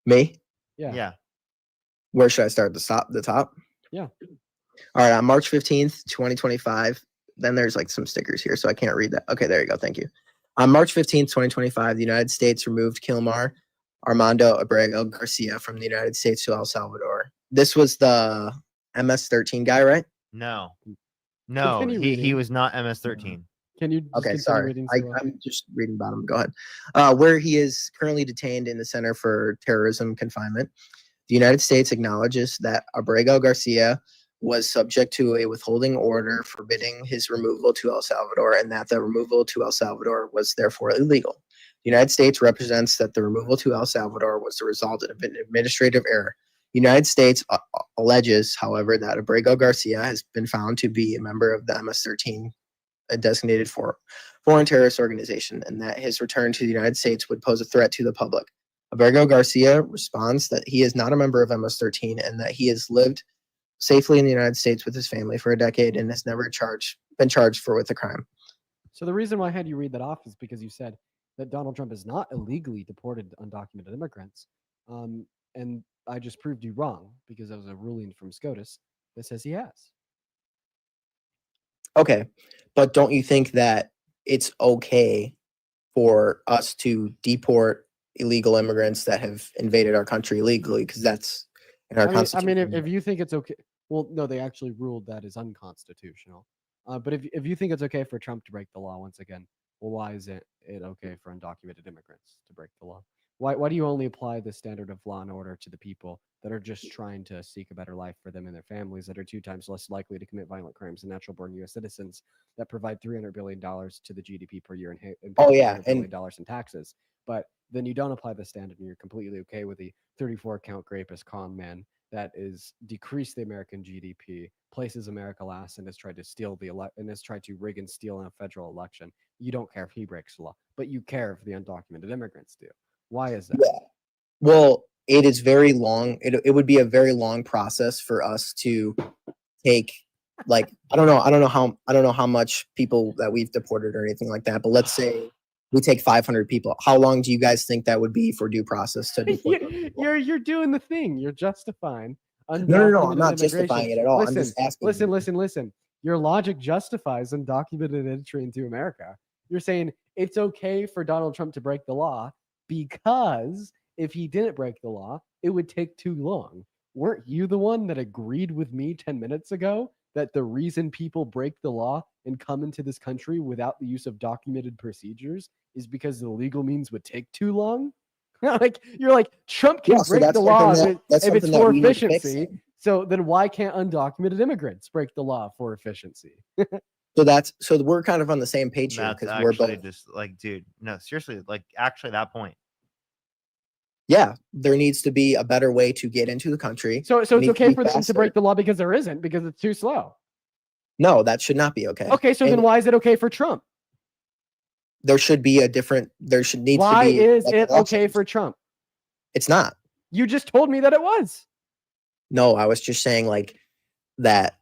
Me? Yeah. Yeah. Where should I start? The top? Yeah. All right, on March 15th, 2025. Then there's like some stickers here, so I can't read that. Okay, there you go. Thank you. On March 15th, 2025, the United States removed Kilmar Armando Abrego Garcia from the United States to El Salvador. This was the MS-13 guy, right? No. No, Continue he reading. was not MS-13. Can you just Okay, continue sorry. reading? I'm just reading about him. Go ahead. Where he is currently detained in the Center for Terrorism Confinement. The United States acknowledges that Abrego Garcia was subject to a withholding order forbidding his removal to El Salvador, and that the removal to El Salvador was therefore illegal. The United States represents that the removal to El Salvador was the result of an administrative error. The United States alleges, however, that Abrego Garcia has been found to be a member of the MS-13, a designated foreign terrorist organization, and that his return to the United States would pose a threat to the public. Abrego Garcia responds that he is not a member of MS-13 and that he has lived safely in the United States with his family for a decade and has never been charged with a crime. So the reason why I had you read that off is because you said that Donald Trump has not illegally deported undocumented immigrants. And I just proved you wrong because there was a ruling from SCOTUS that says he has. Okay, but don't you think that it's okay for us to deport illegal immigrants that have invaded our country illegally? Because that's in our I constitution. mean, if you think it's okay, well, no, they actually ruled that is unconstitutional. But if you think it's okay for Trump to break the law once again, well, why is it okay for undocumented immigrants to break the law? Why do you only apply the standard of law and order to the people that are just trying to seek a better life for them and their families, that are 2 times less likely to commit violent crimes than natural-born U.S. citizens that provide $300 billion to the GDP per year and pay $100 billion in taxes? But then you don't apply the standard, and you're completely okay with the 34-count rapist con man that is decreased the American GDP, places America last, and has tried to steal and has tried to rig and steal in a federal election. You don't care if he breaks the law, but you care if the undocumented immigrants do. Why is that? Yeah. Well, it is very long. It would be a very long process for us to take. Like, I don't know how much people that we've deported or anything like that. But let's say we take 500 people. How long do you guys think that would be for due process to deport those people? You're doing the thing. You're justifying No, I'm undocumented not immigration. justifying it at all. I'm Listen, just asking listen, you. listen. Your logic justifies undocumented entry into America. You're saying it's okay for Donald Trump to break the law because if he didn't break the law, it would take too long. Weren't you the one that agreed with me 10 minutes ago that the reason people break the law and come into this country without the use of documented procedures is because the legal means would take too long? Like you're like Trump can Yeah, so break that's the law something if, that's if it's something that for we need to fix efficiency. then. So then why can't undocumented immigrants break the law for efficiency? So we're kind of on the same page here That's because we're actually both. just like, dude, no, seriously, like actually that point. Yeah, there needs to be a better way to get into the country. So It it's needs to okay be for them to faster. break the law because there isn't, because it's too slow. No, that should not be okay. Okay, so then And why is it okay for Trump? there should be a different. There should needs Why to be. is like, a it law okay change. for Trump? It's not. You just told me that it was. No, I was just saying like that.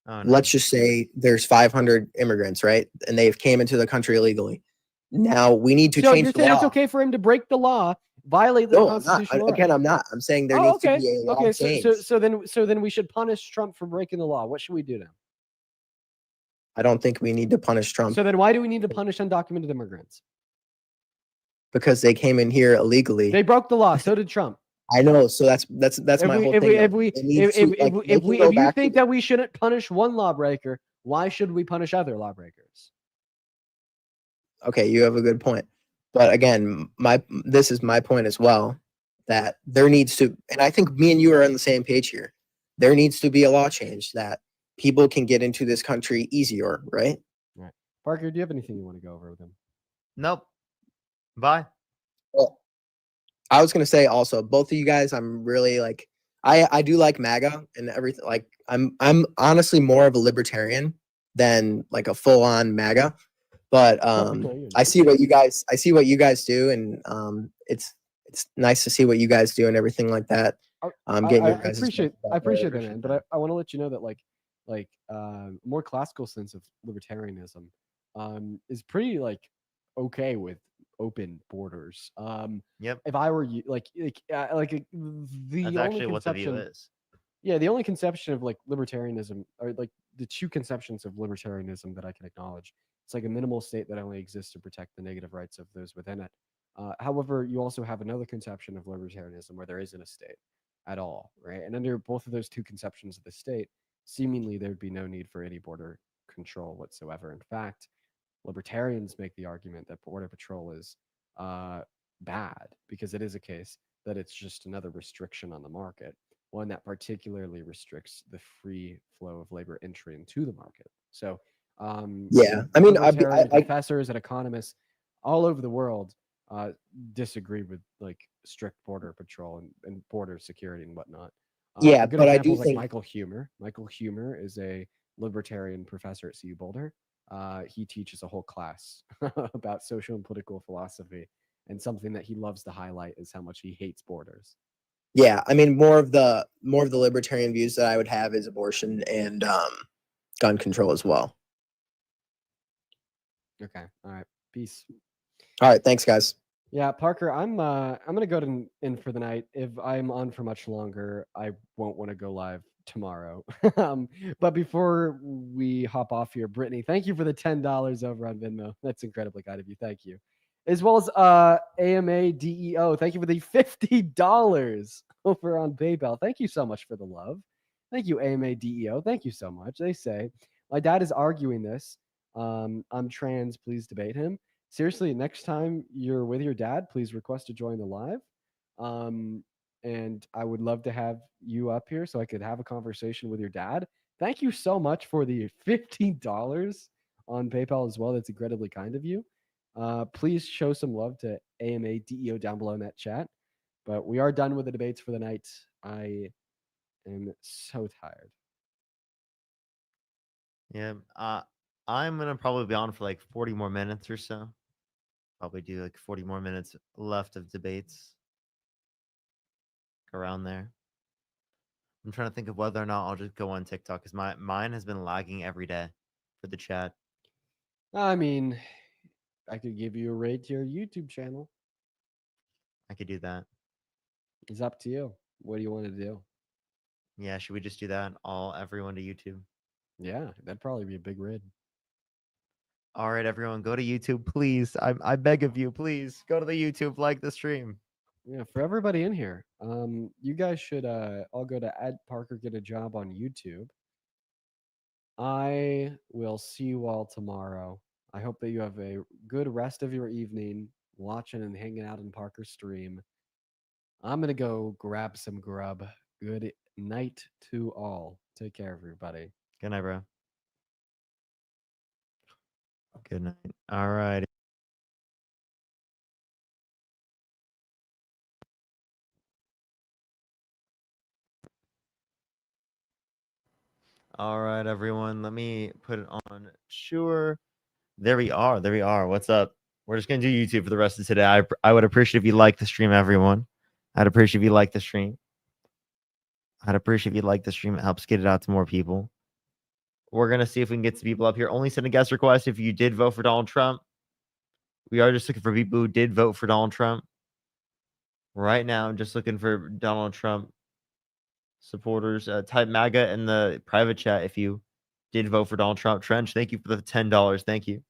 Oh, Let's just say there's 500 immigrants, right? And they've came into the country illegally. Now we need to So change you're the saying law. it's okay for him to break the law, violate the No, I'm not. constitutional Again, right? I'm not. I'm saying there Oh, needs okay. to be a law Okay, change. so then we should punish Trump for breaking the law. What should we do now? I don't think we need to punish Trump So then why do we need to punish undocumented immigrants? because they came in here illegally. They broke the law. So did Trump. I know. So that's my whole thing. If you think that we shouldn't punish one lawbreaker, why should we punish other lawbreakers? Okay, you have a good point. But again, this is my point as well, that there needs to, and I think me and you are on the same page here. There needs to be a law change that people can get into this country easier, right? Right. Parker, do you have anything you want to go over with him? Nope. Bye. Well, I was gonna say also, both of you guys, I'm really like, I do like MAGA and everything. Like, I'm honestly more of a libertarian than like a full on MAGA. But I see what you guys do, and it's nice to see what you guys do and everything like that. Getting your I guys' appreciate voices out that, there. man. But I want to let you know that like more classical sense of libertarianism is pretty like okay with open borders. Yep. If I were you, the That's only actually what the view conception, is. yeah, the only conception of like libertarianism, or like the two conceptions of libertarianism that I can acknowledge, it's like a minimal state that only exists to protect the negative rights of those within it. However, you also have another conception of libertarianism where there isn't a state at all, right? And under both of those two conceptions of the state, seemingly there would be no need for any border control whatsoever. In fact, libertarians make the argument that border patrol is bad because it is a case that it's just another restriction on the market, one that particularly restricts the free flow of labor entry into the market. So, Yeah, I mean, libertarian professors and economists all over the world disagree with like strict border patrol and border security and whatnot. Yeah, a good but I example do is like think Michael Humer. Michael Humer is a libertarian professor at CU Boulder. He teaches a whole class about social and political philosophy, and something that he loves to highlight is how much he hates borders. Yeah, I mean, more of the libertarian views that I would have is abortion and gun control as well. Okay, all right, peace. All right, thanks, guys. Yeah, Parker, I'm gonna go in for the night. If I'm on for much longer, I won't want to go live tomorrow. But before we hop off here, Brittany, thank you for the $10 over on Venmo. That's incredibly kind of you. Thank you. As well as AMA DEO, thank you for the $50 over on PayPal. Thank you so much for the love. Thank you, AMA DEO. Thank you so much. They say my dad is arguing this. I'm trans. Please debate him. Seriously, next time you're with your dad, please request to join the live. And I would love to have you up here so I could have a conversation with your dad. Thank you so much for the $50 on PayPal as well. That's incredibly kind of you. Please show some love to AMA DEO down below in that chat. But we are done with the debates for the night. I am so tired. Yeah. I'm gonna probably be on for like 40 more minutes or so. Probably do like 40 more minutes left of debates. Around there. I'm trying to think of whether or not I'll just go on TikTok because mine has been lagging every day for the chat. I mean, I could give you a raid to your YouTube channel. I could do that. It's up to you. What do you want to do? Yeah, should we just do that? Everyone to YouTube. Yeah, that'd probably be a big raid. All right, everyone, go to YouTube, please. I beg of you, please go to the YouTube, like the stream. Yeah, for everybody in here, you guys should all go to Ed Parker Get a Job on YouTube. I will see you all tomorrow. I hope that you have a good rest of your evening watching and hanging out in Parker's stream. I'm gonna go grab some grub. Good night to all. Take care, everybody. Good night, bro. Good night. All right. All right, everyone. Let me put it on. Sure. There we are. There we are. What's up? We're just gonna do YouTube for the rest of today. I would appreciate if you like the stream, everyone. I'd appreciate if you like the stream. I'd appreciate if you like the stream. It helps get it out to more people. We're gonna see if we can get some people up here. Only send a guest request if you did vote for Donald Trump. We are just looking for people who did vote for Donald Trump. Right now, I'm just looking for Donald Trump supporters. Type MAGA in the private chat if you did vote for Donald Trump. Trench, thank you for the $10. Thank you.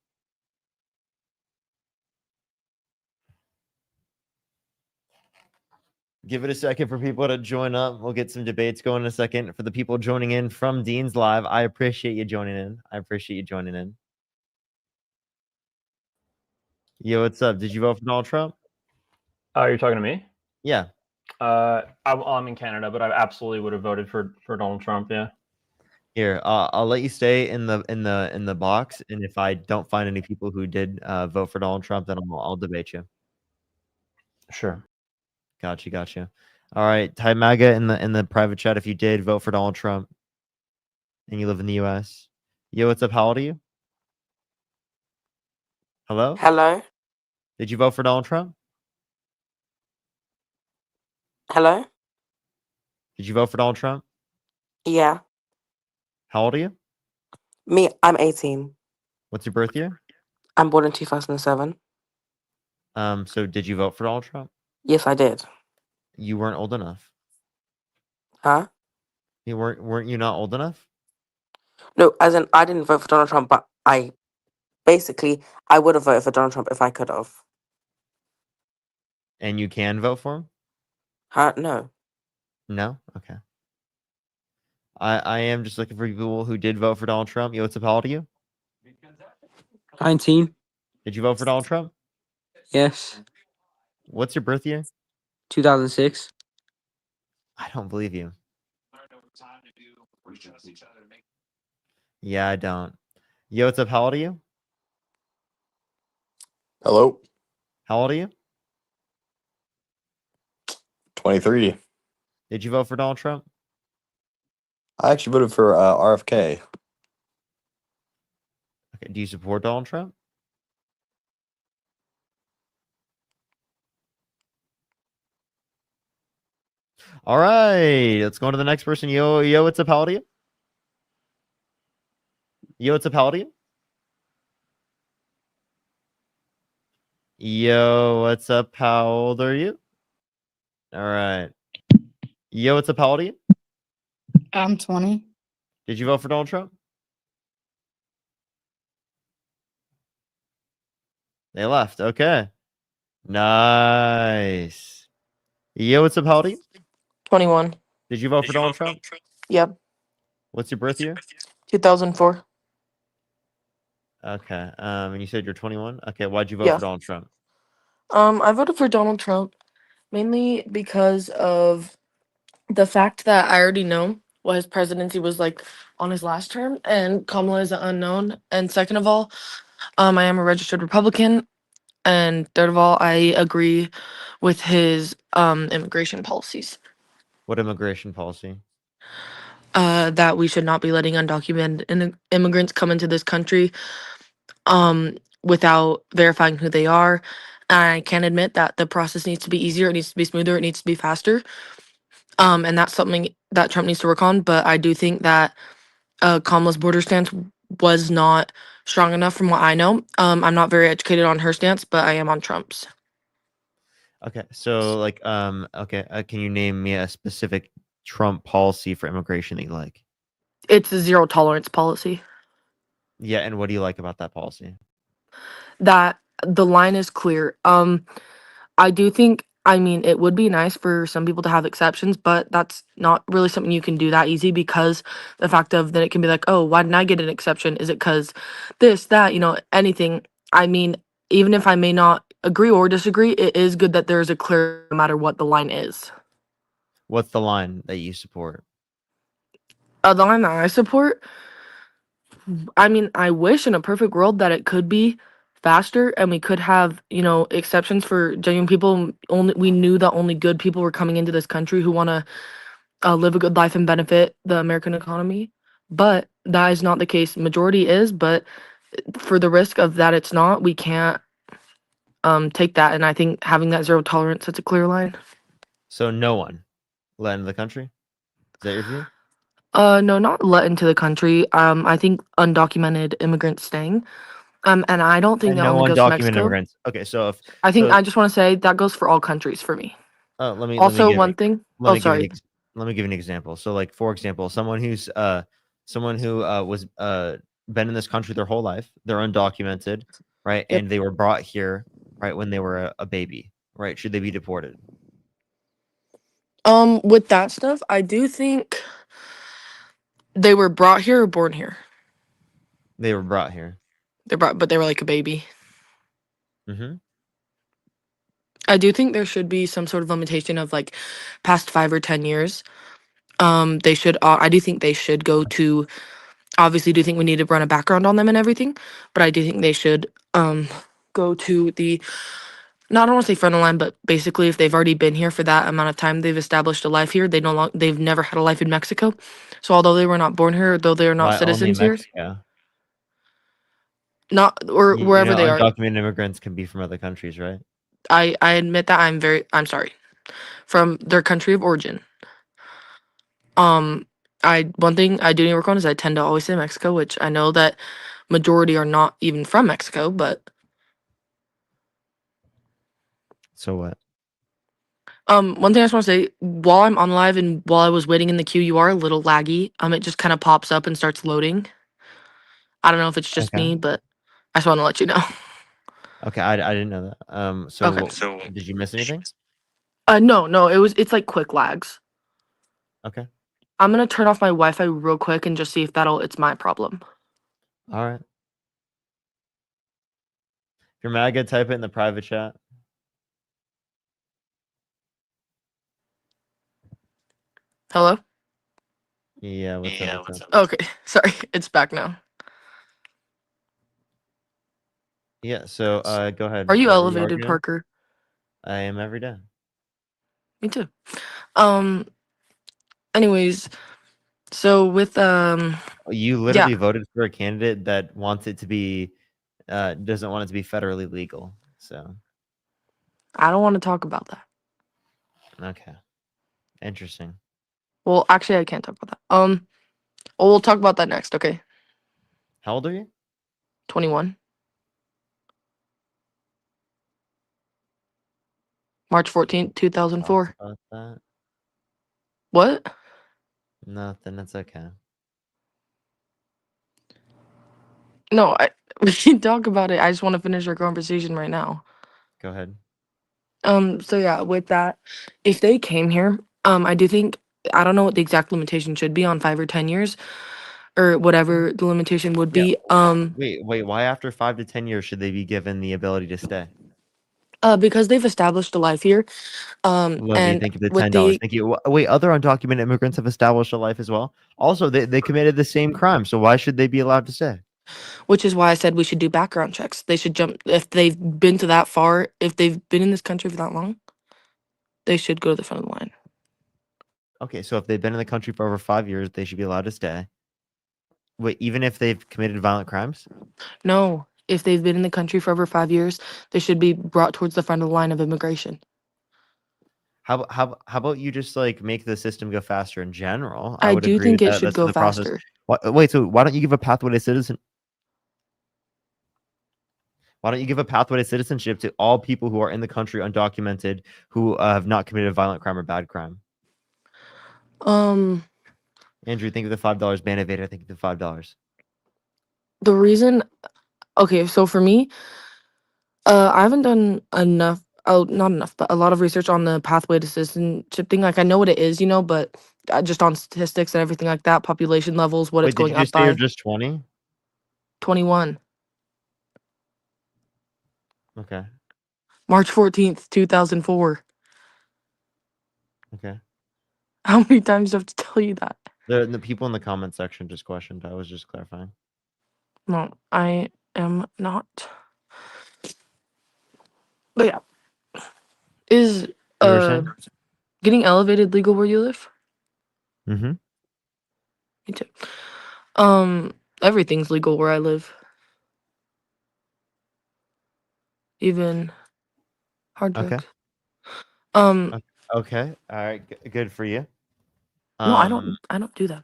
Give it a second for people to join up. We'll get some debates going in a second. For the people joining in from Dean's Live, I appreciate you joining in. I appreciate you joining in. Yo, what's up? Did you vote for Donald Trump? Oh, you're talking to me? Yeah. I'm in Canada, but I absolutely would have voted for Donald Trump. Yeah. Here, I'll let you stay in the box, and if I don't find any people who did vote for Donald Trump, then I'll debate you. Sure. Gotcha. All right, type MAGA in the private chat if you did vote for Donald Trump, and you live in the U.S. Yo, what's up? How old are you? Hello? Hello? Did you vote for Donald Trump? Hello? Did you vote for Donald Trump? Yeah. How old are you? Me, I'm 18. What's your birth year? I'm born in 2007. So did you vote for Donald Trump? Yes, I did. You weren't old enough. Huh? You weren't you not old enough? No, as in, I didn't vote for Donald Trump, but I would have voted for Donald Trump if I could have. And you can vote for him? Huh? No. No? Okay. I am just looking for people who did vote for Donald Trump. Yo, what's up? How old are you? 19. Did you vote for Donald Trump? Yes. What's your birth year? 2006. I don't believe you. Yeah, I don't. Yo, what's up? How old are you? Hello. How old are you? 23. Did you vote for Donald Trump? I actually voted for RFK. Okay. Do you support Donald Trump? All right. Let's go on to the next person. Yo, what's up? How old are you? Yo, what's up? How old are you? Yo, what's up? How old are you? All right. Yo, what's up? How old are you? I'm 20. Did you vote for Donald Trump? They left. Okay. Nice. Yo, what's up? How old are you? 21. Did you vote for Donald Trump? Yep. What's your birth year? 2004. Okay. And you said you're 21? Okay. Why'd you vote Yeah. for Donald Trump? I voted for Donald Trump mainly because of the fact that I already know what his presidency was like on his last term, and Kamala is an unknown. And second of all, I am a registered Republican. And third of all, I agree with his immigration policies. What immigration policy? That we should not be letting undocumented immigrants come into this country without verifying who they are. I can admit that the process needs to be easier, it needs to be smoother, it needs to be faster. And that's something that Trump needs to work on. But I do think that Kamala's border stance was not strong enough from what I know. I'm not very educated on her stance, but I am on Trump's. Okay, so like, okay, can you name me a specific Trump policy for immigration that you like? It's a zero tolerance policy. Yeah, and what do you like about that policy? That the line is clear. I do think, I mean, it would be nice for some people to have exceptions, but that's not really something you can do that easy because the fact of then it can be like, oh, why didn't I get an exception? Is it because this, that, anything? I mean, even if I may not agree or disagree, it is good that there's a clear no matter what the line is. What's the line that you support? The line that I support, I mean, I wish in a perfect world that it could be faster and we could have, exceptions for genuine people. Only we knew that only good people were coming into this country who want to live a good life and benefit the American economy. But that is not the case. Majority is, but for the risk of that it's not, we can't take that. And I think having that zero tolerance, that's a clear line. So no one let into the country? Is that your view? No, not let into the country. I think undocumented immigrants staying. And I don't think And that no only goes to undocumented Mexico. immigrants. Okay, so if I think so, I just want to say that goes for all countries for me. let me Also, give one thing. let Oh, me give an sorry. let me give an example. So like for example, someone who was been in this country their whole life, they're undocumented, right? Yep. And they were brought here right when they were a baby, right? Should they be deported? With that stuff, I do think they were brought here or born here. They were brought here. But they were like a baby. Mm-hmm. I do think there should be some sort of limitation of like past 5 or 10 years. They should. I do think they should go to. Obviously, do think we need to run a background on them and everything, but I do think they should go to the. No, I don't want to say front of line, but basically, if they've already been here for that amount of time, they've established a life here. They've never had a life in Mexico. So although they were not born here, though they are not Why only citizens here, Mexico? not or You wherever know, they are. undocumented immigrants can be from other countries, right? I admit that I'm sorry, from their country of origin. One thing I do need to work on is I tend to always say Mexico, which I know that majority are not even from Mexico, but So what? one thing I just want to say, while I'm on live and while I was waiting in the queue, you are a little laggy. It just kind of pops up and starts loading. I don't know if it's just Okay. me, but I just want to let you know. Okay, I didn't know that. So Okay. did you miss anything? No, it's like quick lags. Okay. I'm gonna turn off my Wi-Fi real quick and just see if it's my problem. All right. If you're MAGA, type it in the private chat. Hello? Yeah, what's up? Okay, sorry, it's back now. Yeah, so go ahead. Are you What were elevated, arguing? Parker? I am every day. Me too. Anyways, so with You literally voted for a candidate that wants it to be doesn't want it to be federally legal. So I don't want to talk about that. okay. Interesting. Well, actually I can't talk about that. Well, we'll talk about that next, okay? How old are you? 21. March 14th, 2004. About that? What? Nothing. That's okay. No, we can talk about it. I just want to finish our conversation right now. Go ahead. So yeah, with that, if they came here, I do think I don't know what the exact limitation should be on 5 or 10 years or whatever the limitation would be. Wait. Why after 5 to 10 years should they be given the ability to stay? Because they've established a life here. Love you. And Thank you for the with $10. the Thank you. Wait, other undocumented immigrants have established a life as well. Also, they committed the same crime, so why should they be allowed to stay? which is why I said we should do background checks. They should jump if they've been to that far, if they've been in this country for that long, they should go to the front of the line. Okay, so if they've been in the country for over 5 years, they should be allowed to stay. Wait, even if they've committed violent crimes? No, if they've been in the country for over 5 years, they should be brought towards the front of the line of immigration. How about you just like make the system go faster in general? I would do agree think with it that. should That's go the process. faster. Wait, so why don't you give a pathway to citizen? Why don't you give a pathway to citizenship to all people who are in the country undocumented who have not committed a violent crime or bad crime? Andrew, think of the $5. Band Vader, think of the $5. The reason, okay, so for me, I haven't done enough. Oh, not enough, but a lot of research on the pathway to citizenship thing. Like I know what it is, but just on statistics and everything like that, population levels, what it's Wait, did going you up just say you're by. just 20? 21, Okay. March 14th, 2004. Okay. How many times do I have to tell you that? The people in the comment section just questioned. I was just clarifying. No, I am not. But yeah, is You were saying? getting elevated legal where you live? Mm-hmm. Me too. Everything's legal where I live. Even hard Okay. drugs. Um, Okay. All right. Good for you. no, I don't do that.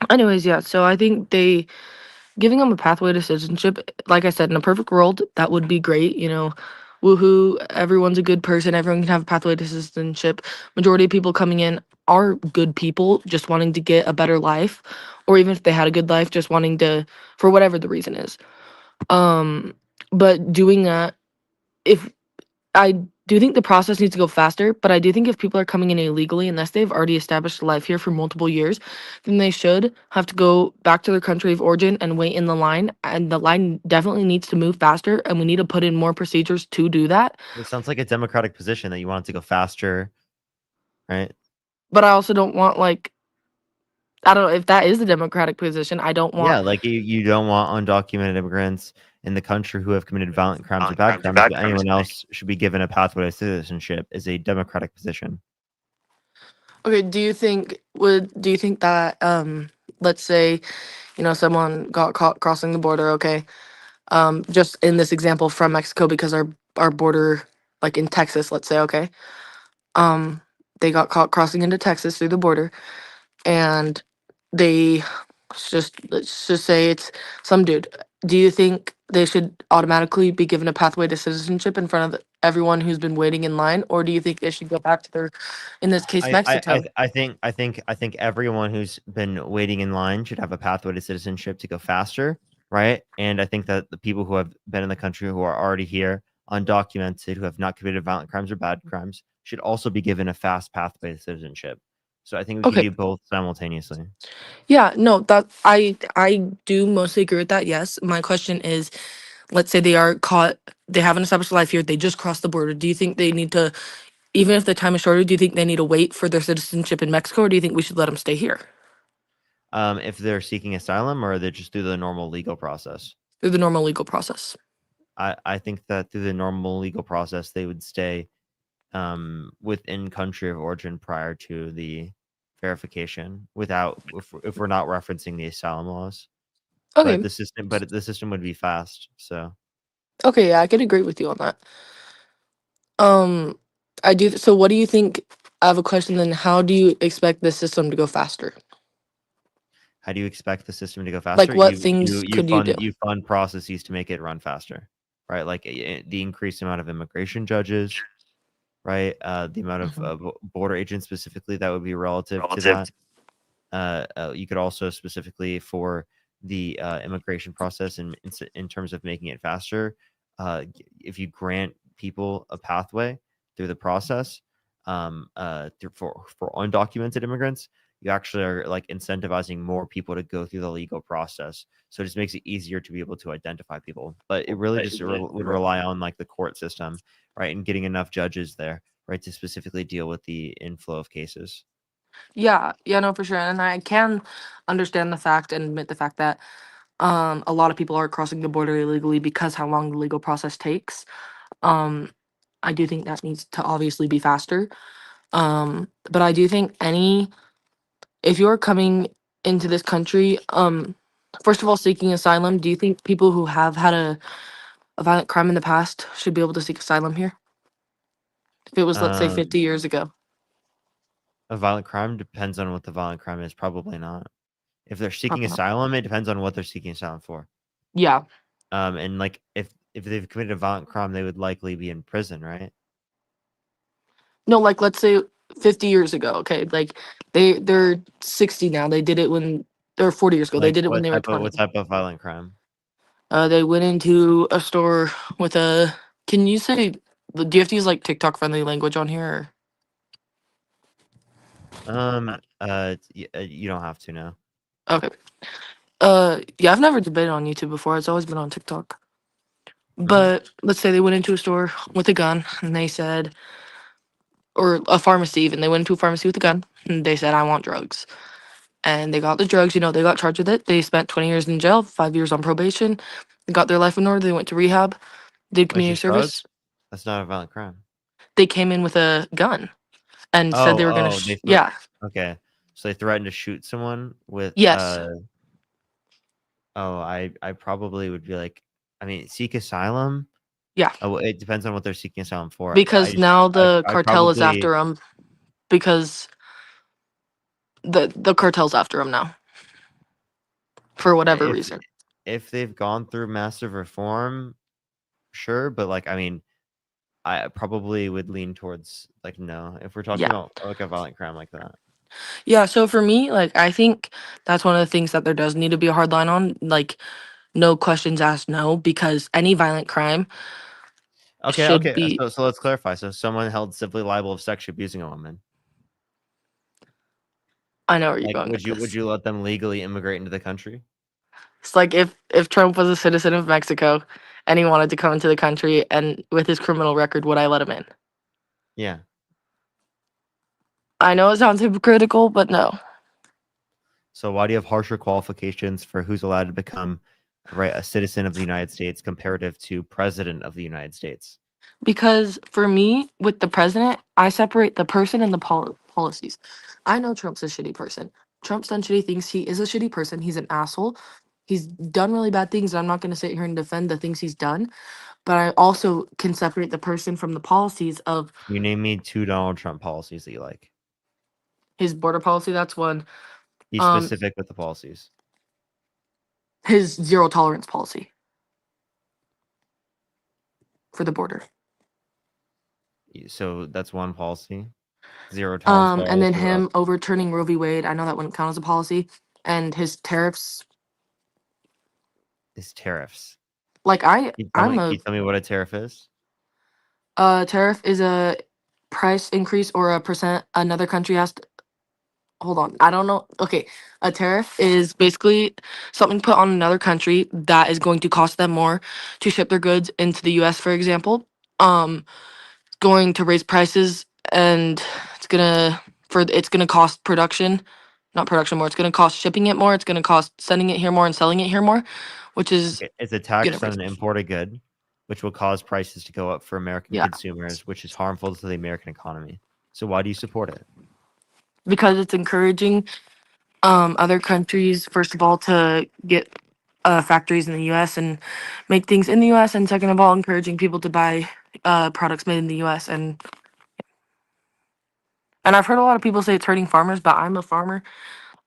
Anyways, yeah, so I think giving them a pathway to citizenship, like I said, in a perfect world, that would be great, woohoo, everyone's a good person, everyone can have a pathway to citizenship. Majority of people coming in are good people, just wanting to get a better life, or even if they had a good life, just wanting to, for whatever the reason is. But doing that, if I do think the process needs to go faster, but I do think if people are coming in illegally, unless they've already established a life here for multiple years, then they should have to go back to their country of origin and wait in the line. And the line definitely needs to move faster, and we need to put in more procedures to do that. It sounds like a democratic position that you want it to go faster, right? But I also don't want, I don't know if that is the democratic position. I don't Yeah, want. like you don't want undocumented immigrants in the country who have committed violent crimes or bad crimes, but anyone else should be given a pathway to citizenship is a democratic position. Okay, do you think that let's say, someone got caught crossing the border, okay? Just in this example from Mexico because our border, like in Texas, let's say, okay? Um they got caught crossing into Texas through the border, and they let's just say it's some dude. Do you think they should automatically be given a pathway to citizenship in front of everyone who's been waiting in line, or do you think they should go back to their, in this case, Mexico? I think everyone who's been waiting in line should have a pathway to citizenship to go faster, right? And I think that the people who have been in the country who are already here, undocumented, who have not committed violent crimes or bad crimes, should also be given a fast pathway to citizenship. So I think we can Okay. do both simultaneously. Yeah, no, that I do mostly agree with that. Yes. My question is, let's say they are caught, they haven't established a life here, they just crossed the border. Do you think they need to, even if the time is shorter, do you think they need to wait for their citizenship in Mexico, or do you think we should let them stay here If they're seeking asylum or they're just through the normal legal process? through the normal legal process? I think that through the normal legal process, they would stay within country of origin prior to the verification without if we're not referencing the asylum laws. Okay. But the system would be fast. So Okay, yeah, I can agree with you on that. I do. So, what do you think? I have a question. Then, how do you expect the system to go faster? how do you expect the system to go faster? Like, what things could you do? You fund processes to make it run faster, right? Like the increased amount of immigration judges, right? The amount of border agents specifically that would be relative to that. You could also specifically for the immigration process in terms of making it faster, if you grant people a pathway through the process, for undocumented immigrants, you actually are like incentivizing more people to go through the legal process. So it just makes it easier to be able to identify people. But it really just would rely on like the court system, right, and getting enough judges there, right, to specifically deal with the inflow of cases. Yeah, no, for sure. And I can understand the fact and admit the fact that a lot of people are crossing the border illegally because how long the legal process takes. I do think that needs to obviously be faster. But I do think if you're coming into this country, first of all, seeking asylum, do you think people who have had a violent crime in the past should be able to seek asylum here? If it was, let's say, 50 years ago. A violent crime depends on what the violent crime is. Probably not. If they're seeking Probably not. asylum, it depends on what they're seeking asylum for. Yeah. And like if they've committed a violent crime, they would likely be in prison, right? No, like let's say 50 years ago. Okay, like they're 60 now. They did it when they're 40 years ago. They Like did it when they were 20. what type of violent crime? They went into a store with a. Can you say? Do you have to use like TikTok friendly language on here? You don't have to know. Or? Okay. Yeah, I've never debated on YouTube before. It's always been on TikTok. But let's say they went into a store with a gun and they said, or a pharmacy even. They went into a pharmacy with a gun and they said, "I want drugs." And they got the drugs. You know, they got charged with it. They spent 20 years in jail, 5 years on probation. They got their life in order. They went to rehab, did Which community is service. drugs? That's not a violent crime. They came in with a gun and said they were gonna. Yeah. Okay. So they threatened to shoot someone with Yes. I probably would be like, I mean, seek asylum. Yeah. Oh, it depends on what they're seeking asylum for. Because now the I cartel is probably- after them. Because the cartel's after them now. For whatever reason. If they've gone through massive reform, sure, but like I mean, I probably would lean towards like no. If we're talking about like a violent crime like that. Yeah, so for me, like I think that's one of the things that there does need to be a hard line on, like no questions asked, no, because any violent crime should be. So let's clarify. So someone held civilly liable of sexually abusing a woman. I know where you're Like, going. would you let them legally immigrate into the country? It's like if Trump was a citizen of Mexico and he wanted to come into the country and with his criminal record, would I let him in? Yeah. I know it sounds hypocritical, but no. So why do you have harsher qualifications for who's allowed to become a citizen of the United States comparative to president of the United States? Because for me, with the president, I separate the person and the policies. I know Trump's a shitty person. Trump's done shitty things. He is a shitty person. He's an asshole. He's done really bad things. I'm not going to sit here and defend the things he's done, but I also can separate the person from the policies of. You name me 2 Donald Trump policies that you like. His border policy, that's one. Be specific with the policies. His zero tolerance policy for the border. So that's one policy. Zero tolerance. And then him overturning Roe v. Wade. I know that wouldn't count as a policy. And his tariffs. His tariffs. Like Can you tell me what a tariff is? Tariff is a price increase or a percent another country has to. Hold on, I don't know. Okay, a tariff is basically something put on another country that is going to cost them more to ship their goods into the U.S., for example. Going to raise prices, and it's gonna cost production, not production more. It's gonna cost shipping it more. It's gonna cost sending it here more and selling it here more, which is it's a tax on an imported good, which will cause prices to go up for American consumers, which is harmful to the American economy. So why do you support it? Because it's encouraging other countries, first of all, to get factories in the U.S. and make things in the U.S. and second of all, encouraging people to buy products made in the U.S. And I've heard a lot of people say it's hurting farmers, but I'm a farmer.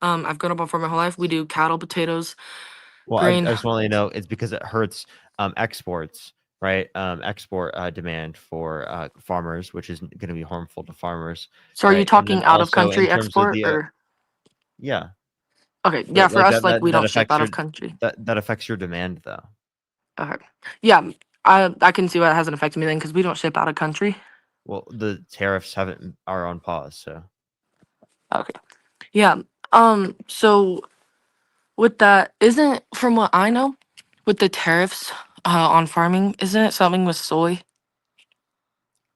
I've grown up on farm my whole life. We do cattle, potatoes, grain. I just want to know it's because it hurts exports, right? Export demand for farmers, which is going to be harmful to farmers. So are you talking out of country export or? Yeah. Okay. Yeah. For us, like we don't ship out of country. That affects your demand, though. Okay. Yeah, I can see why it hasn't affected me then because we don't ship out of country. Well, the tariffs are on pause, so. Okay. Yeah. So with that, isn't from what I know, with the tariffs on farming, isn't it something with soy?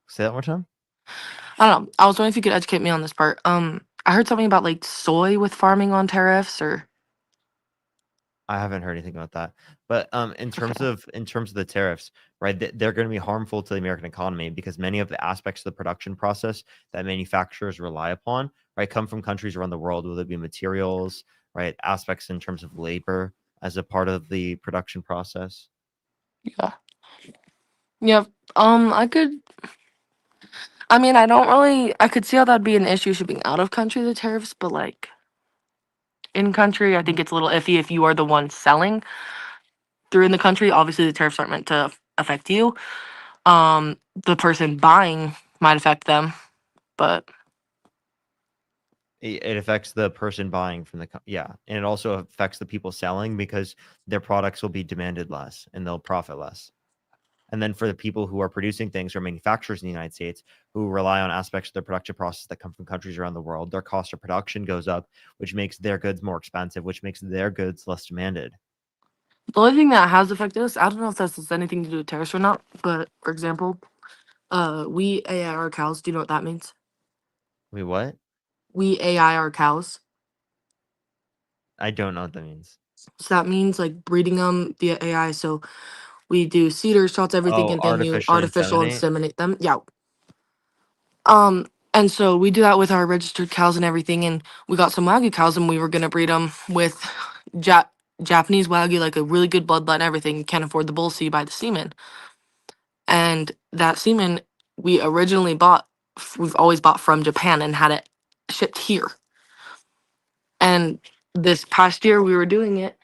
Say that one more time. I don't know. I was wondering if you could educate me on this part. I heard something about like soy with farming on tariffs, or. I haven't heard anything about that. But in terms of the tariffs, right, they're going to be harmful to the American economy because many of the aspects of the production process that manufacturers rely upon, right, come from countries around the world, whether it be materials, right, aspects in terms of labor as a part of the production process. Yeah. Yeah. I could see how that'd be an issue shipping out of country, the tariffs, but like in country, I think it's a little iffy if you are the one selling. through in the country, obviously the tariffs aren't meant to affect you. The person buying might affect them, but It affects the person buying from the and it also affects the people selling because their products will be demanded less and they'll profit less. And then for the people who are producing things or manufacturers in the United States who rely on aspects of their production process that come from countries around the world, their cost of production goes up, which makes their goods more expensive, which makes their goods less demanded. the only thing that has affected us, I don't know if this has anything to do with tariffs or not, but for example, we AI our cows. Do you know what that means? Wait, what? We AI our cows. I don't know what that means. So that means like breeding them via AI. So we do cedar shots, everything, Oh, and then you artificially artificial inseminate? inseminate them. Yeah. And so we do that with our registered cows and everything. And we got some Wagyu cows, and we were gonna breed them with Japanese Wagyu, like a really good bloodline and everything. You can't afford the bull, so you buy the semen. And that semen we originally bought, we've always bought from Japan and had it shipped here. And this past year we were doing it,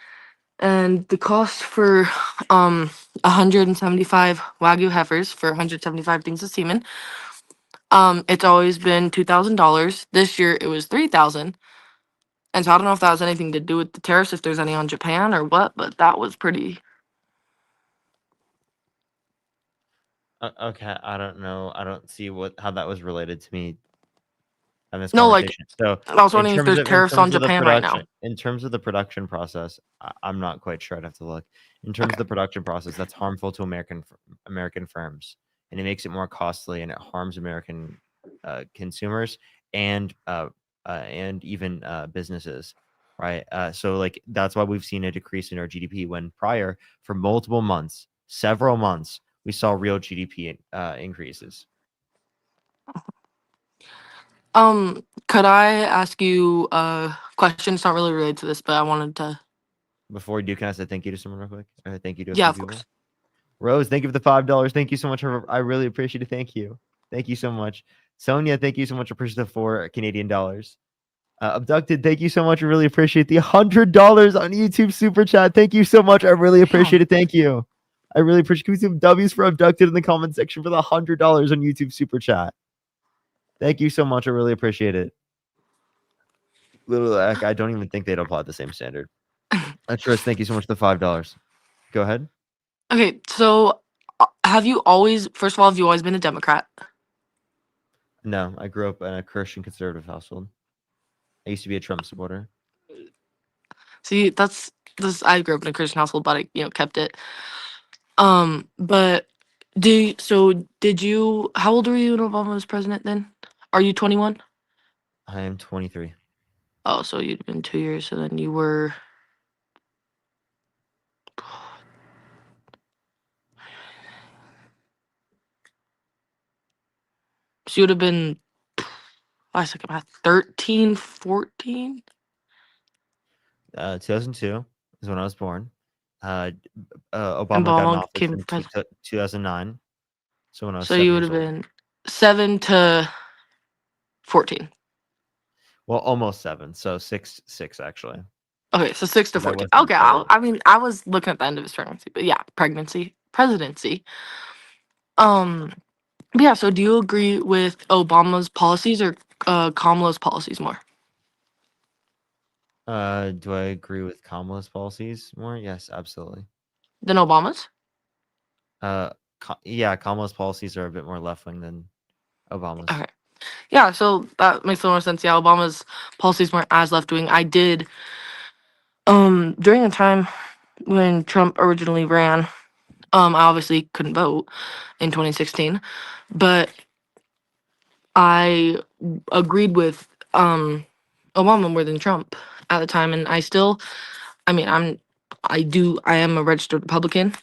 and the cost for 175 Wagyu heifers for 175 things of semen, it's always been $2,000. This year it was 3,000. And so I don't know if that has anything to do with the tariffs, if there's any on Japan or what, but that was pretty. Okay, I don't know. I don't see how that was related to me in this No, like, conversation. So I was wondering if there's tariffs on the Japan right now. in terms of the production process, I'm not quite sure. I'd have to look. In terms of the production process, that's harmful to American firms, and it makes it more costly, and it harms American consumers and even businesses, right? So like that's why we've seen a decrease in our GDP when prior for multiple months, several months, we saw real GDP increases. Could I ask you a question? It's not really related to this, but I wanted to. Before we do, can I say thank you to someone real quick? Thank you to a Yeah, few of people. course. Rose, thank you for the $5. Thank you so much. I really appreciate it. Thank you. Thank you so much. Sonia, thank you so much. Appreciate the $4 Canadian. Abducted, thank you so much. I really appreciate the $100 on YouTube Super Chat. Thank you so much. I really appreciate it. Thank you. I really appreciate. Can we see some W's for Abducted in the comment section for the $100 on YouTube Super Chat? Thank you so much. I really appreciate it. Little Eck, I don't even think they'd apply the same standard. Tris, thank you so much for the $5. Go ahead. Okay, so have you always, first of all, have you always been a Democrat? No, I grew up in a Christian conservative household. I used to be a Trump supporter. See, that's this. I grew up in a Christian household, but I, kept it. But did you? How old were you when Obama was president? Then, are you 21? I am 23. Oh, so you'd been 2 years, so then you were. So you would have been. I second math. 13, 14. 2002 is when I was born. Obama And got in Obama office came in president. 2009. So when I was So 7 you would years have old. been 7 to 14. Well, almost 7. So 6 actually. Okay, so 6 to 'Cause I 14. wasn't Okay, I mean, I was looking at the end of his pregnancy, but yeah, presidency. Yeah. So do you agree with Obama's policies or Kamala's policies more Do I agree with Kamala's policies more? Yes, absolutely. than Obama's? Yeah, Kamala's policies are a bit more left wing than Obama's. Okay. Yeah, so that makes a little more sense. Yeah, Obama's policies weren't as left wing. I did during the time when Trump originally ran, I obviously couldn't vote in 2016, but I agreed with Obama more than Trump at the time, and I mean, I am a registered Republican.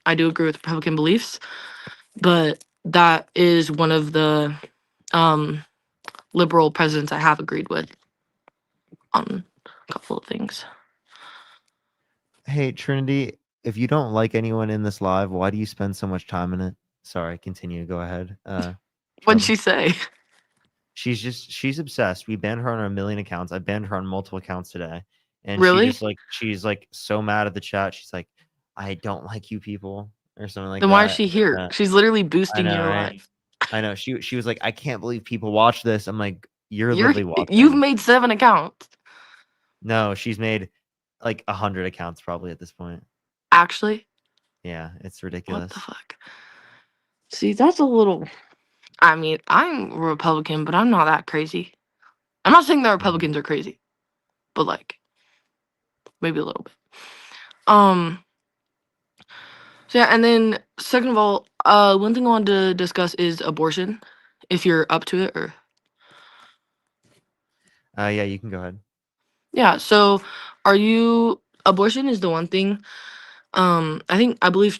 I do agree with Republican beliefs, but that is one of the liberal presidents I have agreed with on a couple of things. Hey, Trinity, if you don't like anyone in this live, why do you spend so much time in it? Sorry, continue. Go ahead. What'd Trevor. she say? She's obsessed. We banned her on 1 million accounts. I banned her on multiple accounts today. And Really? she's like so mad at the chat. She's like, I don't like you people or something like Then that. why is she here? She's literally I boosting know, your right? life. I know. She was like, I can't believe people watch this. I'm like, you're You're literally you've watching. made 7 accounts. No, she's made like 100 accounts probably at this point. Actually, Yeah, it's what ridiculous. the fuck? See, that's a little. I mean, I'm a Republican, but I'm not that crazy. I'm not saying that Republicans are crazy, but like maybe a little bit. So yeah, and then second of all, one thing I wanted to discuss is abortion. If you're up to it, or Yeah, you can go ahead. yeah. So, are you? Abortion is the one thing. I believe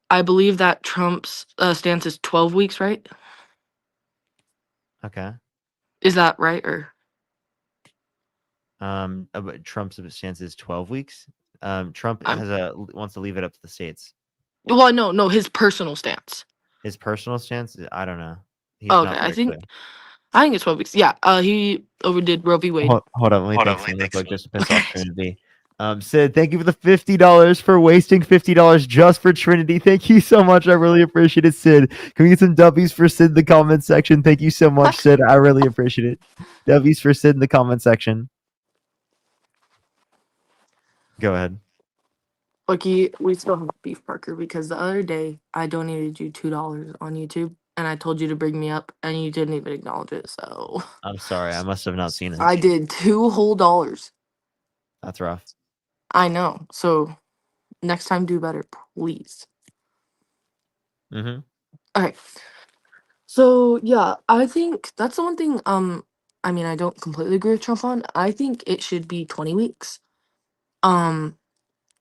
I believe that Trump's stance is 12 weeks, right? Okay. Is that right or? But Trump's stance is 12 weeks. Trump I'm- wants to leave it up to the states. Well, no, his personal stance. His personal stance, I don't know. He's Oh, not okay, very clear. I think it's 12 weeks. Yeah. He overdid Roe v. Wade. Hold on, let me text him real quick just to piss off Trinity. Sid, thank you for the $50 for wasting $50 just for Trinity. Thank you so much. I really appreciate it, Sid. Can we get some W's for Sid in the comment section? Thank you so much, Sid. I really appreciate it. W's for Sid in the comment section. Go ahead. Lucky, we still have beef, Parker, because the other day I donated you $2 on YouTube, and I told you to bring me up, and you didn't even acknowledge it. So I'm sorry. I must have not seen it. I did $2 whole dollars. That's rough. I know. So next time, do better, please. Mm-hmm. Okay. So yeah, I think that's the one thing. I mean, I don't completely agree with Trump on. I think it should be 20 weeks.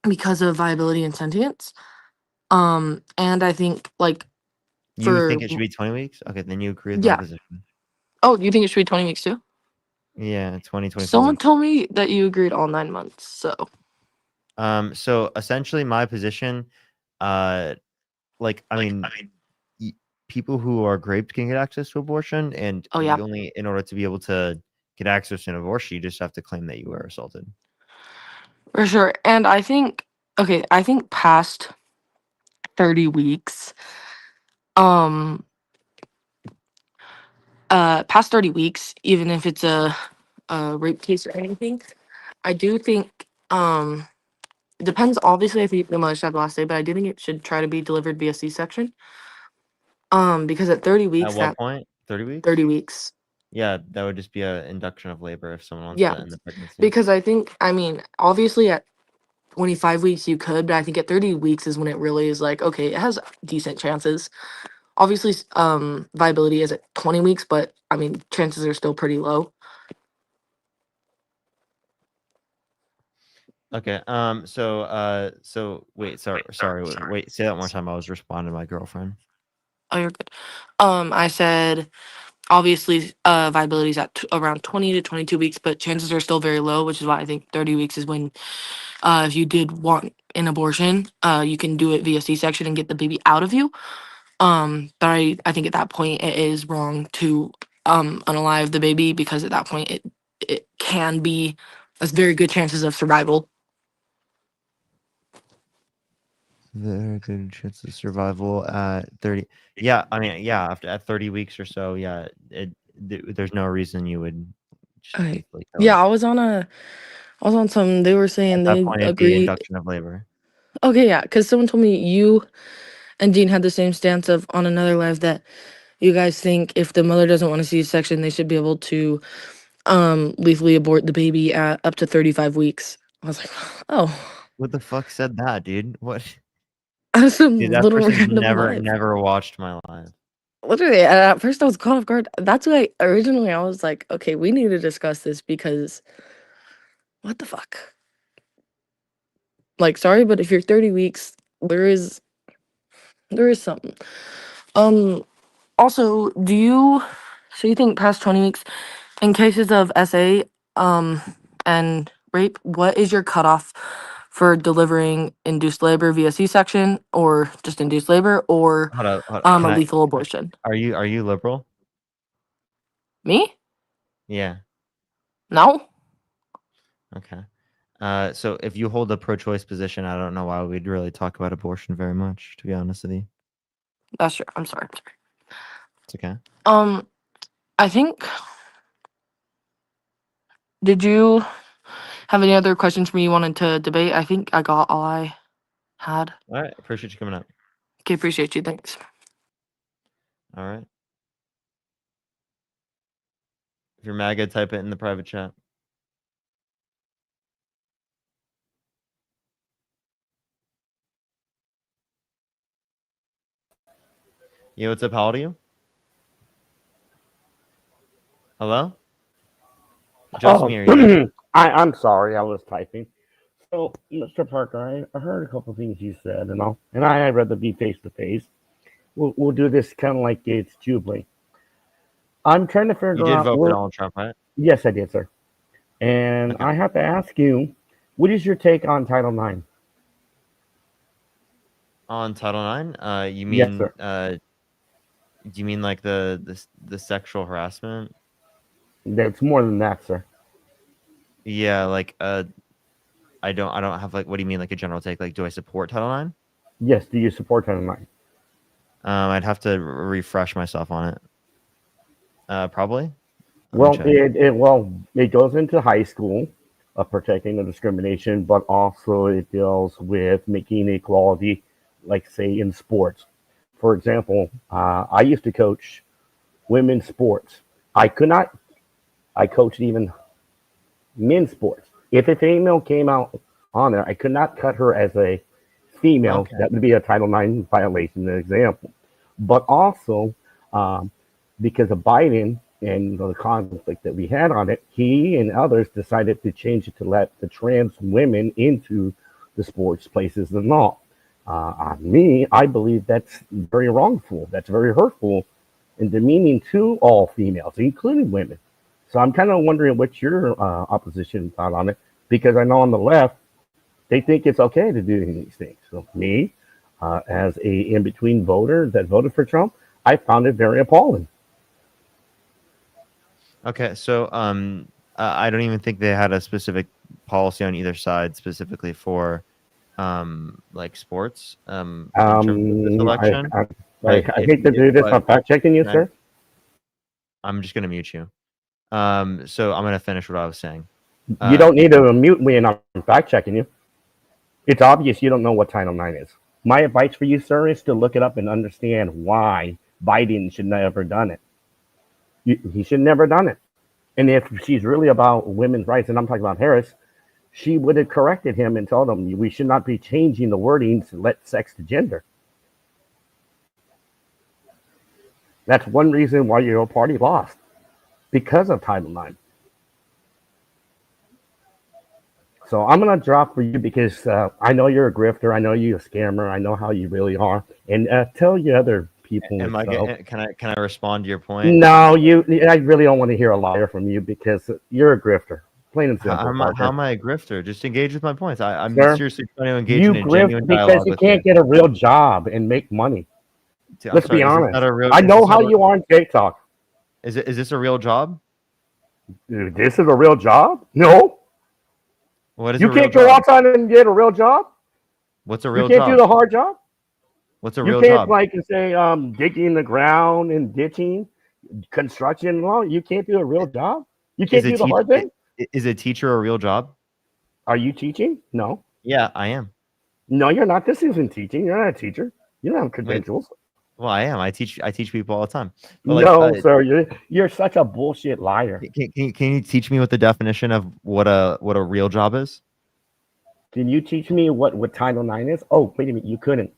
Because of viability and sentience. And I think like You think it should be 20 weeks? Okay, then you agree with my yeah. position. Oh, you think it should be 20 weeks too? Yeah, 20, 24 Someone weeks. told me that you agreed all 9 months. So essentially my position, like, I mean, people who are raped can get access to abortion, and Oh, yeah. you only, in order to be able to get access to an abortion, you just have to claim that you were assaulted. For sure. And I think past 30 weeks, past 30 weeks, even if it's a rape case or anything, I do think it depends. Obviously, I think the mother should have the last day, but I do think it should try to be delivered via C-section. Because at 30 At weeks, what point? 30 weeks? 30 weeks. Yeah, that would just be a induction of labor if someone wants Yeah, to end the pregnancy. because I think, I mean, obviously at 25 weeks you could, but I think at 30 weeks is when it really is like, okay, it has decent chances. Obviously, viability is at 20 weeks, but I mean, chances are still pretty low. Okay. So wait, sorry. Wait, say that one more time. I was responding to my girlfriend. Oh, you're good. I said obviously viability is at around 20 to 22 weeks, but chances are still very low, which is why I think 30 weeks is when if you did want an abortion, you can do it via C-section and get the baby out of you. But I think at that point it is wrong to unalive the baby, because at that point it can be there's very good chances of survival. Very good chance of survival at 30. Yeah, I mean, yeah, at 30 weeks or so, yeah, there's no reason you would just Okay. lethally kill Yeah, it. I was on some. They were saying At that they point, it'd be agree. induction of labor. Okay, yeah, because someone told me you and Dean had the same stance of on another live that you guys think if the mother doesn't want a C-section, they should be able to lethally abort the baby at up to 35 weeks. I was like, oh, What the fuck said that, dude? What? that's some Dude, that little person's random live. never watched my live. Literally, at first I was caught off guard. That's why originally I was like, okay, we need to discuss this because what the fuck? Like, sorry, but if you're 30 weeks, there is something. Also, so you think past 20 weeks in cases of SA and rape, what is your cutoff for delivering induced labor via C-section or just induced labor or Hold up, a lethal abortion? Are you liberal? Me? Yeah. No. Okay. So if you hold a pro-choice position, I don't know why we'd really talk about abortion very much, to be honest with you. That's true. I'm sorry. It's okay. I think. Did you have any other questions for me you wanted to debate? I think I got all I had. All right. Appreciate you coming up. Okay, appreciate you. Thanks. All right. If you're MAGA, type it in the private chat. Yo, what's up? How old are you? Hello? Just me, are you? I'm sorry, I was typing. So, Mr. Parker, I heard a couple things you said, and I'd rather be face to face. We'll do this kind of like it's Jubilee. I'm trying to You figure did out. vote for Donald Trump, right? Yes, I did, sir. And Okay. I have to ask you, what is your take on Title IX? On Title IX? You Yes, mean sir. do you mean like the sexual harassment? It's more than that, sir. Yeah, like I don't have like, what do you mean, like a general take? Like, do I support Title IX? Yes, do you support Title IX? I'd have to refresh myself on it. Probably. Well, it goes into high school, protecting the discrimination, but also it deals with making equality, like say in sports. For example, I used to coach women's sports. I coached even men's sports. If a female came out on there, I could not cut her as a female. Okay. That would be a Title IX violation, an example. But also, because of Biden and the conflict that we had on it, he and others decided to change it to let the trans women into the sports places and all. On me, I believe that's very wrongful. That's very hurtful and demeaning to all females, including women. So I'm kind of wondering what your opposition thought on it, because I know on the left, they think it's okay to do these things. So me, as a in-between voter that voted for Trump, I found it very appalling. Okay, so I don't even think they had a specific policy on either side specifically for like sports in terms of this election. I hate to do this. I'm fact checking you, sir. I'm just gonna mute you. So I'm gonna finish what I was saying. You don't need to mute me, and I'm fact checking you. It's obvious you don't know what Title IX is. My advice for you, sir, is to look it up and understand why Biden should never done it. He should never done it. And if she's really about women's rights, and I'm talking about Harris, she would have corrected him and told him we should not be changing the wording to let sex to gender. That's one reason why your party lost, because of Title IX. So I'm gonna drop for you because I know you're a grifter. I know you're a scammer. I know how you really are. And tell your other people. Can I respond to your point? No, I really don't want to hear a liar from you because you're a grifter. Plain and simple. How am I a grifter? Just engage with my points. I'm Sir, seriously trying to engage you in a grift genuine because dialogue you with can't get a real job and make money. I'm Let's sorry, be is this honest. not a real- I is know this how not a- you are on TikTok. Is this a real job? Dude, this is a real job? No. What is You a real can't go job? outside and get a real job? What's a real You can't job? do the hard job? What's a You real can't job? like say digging the ground and ditching, construction and all. You can't do a real job? You can't do the hard thing? Is a teacher a real job? Are you teaching? No. Yeah, I am. No, you're not. This isn't teaching. You're not a teacher. You don't have credentials. Well, I am. I teach people all the time. But No, sir. You're such a bullshit liar. Can you teach me what the definition of what a real job is? Can you teach me what Title IX is? Oh, wait a minute. You couldn't.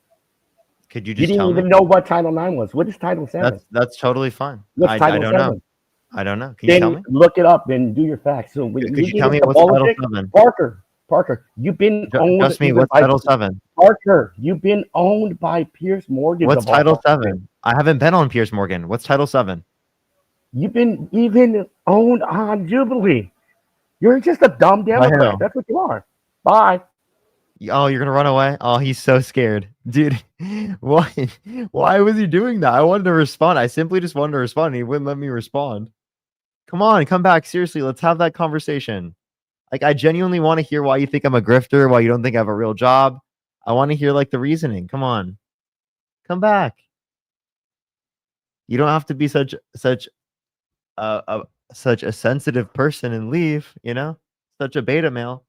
Could you You just didn't tell me? even know what Title IX was. What is Title VII? That's totally fine. What's I Title don't know. VII? I don't know. Can you tell me? Look it up and do your facts. So when Could you tell me what's Title VII? Parker, you've been owned. Just me. even What's by- Title VII? Parker, you've been owned by Pierce Morgan. What's of all Title people. VII? I haven't been on Piers Morgan. What's Title VII? You've been even owned on Jubilee. You're just a dumb By Democrat. who? That's what you are. Bye. Oh, you're gonna run away? Oh, he's so scared, dude. Why? Why was he doing that? I wanted to respond. I simply just wanted to respond. And he wouldn't let me respond. Come on, come back. Seriously, let's have that conversation. Like, I genuinely want to hear why you think I'm a grifter, why you don't think I have a real job. I want to hear like the reasoning. Come on, come back. You don't have to be such a sensitive person and leave. You know, such a beta male.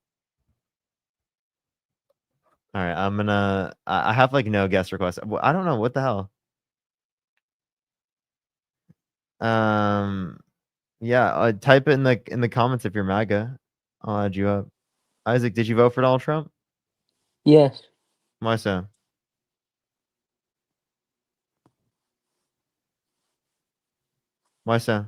All right, I'm gonna. I have like no guest requests. I don't know what the hell. Yeah. Type it in the comments if you're MAGA. I'll add you up. Isaac, did you vote for Donald Trump? Yes. Why so? Why so?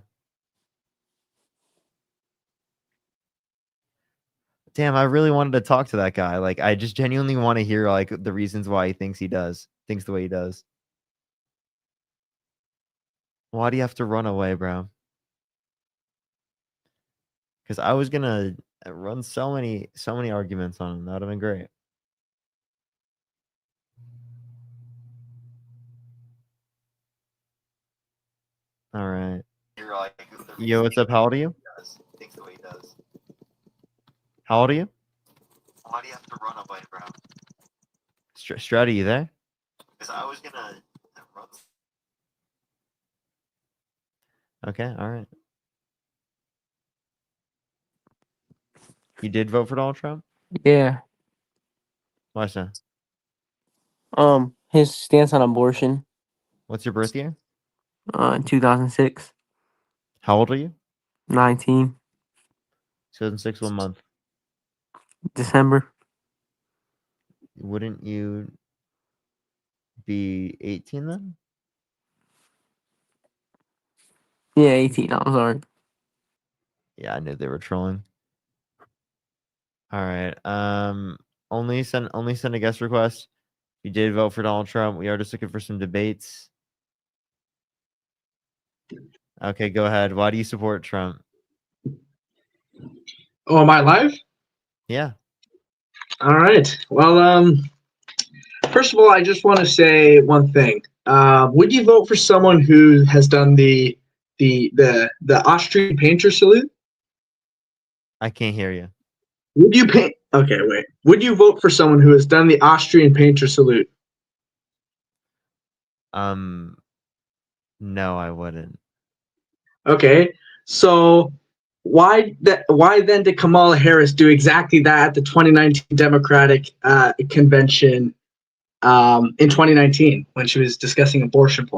Damn, I really wanted to talk to that guy. Like, I just genuinely want to hear like the reasons why he thinks the way he does. Why do you have to run away, bro? Because I was gonna run so many arguments on him. That would have been great. All right. Yo, what's up? How old are you? How old are you? Why do you have to run away, bro? Stratty, you there? Because I was gonna run. Okay, all right. You did vote for Donald Trump? Yeah. Why so? His stance on abortion. What's your birth year? 2006. How old are you? 19. 2006, what month? December. Wouldn't you be 18 then? Yeah, 18. I'm sorry. Yeah, I knew they were trolling. All right. Only send a guest request. You did vote for Donald Trump. We are just looking for some debates. Okay, go ahead. Why do you support Trump? Oh, am I live? Yeah. All right. Well, first of all, I just want to say one thing. Would you vote for someone who has done the Austrian painter salute? I can't hear you. Would you paint? Okay, wait. Would you vote for someone who has done the Austrian painter salute? No, I wouldn't. Okay, so why then did Kamala Harris do exactly that at the 2019 Democratic convention in 2019 when she was discussing abortion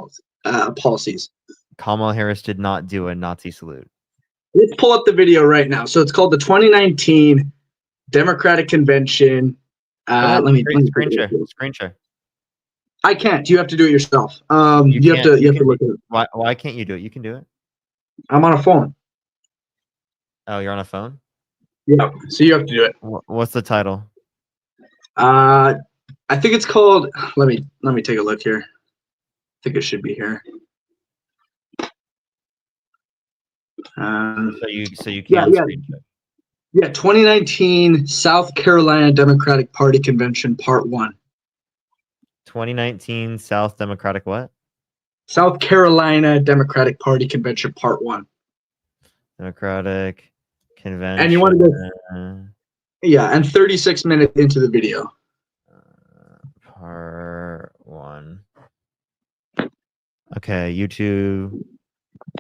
policies? Kamala Harris did not do a Nazi salute. Let's pull up the video right now. So it's called the 2019 Democratic Convention. Let me Screen share. I can't. You have to do it yourself. You have to look at it. Why can't you do it? You can do it. I'm on a phone. Oh, you're on a phone? Yeah. So you have to do it. What's the title? I think it's called. Let me take a look here. I think it should be here. So you can screen share. Yeah, 2019 South Carolina Democratic Party Convention, Part 1. 2019 South Democratic what? South Carolina Democratic Party Convention, Part 1. Democratic Convention. And you want to go? Yeah, and 36 minutes into the video. Part 1. Okay, YouTube.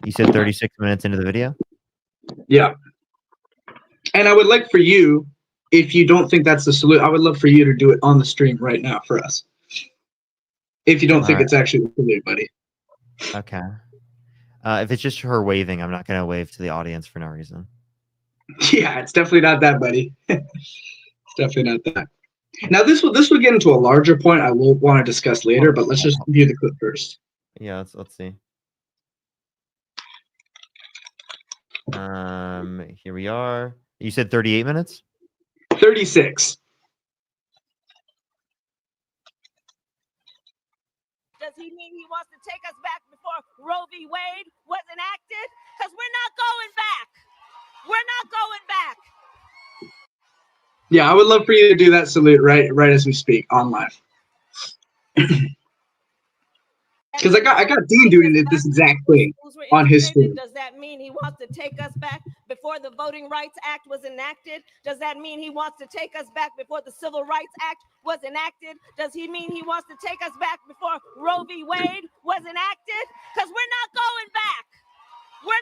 You said 36 minutes into the video? Yeah. And I would like for you, if you don't think that's the salute, I would love for you to do it on the stream right now for us. If you don't think it's actually the salute, buddy. Okay. If it's just her waving, I'm not going to wave to the audience for no reason. Yeah, it's definitely not that, buddy. It's definitely not that. Now, this will get into a larger point I will want to discuss later, but let's just view the clip first. Yeah, let's see. Here we are. You said 38 minutes? 36. Does he mean he wants to take us back before Roe v. Wade was enacted? Because we're not going back. We're not going back. Yeah, I would love for you to do that salute right as we speak on live. Because I got Dean doing this exact thing on his stream. Does that mean he wants to take us back before the Voting Rights Act was enacted? Does that mean he wants to take us back before the Civil Rights Act was enacted? Does he mean he wants to take us back before Roe v. Wade was enacted? Because we're not going back.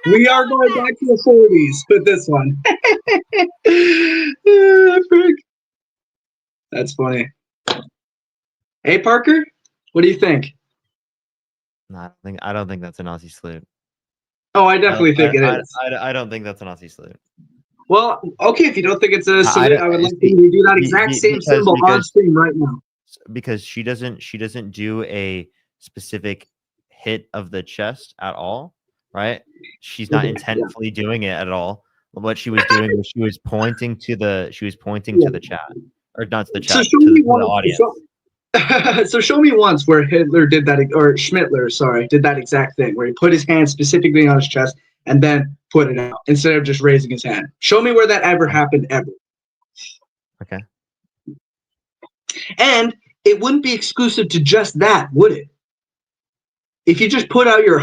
We are going back to the 40s with this one. Frick. That's funny. Hey, Parker, what do you think? No, I don't think that's a Nazi salute. Oh, I definitely think it is. I don't think that's a Nazi salute. Well, okay, if you don't think it's a salute, I would like you to do that exact same symbol on stream right now. Because she doesn't do a specific hit of the chest at all, right? She's not intentfully doing it at all. What she was doing was she was pointing to the chat, or not to the chat, show to me the audience. So show me once where Hitler did that, or Schmittler, sorry, did that exact thing where he put his hand specifically on his chest and then put it out instead of just raising his hand. Show me where that ever happened ever. Okay. And it wouldn't be exclusive to just that, would it? If you just put out your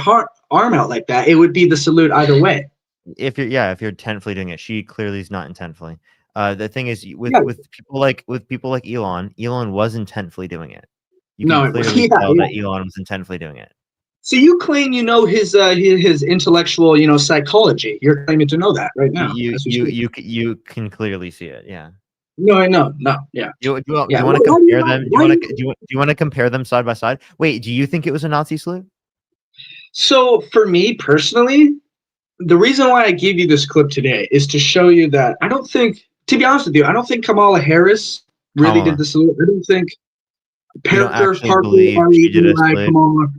arm out like that, it would be the salute either way. If you're intentfully doing it, she clearly is not intentfully. The thing is, with people like Elon was intentfully doing it. You can clearly tell that Elon was intentfully doing it. So you claim you know his intellectual, psychology. You're claiming to know that right now. You can clearly see it. Yeah. No, yeah. Do you want to compare them? Do you want to compare them side by side? Wait, do you think it was a Nazi salute? So for me personally, the reason why I gave you this clip today is to show you that I don't think, to be honest with you, I don't think Kamala Harris really did the salute. I don't think Parker,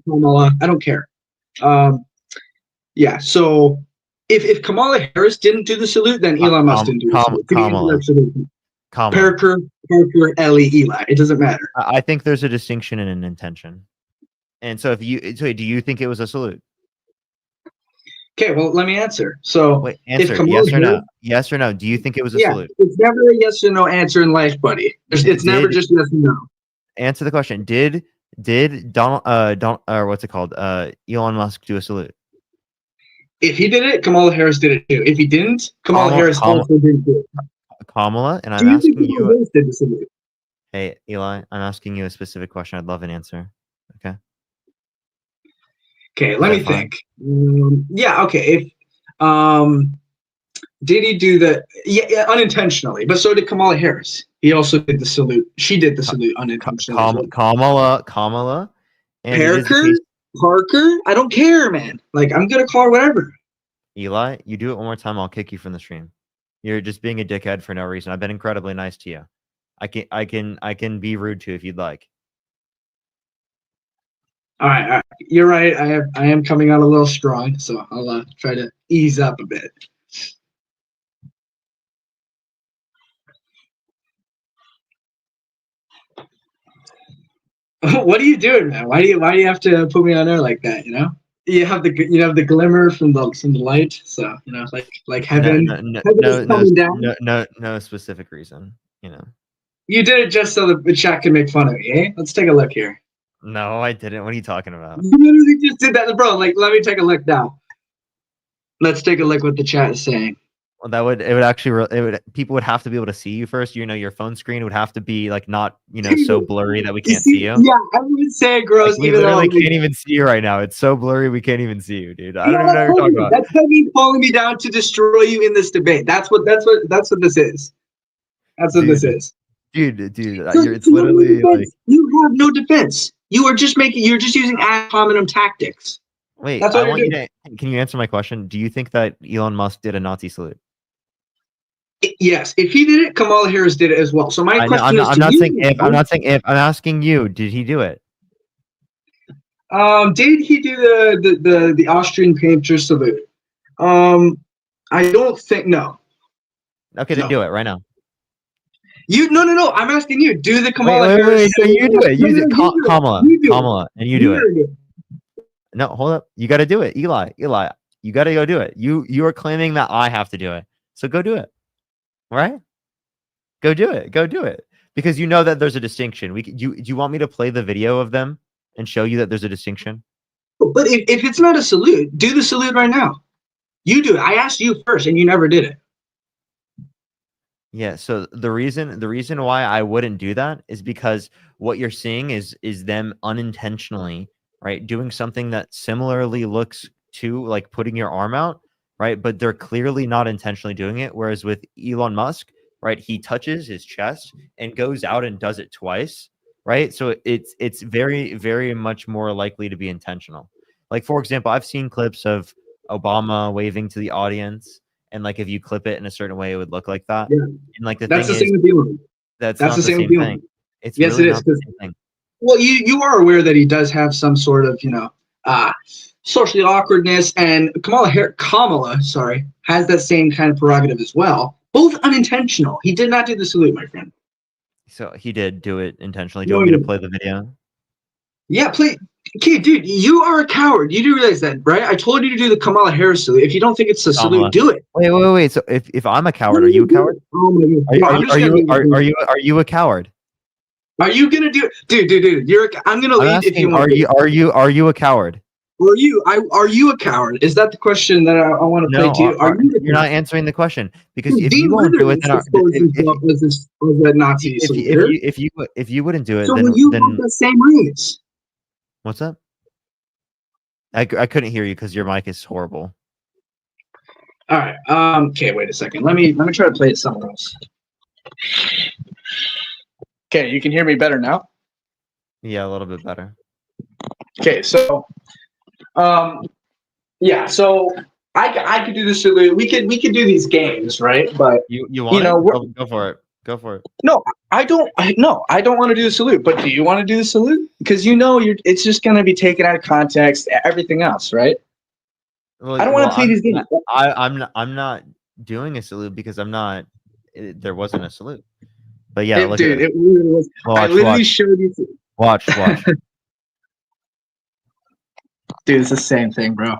Kamala, I don't care. Yeah, so if Kamala Harris didn't do the salute, then Elon Musk didn't do the salute. Parker, Ellie, Eli. It doesn't matter. I think there's a distinction and an intention. And so do you think it was a salute? Okay, well, let me answer. So, wait, answer yes or no. Yes or no. Do you think it was a salute? It's never a yes or no answer in life, buddy. It's never just yes or no. Answer the question. Did what's it called? Elon Musk do a salute? If he did it, Kamala Harris did it too. If he didn't, Kamala Harris also didn't do it. Kamala, and I'm asking you. Hey, Eli, I'm asking you a specific question. I'd love an answer. Okay. Okay, let me think. Yeah, okay. If did he do the unintentionally? But so did Kamala Harris. He also did the salute. She did the salute unintentionally. Kamala. And Parker. I don't care, man. Like I'm gonna call her whatever. Eli, you do it one more time, I'll kick you from the stream. You're just being a dickhead for no reason. I've been incredibly nice to you. I can be rude to you if you'd like. All right. You're right. I am coming out a little strong, so I'll try to ease up a bit. What are you doing, man? Why do you have to put me on air like that? You have the glimmer from the light, so like heaven. No specific reason. You did it just so the chat can make fun of me. Eh? Let's take a look here. No, I didn't. What are you talking about? You literally just did that, bro. Like, let me take a look now. Let's take a look what the chat is saying. Well, people would have to be able to see you first. Your phone screen would have to be like not, so blurry that we can't see you. Yeah, I would say gross. We literally can't even see you right now. It's so blurry we can't even see you, dude. I don't even know what you're talking about. That's me calling me down to destroy you in this debate. That's what this is. That's what this is. Dude, it's literally like you have no defense. You're just using ad hominem tactics. Wait, that's what you're doing. Can you answer my question? Do you think that Elon Musk did a Nazi salute? Yes, if he did it, Kamala Harris did it as well. So my question is, I'm not saying if. I'm asking you, did he do it? Did he do the Austrian painter salute? I don't think no. Okay, then do it right now. No. I'm asking you. Do the Kamala Harris? Wait. So you do it. Use it, Kamala, and you do it. No, hold up. You got to do it, Eli. You got to go do it. You are claiming that I have to do it, so go do it. Right? Go do it. Because you know that there's a distinction. Do you want me to play the video of them and show you that there's a distinction? But if it's not a salute, do the salute right now. You do it. I asked you first, and you never did it. Yeah, so the reason why I wouldn't do that is because what you're seeing is them unintentionally, right, doing something that similarly looks to like putting your arm out, right? But they're clearly not intentionally doing it. Whereas with Elon Musk, right, he touches his chest and goes out and does it twice, right? So it's very, very much more likely to be intentional. Like, for example, I've seen clips of Obama waving to the audience, and like if you clip it in a certain way, it would look like that. Yeah. And like the That's thing the is, same with Elon. that's That's not the the same with same Elon. thing. It's Yes, really it is. not the same thing. Well, you are aware that he does have some sort of, socially awkwardness, and Kamala, sorry, has that same kind of prerogative as well. Both unintentional. He did not do the salute, my friend. So he did do it intentionally. Do you No, want me he to didn't. play the video? Yeah, please. Okay, dude, you are a coward. You do realize that, right? I told you to do the Kamala Harris salute. If you don't think it's a salute, Kamala. do it. Wait. So if I'm a coward, are you a coward? Oh my God. Bro, I'm just gonna leave it. Are you a coward? Are you gonna do it, dude? I'm gonna I'm leave if you asking, want. are you a coward? Are you a coward? Is that the question that I want to play No, to you? Are you? you're not answering the question, because if Dean you won't do it, Withers then exposed himself as a Nazi soldier. if you wouldn't do it, So then will you have the same race? What's up? I couldn't hear you because your mic is horrible. All right. Okay. Wait a second. Let me try to play it somewhere else. Okay. You can hear me better now. Yeah, a little bit better. Okay. So, yeah. So I could do the salute. We could do these games, right? But You want it? Go for it. Go for it. No, I don't. No, I don't want to do the salute. But do you want to do the salute? Because it's just going to be taken out of context. Everything else, right? Well, I don't want to play these games. I'm not doing a salute because there wasn't a salute. But yeah, look Dude, at it literally was. I literally showed you. Watch. Dude, it's the same thing, bro.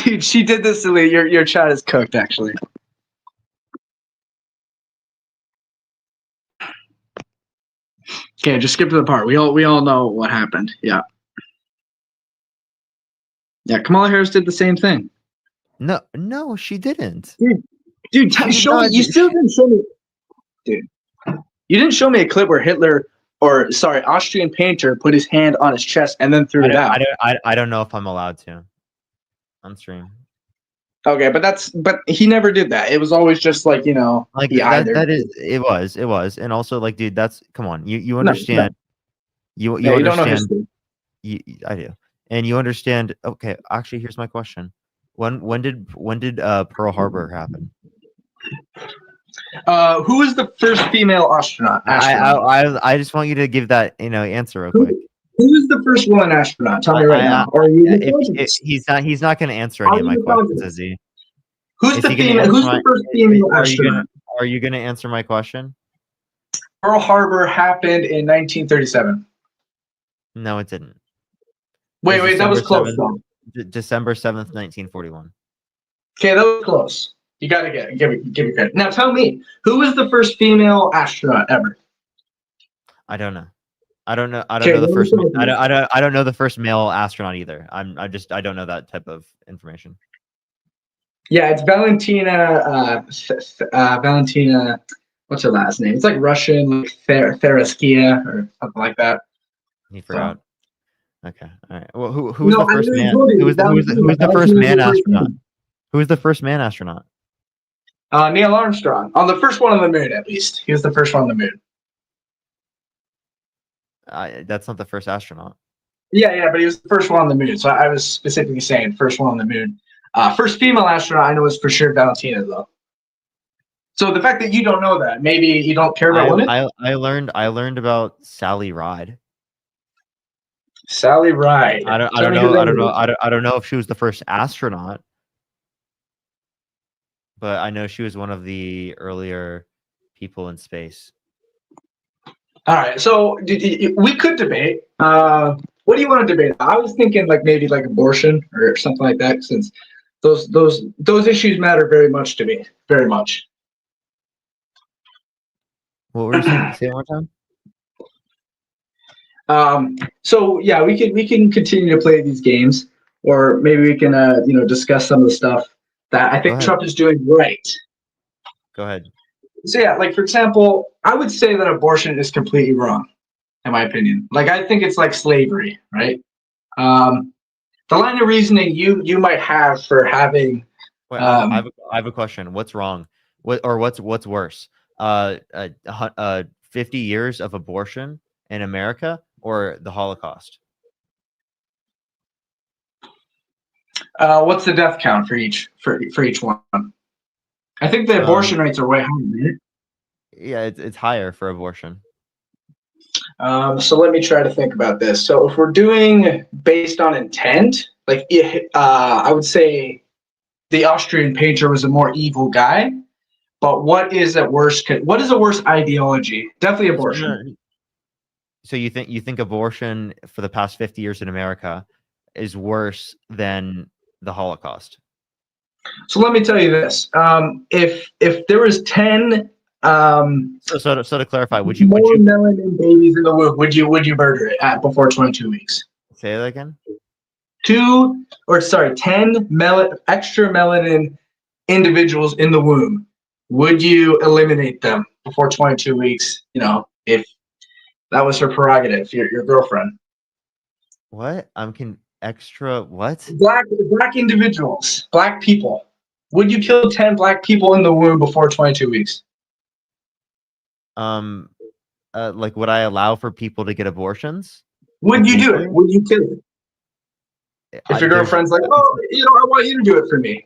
Dude, she did this salute. Your chat is cooked, actually. Okay, just skip to the part. We all know what happened. Yeah. Yeah, Kamala Harris did the same thing. No, she didn't. Dude, show me. You still didn't show me. Dude, you didn't show me a clip where Austrian painter put his hand on his chest and then threw it out. I don't know if I'm allowed to on stream. Okay, but he never did that. It was always just like, it was. And also, like, dude, come on. You understand. You understand. Don't know history. I do. And you understand. Okay, actually, here's my question. When did Pearl Harbor happen? Who was the first female astronaut? I just want you to give that answer real quick. Who was the first woman astronaut? Tell me right now. Or he's not going to answer any of my questions, is he? Who's the first female astronaut? Are you going to answer my question? Pearl Harbor happened in 1937. No, it didn't. Wait, that was close. December 7th, 1941. Okay, that was close. You got to give me credit. Now tell me, who was the first female astronaut ever? I don't know. I don't know the first. I don't know the first male astronaut either. I don't know that type of information. Yeah, it's Valentina. Valentina. What's her last name? It's like Russian, like Feraskia or something like that. He forgot. Okay. All right. Well, who was the first man? Who was the first man astronaut? Who was the first man astronaut? Neil Armstrong. On the first one on the moon, at least. He was the first one on the moon. That's not the first astronaut. Yeah, but he was the first one on the moon. So I was specifically saying first one on the moon. First female astronaut I know is for sure Valentina, though. So the fact that you don't know that, maybe you don't care about women? I learned about Sally Ride. Sally Ride. I don't know if she was the first astronaut, but I know she was one of the earlier people in space. All right, so we could debate. What do you want to debate? I was thinking maybe abortion or something like that, since Those issues matter very much to me. Very much. What were you saying? Say it one more time. So yeah, we can continue to play these games, or maybe we can discuss some of the stuff that I Go think ahead. Trump is doing right. Go ahead. So yeah, like for example, I would say that abortion is completely wrong, in my opinion. Like I think it's like slavery, right? The line of reasoning you might have for having Wait, I have a question. What's wrong? What's worse? 50 years of abortion in America or the Holocaust? what's the death count for each one? I think the abortion rates are way higher, right? Yeah, it's higher for abortion. So let me try to think about this. So if we're doing based on intent, like I would say the Austrian painter was a more evil guy. But what is a worse ideology? Definitely abortion. So you think abortion for the past 50 years in America is worse than the Holocaust? So let me tell you this: if there was 10, so to clarify, would you melanin babies in the womb, would you murder it before 22 weeks? Say that again. 10 extra melanin individuals in the womb. Would you eliminate them before 22 weeks? If that was her prerogative, your girlfriend. What? Extra what? Black individuals, black people. Would you kill 10 black people in the womb before 22 weeks? Like would I allow for people to get abortions? Would you do it? Would you kill it? If your girlfriend's like, oh, I want you to do it for me.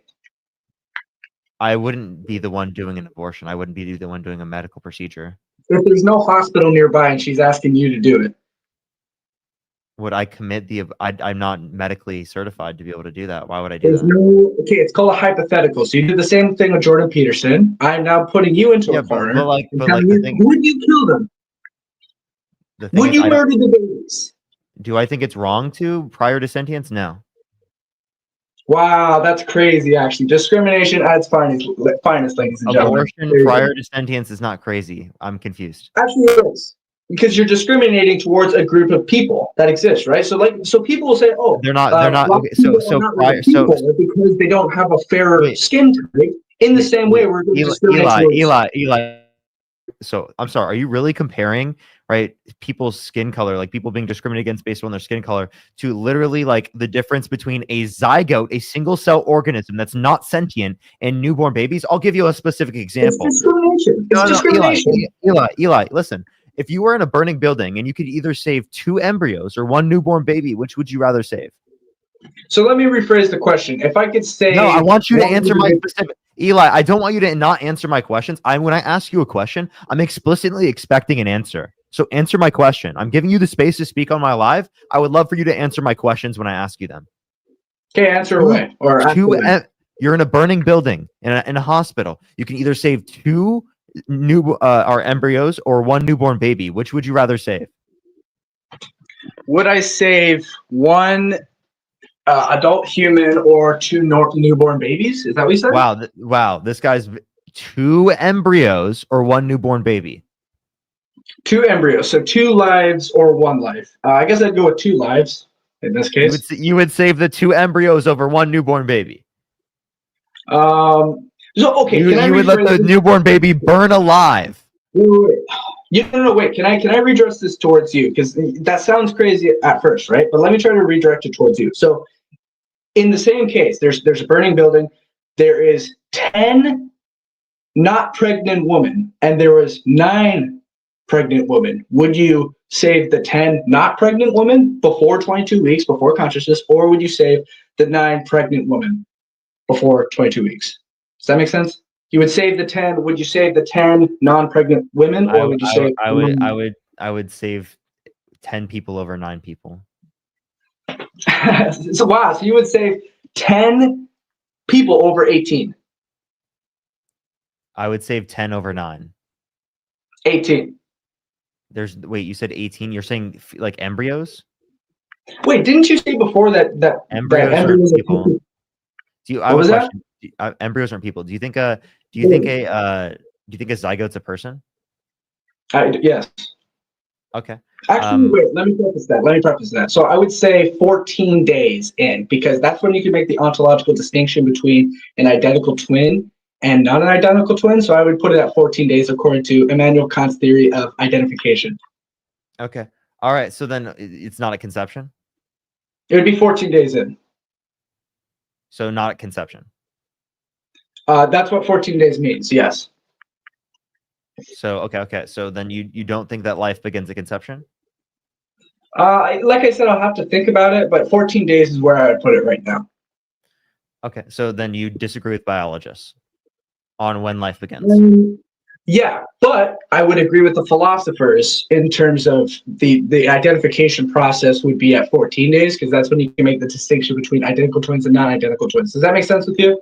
I wouldn't be the one doing an abortion. I wouldn't be the one doing a medical procedure. If there's no hospital nearby and she's asking you to do it. Would I commit I'm not medically certified to be able to do that. Why would I do that? Okay, it's called a hypothetical. So you do the same thing with Jordan Peterson. I'm now putting you into a corner. Would you kill them? Would you murder the babies? Do I think it's wrong to prior to sentience? No. Wow, that's crazy, actually. Discrimination at its finest, ladies and gentlemen. Abortion prior to sentience is not crazy. I'm confused. Actually, it is. Because you're discriminating towards a group of people that exists, right? So people will say, "Oh, they're not." Okay, because they don't have a fairer skin type." In the same way, we're going to discriminate. Eli. So I'm sorry. Are you really comparing people's skin color, like people being discriminated against based on their skin color, to literally like the difference between a zygote, a single cell organism that's not sentient, and newborn babies? I'll give you a specific example. It's discrimination. It's discrimination. Eli, listen. If you were in a burning building and you could either save 2 embryos or 1 newborn baby, which would you rather save? So let me rephrase the question. If I could say, no, I want you to answer my specific. Eli, I don't want you to not answer my questions. When I ask you a question, I'm explicitly expecting an answer. So answer my question. I'm giving you the space to speak on my live. I would love for you to answer my questions when I ask you them. Okay, answer away. You're in a burning building in a hospital. You can either save 2 embryos or 1 newborn baby. Which would you rather save? Would I save 1 adult human or 2 newborn babies? Is that what you said? Wow. This guy's 2 embryos or 1 newborn baby. 2 embryos. So 2 lives or 1 life. I guess I'd go with 2 lives in this case. You would save the 2 embryos over 1 newborn baby. So okay, you would let the newborn baby burn alive. Wait. Wait. Can I redress this towards you? Because that sounds crazy at first, right? But let me try to redirect it towards you. So, in the same case, there's a burning building. There is 10 not pregnant women, and there was 9 pregnant women. Would you save the 10 not pregnant women before 22 weeks, before consciousness, or would you save the 9 pregnant women before 22 weeks? Does that make sense? You would save the 10. Would you save the 10 non-pregnant women, or would you save? I would save 10 people over 9 people. So wow, so you would save 10 people over 18. I would save 10 over 9. 18. You said 18. You're saying like embryos? Wait, didn't you say before that embryos are people? I What have a was that? question. Embryos aren't people. Do you think a zygote's a person? Yes. Okay. Actually, wait. Let me preface that. So I would say 14 days in, because that's when you can make the ontological distinction between an identical twin and not an identical twin. So I would put it at 14 days according to Immanuel Kant's theory of identification. Okay. All right. So then it's not a conception. It would be 14 days in. So not at conception. That's what 14 days means. Yes. So okay. So then you don't think that life begins at conception? Like I said, I'll have to think about it, but 14 days is where I would put it right now. Okay. So then you disagree with biologists on when life begins. Yeah, but I would agree with the philosophers in terms of the identification process would be at 14 days, because that's when you can make the distinction between identical twins and non-identical twins. Does that make sense with you?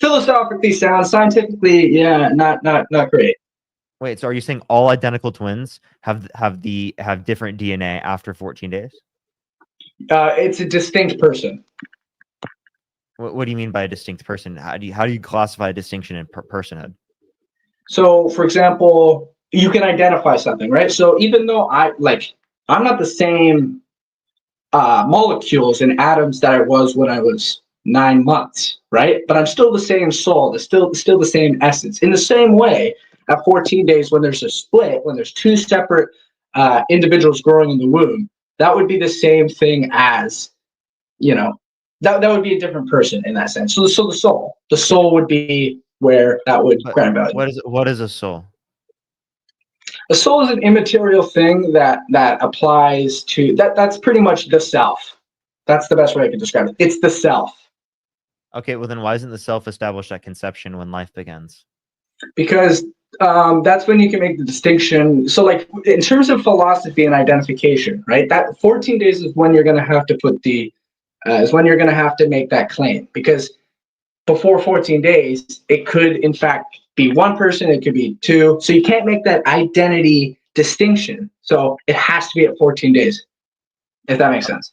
Philosophically sound, scientifically, yeah, not great. Wait, so are you saying all identical twins have different DNA after 14 days? It's a distinct person. What do you mean by a distinct person? How do you classify a distinction in personhood? So, for example, you can identify something, right? So even though I'm not the same molecules and atoms that I was when I was 9 months, right? But I'm still the same soul, still the same essence. In the same way, at 14 days, when there's a split, when there's two separate individuals growing in the womb, that would be the same thing as, that would be a different person in that sense. So the soul would be where that would grant value. What is a soul? A soul is an immaterial thing that applies to that's pretty much the self. That's the best way I can describe it. It's the self. Okay, well then why isn't the self established at conception when life begins? Because that's when you can make the distinction. So like in terms of philosophy and identification, right? That 14 days is when you're going to have to put is when you're going to have to make that claim, because before 14 days, it could in fact be one person, it could be two. So you can't make that identity distinction. So it has to be at 14 days, if that makes sense.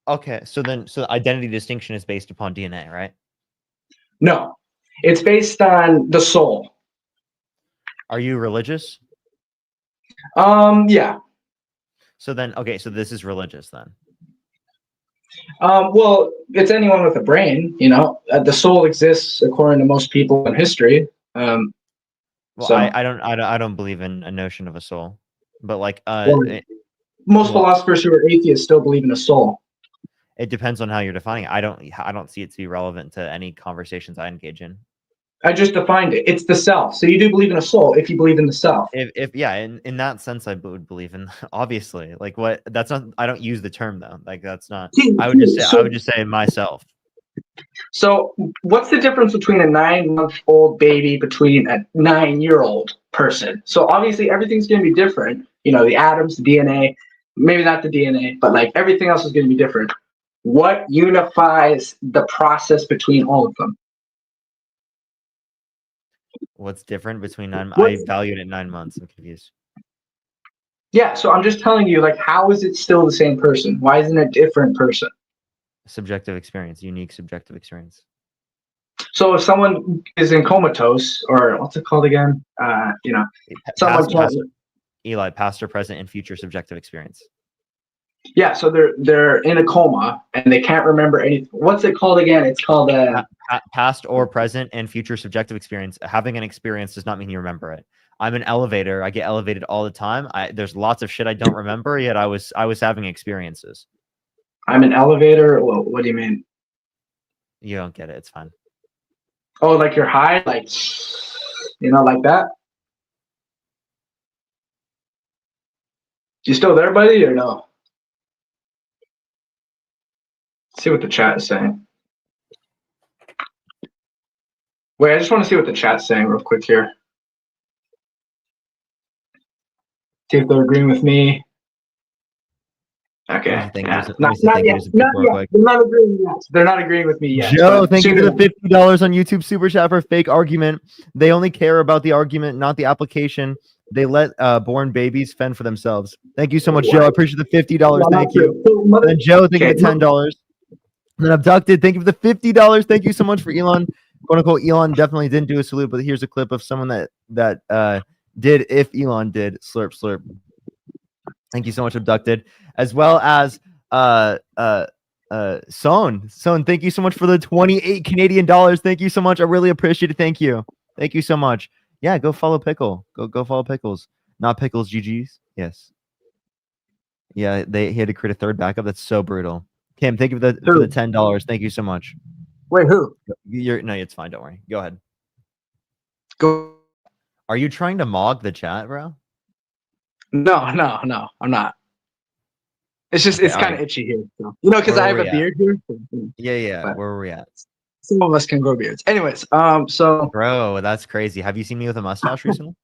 Okay, so identity distinction is based upon DNA, right? No, it's based on the soul. Are you religious? Yeah. So then, okay, so this is religious then. Well, it's anyone with a brain, the soul exists according to most people in history. Well, so, I don't believe in a notion of a soul, but like most philosophers who are atheists still believe in a soul. It depends on how you're defining it. I don't see it to be relevant to any conversations I engage in. I just defined it. It's the self. So you do believe in a soul if you believe in the self. If yeah, in that sense, I would believe in, obviously. Like what? That's not. I don't use the term though. Like that's not. I would just say myself. So what's the difference between a 9-month-old baby between a 9-year-old person? So obviously everything's going to be different. The atoms, the DNA, maybe not the DNA, but like everything else is going to be different. What unifies the process between all of them? What's different between 9? I valued it 9 months. I'm confused. Yeah, so I'm just telling you, like, how is it still the same person? Why isn't it a different person? Subjective experience, unique subjective experience. So if someone is in comatose, or what's it called again? Past or present and future subjective experience. Yeah, so they're in a coma and they can't remember anything. What's it called again? It's called past or present and future subjective experience. Having an experience does not mean you remember it. I'm an elevator. I get elevated all the time. There's lots of shit I don't remember, yet I was having experiences. I'm an elevator. Well, what do you mean? You don't get it. It's fine. Oh, like you're high, like like that. You still there, buddy, or no? Let's see what the chat is saying. Wait, I just want to see what the chat's saying real quick here. See if they're agreeing with me. Okay. Yeah. Not yet. They're not agreeing yet. They're not agreeing with me yet. Joe, thank you for the $50 on YouTube Super Chat for fake argument. They only care about the argument, not the application. They let born babies fend for themselves. Thank you so much, Joe. I appreciate the $50. Thank you. And Joe, thank you $10. And then Abducted, thank you for the $50. Thank you so much for Elon. Quote unquote, Elon definitely didn't do a salute, but here's a clip of someone that did if Elon did. Slurp, slurp. Thank you so much, Abducted. As well as Son, thank you so much for the 28 Canadian dollars. Thank you so much. I really appreciate it. Thank you. Thank you so much. Yeah, go follow Pickle. Go follow Pickles. Not Pickles GG's. Yes. Yeah, he had to create a third backup. That's so brutal. Kim, thank you for the $10. Thank you so much. Wait, who? No, it's fine. Don't worry. Go ahead. Go. Are you trying to mog the chat, bro? No, I'm not. It's just Okay, it's kind of alright. itchy here, so. Because Where I were have a we at? beard here. Yeah. But Where were we at? some of us can grow beards. Anyways, so Bro, that's crazy. Have you seen me with a mustache recently?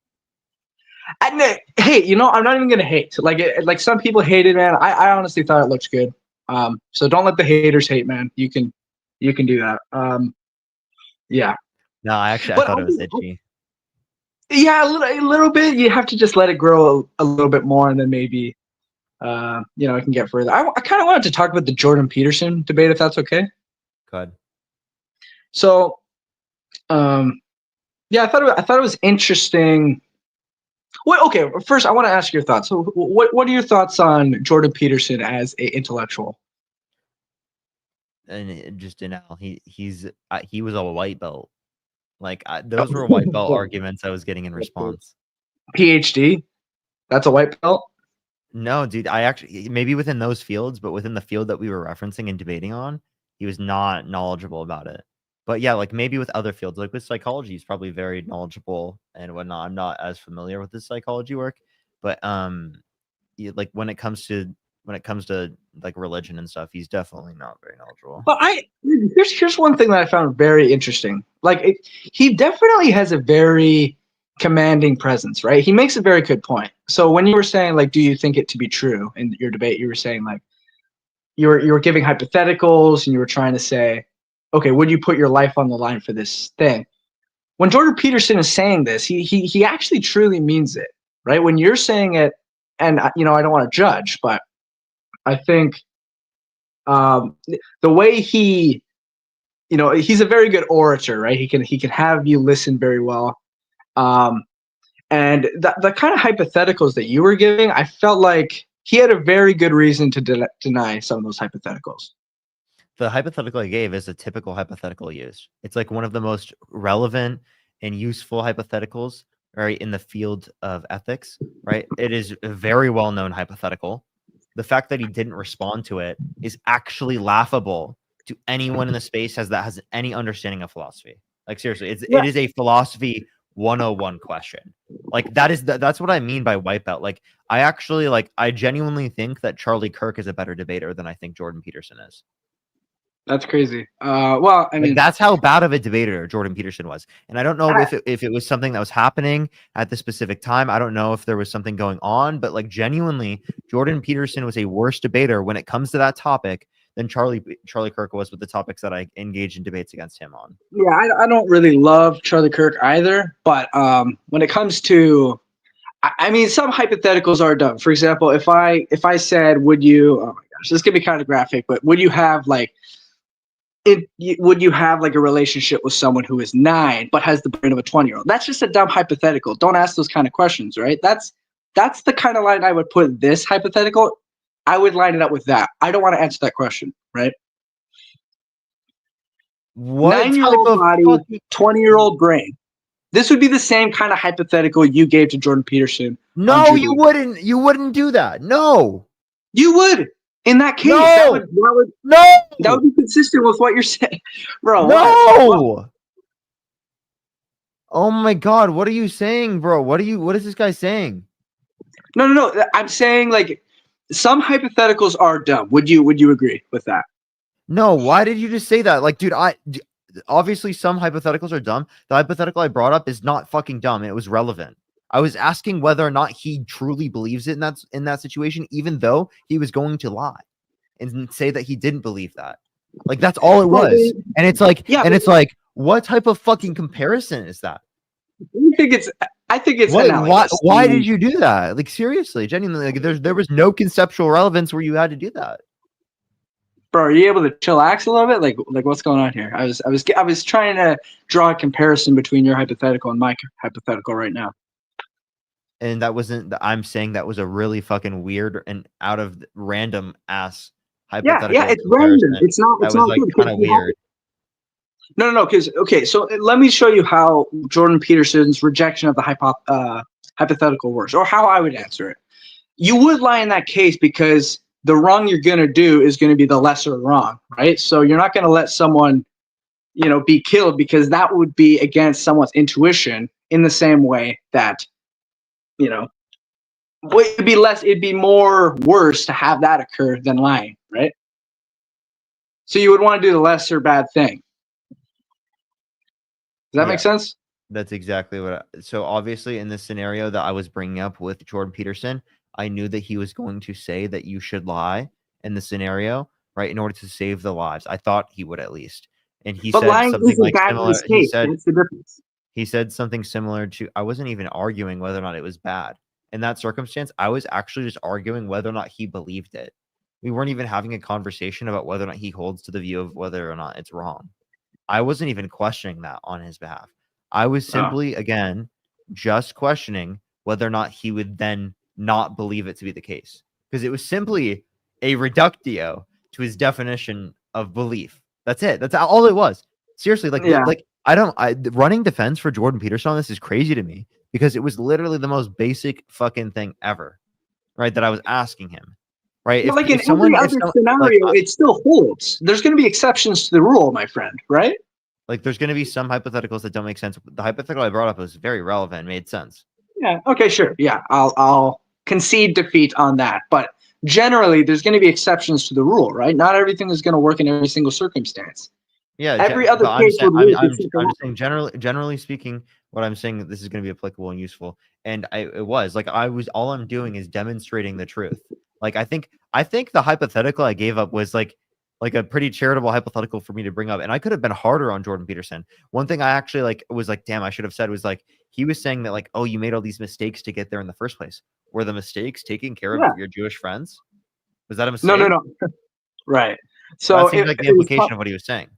hey, I'm not even gonna hate. Like some people hated, man. I honestly thought it looks good. So don't let the haters hate, man. You can do that. Yeah. No, I But thought it was itchy. Yeah, a little bit. You have to just let it grow a little bit more, and then maybe, it can get further. I kind of wanted to talk about the Jordan Peterson debate, if that's okay. Go ahead. So, yeah, I thought it was interesting. Well, okay. First, I want to ask your thoughts. So, what are your thoughts on Jordan Peterson as an intellectual? And just he was a white belt. Like those were white belt arguments I was getting in response. PhD, that's a white belt. No, dude, I actually maybe within those fields, but within the field that we were referencing and debating on, he was not knowledgeable about it. But yeah, like maybe with other fields, like with psychology, he's probably very knowledgeable and whatnot. I'm not as familiar with his psychology work, but like when it comes to like religion and stuff, he's definitely not very knowledgeable. But here's one thing that I found very interesting. He definitely has a very commanding presence, right? He makes a very good point. So when you were saying do you think it to be true in your debate, you were saying you were giving hypotheticals and you were trying to say, okay, would you put your life on the line for this thing? When Jordan Peterson is saying this, he actually truly means it, right? When you're saying it, and I don't want to judge, but I think the way he's a very good orator, right? He can have you listen very well. And the kind of hypotheticals that you were giving, I felt like he had a very good reason to deny some of those hypotheticals. The hypothetical I gave is a typical hypothetical used. It's like one of the most relevant and useful hypotheticals, right, in the field of ethics, right? It is a very well-known hypothetical. The fact that he didn't respond to it is actually laughable to anyone in the space that has any understanding of philosophy. Like seriously, it is a philosophy 101 question. Like that's what I mean by wipeout. Like I genuinely think that Charlie Kirk is a better debater than I think Jordan Peterson is. That's crazy. Well, I mean, that's how bad of a debater Jordan Peterson was. And I don't know if it was something that was happening at the specific time. I don't know if there was something going on, but genuinely, Jordan Peterson was a worse debater when it comes to that topic than Charlie Kirk was with the topics that I engaged in debates against him on. Yeah, I don't really love Charlie Kirk either, but when it comes to, I mean, some hypotheticals are dumb. For example, if I said, would you? Oh my gosh, this could be kind of graphic, but would you have would you have a relationship with someone who is 9 but has the brain of a 20-year-old? That's just a dumb hypothetical. Don't ask those kind of questions, right? That's the kind of line I would put this hypothetical. I would line it up with that. I don't want to answer that question, right? What 9-year-old body, 20-year-old brain. This would be the same kind of hypothetical you gave to Jordan Peterson. No, you wouldn't. You wouldn't do that. No, you would. In that case, no. that would be consistent with what you're saying, bro. No. What? Oh my God, what are you saying, bro? What is this guy saying? No. I'm saying some hypotheticals are dumb. Would you agree with that? No. Why did you just say that? Dude, obviously some hypotheticals are dumb. The hypothetical I brought up is not fucking dumb. It was relevant. I was asking whether or not he truly believes it in that situation, even though he was going to lie and say that he didn't believe that. That's all it was. And it's what type of fucking comparison is that? I think it's why did you do that? Seriously, genuinely, there was no conceptual relevance where you had to do that. Bro, are you able to chillax a little bit? Like what's going on here? I was trying to draw a comparison between your hypothetical and my hypothetical right now. And that wasn't. I'm saying that was a really fucking weird and out of random ass hypothetical. Yeah, it's random. comparison. It's not. That It's was not like good. kind of weird. No. Because okay, so let me show you how Jordan Peterson's rejection of the hypothetical works, or how I would answer it. You would lie in that case because the wrong you're gonna do is gonna be the lesser wrong, right? So you're not gonna let someone, be killed because that would be against someone's intuition. In the same way that, it'd be more worse to have that occur than lying, right? So you would want to do the lesser bad thing. Does that make sense? That's exactly what. So obviously, in this scenario that I was bringing up with Jordan Peterson, I knew that he was going to say that you should lie in the scenario, right, in order to save the lives. I thought he would at least, and he But said lying something isn't like bad in similar. this He case. said That's the difference. he said something similar to. I wasn't even arguing whether or not it was bad in that circumstance. I was actually just arguing whether or not he believed it. We weren't even having a conversation about whether or not he holds to the view of whether or not it's wrong. I wasn't even questioning that on his behalf. I was simply, again, just questioning whether or not he would then not believe it to be the case. Because it was simply a reductio to his definition of belief. That's it. That's all it was. Seriously, running defense for Jordan Peterson on this is crazy to me because it was literally the most basic fucking thing ever, right? That I was asking him, right? But in every other scenario, it still holds. There's going to be exceptions to the rule, my friend, right? Like, there's going to be some hypotheticals that don't make sense. The hypothetical I brought up was very relevant, made sense. Yeah. Okay. Sure. Yeah. I'll concede defeat on that. But generally, there's going to be exceptions to the rule, right? Not everything is going to work in every single circumstance. Yeah. Every other but case would work. I'm just saying, generally speaking, what I'm saying that this is going to be applicable and useful. And all I'm doing is demonstrating the truth. Like, I think the hypothetical I gave up was like a pretty charitable hypothetical for me to bring up. And I could have been harder on Jordan Peterson. One thing I actually was like, damn, I should have said was like, he was saying that like, oh, you made all these mistakes to get there in the first place. Were the mistakes taking care of your Jewish friends? Was that a mistake? No. Right. So that seems like the implication of what he was saying.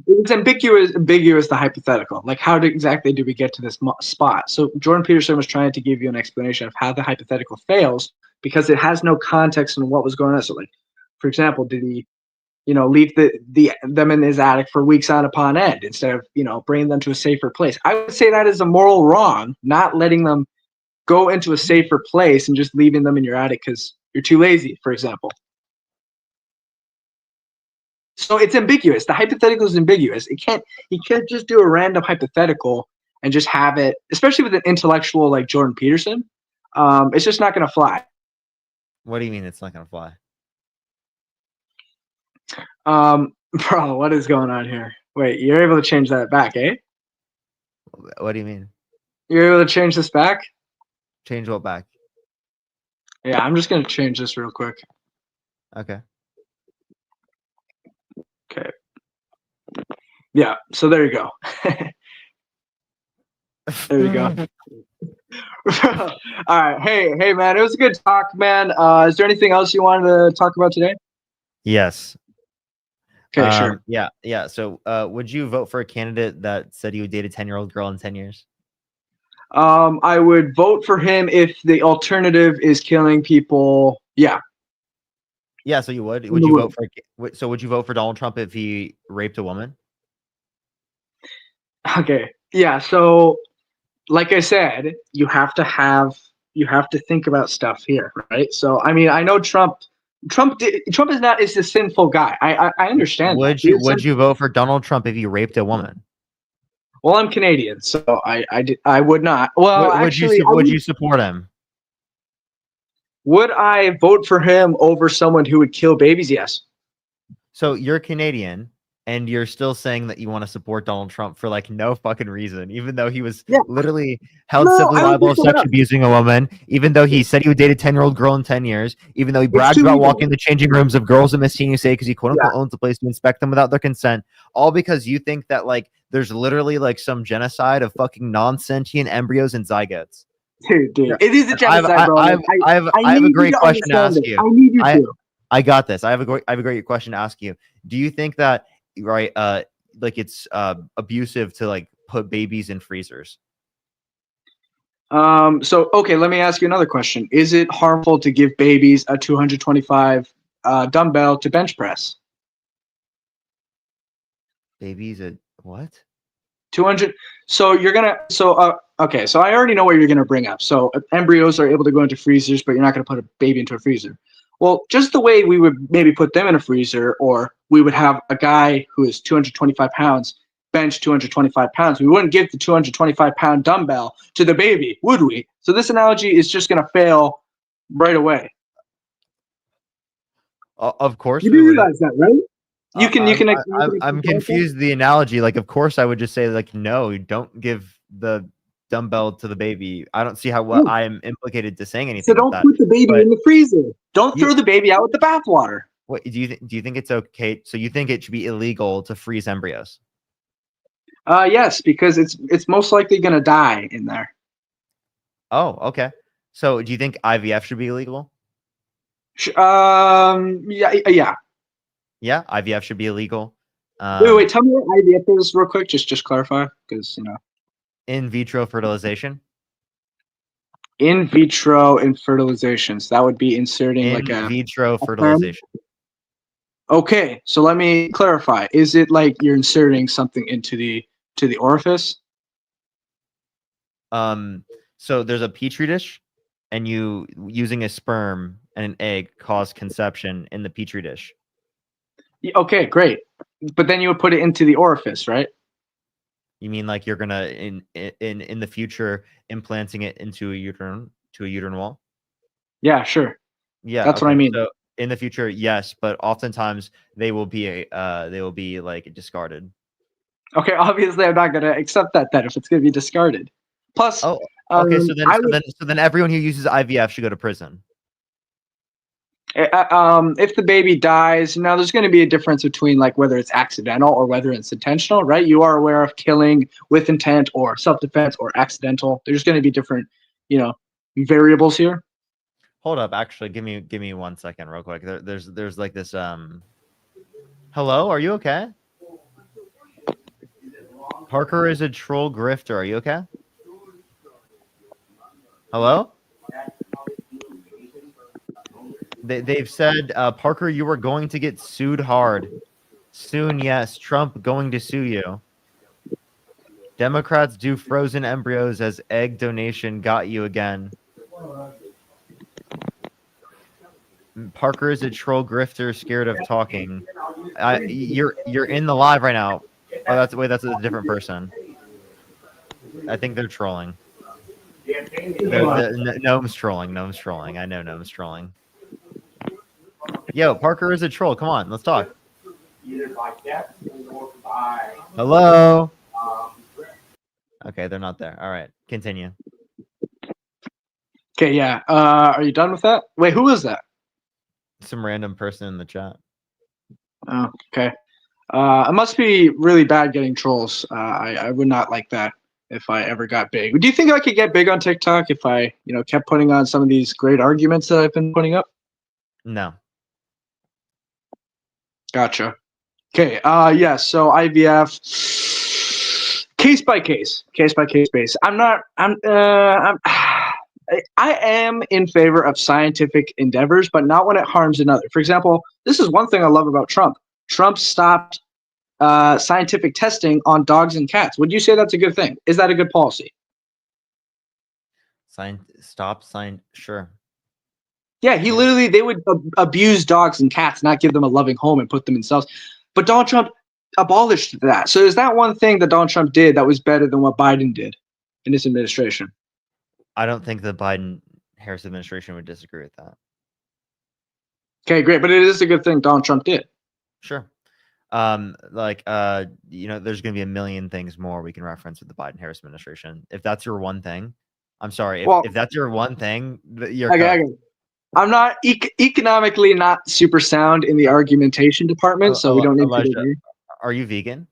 It's ambiguous, the hypothetical. Like, how exactly do we get to this spot? So Jordan Peterson was trying to give you an explanation of how the hypothetical fails because it has no context on what was going on. So, like, for example, did he leave them in his attic for weeks on upon end instead of, bringing them to a safer place? I would say that is a moral wrong, not letting them go into a safer place and just leaving them in your attic because you're too lazy, for example. So it's ambiguous. The hypothetical is ambiguous. You can't just do a random hypothetical and just have it, especially with an intellectual like Jordan Peterson. It's just not going to fly. What do you mean it's not going to fly? Bro, what is going on here? Wait, you're able to change that back, eh? What do you mean? You're able to change this back? Change what back? Yeah, I'm just going to change this real quick. Okay. Okay. Yeah, so there you go. There you go. All right. Hey, man, it was a good talk, man. Is there anything else you wanted to talk about today? Yes. Okay, sure. Yeah. So, would you vote for a candidate that said he would date a 10-year-old girl in 10 years? I would vote for him if the alternative is killing people. Yeah. Yeah. So you would? Would you vote for? So would you vote for Donald Trump if he raped a woman? Okay. Yeah. So, like I said, you have to think about stuff here, right? So, I mean, I know Trump is a sinful guy. I understand. Would you vote for Donald Trump if he raped a woman? Well, I'm Canadian, so I would not. Well, would you support him? Would I vote for him over someone who would kill babies? Yes. So you're Canadian, and you're still saying that you want to support Donald Trump for like no fucking reason, even though he was literally held civilly liable of sex abusing a woman, even though he said he would date a 10-year-old girl in 10 years, even though he bragged about walking in the changing rooms of girls at Miss USA because he quote unquote owns the place to inspect them without their consent, all because you think that like there's literally like some genocide of fucking non-sentient embryos and zygotes. Dude, it is a genocide, bro. I have a great question to ask you. I need you to. I got this. I have a great question to ask you. Do you think that right like it's abusive to like put babies in freezers? So okay, let me ask you another question. Is it harmful to give babies a 225 dumbbell to bench press? Babies at what? 200. So you're gonna. Okay. So I already know what you're gonna bring up. So embryos are able to go into freezers, but you're not gonna put a baby into a freezer. Well, just the way we would maybe put them in a freezer, or we would have a guy who is 225 pounds bench 225 pounds. We wouldn't give the 225-pound dumbbell to the baby, would we? So this analogy is just gonna fail right away. Of course You we do wouldn't. realize that, right? You can. I'm confused the analogy. Like, of course I would just say like, no, don't give the dumbbell to the baby. I don't see how what I am implicated to saying So anything with don't that. put the baby But in the freezer. Don't You- throw the baby out with the bathwater. what do you think it's okay? So you think it should be illegal to freeze embryos? Yes, because it's most likely gonna die in there. Oh, okay. So do you think IVF should be illegal? Yeah. Yeah, IVF should be illegal. Wait. Tell me what IVF is, real quick. Just clarify, because In vitro fertilization. in vitro and fertilization. So that would be inserting In like a vitro sperm? fertilization. Okay, so let me clarify. Is it like you're inserting something into the orifice? So there's a petri dish, and you using a sperm and an egg cause conception in the petri dish. Okay, great. But then you would put it into the orifice, right? You mean like you're gonna in the future implanting it into a uterine wall? Yeah, sure. Yeah, That's what I okay. mean. So in the future, yes, but oftentimes they will be like discarded. Okay, obviously I'm not gonna accept that then if it's gonna be discarded. Plus, Oh, okay. So I would, then everyone who uses IVF should go to prison. if the baby dies, now there's going to be a difference between like whether it's accidental or whether it's intentional, right? You are aware of killing with intent or self-defense or accidental. There's going to be different, variables here. Hold up, actually, give me 1 second, real quick. There's like this. Hello, are you okay? Parker is a troll grifter. Are you okay? Hello? They've said, Parker, you are going to get sued hard. Soon, yes. Trump going to sue you. Democrats do frozen embryos as egg donation got you again. Parker is a troll grifter scared of talking. You're in the live right now. Oh, that's a different person. I think they're trolling. Gnome's trolling. Gnome's trolling. I know Gnome's trolling. Yo, Parker is a troll. Come on, let's talk. Hello. Okay, they're not there. All right, continue. Okay, yeah. Are you done with that? Wait, who is that? Some random person in the chat. Oh, okay. It must be really bad getting trolls. I would not like that if I ever got big. Do you think I could get big on TikTok if I, kept putting on some of these great arguments that I've been putting up? No. Gotcha. Okay. Yeah. So IVF, case by case basis. I am in favor of scientific endeavors, but not when it harms another. For example, this is one thing I love about Trump. Trump stopped scientific testing on dogs and cats. Would you say that's a good thing? Is that a good policy? Sure. Yeah, they would abuse dogs and cats, not give them a loving home and put them in cells. But Donald Trump abolished that. So is that one thing that Donald Trump did that was better than what Biden did in his administration? I don't think the Biden-Harris administration would disagree with that. Okay, great. But it is a good thing Donald Trump did. Sure. There's going to be a million things more we can reference with the Biden-Harris administration. If that's your one thing, I'm sorry. If that's your one thing, you're okay. I'm not economically not super sound in the argumentation department, so we don't need Elijah, to agree. Are you vegan?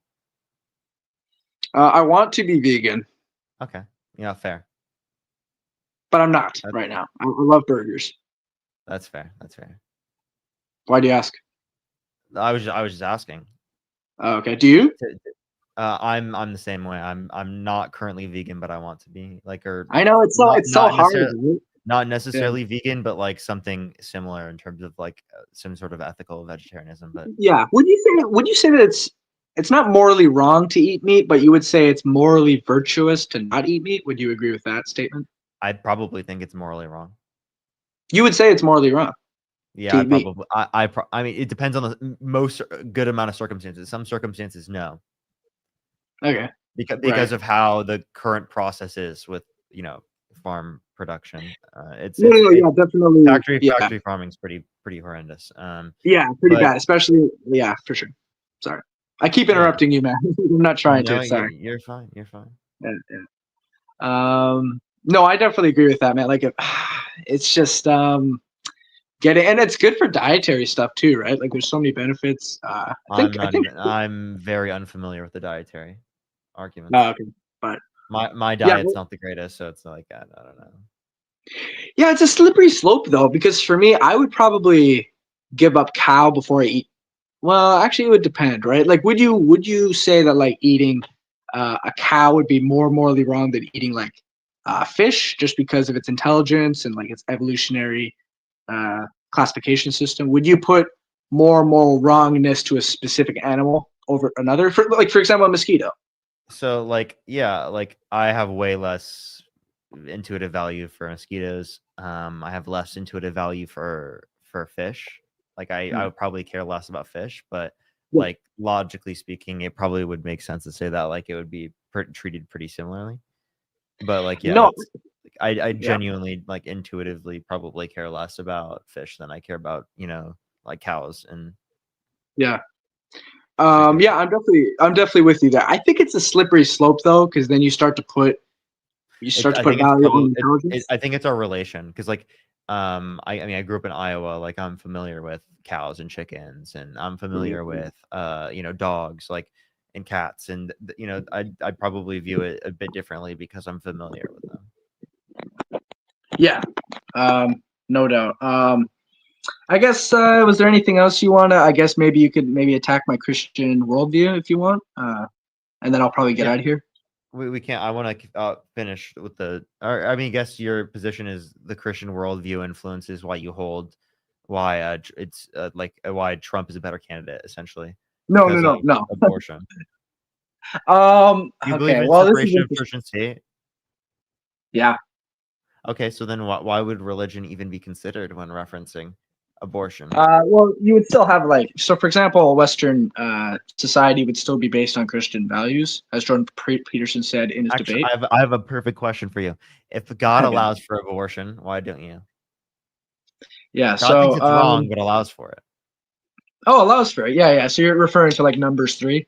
I want to be vegan. Okay. Yeah, fair. But I'm not right now. I love burgers. That's fair. That's fair. Why do you ask? I was just asking. Oh, okay. Do you? I'm the same way. I'm not currently vegan, but I want to be I know it's so hard. Right? Not necessarily vegan, but like something similar in terms of like some sort of ethical vegetarianism. But Yeah. Would you say that it's not morally wrong to eat meat, but you would say it's morally virtuous to not eat meat? Would you agree with that statement? I'd probably think it's morally wrong. You would say it's morally wrong. Yeah, eat meat. I mean, it depends on the most good amount of circumstances. Some circumstances, no. Okay. Because of how the current process is with farm production. Yeah, definitely. Factory farming is pretty horrendous. Yeah, pretty but- bad, especially for sure. Sorry, I keep interrupting you, man. I'm not trying No, to. Sorry. you're fine. You're fine. Yeah. No, I definitely agree with that, man. Like, it's just getting, and it's good for dietary stuff too, right? Like, there's so many benefits. I'm very unfamiliar with the dietary arguments. Oh, okay, but my diet's not the greatest, so it's like I don't know. Yeah, it's a slippery slope though, because for me, I would probably give up cow before I eat. Well, actually, it would depend, right? Like, would you say that like eating a cow would be more morally wrong than eating like fish, just because of its intelligence and like its evolutionary classification system? Would you put more moral wrongness to a specific animal over another? For example, a mosquito. So like I have way less intuitive value for mosquitoes. I have less intuitive value for fish. Like I would probably care less about fish, but like logically speaking, it probably would make sense to say that like it would be treated pretty similarly. But like I genuinely like intuitively probably care less about fish than I care about like cows and yeah. I'm definitely with you there. I think it's a slippery slope though, because then you start to put value on intelligence. I think it's our relation because like I mean I grew up in Iowa, like I'm familiar with cows and chickens, and I'm familiar with dogs like and cats, and I'd probably view it a bit differently because I'm familiar with them. Yeah, no doubt. I guess was there anything else you wanna? I guess maybe you could attack my Christian worldview if you want, and then I'll probably get out of here. We can't. I want to finish with I mean, I guess your position is the Christian worldview influences why you hold why it's why Trump is a better candidate, essentially. No. Abortion. You believe in separation of church and state? Yeah. Okay, so then why would religion even be considered when referencing abortion? Well, you would still have for example, Western society would still be based on Christian values, as Jordan Peterson said in his debate. I have a perfect question for you. If God allows for abortion, why don't you? Yeah, God thinks it's wrong, but allows for it. Oh, allows for it. Yeah. So you're referring to like Numbers 3?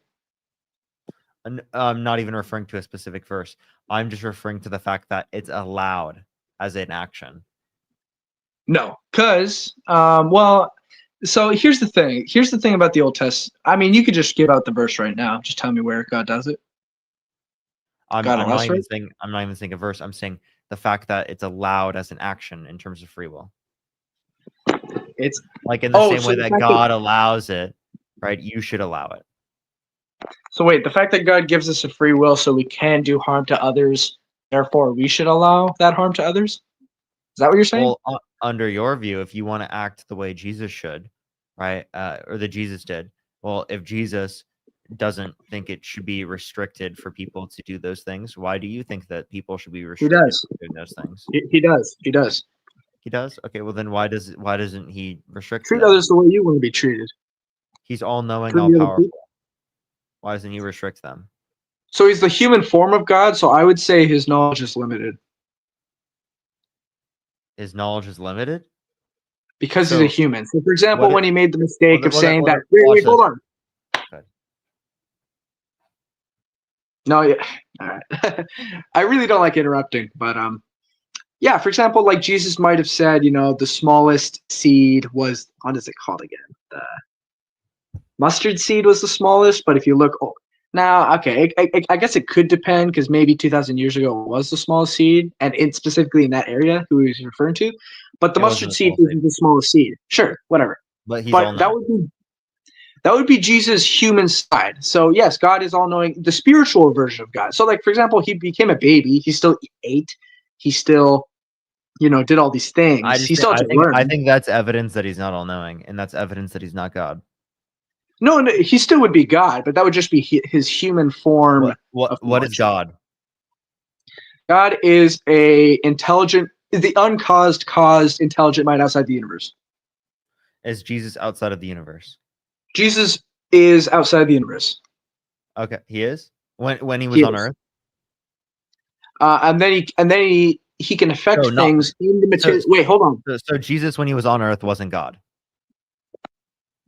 I'm not even referring to a specific verse. I'm just referring to the fact that it's allowed as an action. No, because so here's the thing. Here's the thing about the Old Testament. I mean, you could just give out the verse right now. Just tell me where God does it. I'm not even saying a verse. I'm saying the fact that it's allowed as an action in terms of free will. It's like in the same way that God allows it, right? You should allow it. So wait, the fact that God gives us a free will so we can do harm to others, therefore we should allow that harm to others? Is that what you're saying? Well, under your view, if you want to act the way Jesus should, right, or that Jesus did, well, if Jesus doesn't think it should be restricted for people to do those things, why do you think that people should be restricted from doing those things? He does. He does? Okay, well then why doesn't he restrict treat them? others the way you want to be treated? He's all knowing, all powerful. Why doesn't he restrict them? So he's the human form of God, so I would say his knowledge is limited. His knowledge is limited? Because he's a human. So for example, when he made the mistake of saying that wait, hold on. Okay. No, yeah. All right. I really don't like interrupting, but yeah, for example, like Jesus might have said, the smallest seed was, what is it called again? The mustard seed was the smallest, but if you look now, okay, I guess it could depend because maybe 2,000 years ago it was the smallest seed, and specifically in that area who he was referring to, but the mustard seed isn't the smallest seed. Sure, whatever. But he's all But that would be Jesus' human side. So yes, God is all knowing, the spiritual version of God. So like for example, he became a baby. He still ate. He still, did all these things. He still had to learn. I think that's evidence that he's not all knowing, and that's evidence that he's not God. No, he still would be God, but that would just be his human form. What is God? God is the uncaused, caused, intelligent mind outside the universe. Is Jesus outside of the universe? Jesus is outside the universe. Okay, he is when he was on Earth. And then he can affect things in the material. Wait, hold on. So Jesus, when he was on Earth, wasn't God.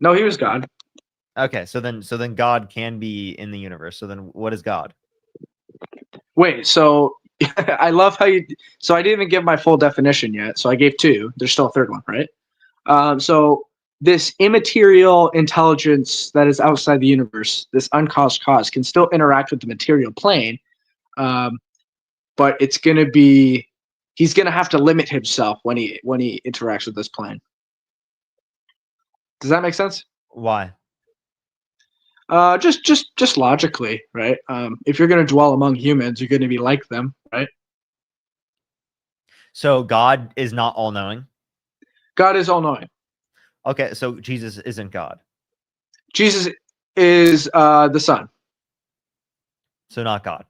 No, he was God. Okay, so then God can be in the universe. So then, what is God? Wait, so I love how you. So I didn't even give my full definition yet. So I gave two. There's still a third one, right? So this immaterial intelligence that is outside the universe, this uncaused cause, can still interact with the material plane, but it's gonna be. He's gonna have to limit himself when he interacts with this plane. Does that make sense? Why? Just logically, right? If you're going to dwell among humans, you're going to be like them, right? So God is not all knowing. God is all knowing. Okay, so Jesus isn't God. Jesus is the Son. So not God.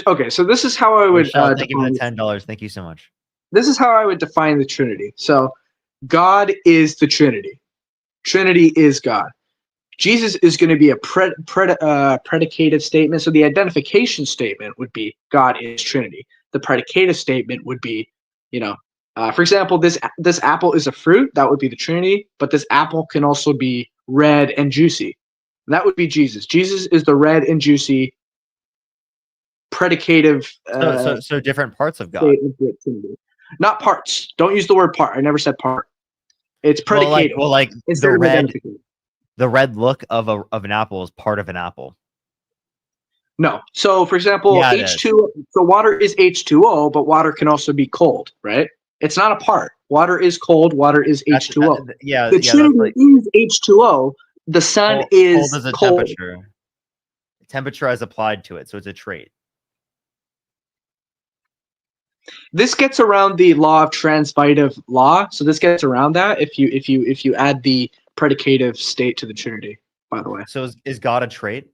Okay, so this is how I would Michelle, thank you for the $10. Thank you so much. This is how I would define the Trinity. So God is the Trinity. Trinity is God. Jesus is going to be a predicative statement. So the identification statement would be God is Trinity. The predicative statement would be, for example, this apple is a fruit. That would be the Trinity. But this apple can also be red and juicy. That would be Jesus. Jesus is the red and juicy predicative. So different parts of God. Not parts. Don't use the word part. I never said part. It's predicative. Well, like instead of identification. The red look of an apple is part of an apple. No. So, for example, H2O. So, water is H2O, but water can also be cold, right? It's not a part. Water is cold. Water is H2O. The Trinity is H2O. The sun is cold. Is a cold. temperature. Temperature is applied to it, so it's a trait. This gets around the law of transitive law. So this gets around that if you add the predicative state to the Trinity. By the way. So is God a trait?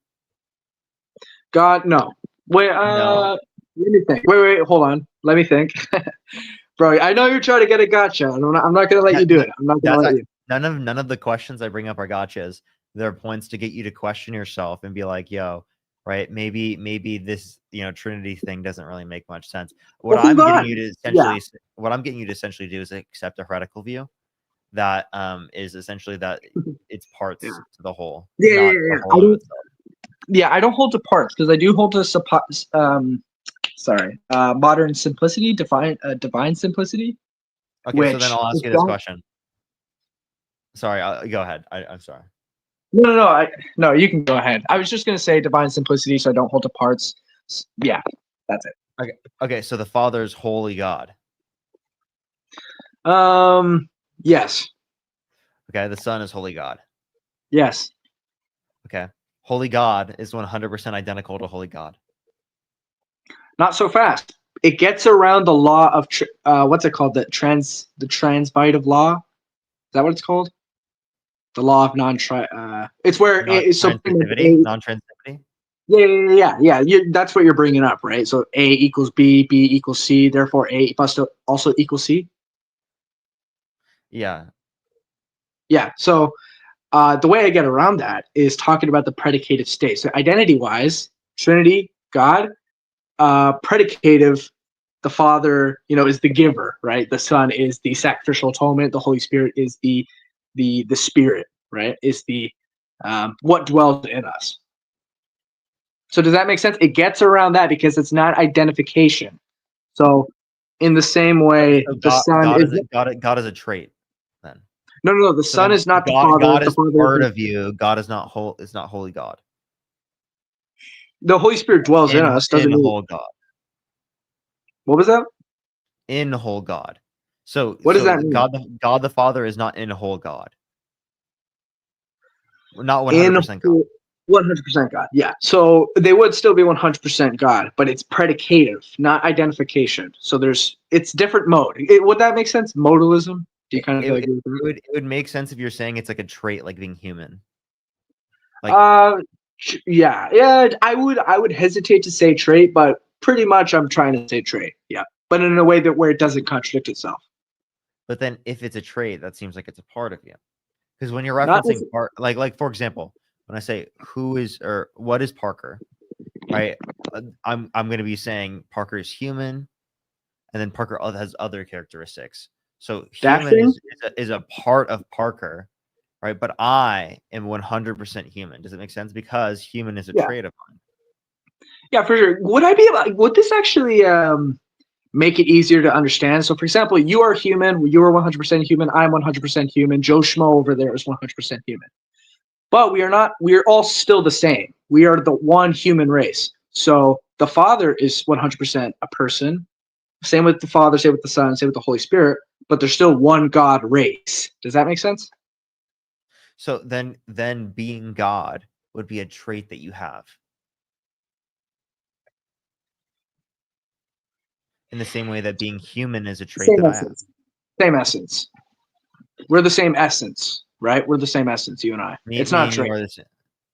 God, no. Wait, no. Let me think. Wait, hold on. Let me think. Bro, I know you're trying to get a gotcha. I'm not gonna let you do it. I'm not gonna let you. None of the questions I bring up are gotchas. They're points to get you to question yourself and be like, yo, right? Maybe this, Trinity thing doesn't really make much sense. What I'm getting you to essentially do is accept a heretical view that is essentially that it's parts to the whole. Yeah. I don't hold to parts because I do hold to modern simplicity, divine simplicity. Okay, so then I'll ask you this question. Sorry, go ahead. I'm sorry. No, you can go ahead. I was just gonna say divine simplicity, so I don't hold to parts. Yeah, that's it. Okay. So the Father is holy God. Yes. Okay. The Son is holy God. Yes. Okay. Holy God is 100% identical to holy God. Not so fast. It gets around the law of what's it called? The transitive law. Is that what it's called? The law of it's where it's something non-transitivity. Yeah. That's what you're bringing up, right? So A equals B, B equals C. Therefore, A must also equal C. Yeah. Yeah. So the way I get around that is talking about the predicative state. So identity-wise, Trinity, God, predicative, the Father, is the giver, right? The Son is the sacrificial atonement. The Holy Spirit is the Spirit, right? Is the what dwells in us. So does that make sense? It gets around that because it's not identification. So in the same way, the Son God is a trait. Then no. The Son is not the Father. God is part of you. God is not whole. Is not holy God. The Holy Spirit dwells in us. Doesn't in mean whole God. What was that? In whole God. So what does that mean? God the Father is not in whole God. Not in 100% God. 100% God. Yeah. So they would still be 100% God, but it's predicative, not identification. So it's different mode. Would that make sense? Modalism? Do you kind of agree with that? It would make sense if you're saying it's like a trait, like being human. Yeah. I would hesitate to say trait, but pretty much I'm trying to say trait. Yeah, but in a way that where it doesn't contradict itself. But then if it's a trait, that seems like it's a part of you. Because when you're Not referencing part, like for example, when I say who is or what is Parker, right? I'm going to be saying Parker is human, and then Parker has other characteristics. So human is a part of Parker, right? But I am 100% human. Does it make sense? Because human is a Yeah. trait of mine. Yeah, for sure. Would this actually make it easier to understand? So, for example, you are human. You are 100% human. I'm 100% human. Joe Schmo over there is 100% human. But we are not. We are all still the same. We are the one human race. So the Father is 100% a person. Same with the Father. Same with the Son. Same with the Holy Spirit. But they're still one God race. Does that make sense? So then being God would be a trait that you have. In the same way that being human is a trait Same that I have. essence. Same essence. We're the same essence, right? We're the same essence, you and I. It's not Me and trait. you are the same.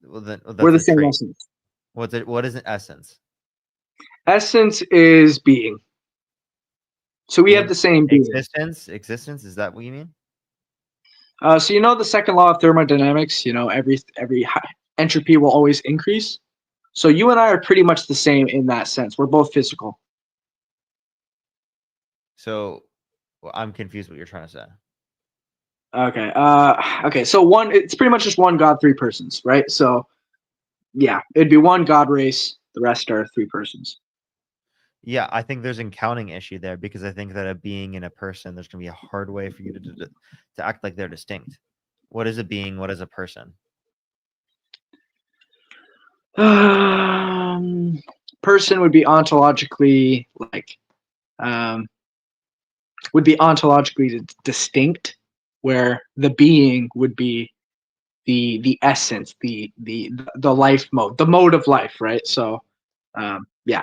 Well, that's We're the a same trait. essence. What is an essence? Essence is being. So we have the same being. Existence, is that what you mean? So you know the second law of thermodynamics. You know every entropy will always increase. So you and I are pretty much the same in that sense. We're both physical. So I'm confused what you're trying to say. Okay. Okay. So it's pretty much just one God, three persons, right? So, yeah, it'd be one God race. The rest are three persons. Yeah, I think there's an counting issue there because I think that a being and a person, there's going to be a hard way for you to act like they're distinct. What is a being? What is a person? Person would be ontologically distinct, where the being would be the essence, the life mode, the mode of life, right? So, yeah.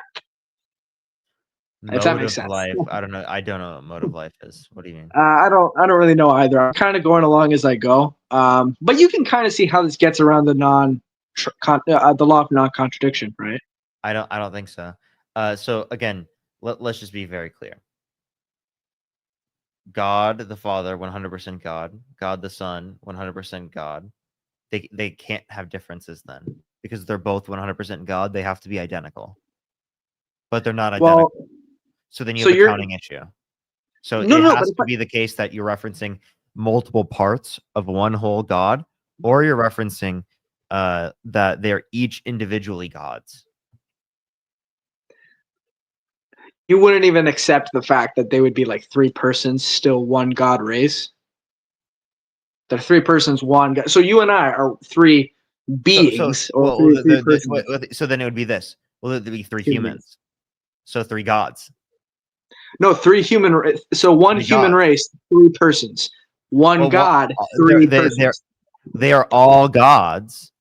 If that Mode makes of sense. life. I don't know. I don't know what mode of life is. What do you mean? I don't really know either. I'm kind of going along as I go. But you can kind of see how this gets around the the law of non-contradiction, right? I don't think so. So again, let's just be very clear. God the Father, 100% God. God the Son, 100% God. They can't have differences then because they're both 100% God. They have to be identical, but they're not identical. So then you have a counting issue. So it has to be the case that you're referencing multiple parts of one whole God, or you're referencing that they're each individually gods. You wouldn't even accept the fact that they would be like three persons, still one God race. They're three persons, one God. So you and I are three beings, So then it would be this. Well, there'd be three humans. So three gods. No, three human. So one human race, three persons. One God, three persons. They are all gods,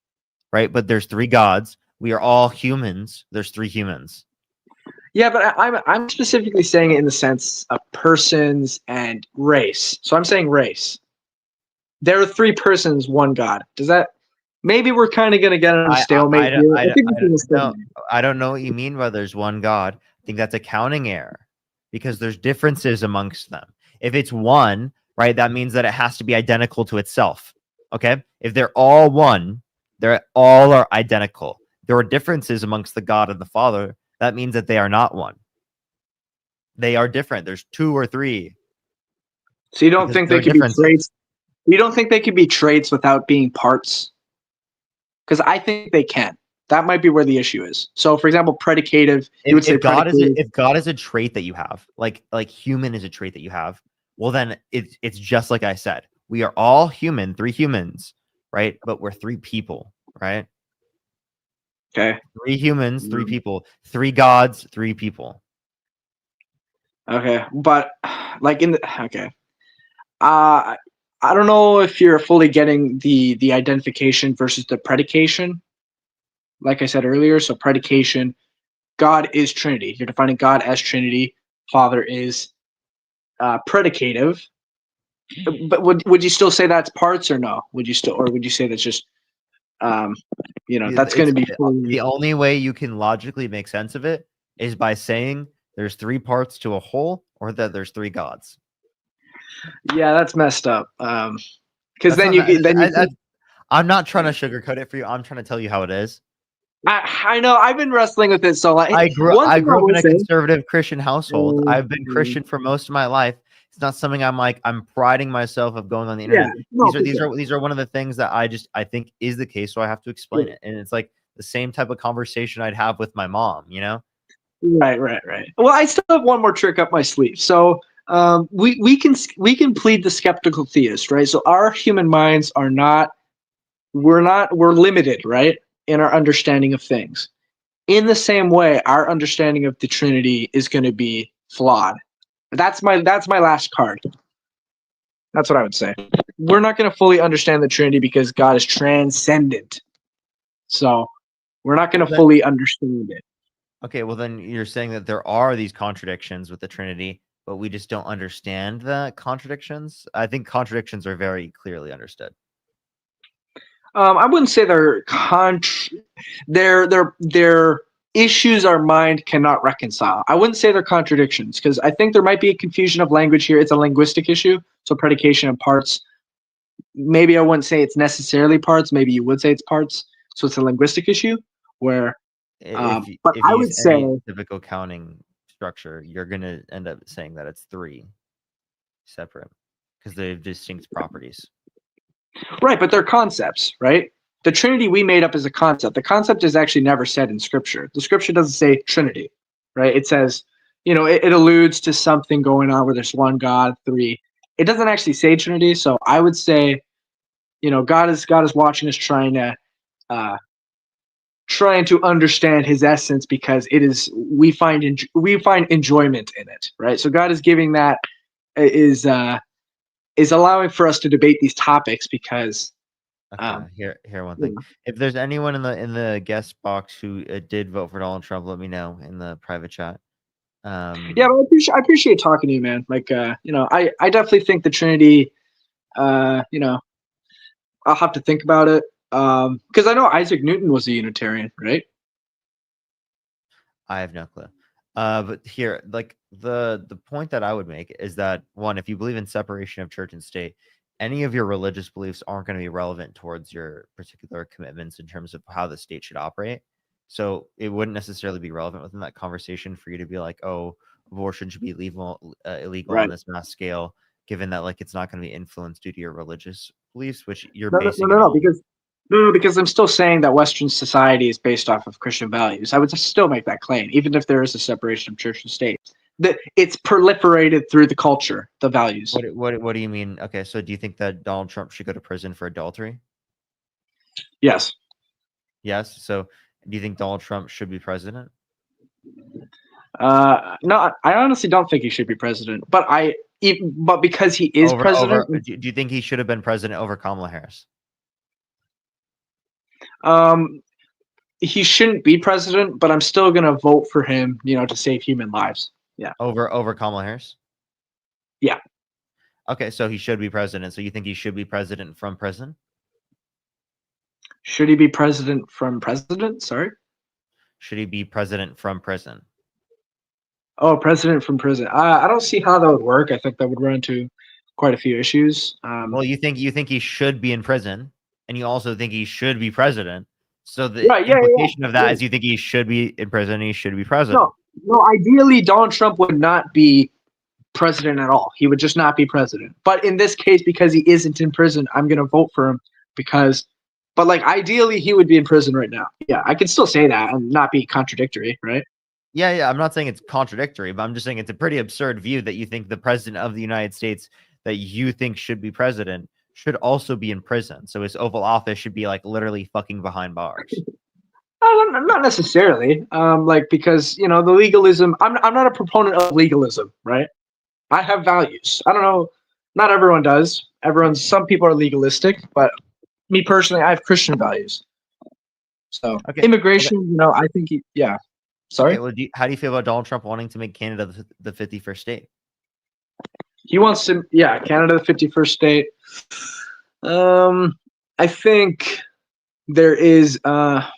right? But there's three gods. We are all humans. There's three humans. Yeah, but I'm specifically saying it in the sense of persons and race. So I'm saying race. There are three persons, one God. Does that? Maybe we're kind of gonna get on a stalemate here. I don't know what you mean by there's one God. I think that's a counting error because there's differences amongst them. If it's one, right, that means that it has to be identical to itself. Okay, if they're all one, they're all are identical. There are differences amongst the God and the Father. That means that they are not one. They are different. There's two or three. So you don't think they could be traits? You don't think they could be traits without being parts? Because I think they can. That might be where the issue is. So, for example, predicative. You would say God if God is a trait that you have, like human is a trait that you have. Well, then it's just like I said. We are all human, three humans, right? But we're three people, right? Okay. Three humans, three people, three gods, three people. Okay, but like okay. I don't know if you're fully getting the identification versus the predication. Like I said earlier, so predication, God is Trinity. You're defining God as Trinity. Father is predicative. But would you still say that's parts or no? Would you still, or would you say that's just that's going to be the only way you can logically make sense of it is by saying there's three parts to a whole, or that there's three gods. Yeah, that's messed up. Because then I'm not trying to sugarcoat it for you. I'm trying to tell you how it is. I know I've been wrestling with it so long. I grew up in a say, conservative Christian household. I've been Christian for most of my life. It's not something I'm priding myself of going on the internet. These are one of the things that I think is the case, so I have to explain it. And it's like the same type of conversation I'd have with my mom, you know? Right. Well, I still have one more trick up my sleeve. So we can plead the skeptical theist, right? So our human minds are we're limited, right, in our understanding of things. In the same way, our understanding of the Trinity is going to be flawed. That's my last card. That's what I would say. We're not going to fully understand the Trinity because God is transcendent. So we're not going to fully understand it. Okay, well then you're saying that there are these contradictions with the Trinity, but we just don't understand the contradictions. I think contradictions are very clearly understood. I wouldn't say they're issues our mind cannot reconcile. I wouldn't say they're contradictions because I think there might be a confusion of language here. It's a linguistic issue, so predication and parts. Maybe I wouldn't say it's necessarily parts. Maybe you would say it's parts. So it's a linguistic issue where. If But you I use would say any typical counting structure, you're gonna end up saying that it's three separate because they have distinct properties. right, but they're concepts, right? The Trinity we made up is a concept. The concept is actually never said in Scripture. The Scripture doesn't say Trinity, right? It says, it alludes to something going on where there's one God, three. It doesn't actually say Trinity, so I would say, God is watching us trying to understand His essence because it is we find enjoyment in it, right? So God is giving that is allowing for us to debate these topics because. Here one thing. If there's anyone in the guest box who did vote for Donald Trump, let me know in the private chat. Yeah, well, I appreciate talking to you, man. Like, I definitely think the Trinity. I'll have to think about it. Because I know Isaac Newton was a Unitarian, right? I have no clue. But here, like the point that I would make is that one, if you believe in separation of church and state, any of your religious beliefs aren't going to be relevant towards your particular commitments in terms of how the state should operate. So it wouldn't necessarily be relevant within that conversation for you to be like, oh, abortion should be illegal Right. on this mass scale, given that like it's not going to be influenced due to your religious beliefs, which you're No, basing it on. because I'm still saying that Western society is based off of Christian values. I would still make that claim, even if there is a separation of church and state. That it's proliferated through the culture, the values. What do you mean? Okay, so do you think that Donald Trump should go to prison for adultery? Yes. Yes. So do you think Donald Trump should be president? No, I honestly don't think he should be president. But because he is president. Do you think he should have been president over Kamala Harris? He shouldn't be president, but I'm still gonna vote for him, to save human lives. Yeah. Over Kamala Harris? Yeah. Okay, so he should be president. So you think he should be president from prison? Should he be president from president? Sorry? Should he be president from prison? Oh, president from prison. I don't see how that would work. I think that would run into quite a few issues. Well, you think he should be in prison, and you also think he should be president. So the implication of that is you think he should be in prison, he should be president. No, ideally Donald Trump would not be president at all. He would just not be president. But in this case, because he isn't in prison, I'm gonna vote for him but like ideally he would be in prison right now. Yeah, I can still say that and not be contradictory, right? Yeah. I'm not saying it's contradictory, but I'm just saying it's a pretty absurd view that you think the president of the United States that you think should be president should also be in prison. So his Oval Office should be like literally fucking behind bars. Not necessarily. Because the legalism. I'm not a proponent of legalism, right? I have values. I don't know. Not everyone does. Some people are legalistic, but me personally, I have Christian values. So Okay. immigration, I think, yeah. Sorry. Okay. Well, how do you feel about Donald Trump wanting to make Canada the 51st state? He wants to, Canada, the 51st state. I think there is. Let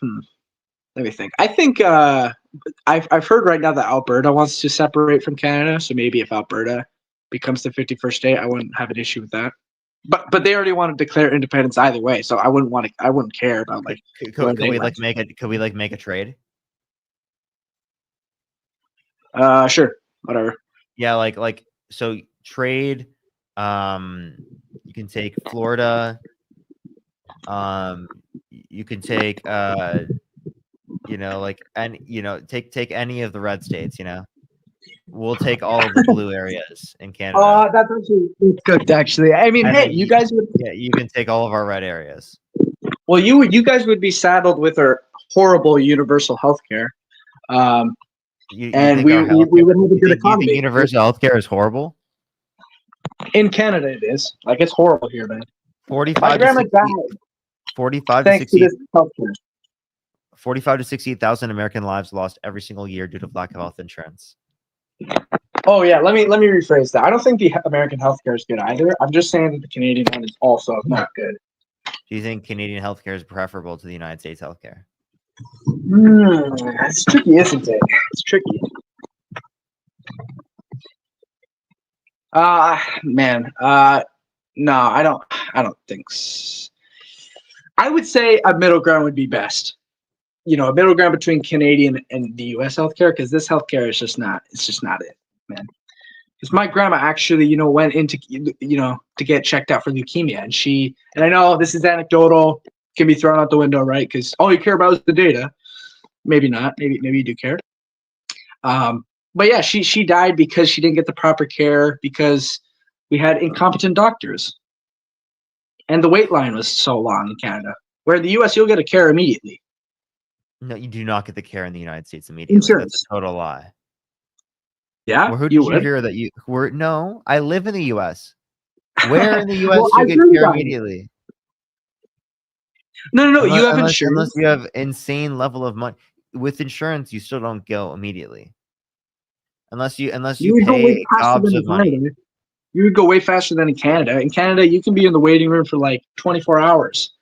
me think. I think I've heard right now that Alberta wants to separate from Canada. So maybe if Alberta becomes the 51st state, I wouldn't have an issue with that. But they already want to declare independence either way, so I wouldn't care about like. Could we make a trade? Sure, whatever. Yeah, so trade. You can take Florida. You can take take any of the red states. We'll take all of the blue areas in Canada. That's actually good. Actually, I mean, And hey, then you guys would. Yeah, you can take all of our red areas. Well, you guys would be saddled with our horrible universal health care. And we would have a good economy. You think universal health care is horrible? In Canada, it is. Like, it's horrible here, man. 45 My to grandma 60 died 45 to thanks to 60 this healthcare. 45 to 68,000 American lives lost every single year due to lack of health insurance. Oh yeah, let me rephrase that. I don't think the American healthcare is good either. I'm just saying that the Canadian one is also not good. Do you think Canadian healthcare is preferable to the United States healthcare? That's tricky, isn't it? It's tricky. Man. No, I don't think so. I would say a middle ground would be best. A middle ground between Canadian and the US healthcare, because this healthcare is just not it, man. Because my grandma actually, went into, to get checked out for leukemia, and I know this is anecdotal, can be thrown out the window, right? Because all you care about is the data. Maybe not. Maybe you do care. But yeah, she died because she didn't get the proper care because we had incompetent doctors, and the wait line was so long in Canada. Where in the US, you'll get a care immediately. No, you do not get the care in the United States immediately. Insurance. That's a total lie. Yeah, who did you hear that you were? No, I live in the U.S. Where in the U.S. Well, do I you get heard care about it. immediately? No. You have Unless insurance. you have insane level of money with insurance, you still don't go immediately. Unless you would go way pay faster gobs than of in money. Canada. You would go way faster than in Canada. In Canada, you can be in the waiting room for like 24 hours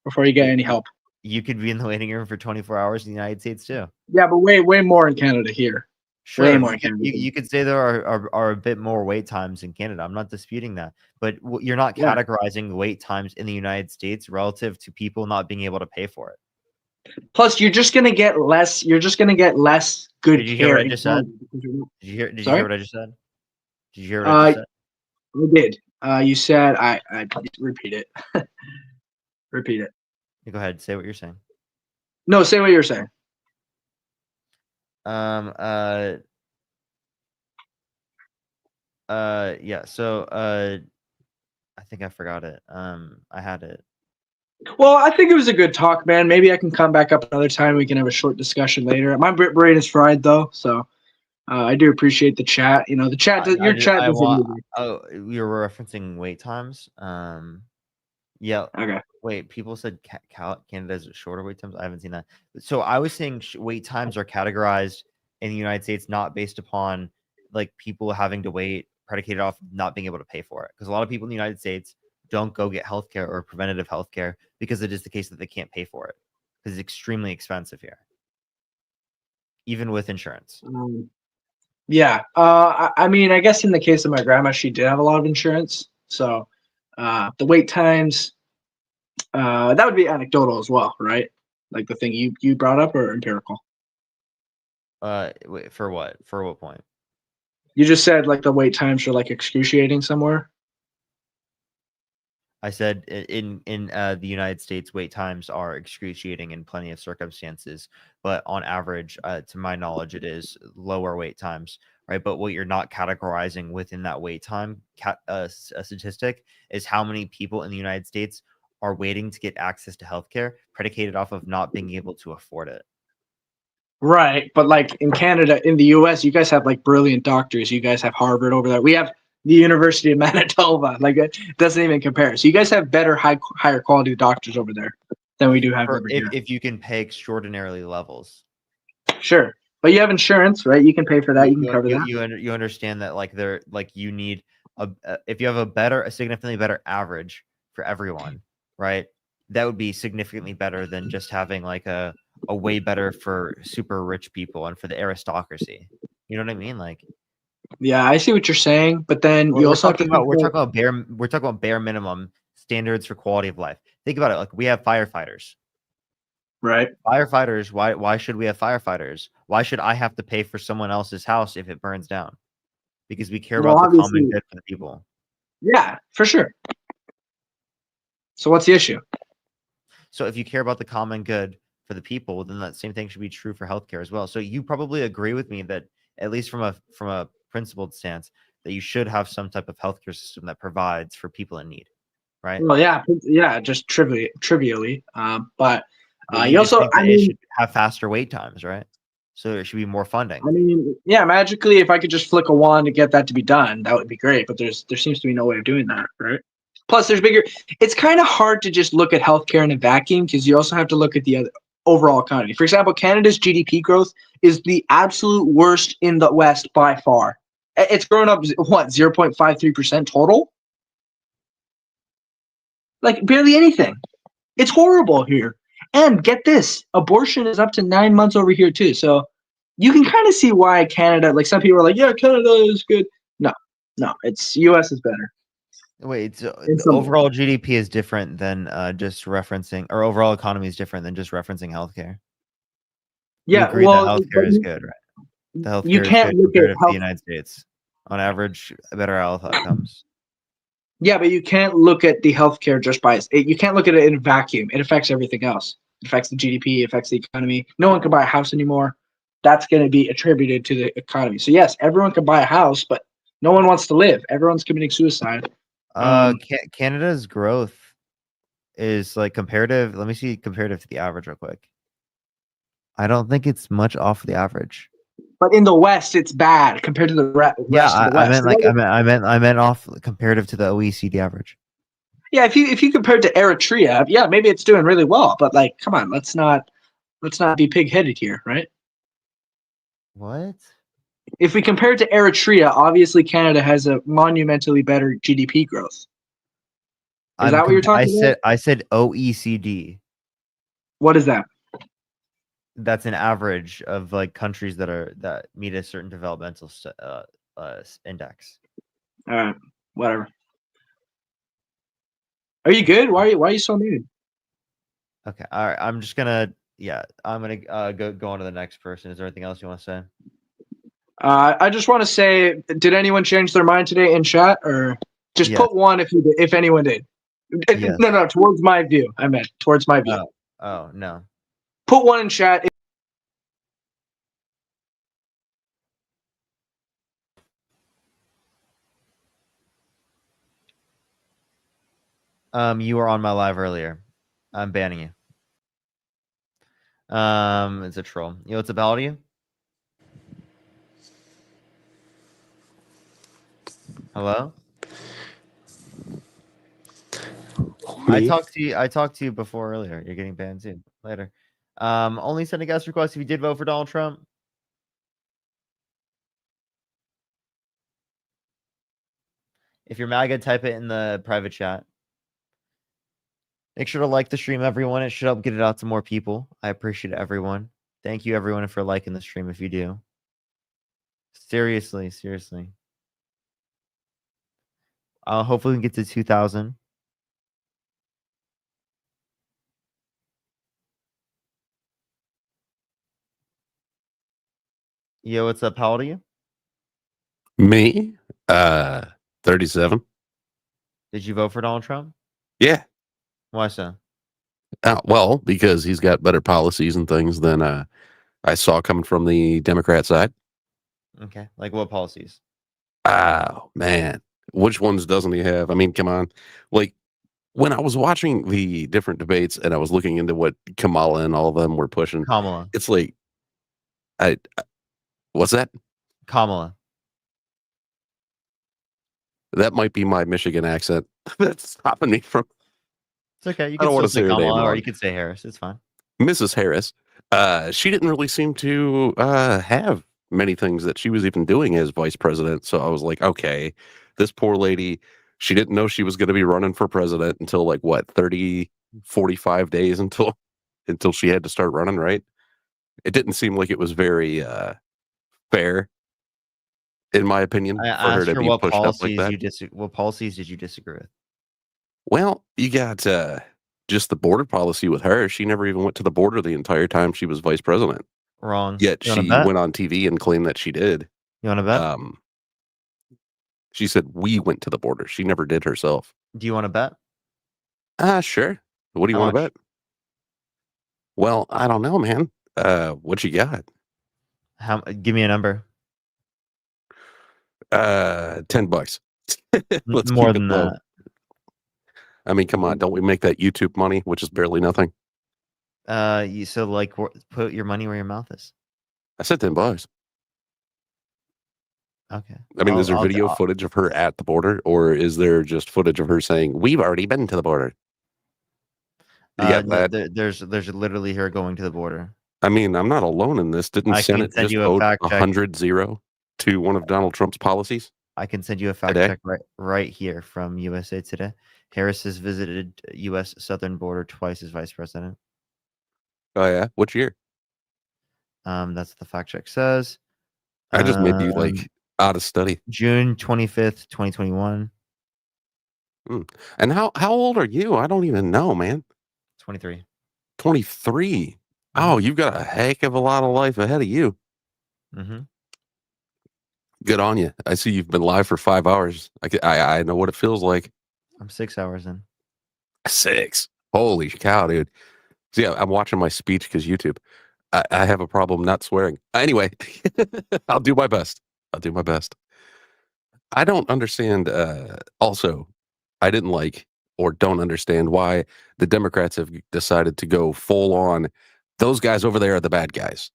before you get any help. You could be in the waiting room for 24 hours in the United States too. Yeah, but way more in Canada here. Sure, Way more in Canada. you could say there are a bit more wait times in Canada. I'm not disputing that, but you're not Yeah. categorizing wait times in the United States relative to people not being able to pay for it. Plus, you're just gonna get less. You're just gonna get less good Did you care. hear what I in just said? Canada because you're not- Did you hear Sorry? what I just said? Did you hear what I just said? I did. You said I repeat it. Repeat it. Go ahead, say what you're saying. No, say what you're saying. Yeah, so I think I forgot it. I had it. Well, I think it was a good talk, man. Maybe I can come back up another time. We can have a short discussion later. My brain is fried though, so I do appreciate the chat. The chat. Your chat doesn't. Oh, you're referencing wait times. Yeah. Okay. Wait, people said Canada's shorter wait times. I haven't seen that. So I was saying wait times are categorized in the United States not based upon like people having to wait, predicated off not being able to pay for it. Because a lot of people in the United States don't go get healthcare or preventative healthcare because it is the case that they can't pay for it because it's extremely expensive here, even with insurance. Yeah. I mean, I guess in the case of my grandma, she did have a lot of insurance, so the wait times. That would be anecdotal as well, right? Like the thing you brought up, or empirical? Wait, for what? For what point? You just said like the wait times are like excruciating somewhere. I said in the United States, wait times are excruciating in plenty of circumstances, but on average, to my knowledge, it is lower wait times, right? But what you're not categorizing within that wait time a statistic is how many people in the United States are waiting to get access to healthcare predicated off of not being able to afford it. Right, but like in Canada, in the US, you guys have like brilliant doctors. You guys have Harvard over there. We have the University of Manitoba. Like it doesn't even compare. So you guys have better higher quality doctors over there than we do have over here. If you can pay extraordinarily levels. Sure, but you have insurance, right? You can pay for that. You can cover that. You understand that like they're like you need if you have a significantly better average for everyone, right? That would be significantly better than just having like a way better for super rich people and for the aristocracy. You know what I mean? Like, yeah, I see what you're saying, but then you also have to we're talking about bare minimum standards for quality of life. Think about it. Like we have firefighters. Right. Firefighters, why should we have firefighters? Why should I have to pay for someone else's house if it burns down? Because we care about the common good for the people. Yeah, for sure. So what's the issue? So if you care about the common good for the people, then that same thing should be true for healthcare as well. So you probably agree with me that at least from a principled stance that you should have some type of healthcare system that provides for people in need, right? Well, yeah, just trivially. But you you also, it should have faster wait times, right? So there should be more funding. I mean, yeah, magically, if I could just flick a wand to get that to be done, that would be great. But there seems to be no way of doing that, right? Plus, there's bigger. It's kind of hard to just look at healthcare in a vacuum because you also have to look at the other overall economy. For example, Canada's GDP growth is the absolute worst in the West by far. It's grown up 0.53% total, like barely anything. It's horrible here. And get this, abortion is up to 9 months over here too. So you can kind of see why Canada, like some people are like, yeah, Canada is good. No, it's US is better. Wait, so overall GDP is different than just referencing, or overall economy is different than just referencing healthcare. Yeah, you agree that healthcare is good, right? The healthcare you can't is good look at compared to the United States. On average, better health outcomes. Yeah, but you can't look at the healthcare just by it. You can't look at it in a vacuum. It affects everything else. It affects the GDP, it affects the economy. No one can buy a house anymore. That's going to be attributed to the economy. So yes, everyone can buy a house, but no one wants to live. Everyone's committing suicide. Canada's growth is like comparative. Let me see comparative to the average real quick. I don't think it's much off the average. But in the West, it's bad compared to the rest of the West. I meant off comparative to the OECD average. Yeah, if you compare it to Eritrea, yeah, maybe it's doing really well. But like, come on, let's not be pig-headed here, right? What? If we compare it to Eritrea, obviously Canada has a monumentally better GDP growth. Is that what you're talking about? I said OECD. What is that? That's an average of like countries that meet a certain developmental index. All right, whatever. Are you good? Why are you so mean? Okay, all right. I'm just gonna I'm gonna go on to the next person. Is there anything else you want to say? I just want to say, did anyone change their mind today in chat, or just put one if anyone did? Yes. No, towards my view. I meant towards my view. Oh no. Put one in chat. You were on my live earlier. I'm banning you. It's a troll. Yo, what's about you? Hello? Me? I talked to you before earlier. You're getting banned soon. Later. Only send a guest request if you did vote for Donald Trump. If you're MAGA, type it in the private chat. Make sure to like the stream, everyone. It should help get it out to more people. I appreciate everyone. Thank you, everyone, for liking the stream if you do. Seriously. Hopefully we can get to 2,000. Yo, what's up? How old are you? Me? 37. Did you vote for Donald Trump? Yeah. Why so? Well, because he's got better policies and things than I saw coming from the Democrat side. Okay. Like what policies? Oh, man. Which ones doesn't he have? I mean, come on. Like, when I was watching the different debates and I was looking into what Kamala and all of them were pushing, Kamala. it's like, what's that? Kamala. That might be my Michigan accent that's stopping me from. It's okay. You I can don't still want to say say her name Kamala, or wrong. you could say Harris. It's fine. Mrs. Harris. She didn't really seem to have many things that she was even doing as vice president. So I was like, okay, this poor lady, she didn't know she was going to be running for president until like what, 30, 45 days until she had to start running, right? It didn't seem like it was very fair, in my opinion, I for her asked to her be what pushed up like policies that. what policies did you disagree with? Well, you got just the border policy with her. She never even went to the border the entire time she was vice president. Wrong. Yet You want to she bet? went on TV and claimed that she did. You want to bet? She said we went to the border. She never did herself. Do you want to bet? Sure. What do you How want to much? bet? Well, I don't know, man. What you got? Give me a number. $10. Let's More keep it than low. that. I mean, come on, don't we make that YouTube money, which is barely nothing? So like put your money where your mouth is. I said $10. Okay. I mean, is there video I'll- footage of her at the border, or is there just footage of her saying, "We've already been to the border"? You got no, that? there's literally her going to the border. I mean, I'm not alone in this. Didn't I can Senate send just you a vote fact check. 100-0 to one of Donald Trump's policies? I can send you a fact Today? check right here from USA Today. Harris has visited U.S. southern border twice as vice president. Oh yeah, which year? That's what the fact check says. I just may be like out of study. June 25th, 2021. And how old are you? I don't even know, man. 23. 23. Oh, you've got a heck of a lot of life ahead of you. Mm-hmm. Good on you. I see you've been live for 5 hours. I know what it feels like. I'm 6 hours in. 6. Holy cow, dude. See, I'm watching my speech because YouTube. I have a problem not swearing. Anyway, I'll do my best. I don't understand. Also, I didn't like or don't understand why the Democrats have decided to go full on. Those guys over there are the bad guys.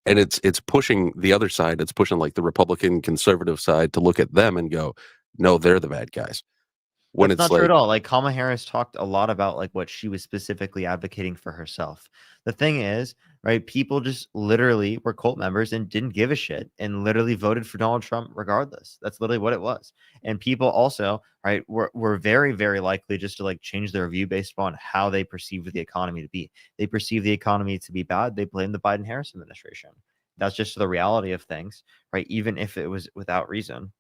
And it's pushing the other side. It's pushing like the Republican conservative side to look at them and go, no, they're the bad guys. When That's it's not true like, at all. Like Kamala Harris talked a lot about like what she was specifically advocating for herself. The thing is, right, people just literally were cult members and didn't give a shit and literally voted for Donald Trump regardless. That's literally what it was. And people also, right, were very, very likely just to like change their view based upon how they perceive the economy to be. They perceive the economy to be bad. They blame the Biden-Harris administration. That's just the reality of things, right? Even if it was without reason.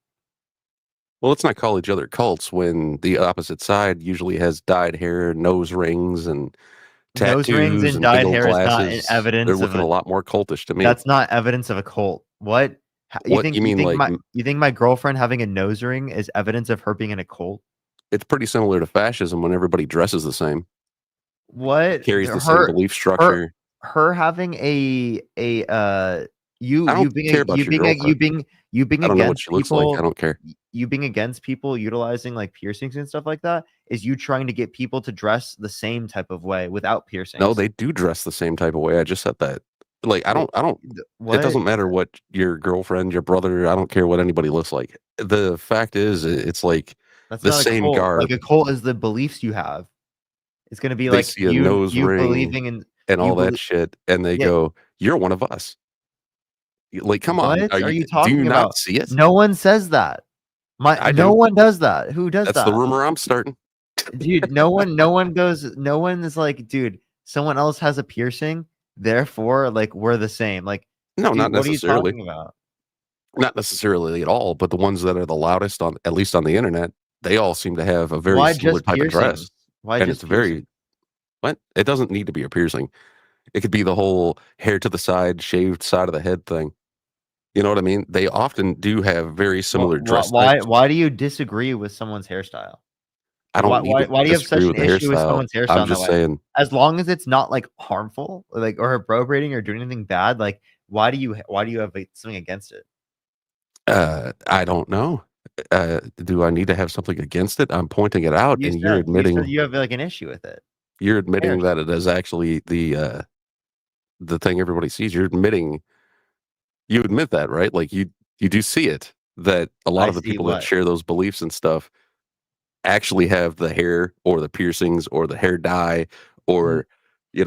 well, let's not call each other cults when the opposite side usually has dyed hair, nose rings, and Nose rings tattoos and and big dyed old hair is not glasses. They're evidence of looking a lot more cultish to me. That's not evidence of a cult. What? You What think you mean, like you think my girlfriend having a nose ring is evidence of her being in a cult? it's pretty similar to fascism when everybody dresses the same, What? carries the same belief structure. Her having you I you don't being care about your girlfriend. you being I don't know what against she looks like. people I don't care. you being against people utilizing like piercings and stuff like that is you trying to get people to dress the same type of way without piercings. No, they do dress the same type of way. I just said that. Like, I don't. What? It doesn't matter what your girlfriend, your brother. I don't care what anybody looks like. The fact is, it's like That's the not a same cult. garb. Like a cult is the beliefs you have. It's gonna be They like see a nose you ring believing in and all you that shit, and they Yeah. go, "You're one of us." Like, come on, What are you do talking you about? not see it? No one says that. I No do. one does that. Who does That's that? the rumor I'm starting. Dude, no one goes, no one is like, dude, someone else has a piercing, therefore, like we're the same. Like, No, dude, not what are you necessarily. talking about? Not necessarily at all, but the ones that are the loudest on, at least on the internet, they all seem to have a very Why similar just type of dress. piercings? Why And just it's very, piercings? what? It doesn't need to be a piercing. It could be the whole hair to the side, shaved side of the head thing. You know what I mean? They often do have very similar dress types. Why do you disagree with someone's hairstyle? I don't need to Why do you have disagree such an with the issue with hairstyle. someone's hairstyle I'm in that just way? saying, As long as it's not like harmful, like or appropriating or doing anything bad, like why do you have like, something against it? I don't know. Do I need to have something against it? I'm pointing it out, and you're You admitting said you have like an issue with it. you're admitting that it is actually the thing everybody sees. You admit that, right? Like you do see it. that a lot I of the see people that what. share those beliefs and stuff actually have the hair or the piercings or the hair dye or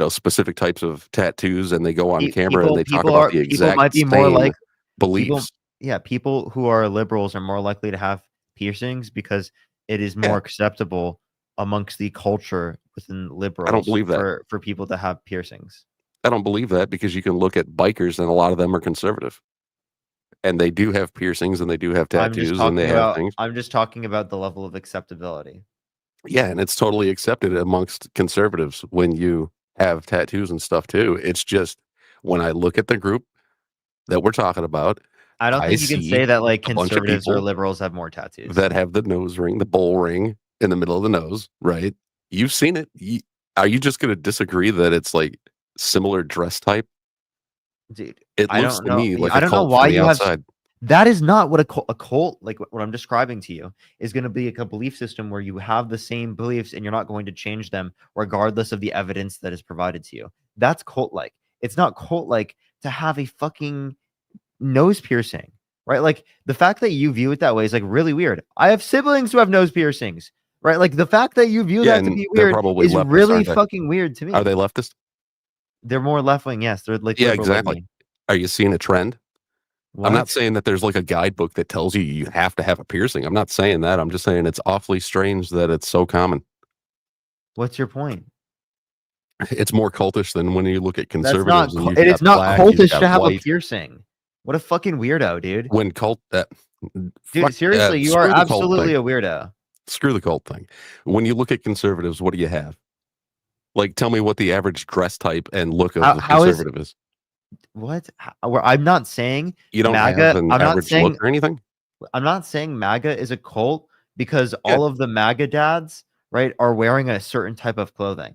specific types of tattoos, and they go on camera and they talk about the People exact might be more same like people. beliefs. Yeah, people who are liberals are more likely to have piercings because it is more Yeah. acceptable amongst the culture within I don't liberals believe that. for people to have piercings. I don't believe that because you can look at bikers and a lot of them are conservative. And they do have piercings and they do have tattoos and they have things. I'm just talking about the level of acceptability. Yeah, and it's totally accepted amongst conservatives when you have tattoos and stuff too. It's just when I look at the group that we're talking about, I don't I think you can see say that like a bunch of conservatives or people liberals have more tattoos. that have the nose ring, the bull ring in the middle of the nose, right? You've seen it. Are you just going to disagree that it's like similar dress type? Dude, It I looks don't to know. me like I a don't know cult why from the you have. outside. That is not what a cult like what I'm describing to you is going to be a belief system where you have the same beliefs and you're not going to change them regardless of the evidence that is provided to you. That's cult like. It's not cult like to have a fucking nose piercing, right? Like the fact that you view it that way is like really weird. I have siblings who have nose piercings, right? Like the fact that you view Yeah, that to and be they're weird probably is leftist, really aren't they? fucking weird to me. Are they leftist? They're more left wing. Yes, they're like Yeah, liberal like exactly. me. Are you seeing a trend? I'm What? not saying that there's like a guidebook that tells you have to have a piercing. I'm not saying that. I'm just saying it's awfully strange that it's so common. What's your point? It's more cultish than when you look at That's not. conservatives and you've It is got not black, you've cultish got to have a white. piercing. What a fucking weirdo, dude. When cult Dude, seriously, you are screw the cult absolutely thing. a weirdo. Screw the cult thing. When you look at conservatives, what do you have? Like, tell me what the average dress type and look of the How is conservative is. what? I'm not saying You don't have MAGA. an I'm not average saying look or anything? I'm not saying MAGA is a cult because Yeah. all of the MAGA dads, right, are wearing a certain type of clothing.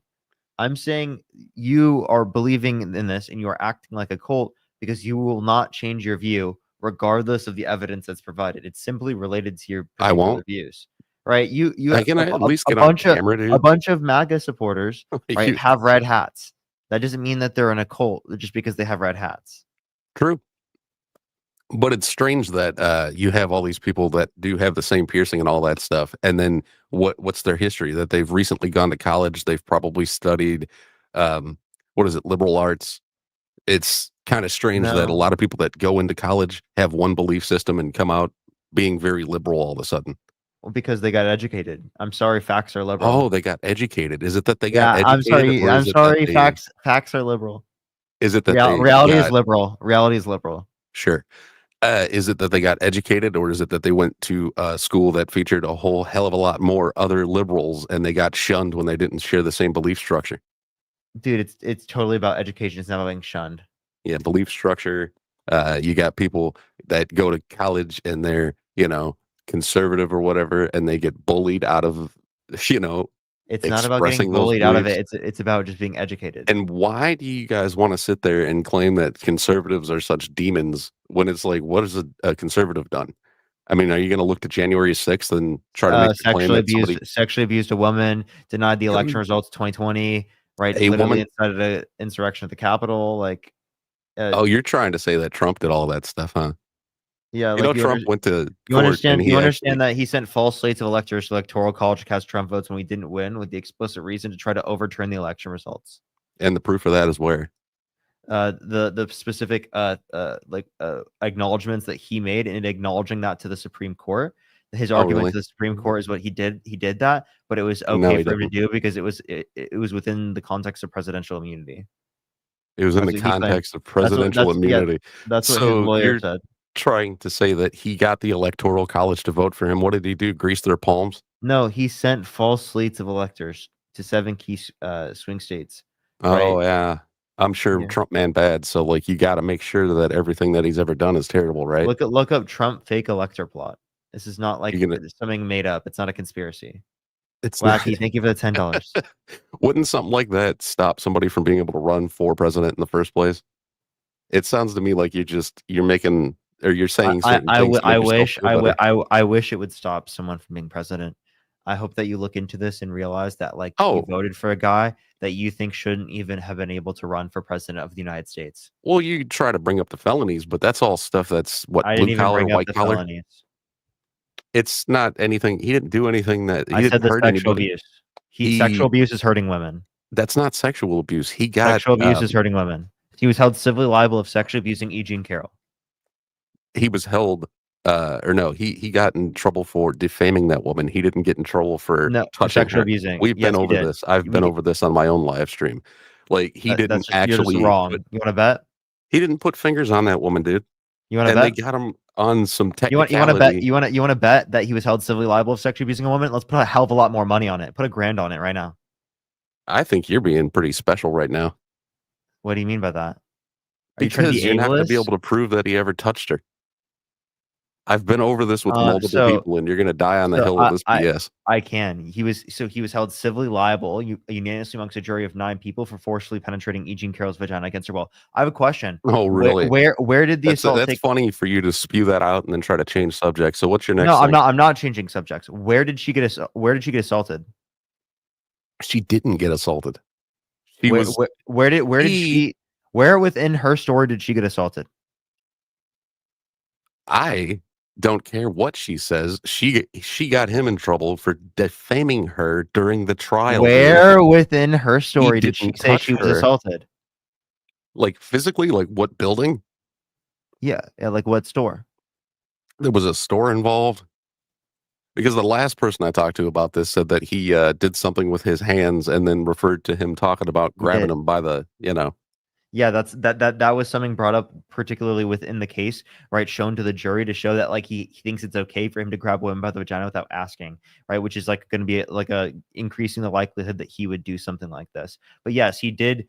I'm saying you are believing in this and you are acting like a cult because you will not change your view regardless of the evidence that's provided. It's simply related to your I particular won't. views, right? You Can I at least a get on bunch of camera, a dude? bunch of MAGA supporters, right, You- have red hats. That doesn't mean that they're in a cult just because they have red hats. True. But it's strange that you have all these people that do have the same piercing and all that stuff, and then what's their history? That they've recently gone to college, they've probably studied, what is it, liberal arts. It's kind of strange that a No, lot of people that go into college have one belief system and come out being very liberal all of a sudden. well, because they got educated. I'm sorry, facts are liberal. Oh, they got educated. Is it that they Yeah, got I'm educated, sorry. or I'm is it that sorry. they? Facts are liberal. Is it that they Reality is got liberal. Reality is liberal. sure? Is it that they got educated, or is it that they went to a school that featured a whole hell of a lot more other liberals and they got shunned when they didn't share the same belief structure? Dude, it's totally about education. It's not about being shunned. Yeah, belief structure. You got people that go to college and they're, conservative or whatever, and they get bullied out of, It's not about getting expressing those bullied out of it. beliefs. It's about just being educated. And why do you guys want to sit there and claim that conservatives are such demons when it's like, what has a conservative done? I mean, are you going to look to January 6th and try to make the claim that somebody, Sexually abused a woman, denied the election results 2020, right? a Literally woman? incited an insurrection at the Capitol. Like, Oh, you're trying to say that Trump did all that stuff, huh? yeah, You know, like Trump went to you court and understand. he You actually, understand that he sent false slates of electors to electoral college to cast Trump votes when we didn't win, with the explicit reason to try to overturn the election results. and the proof of that is where? The specific acknowledgments that he made and acknowledging that to the Supreme Court. His Oh, argument really? to the Supreme Court is what he did. He did that, but it was No, okay he for him to didn't. do because it was within the context of presidential immunity. It was in That's the what he claimed. context of presidential immunity. That's what his So lawyer you're said. trying to say that he got the electoral college to vote for him. What did he do? Grease their palms? No, he sent false slates of electors to 7 key swing states. Oh Right? yeah. I'm sure Yeah. Trump man bad. So like you got to make sure that everything that he's ever done is terrible, right? Look up Trump fake elector plot. This is not like You're gonna, something made up. It's not a conspiracy. it's not, Wacky, thank you for the $10. wouldn't something like that stop somebody from being able to run for president in the first place? It sounds to me like you're making, or you're saying certain things to make yourself feel better. I wish it would stop someone from being president. I hope that you look into this and realize that like you Oh, voted for a guy that you think shouldn't even have been able to run for president of the United States. well, you try to bring up the felonies, but that's all stuff that's what, I didn't blue even collar, bring up white the collar. felonies. It's not anything. He didn't do anything that he I said didn't the hurt sexual anybody. abuse. Sexual abuse is hurting women. That's not sexual abuse. He got Sexual abuse is hurting women. He was held civilly liable of sexually abusing E. Jean Carroll. he was held or no, he got in trouble for defaming that woman. He didn't get in trouble for No, for touching sexual her. abusing. We've Yes, been he over did. this. I've been over this on my own live stream. Like he didn't You're just actually wrong. put, You want to bet? he didn't put fingers on that woman, dude. You want to And they bet? got him on some You want to bet? technicality. You want to bet that he was held civilly liable of sexually abusing a woman? Let's put a hell of a lot more money on it. Put $1,000 on it right now. I think you're being pretty special right now. What do you mean by that? Are you trying to Because be you're not going to be ableist? able to prove that he ever touched her. I've been over this with multiple people, and you're going to die on the hill of this BS. I can. He was held civilly liable unanimously amongst a jury of 9 people for forcibly penetrating E. Jean Carroll's vagina against her will. I have a question. Oh, really? Where did the assault that's take? funny for you to spew that out and then try to change subjects. So what's your next? No, thing? I'm not changing subjects. Where did she get assaulted? She didn't get assaulted. She was. Where within her story did she get assaulted? I don't care what she says. She got him in trouble for defaming her during the trial. Where within her story did she say she was assaulted? Like physically, like what building? Yeah, like what store? There was a store involved. Because the last person I talked to about this said that he did something with his hands and then referred to him talking about grabbing him by the, Yeah, that was something brought up particularly within the case, right? Shown to the jury to show that like he thinks it's okay for him to grab women by the vagina without asking, right? Which is like going to be like increasing the likelihood that he would do something like this. But yes, he did.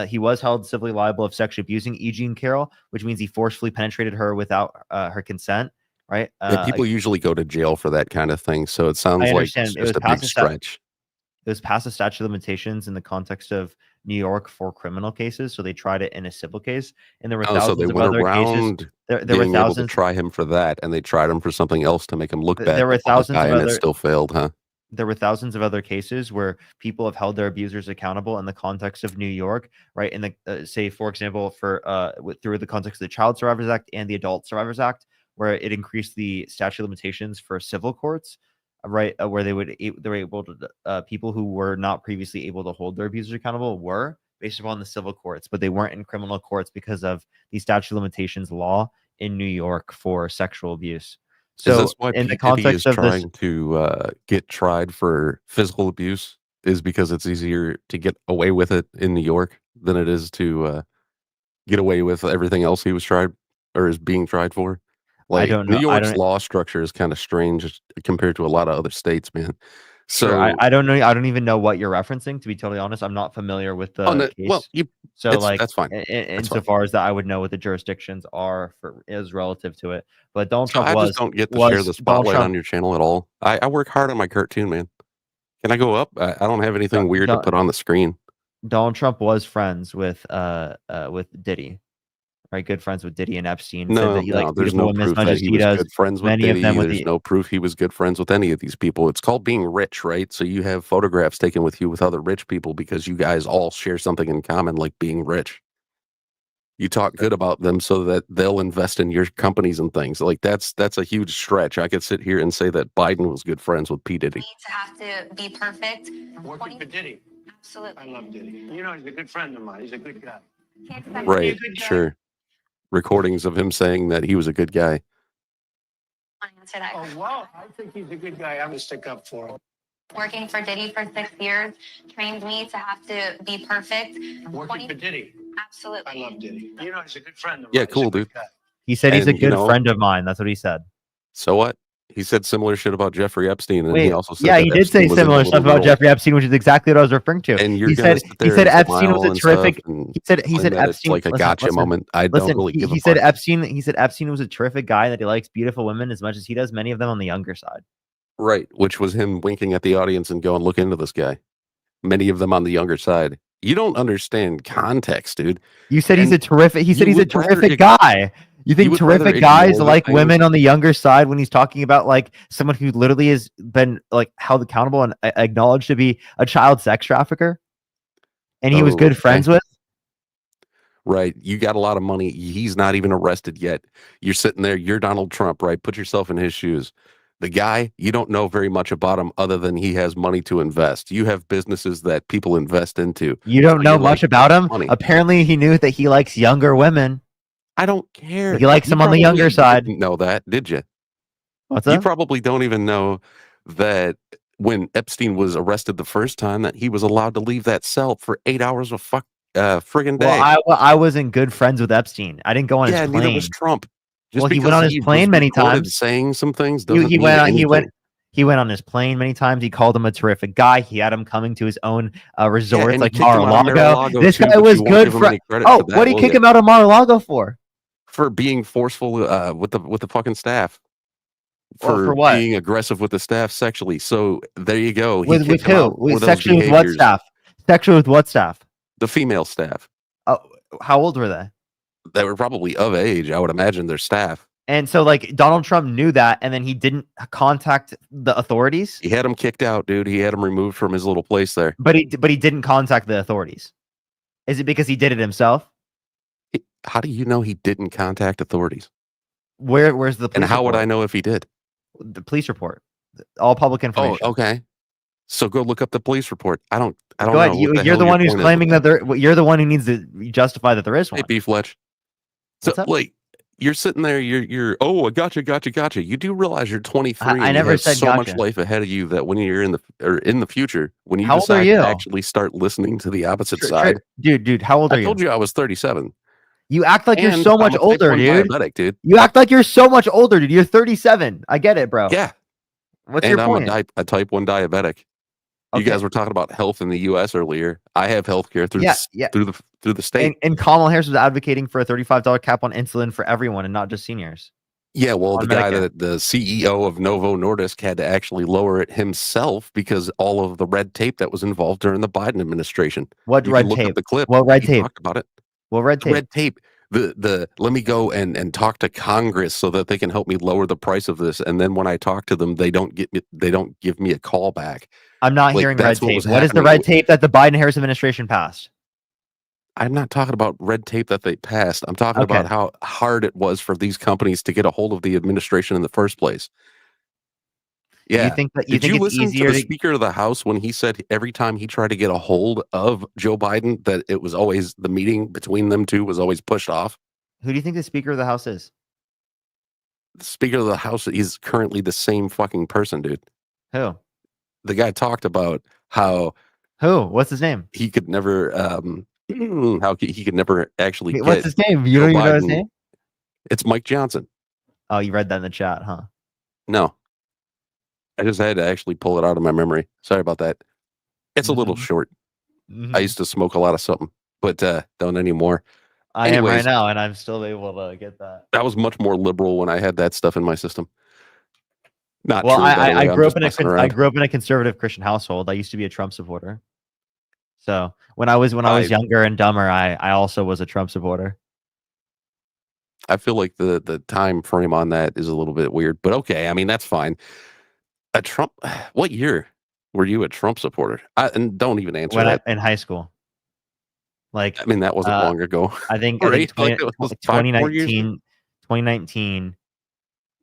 He was held civilly liable of sexually abusing E. Jean Carroll, which means he forcefully penetrated her without her consent, right? people usually go to jail for that kind of thing. So it sounds like it's just a big stretch. It was past the statute of limitations in the context of New York for criminal cases, so they tried it in a civil case, and there were thousands so they of went other around cases. There were being able to thousands. try him for that, and they tried him for something else to make him look bad. There were thousands of and other. it still failed, huh? There were thousands of other cases where people have held their abusers accountable in the context of New York, right? In the say, for example, through the context of the Child Survivors Act and the Adult Survivors Act, where it increased the statute of limitations for civil courts, right? Where they were able to people who were not previously able to hold their abusers accountable were based upon the civil courts, but they weren't in criminal courts because of the statute of limitations law in New York for sexual abuse. So is this why in the P. Diddy context is of trying this, to get tried for physical abuse? Is because it's easier to get away with it in New York than it is to get away with everything else he was tried or is being tried for? Like don't know. New York's law structure is kind of strange compared to a lot of other states, man. So sure, I don't know. I don't even know what you're referencing. To be totally honest, I'm not familiar with the case. Well, that's fine. Insofar as that, I would know what the jurisdictions are is relative to it. But Donald Trump I was just don't get to was share the Donald spotlight Trump, on your channel at all. I work hard on my cartoon, man. Can I go up? I don't have anything weird to put on the screen. Donald Trump was friends with Diddy. Right, good friends with Diddy and Epstein. Said No, that he likes there's beautiful no women as proof much that as he he was does. good friends with Many of Diddy. them with There's no proof he was good friends with any of these people. It's called being rich, right? So you have photographs taken with you with other rich people because you guys all share something in common, like being rich. You talk good about them so that they'll invest in your companies and things. Like that's a huge stretch. I could sit here and say that Biden was good friends with P. Diddy. To have to be perfect. Working for Diddy. Absolutely. I love Diddy. You know, he's a good friend of mine. He's a good guy. Right, sure. Recordings of him saying that he was a good guy. Answer that. Oh, well, I think he's a good guy. I'm going to stick up for him. Working for Diddy for 6 years trained me to have to be perfect. Working for Diddy. Absolutely. I love Diddy. You know, he's a good friend of mine. Yeah, cool, dude. He said he's a And, good friend of mine. That's what he said. So what? He said similar shit about Jeffrey Epstein, and Wait, he also said yeah, that he did Epstein say was in similar the stuff little about role. Jeffrey Epstein, which is exactly what I was referring to. And you're he gonna said sit there and Epstein was smile a and terrific. stuff and He said claim that it's Epstein like a gotcha moment. I don't really give a he said fuck. Epstein was a terrific guy, that he likes beautiful women as much as he does many of them on the younger side. Right, which was him winking at the audience and going, "Look into this guy." Many of them on the younger side. You don't understand context, dude. You said he's a terrific. He said he's a would rather terrific guy. You think would rather terrific guys ignore the like things- women on the younger side when he's talking about like someone who literally has been like held accountable and acknowledged to be a child sex trafficker, and he was good friends with? Right. You got a lot of money. He's not even arrested yet. You're sitting there. You're Donald Trump, right? Put yourself in his shoes. The guy, you don't know very much about him other than he has money to invest. You have businesses that people invest into. You don't So know you're much like, about him. money. Apparently, he knew that he likes younger women. I don't care. He likes You them on the younger probably side. didn't know that, did you? What's You that? probably don't even know that when Epstein was arrested the first time, that he was allowed to leave that cell for 8 hours a friggin' Well, day. I wasn't good friends with Epstein. I didn't go on his Yeah, neither was plane. Trump. Just Well, he because went on his he plane was many recorded times. saying some things He, doesn't he mean went on, anything. he went on his plane many times. He called him a terrific guy. He had him coming to his own resorts and he like kicked him out of Mar-a-Lago. Mar-a-Lago This too, guy but was you won't good give him for. any credit for Oh, that, what did he will kick ya? him out of Mar-a-Lago for? For being forceful with the fucking staff. Well, For for what? being aggressive with the staff sexually. So there you go. He With kicked him who? out for With those sexually with what behaviors. staff? Sexually with what staff? The female staff. Oh, how old were they? They were probably of age, I would imagine, their staff. And so, like, Donald Trump knew that, and then he didn't contact the authorities. He had him kicked out, dude. He had him removed from his little place there. But he didn't contact the authorities. Is it because he did it himself? How do you know he didn't contact authorities? Where's the police And how would I report? know if he did? The police report, all public information. Oh, okay. So go look up the police report. I don't Go know ahead. what You're hell the one your who's point is with claiming that you're the one who needs to justify that there is Hey, one. B. Fletch. So, What's up? like, you're sitting there, you're oh, I gotcha. You do realize you're 23 I and you never have said so much gotcha. life ahead of you that when you're in the future, when you How old are decide you? to actually start listening to the opposite side. Dude, how old are I you? told you I was 37. You act like you're And so I'm much a type older, 1 dude. diabetic, dude. You act like you're so much older, dude. You're 37. I get it, bro. Yeah. What's And your I'm point? a type 1 diabetic. You Okay. guys were talking about health in the US earlier. I have health care through Yeah. through the state. And Kamala Harris was advocating for a $35 cap on insulin for everyone and not just seniors. Yeah, well, on the guy Medicare. that the CEO of Novo Nordisk had to actually lower it himself because all of the red tape that was involved during the Biden administration. What You red can look tape? up the clip. What red He tape? talked about it. What red The tape? red tape. The let me go and talk to Congress so that they can help me lower the price of this. And then when I talk to them, they don't give me a call back. I'm not Like, hearing red that's what tape. was What is the happening. red tape that the Biden-Harris administration passed? I'm not talking about red tape that they passed. I'm talking Okay. about how hard it was for these companies to get a hold of the administration in the first place. Yeah. You think Did it's you listen to easier the to Speaker of the House when he said every time he tried to get a hold of Joe Biden that it was always the meeting between them two was always pushed off? Who do you think the Speaker of the House is? The Speaker of the House is currently the same fucking person, dude. Who? The guy talked about how Who? What's his name? he could never how he could never actually Wait, what's get his name? You Joe don't even know his Biden. name? It's Mike Johnson. Oh, you read that in the chat, huh? No. I just had to actually pull it out of my memory. Sorry about that. It's a little short. I used to smoke a lot of something, but don't anymore. I am right Anyways, now, and I'm still able to get that. I was much more liberal when I had that stuff in my system. Not Well, true, by the way. I I'm grew just up in messing I around. grew up in a conservative Christian household. I used to be a Trump supporter. So when I was younger and dumber, I also was a Trump supporter. I feel like the time frame on that is a little bit weird, but okay. I mean, that's fine. A Trump. What year were you a Trump supporter? And don't even answer When that. in high school. Like, I mean, that wasn't long ago. I think Right? Like, it was 5 more years ago. 2019,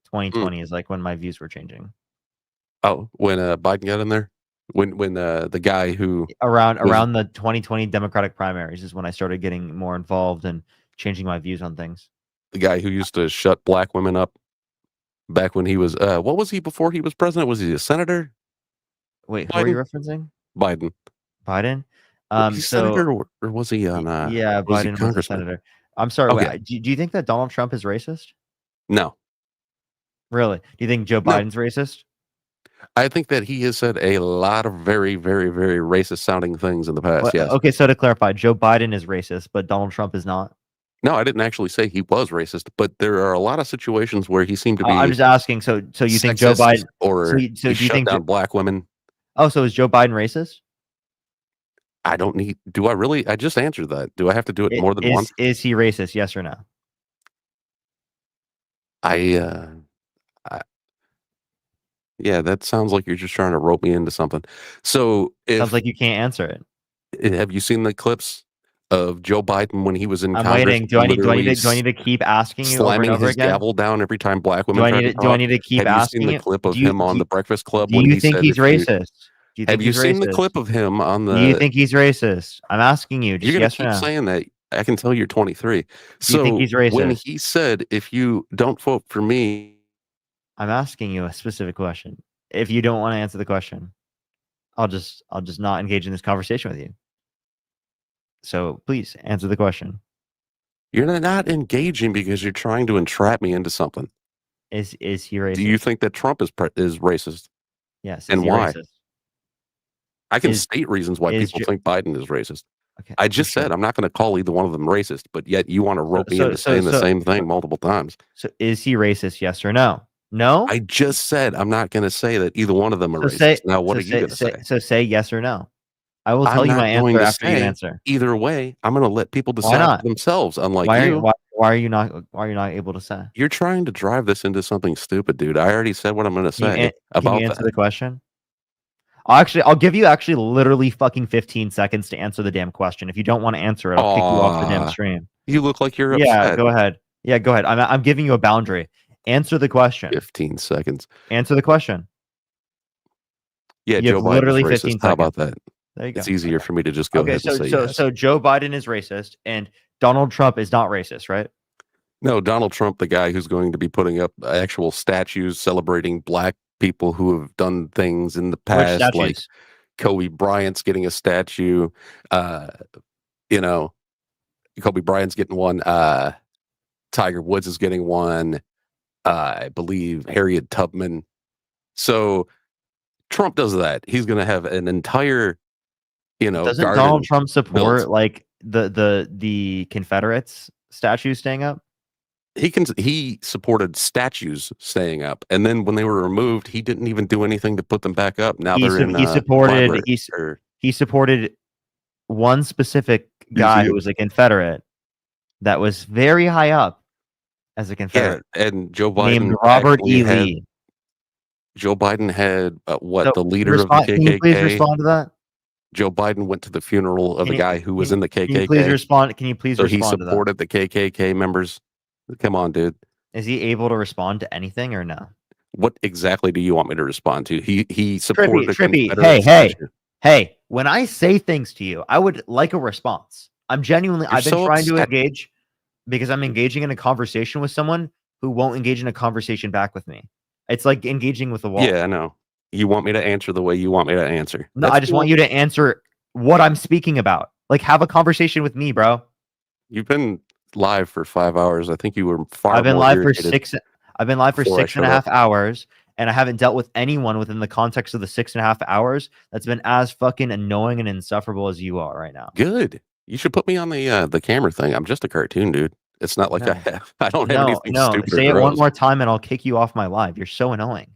2020 is like when my views were changing. Oh, when Biden got in there, when the guy who Around was- the 2020 Democratic primaries is when I started getting more involved and changing my views on things. the guy who used to shut black women up back when he was what was he before he was president? Was he a senator? Wait, who are you referencing? Biden. Biden? Was he So senator or was he on yeah, was he Biden was a congressman? senator. I'm sorry. Okay. Wait, do you think that Donald Trump is racist? No. Really? Do you think Joe No. Biden's racist? I think that he has said a lot of very, very, very racist sounding things in the past. Well, Yes. Okay, so to clarify, Joe Biden is racist, but Donald Trump is not. No, I didn't actually say he was racist, but there are a lot of situations where he seemed to be. I'm just asking. So you think Joe sexist Biden or So he do you shut think? down black women? Oh, so is Joe Biden racist? I don't need. Do I really? I just answered that. Do I have to do it more than once? Is he racist? Yes or no? Yeah, that sounds like you're just trying to rope me into something. So if Sounds like you can't answer it. have you seen the clips of Joe Biden when he was in I'm Congress? waiting. Do I need literally to keep asking you over and slamming over his again? gavel down every time black women tried to Do I talk? need to keep Have you seen asking the you? clip of Do you him on the Breakfast Club do when you he think said, he's if you racist? Do you think have you he's seen the racist? clip of him on Do you the? think he's racist? I'm asking you, You're just gonna yes or keep no. saying that. I can tell you're 23. Do you think So he's when racist? he said, "If you don't vote for me," I'm asking you a specific question. If you don't want to answer the question, I'll just not engage in this conversation with you. So please answer the question. you're not engaging because you're trying to entrap me into something. Is he racist? Do you think that Trump is racist? Yes. Is And he why? racist? I can Is state reasons why is people Jo- think Biden is racist. okay? I You just said should. I'm not going to call either one of them racist, but yet you want to rope me into saying the same thing multiple times. So is he racist? Yes or no? No. I just said I'm not going to say that either one of them are So say. racist. Now, what So are you going to say? So say yes or no. I will tell I'm you not my going answer to after you say answer. either way. I'm going to let people Why decide not? for themselves. Unlike Why you, are you not able to say? you're trying to drive this into something stupid, dude. I already said what I'm going to Can you, say can you about answer that. the question? I'll give you literally fucking 15 seconds to answer the damn question. If you don't want to answer it, I'll kick you off the damn Aw, stream. you look like you're Yeah, upset. go ahead. Yeah, go ahead. I'm giving you a boundary. Answer the question. 15 seconds. Answer the question. Yeah, You Joe have Biden's literally racist. 15 How seconds. about that? There you go. It's easier for me to just go Okay, ahead and say yes. so Joe Biden is racist and Donald Trump is not racist, right? No, Donald Trump, the guy who's going to be putting up actual statues celebrating black people who have done things in the Which past, like statues? Kobe Bryant's getting a statue. You know, Kobe Bryant's getting one. Tiger Woods is getting one. I believe Harriet Tubman. So Trump does that. He's going to have an entire, Doesn't garden Donald Trump built. support like the Confederates statues staying up? He supported statues staying up, and then when they were removed, he didn't even do anything to put them back up. Now they're in He supported libraries or he supported one specific guy who museums. was a Confederate that was very high up as a Yeah, Confederate and Joe named Biden Robert actually E. had Lee. Joe Biden had So the leader of the can you please KKK. respond to that? Joe Biden went to the funeral of the guy who was in the Can you please KKK. respond? Can you please So he respond to that? supported the KKK members. Come on, dude. Is he able to respond to anything or no? What exactly do you want me to respond to? He supported a Trippy, Confederate hey. statue. When I say things to you, I would like a response. I've been so trying to upset. engage because I'm engaging in a conversation with someone who won't engage in a conversation back with me. It's like engaging with a wall. Yeah, I know. You want me to answer the way you want me to answer. No, That's I just want cool. you to answer what I'm speaking about. Like, have a conversation with me, bro. You've been live for 5 hours. I think you were far I've been more live for irritated six. I've been live for before I 6 and a showed up. half hours, and I haven't dealt with anyone within the context of the 6.5 hours that's been as fucking annoying and insufferable as you are right now. Good. You should put me on the camera thing. I'm just a cartoon, dude. It's not like No. I don't have anything stupid Say or it one gross. more time, and I'll kick you off my live. You're so annoying.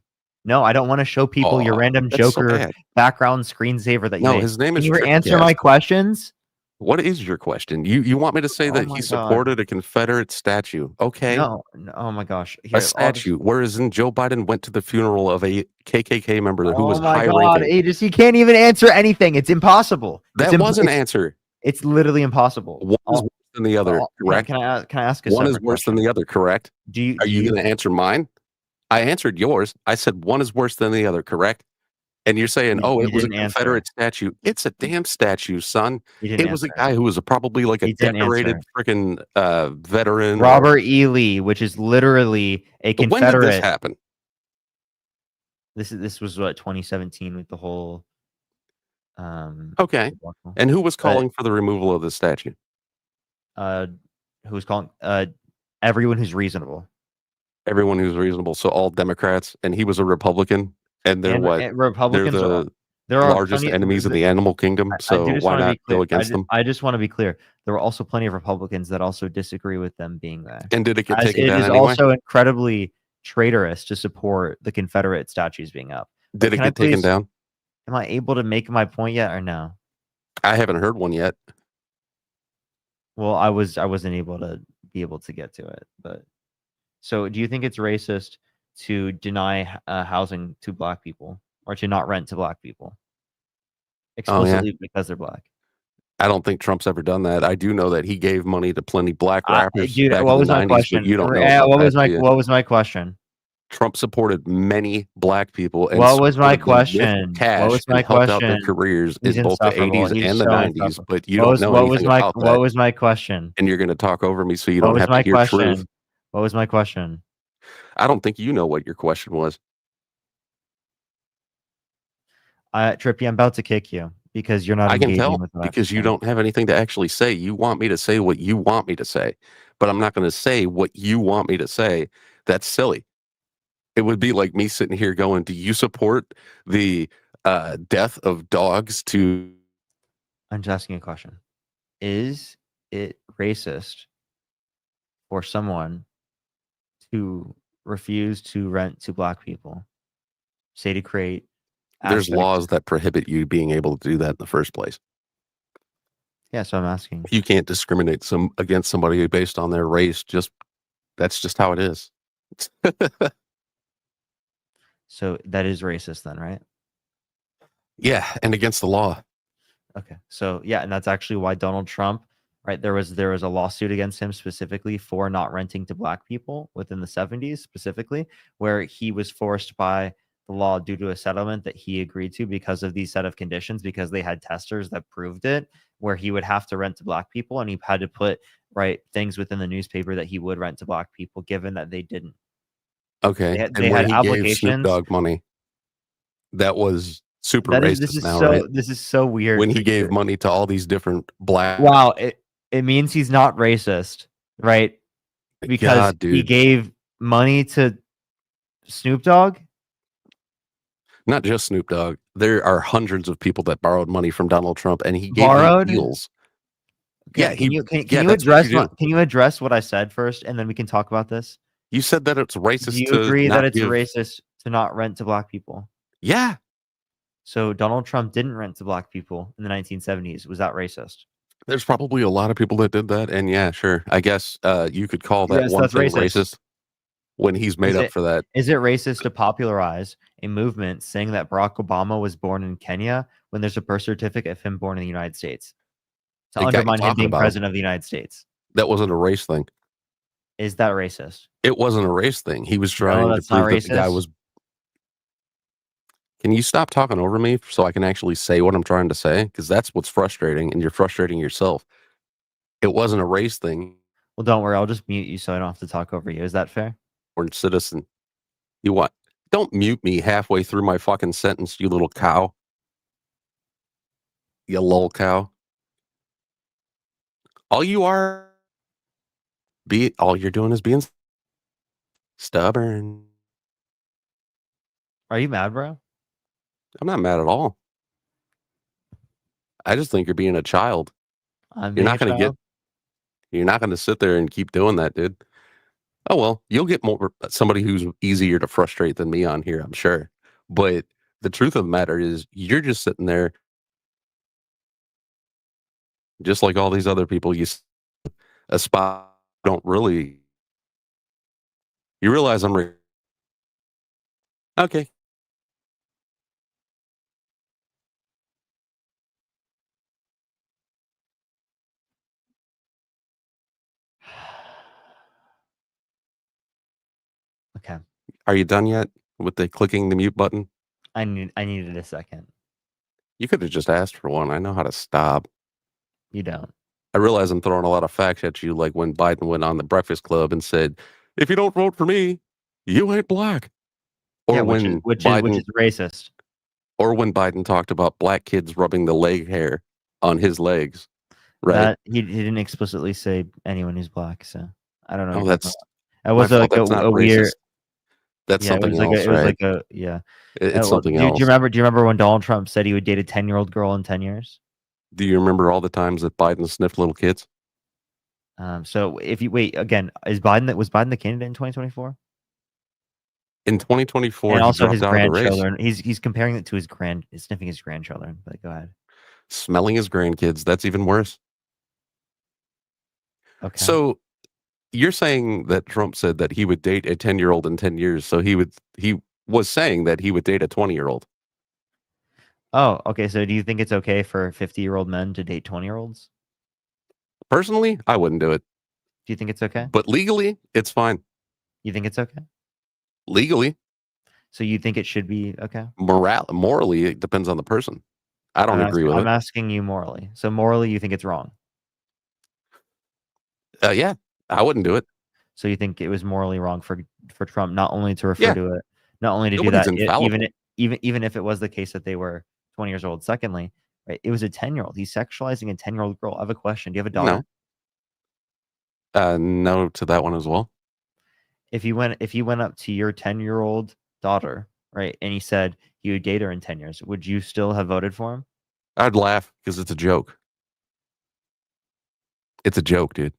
No, I don't want to show people your Aw, random that's so Joker bad. background screensaver that you No, made. his name Can is you answer my Trickcast. questions? What is your question? You want me to say Oh that my he God. supported a Confederate statue? Okay. No. Oh my gosh. A Here, I'll just- statue. Whereas in Joe Biden went to the funeral of a KKK member who was Oh my high God, ranking. Aegis, you can't even answer anything. It's impossible. That was an answer. It's literally impossible. One is worse than the other, correct? Can I ask a One is separate worse question? than the other, correct? Do Are you you going to answer mine? I answered yours. I said one is worse than the other, correct? And you're saying, You- oh, you it was a didn't answer. Confederate statue. It's a damn statue, son. You didn't It was a answer. guy who was probably like a You didn't decorated answer. freaking veteran. or- Robert E. Lee, which is literally a But when did Confederate. this happen? This was what 2017 with the whole. Okay. debacle. And who was But, calling for the removal of the statue? who was calling everyone who's reasonable. Everyone who's reasonable. So all Democrats, and he was a Republican, and they're what? And Republicans they're are. the There are largest plenty, enemies of the animal kingdom. I So do just why want to not be clear. go against them? I just want to be clear. There were also plenty of Republicans that also disagree with them being there. And did it get As taken it down is anyway? also incredibly traitorous to support the Confederate statues being up. But Did it can I get taken please- down? Am I able to make my point yet or no? I haven't heard one yet. Well, I wasn't able to get to it. But so, do you think it's racist to deny housing to Black people or to not rent to Black people Oh, yeah. explicitly because they're Black? I don't think Trump's ever done that. I do know that he gave money to plenty black rappers Dude, back what in was the my 90s, question? but you don't know about What that, was my do you? what was my question? Trump supported many black people and What was my supported them with question? What cash was and my helped out their question? careers He's in both the insufferable. 80s He's and the so 90s, insufferable. but you don't know anything about What that. was my question? And you're going to talk over me so you What don't was have to my hear truth. question? What was my question? I don't think you know what your question was. Trippy, I'm about to kick you because you're not I can engaging tell with what I have to because you say. don't have anything to actually say. You want me to say what you want me to say, but I'm not going to say what you want me to say. That's silly. It would be like me sitting here going, do you support the death of dogs to... I'm just asking a question. Is it racist for someone to refuse to rent to black people? Say to create There's aspects. laws that prohibit you being able to do that in the first place. Yeah, so I'm asking. You can't discriminate against somebody based on their race. That's just how it is. So that is racist then, right? Yeah, and against the law. Okay. So yeah, and that's actually why Donald Trump, right? There was a lawsuit against him specifically for not renting to black people within the 70s specifically, where he was forced by the law due to a settlement that he agreed to because of these set of conditions, because they had testers that proved it, where he would have to rent to black people and he had to put things within the newspaper that he would rent to black people, given that they didn't. Okay. They and when had he gave Snoop obligations. Dogg money, that was super This racist is now, so right? this is so weird. When he gave money to all these different black... Wow, it means he's not racist, right? Because God, he dude. gave money to Snoop Dogg? Not just Snoop Dogg. There are hundreds of people that borrowed money from Donald Trump, and he gave Borrowed? them deals. Okay, Yeah, can you that's what you do. can you address what I said first, and then we can talk about this? You said that it's Do racist you to agree that not it's give... racist to not rent to black people? Yeah. So Donald Trump didn't rent to black people in the 1970s. Was that racist? There's probably a lot of people that did that, and yeah, sure. I guess you could call that Yes, one that's thing racist. racist when he's made up for that. Is it racist to popularize a movement saying that Barack Obama was born in Kenya when there's a birth certificate of him born in the United States? To It got you undermine him talking being about him. president of the United States. That wasn't a race thing. Is that racist? It wasn't a race thing. He was trying to that's not prove that the guy racist. was... Can you stop talking over me so I can actually say what I'm trying to say? Because that's what's frustrating, and you're frustrating yourself. It wasn't a race thing. Well, don't worry. I'll just mute you so I don't have to talk over you. Is that fair? Or citizen. You what? Don't mute me halfway through my fucking sentence, you little cow. You lol cow. All you're doing is being stubborn. Are you mad, bro? I'm not mad at all. I just think you're being a child. You're not going to sit there and keep doing that, dude. Oh, well, you'll get somebody who's easier to frustrate than me on here, I'm sure. But the truth of the matter is you're just sitting there just like all these other people you aspire don't really. You realize I'm okay. Okay. Are you done yet with the clicking the mute button? I needed a second. You could have just asked for one. I know how to stop. You don't. I realize I'm throwing a lot of facts at you, like when Biden went on the Breakfast Club and said, "If you don't vote for me, you ain't black." Or Yeah, when which is racist. Or when Biden talked about black kids rubbing the leg hair on his legs, right? That he didn't explicitly say anyone who's black, so I don't know. Oh, that's that was like that's a not weird. racist. That's Yeah, something it was like else, it was right? like a yeah. It's something do else. you remember when Donald Trump said he would date a 10-year-old girl in 10 years? Do you remember all the times that Biden sniffed little kids? So if you wait again, was Biden the candidate in 2024? In 2024, And he also dropped his out of the race. grandchildren. He's comparing it to sniffing his grandchildren. But go ahead. Smelling his grandkids. That's even worse. Okay. So you're saying that Trump said that he would date a 10-year-old in 10 years. So he was saying that he would date a 20-year-old. Oh, okay. So do you think it's okay for 50-year-old men to date 20-year-olds? Personally, I wouldn't do it. Do you think it's okay? But legally, it's fine. You think it's okay? Legally. So you think it should be okay? Morally, it depends on the person. I don't agree with I'm it. asking you morally. So morally, you think it's wrong? Yeah, I wouldn't do it. So you think it was morally wrong for Trump not only to refer Yeah. to it, not only to Nobody's do that, infallible. even if it was the case that they were 20 years old. Secondly, right, it was a 10-year-old. He's sexualizing a 10-year-old girl. I have a question. Do you have a daughter? No. No to that one as well. If you went up to your 10-year-old daughter, right, and he said you would date her in 10 years, would you still have voted for him? I'd laugh because it's a joke. It's a joke, dude.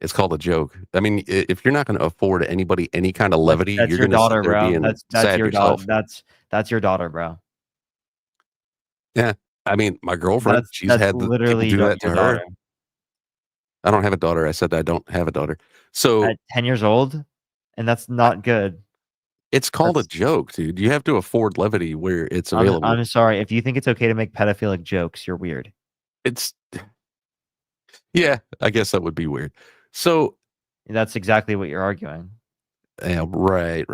It's called a joke. I mean, if you're not going to afford anybody any kind of levity, That's you're your going to sit daughter, there bro. being That's sad your daughter. yourself. That's your daughter, bro. Yeah. I mean, my girlfriend, she's That's had people literally do that to your her. daughter. I don't have a daughter. I said I don't have a daughter. So At 10 years old, and that's not good. it's called a joke, dude. You have to afford levity where it's available. I'm sorry. If you think it's okay to make pedophilic jokes, you're weird. Yeah, I guess that would be weird. So that's exactly what you're arguing. Yeah, right.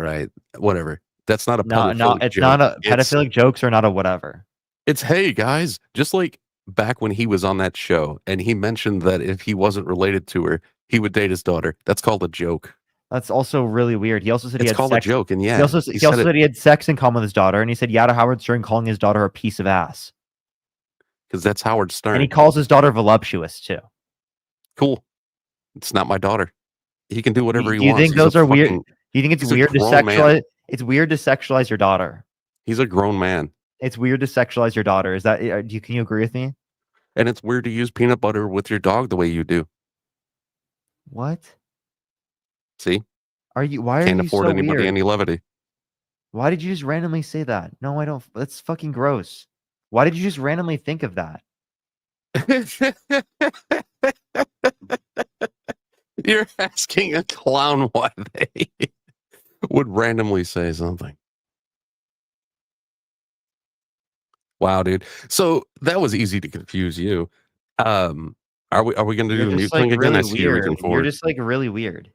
Whatever. That's not a No, pedophilic it's joke. not a pedophilic jokes are not a whatever. It's hey guys, just like back when he was on that show and he mentioned that if he wasn't related to her, he would date his daughter. That's called a joke. That's also really weird. He also said he It's had called a sex. joke, and yeah, he also he said said it- he had sex in common with his daughter, and he said Yada Howard Stern calling his daughter a piece of ass. Because that's Howard Stern. And he calls his daughter voluptuous too. Cool. It's not my daughter. He can do whatever he Do you wants. think He's those a are weird? fucking- Do you think it's he's a weird to grown man. sexualize? It's weird to sexualize your daughter. He's a grown man. It's weird to sexualize your daughter. Is that? Can you agree with me? And it's weird to use peanut butter with your dog the way you do. What? See? Why are Can't you afford so anybody weird? any levity. Why did you just randomly say that? No, I don't. That's fucking gross. Why did you just randomly think of that? You're asking a clown why they would randomly say something. Wow, dude. So that was easy to confuse you. Are we going to do You're the mute just like thing again? I really see you're reaching weird. You're forward. just like really weird.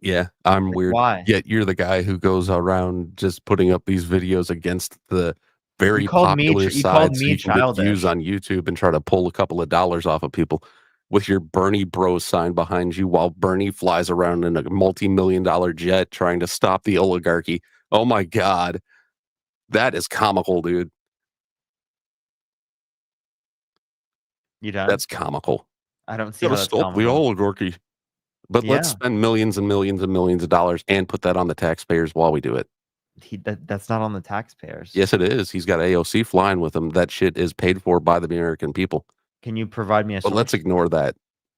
Yeah, I'm weird. why? Yet you're the guy who goes around just putting up these videos against the very You called me popular ch- you called sites so me you can get views childish. on YouTube and try to pull a couple of dollars off of people with your Bernie Bros sign behind you while Bernie flies around in a multi-million-dollar jet trying to stop the oligarchy. Oh my God. That is comical, dude. You done? That's comical. I don't see how Gotta that's stop the comical. oligarchy. But let's Yeah. spend millions and millions and millions of dollars and put that on the taxpayers while we do it. That's not on the taxpayers. Yes, it is. He's got AOC flying with him. That shit is paid for by the American people. Can you provide me a But source? let's ignore that.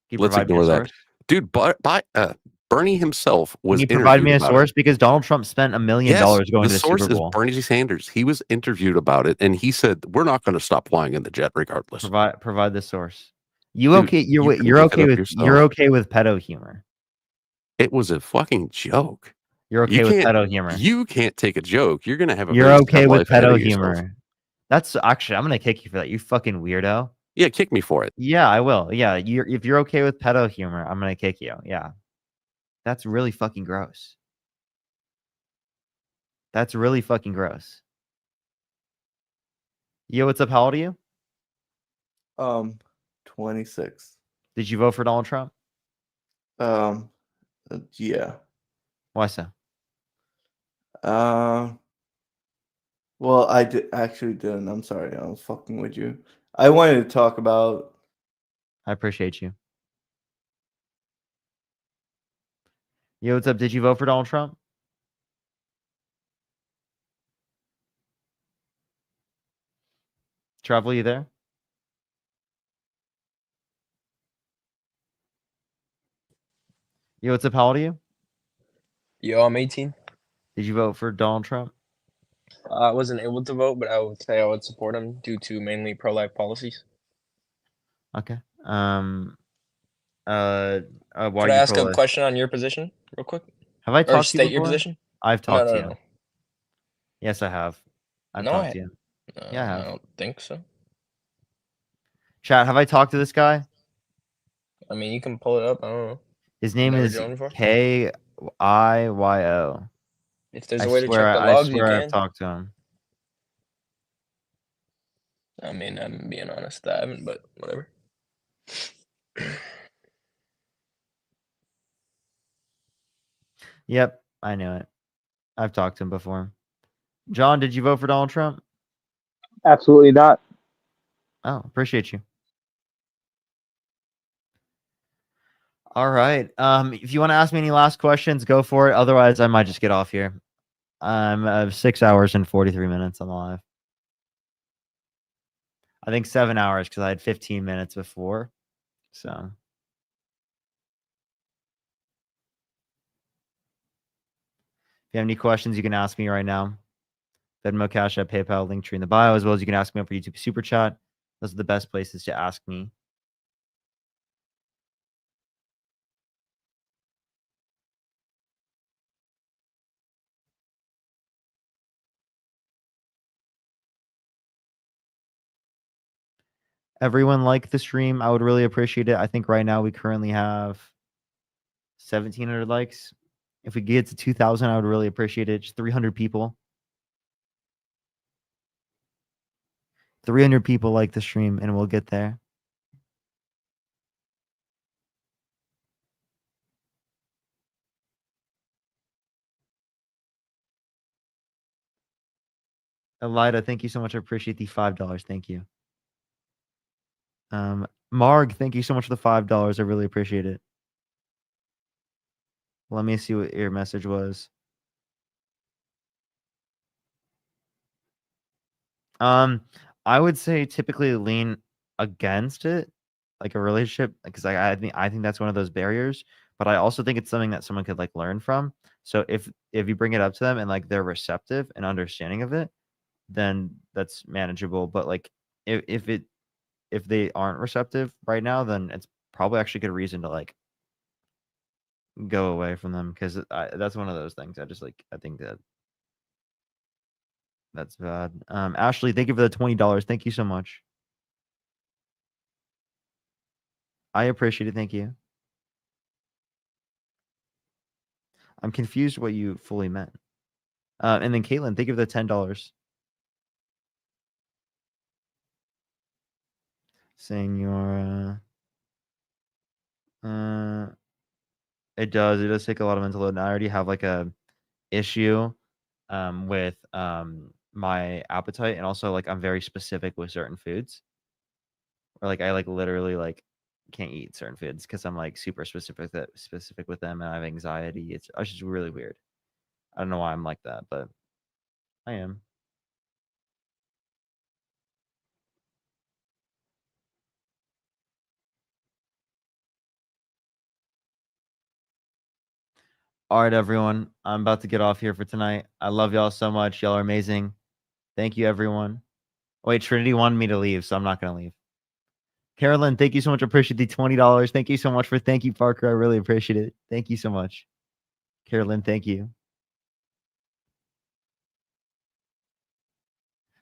Can you Let's provide me a ignore that. source? Dude, Bernie himself was Can you provide me a interviewed about it. source? Because Donald Trump spent $1 million Yes, going the to the source Super is Bowl. Bernie Sanders. He was interviewed about it, and he said, "We're not going to stop flying in the jet, regardless." Provide the source. You Dude, okay? you can You're look it okay up with yourself. you're okay with pedo humor. It was a fucking joke. You're okay You with can't- pedo humor. You can't take a joke. You're going to have a You're very okay sad with life ahead pedo of yourself. humor. That's actually I'm gonna kick you for that. You fucking weirdo. Yeah, kick me for it. Yeah, I will. Yeah, if you're okay with pedo humor, I'm gonna kick you. Yeah, that's really fucking gross. That's really fucking gross. Yo, what's up? How old are you? 26. Did you vote for Donald Trump? Yeah. Why so? Well, I actually didn't. I'm sorry. I was fucking with you. I wanted to talk about. I appreciate you. Yo, what's up? Did you vote for Donald Trump? Travel, you there? Yo, what's up? How old are you? Yo, I'm 18. Did you vote for Donald Trump? I wasn't able to vote, but I would say I would support him due to mainly pro-life policies. Okay. Why are Could I you ask a pro-life? question on your position real quick? Have I Or talked to you state your before? position? I've talked no, to you. no. Yes, I have. I've No, talked to you. Yeah, I I have. don't think so. Chat, have I talked to this guy? I mean, you can pull it up. I don't know. His name Never is joined before? KIYO. If there's a way to check the I logs, you swear I've can. talked to him. I mean, I'm being honest, I haven't, but whatever. Yep, I knew it. I've talked to him before. John, did you vote for Donald Trump? Absolutely not. Oh, appreciate you. All right. If you want to ask me any last questions, go for it. Otherwise, I might just get off here. I'm 6 hours and 43 minutes on the live. I think 7 hours because I had 15 minutes before. So. If you have any questions, you can ask me right now. Venmo, Cash App, PayPal, link tree in the bio, as well as you can ask me over YouTube Super Chat. Those are the best places to ask me. Everyone like the stream. I would really appreciate it. I think right now we currently have 1,700 likes. If we get to 2,000, I would really appreciate it. Just 300 people. 300 people like the stream, and we'll get there. Elida, thank you so much. I appreciate the $5. Thank you. Marg, thank you so much for the $5. I really appreciate it. Let me see what your message was. I would say typically lean against it, like a relationship, because I think that's one of those barriers. But I also think it's something that someone could like learn from. So if you bring it up to them and like they're receptive and understanding of it, then that's manageable. But like if they aren't receptive right now, then it's probably actually a good reason to like go away from them because that's one of those things. I think that's bad. Ashley, thank you for the $20. Thank you so much. I appreciate it. Thank you. I'm confused what you fully meant. And then Caitlin, thank you for the $10. Saying it does take a lot of mental load. And I already have like a issue with my appetite, and also like I'm very specific with certain foods. Or like I like literally like can't eat certain foods because I'm like super specific with them, and I have anxiety. It's just really weird. I don't know why I'm like that, but I am. All right, everyone. I'm about to get off here for tonight. I love y'all so much. Y'all are amazing. Thank you, everyone. Wait, Trinity wanted me to leave, so I'm not going to leave. Carolyn, thank you so much. I appreciate the $20. Thank you so much for thank you, Parker. I really appreciate it. Thank you so much. Carolyn, thank you.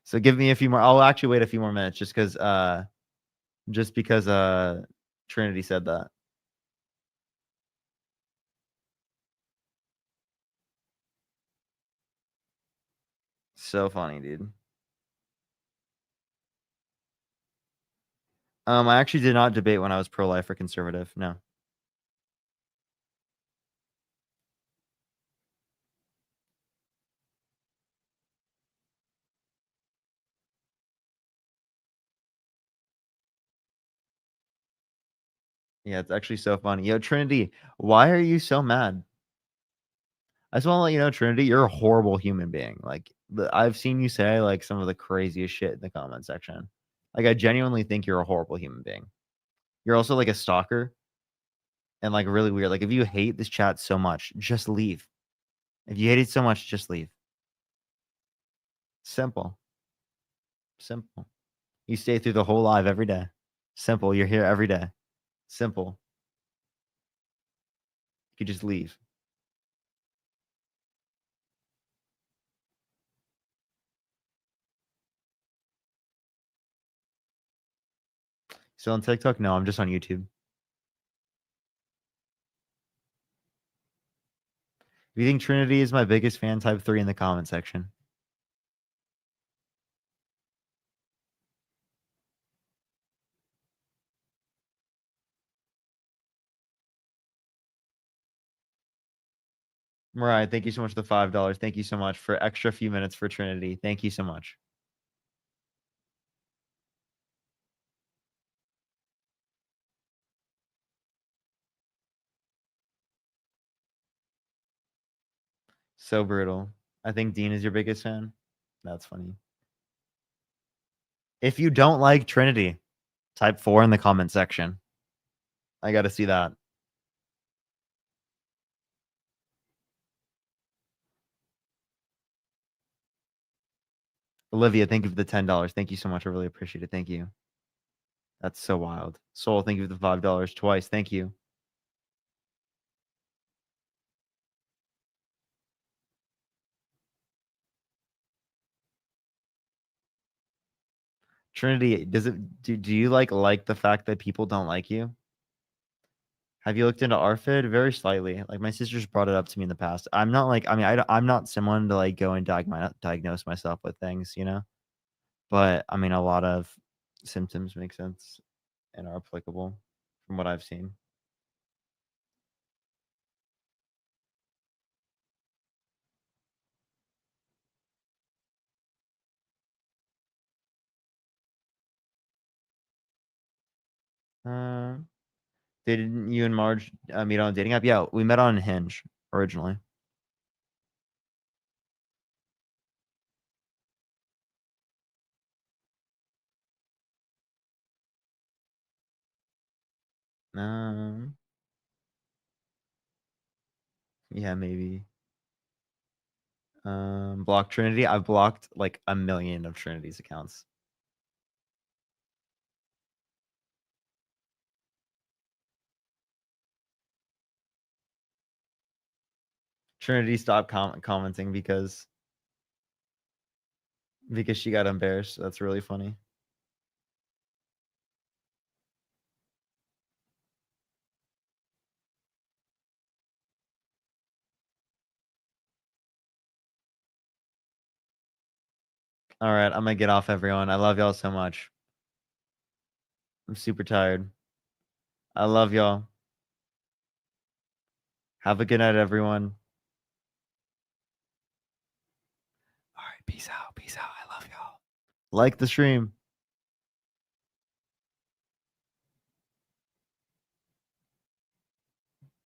So give me a few more. I'll actually wait a few more minutes just because Trinity said that. So funny, dude. I actually did not debate when I was pro-life or conservative. No. Yeah, it's actually so funny. Yo, Trinity, why are you so mad? I just want to let you know, Trinity, you're a horrible human being. Like, I've seen you say like some of the craziest shit in the comment section. Like, I genuinely think you're a horrible human being. You're also like a stalker and like really weird. Like, if you hate this chat so much, just leave. If you hate it so much, just leave. Simple. Simple. You stay through the whole live every day. Simple. You're here every day. Simple. You could just leave. Still on TikTok? No, I'm just on YouTube. If you think Trinity is my biggest fan, type 3 in the comment section. Mariah, thank you so much for the $5. Thank you so much for extra few minutes for Trinity. Thank you so much. So brutal. I think Dean is your biggest fan. That's funny. If you don't like Trinity, type 4 in the comment section. I got to see that. Olivia, thank you for the $10. Thank you so much. I really appreciate it. Thank you. That's so wild. Soul, thank you for the $5 twice. Thank you. Trinity, does it do you like the fact that people don't like you? Have you looked into ARFID? Very slightly. Like my sister's brought it up to me in the past. I'm not like, I mean, I'm not someone to like go and diagnose myself with things, you know? But I mean, a lot of symptoms make sense and are applicable from what I've seen. Didn't you and Marge meet on a dating app? Yeah, we met on Hinge originally. Yeah, maybe. Block Trinity. I've blocked like 1 million of Trinity's accounts. Trinity stopped commenting because she got embarrassed. That's really funny. All right, I'm gonna get off, everyone. I love y'all so much. I'm super tired. I love y'all. Have a good night, everyone. All right, peace out. Peace out. I love y'all. Like the stream.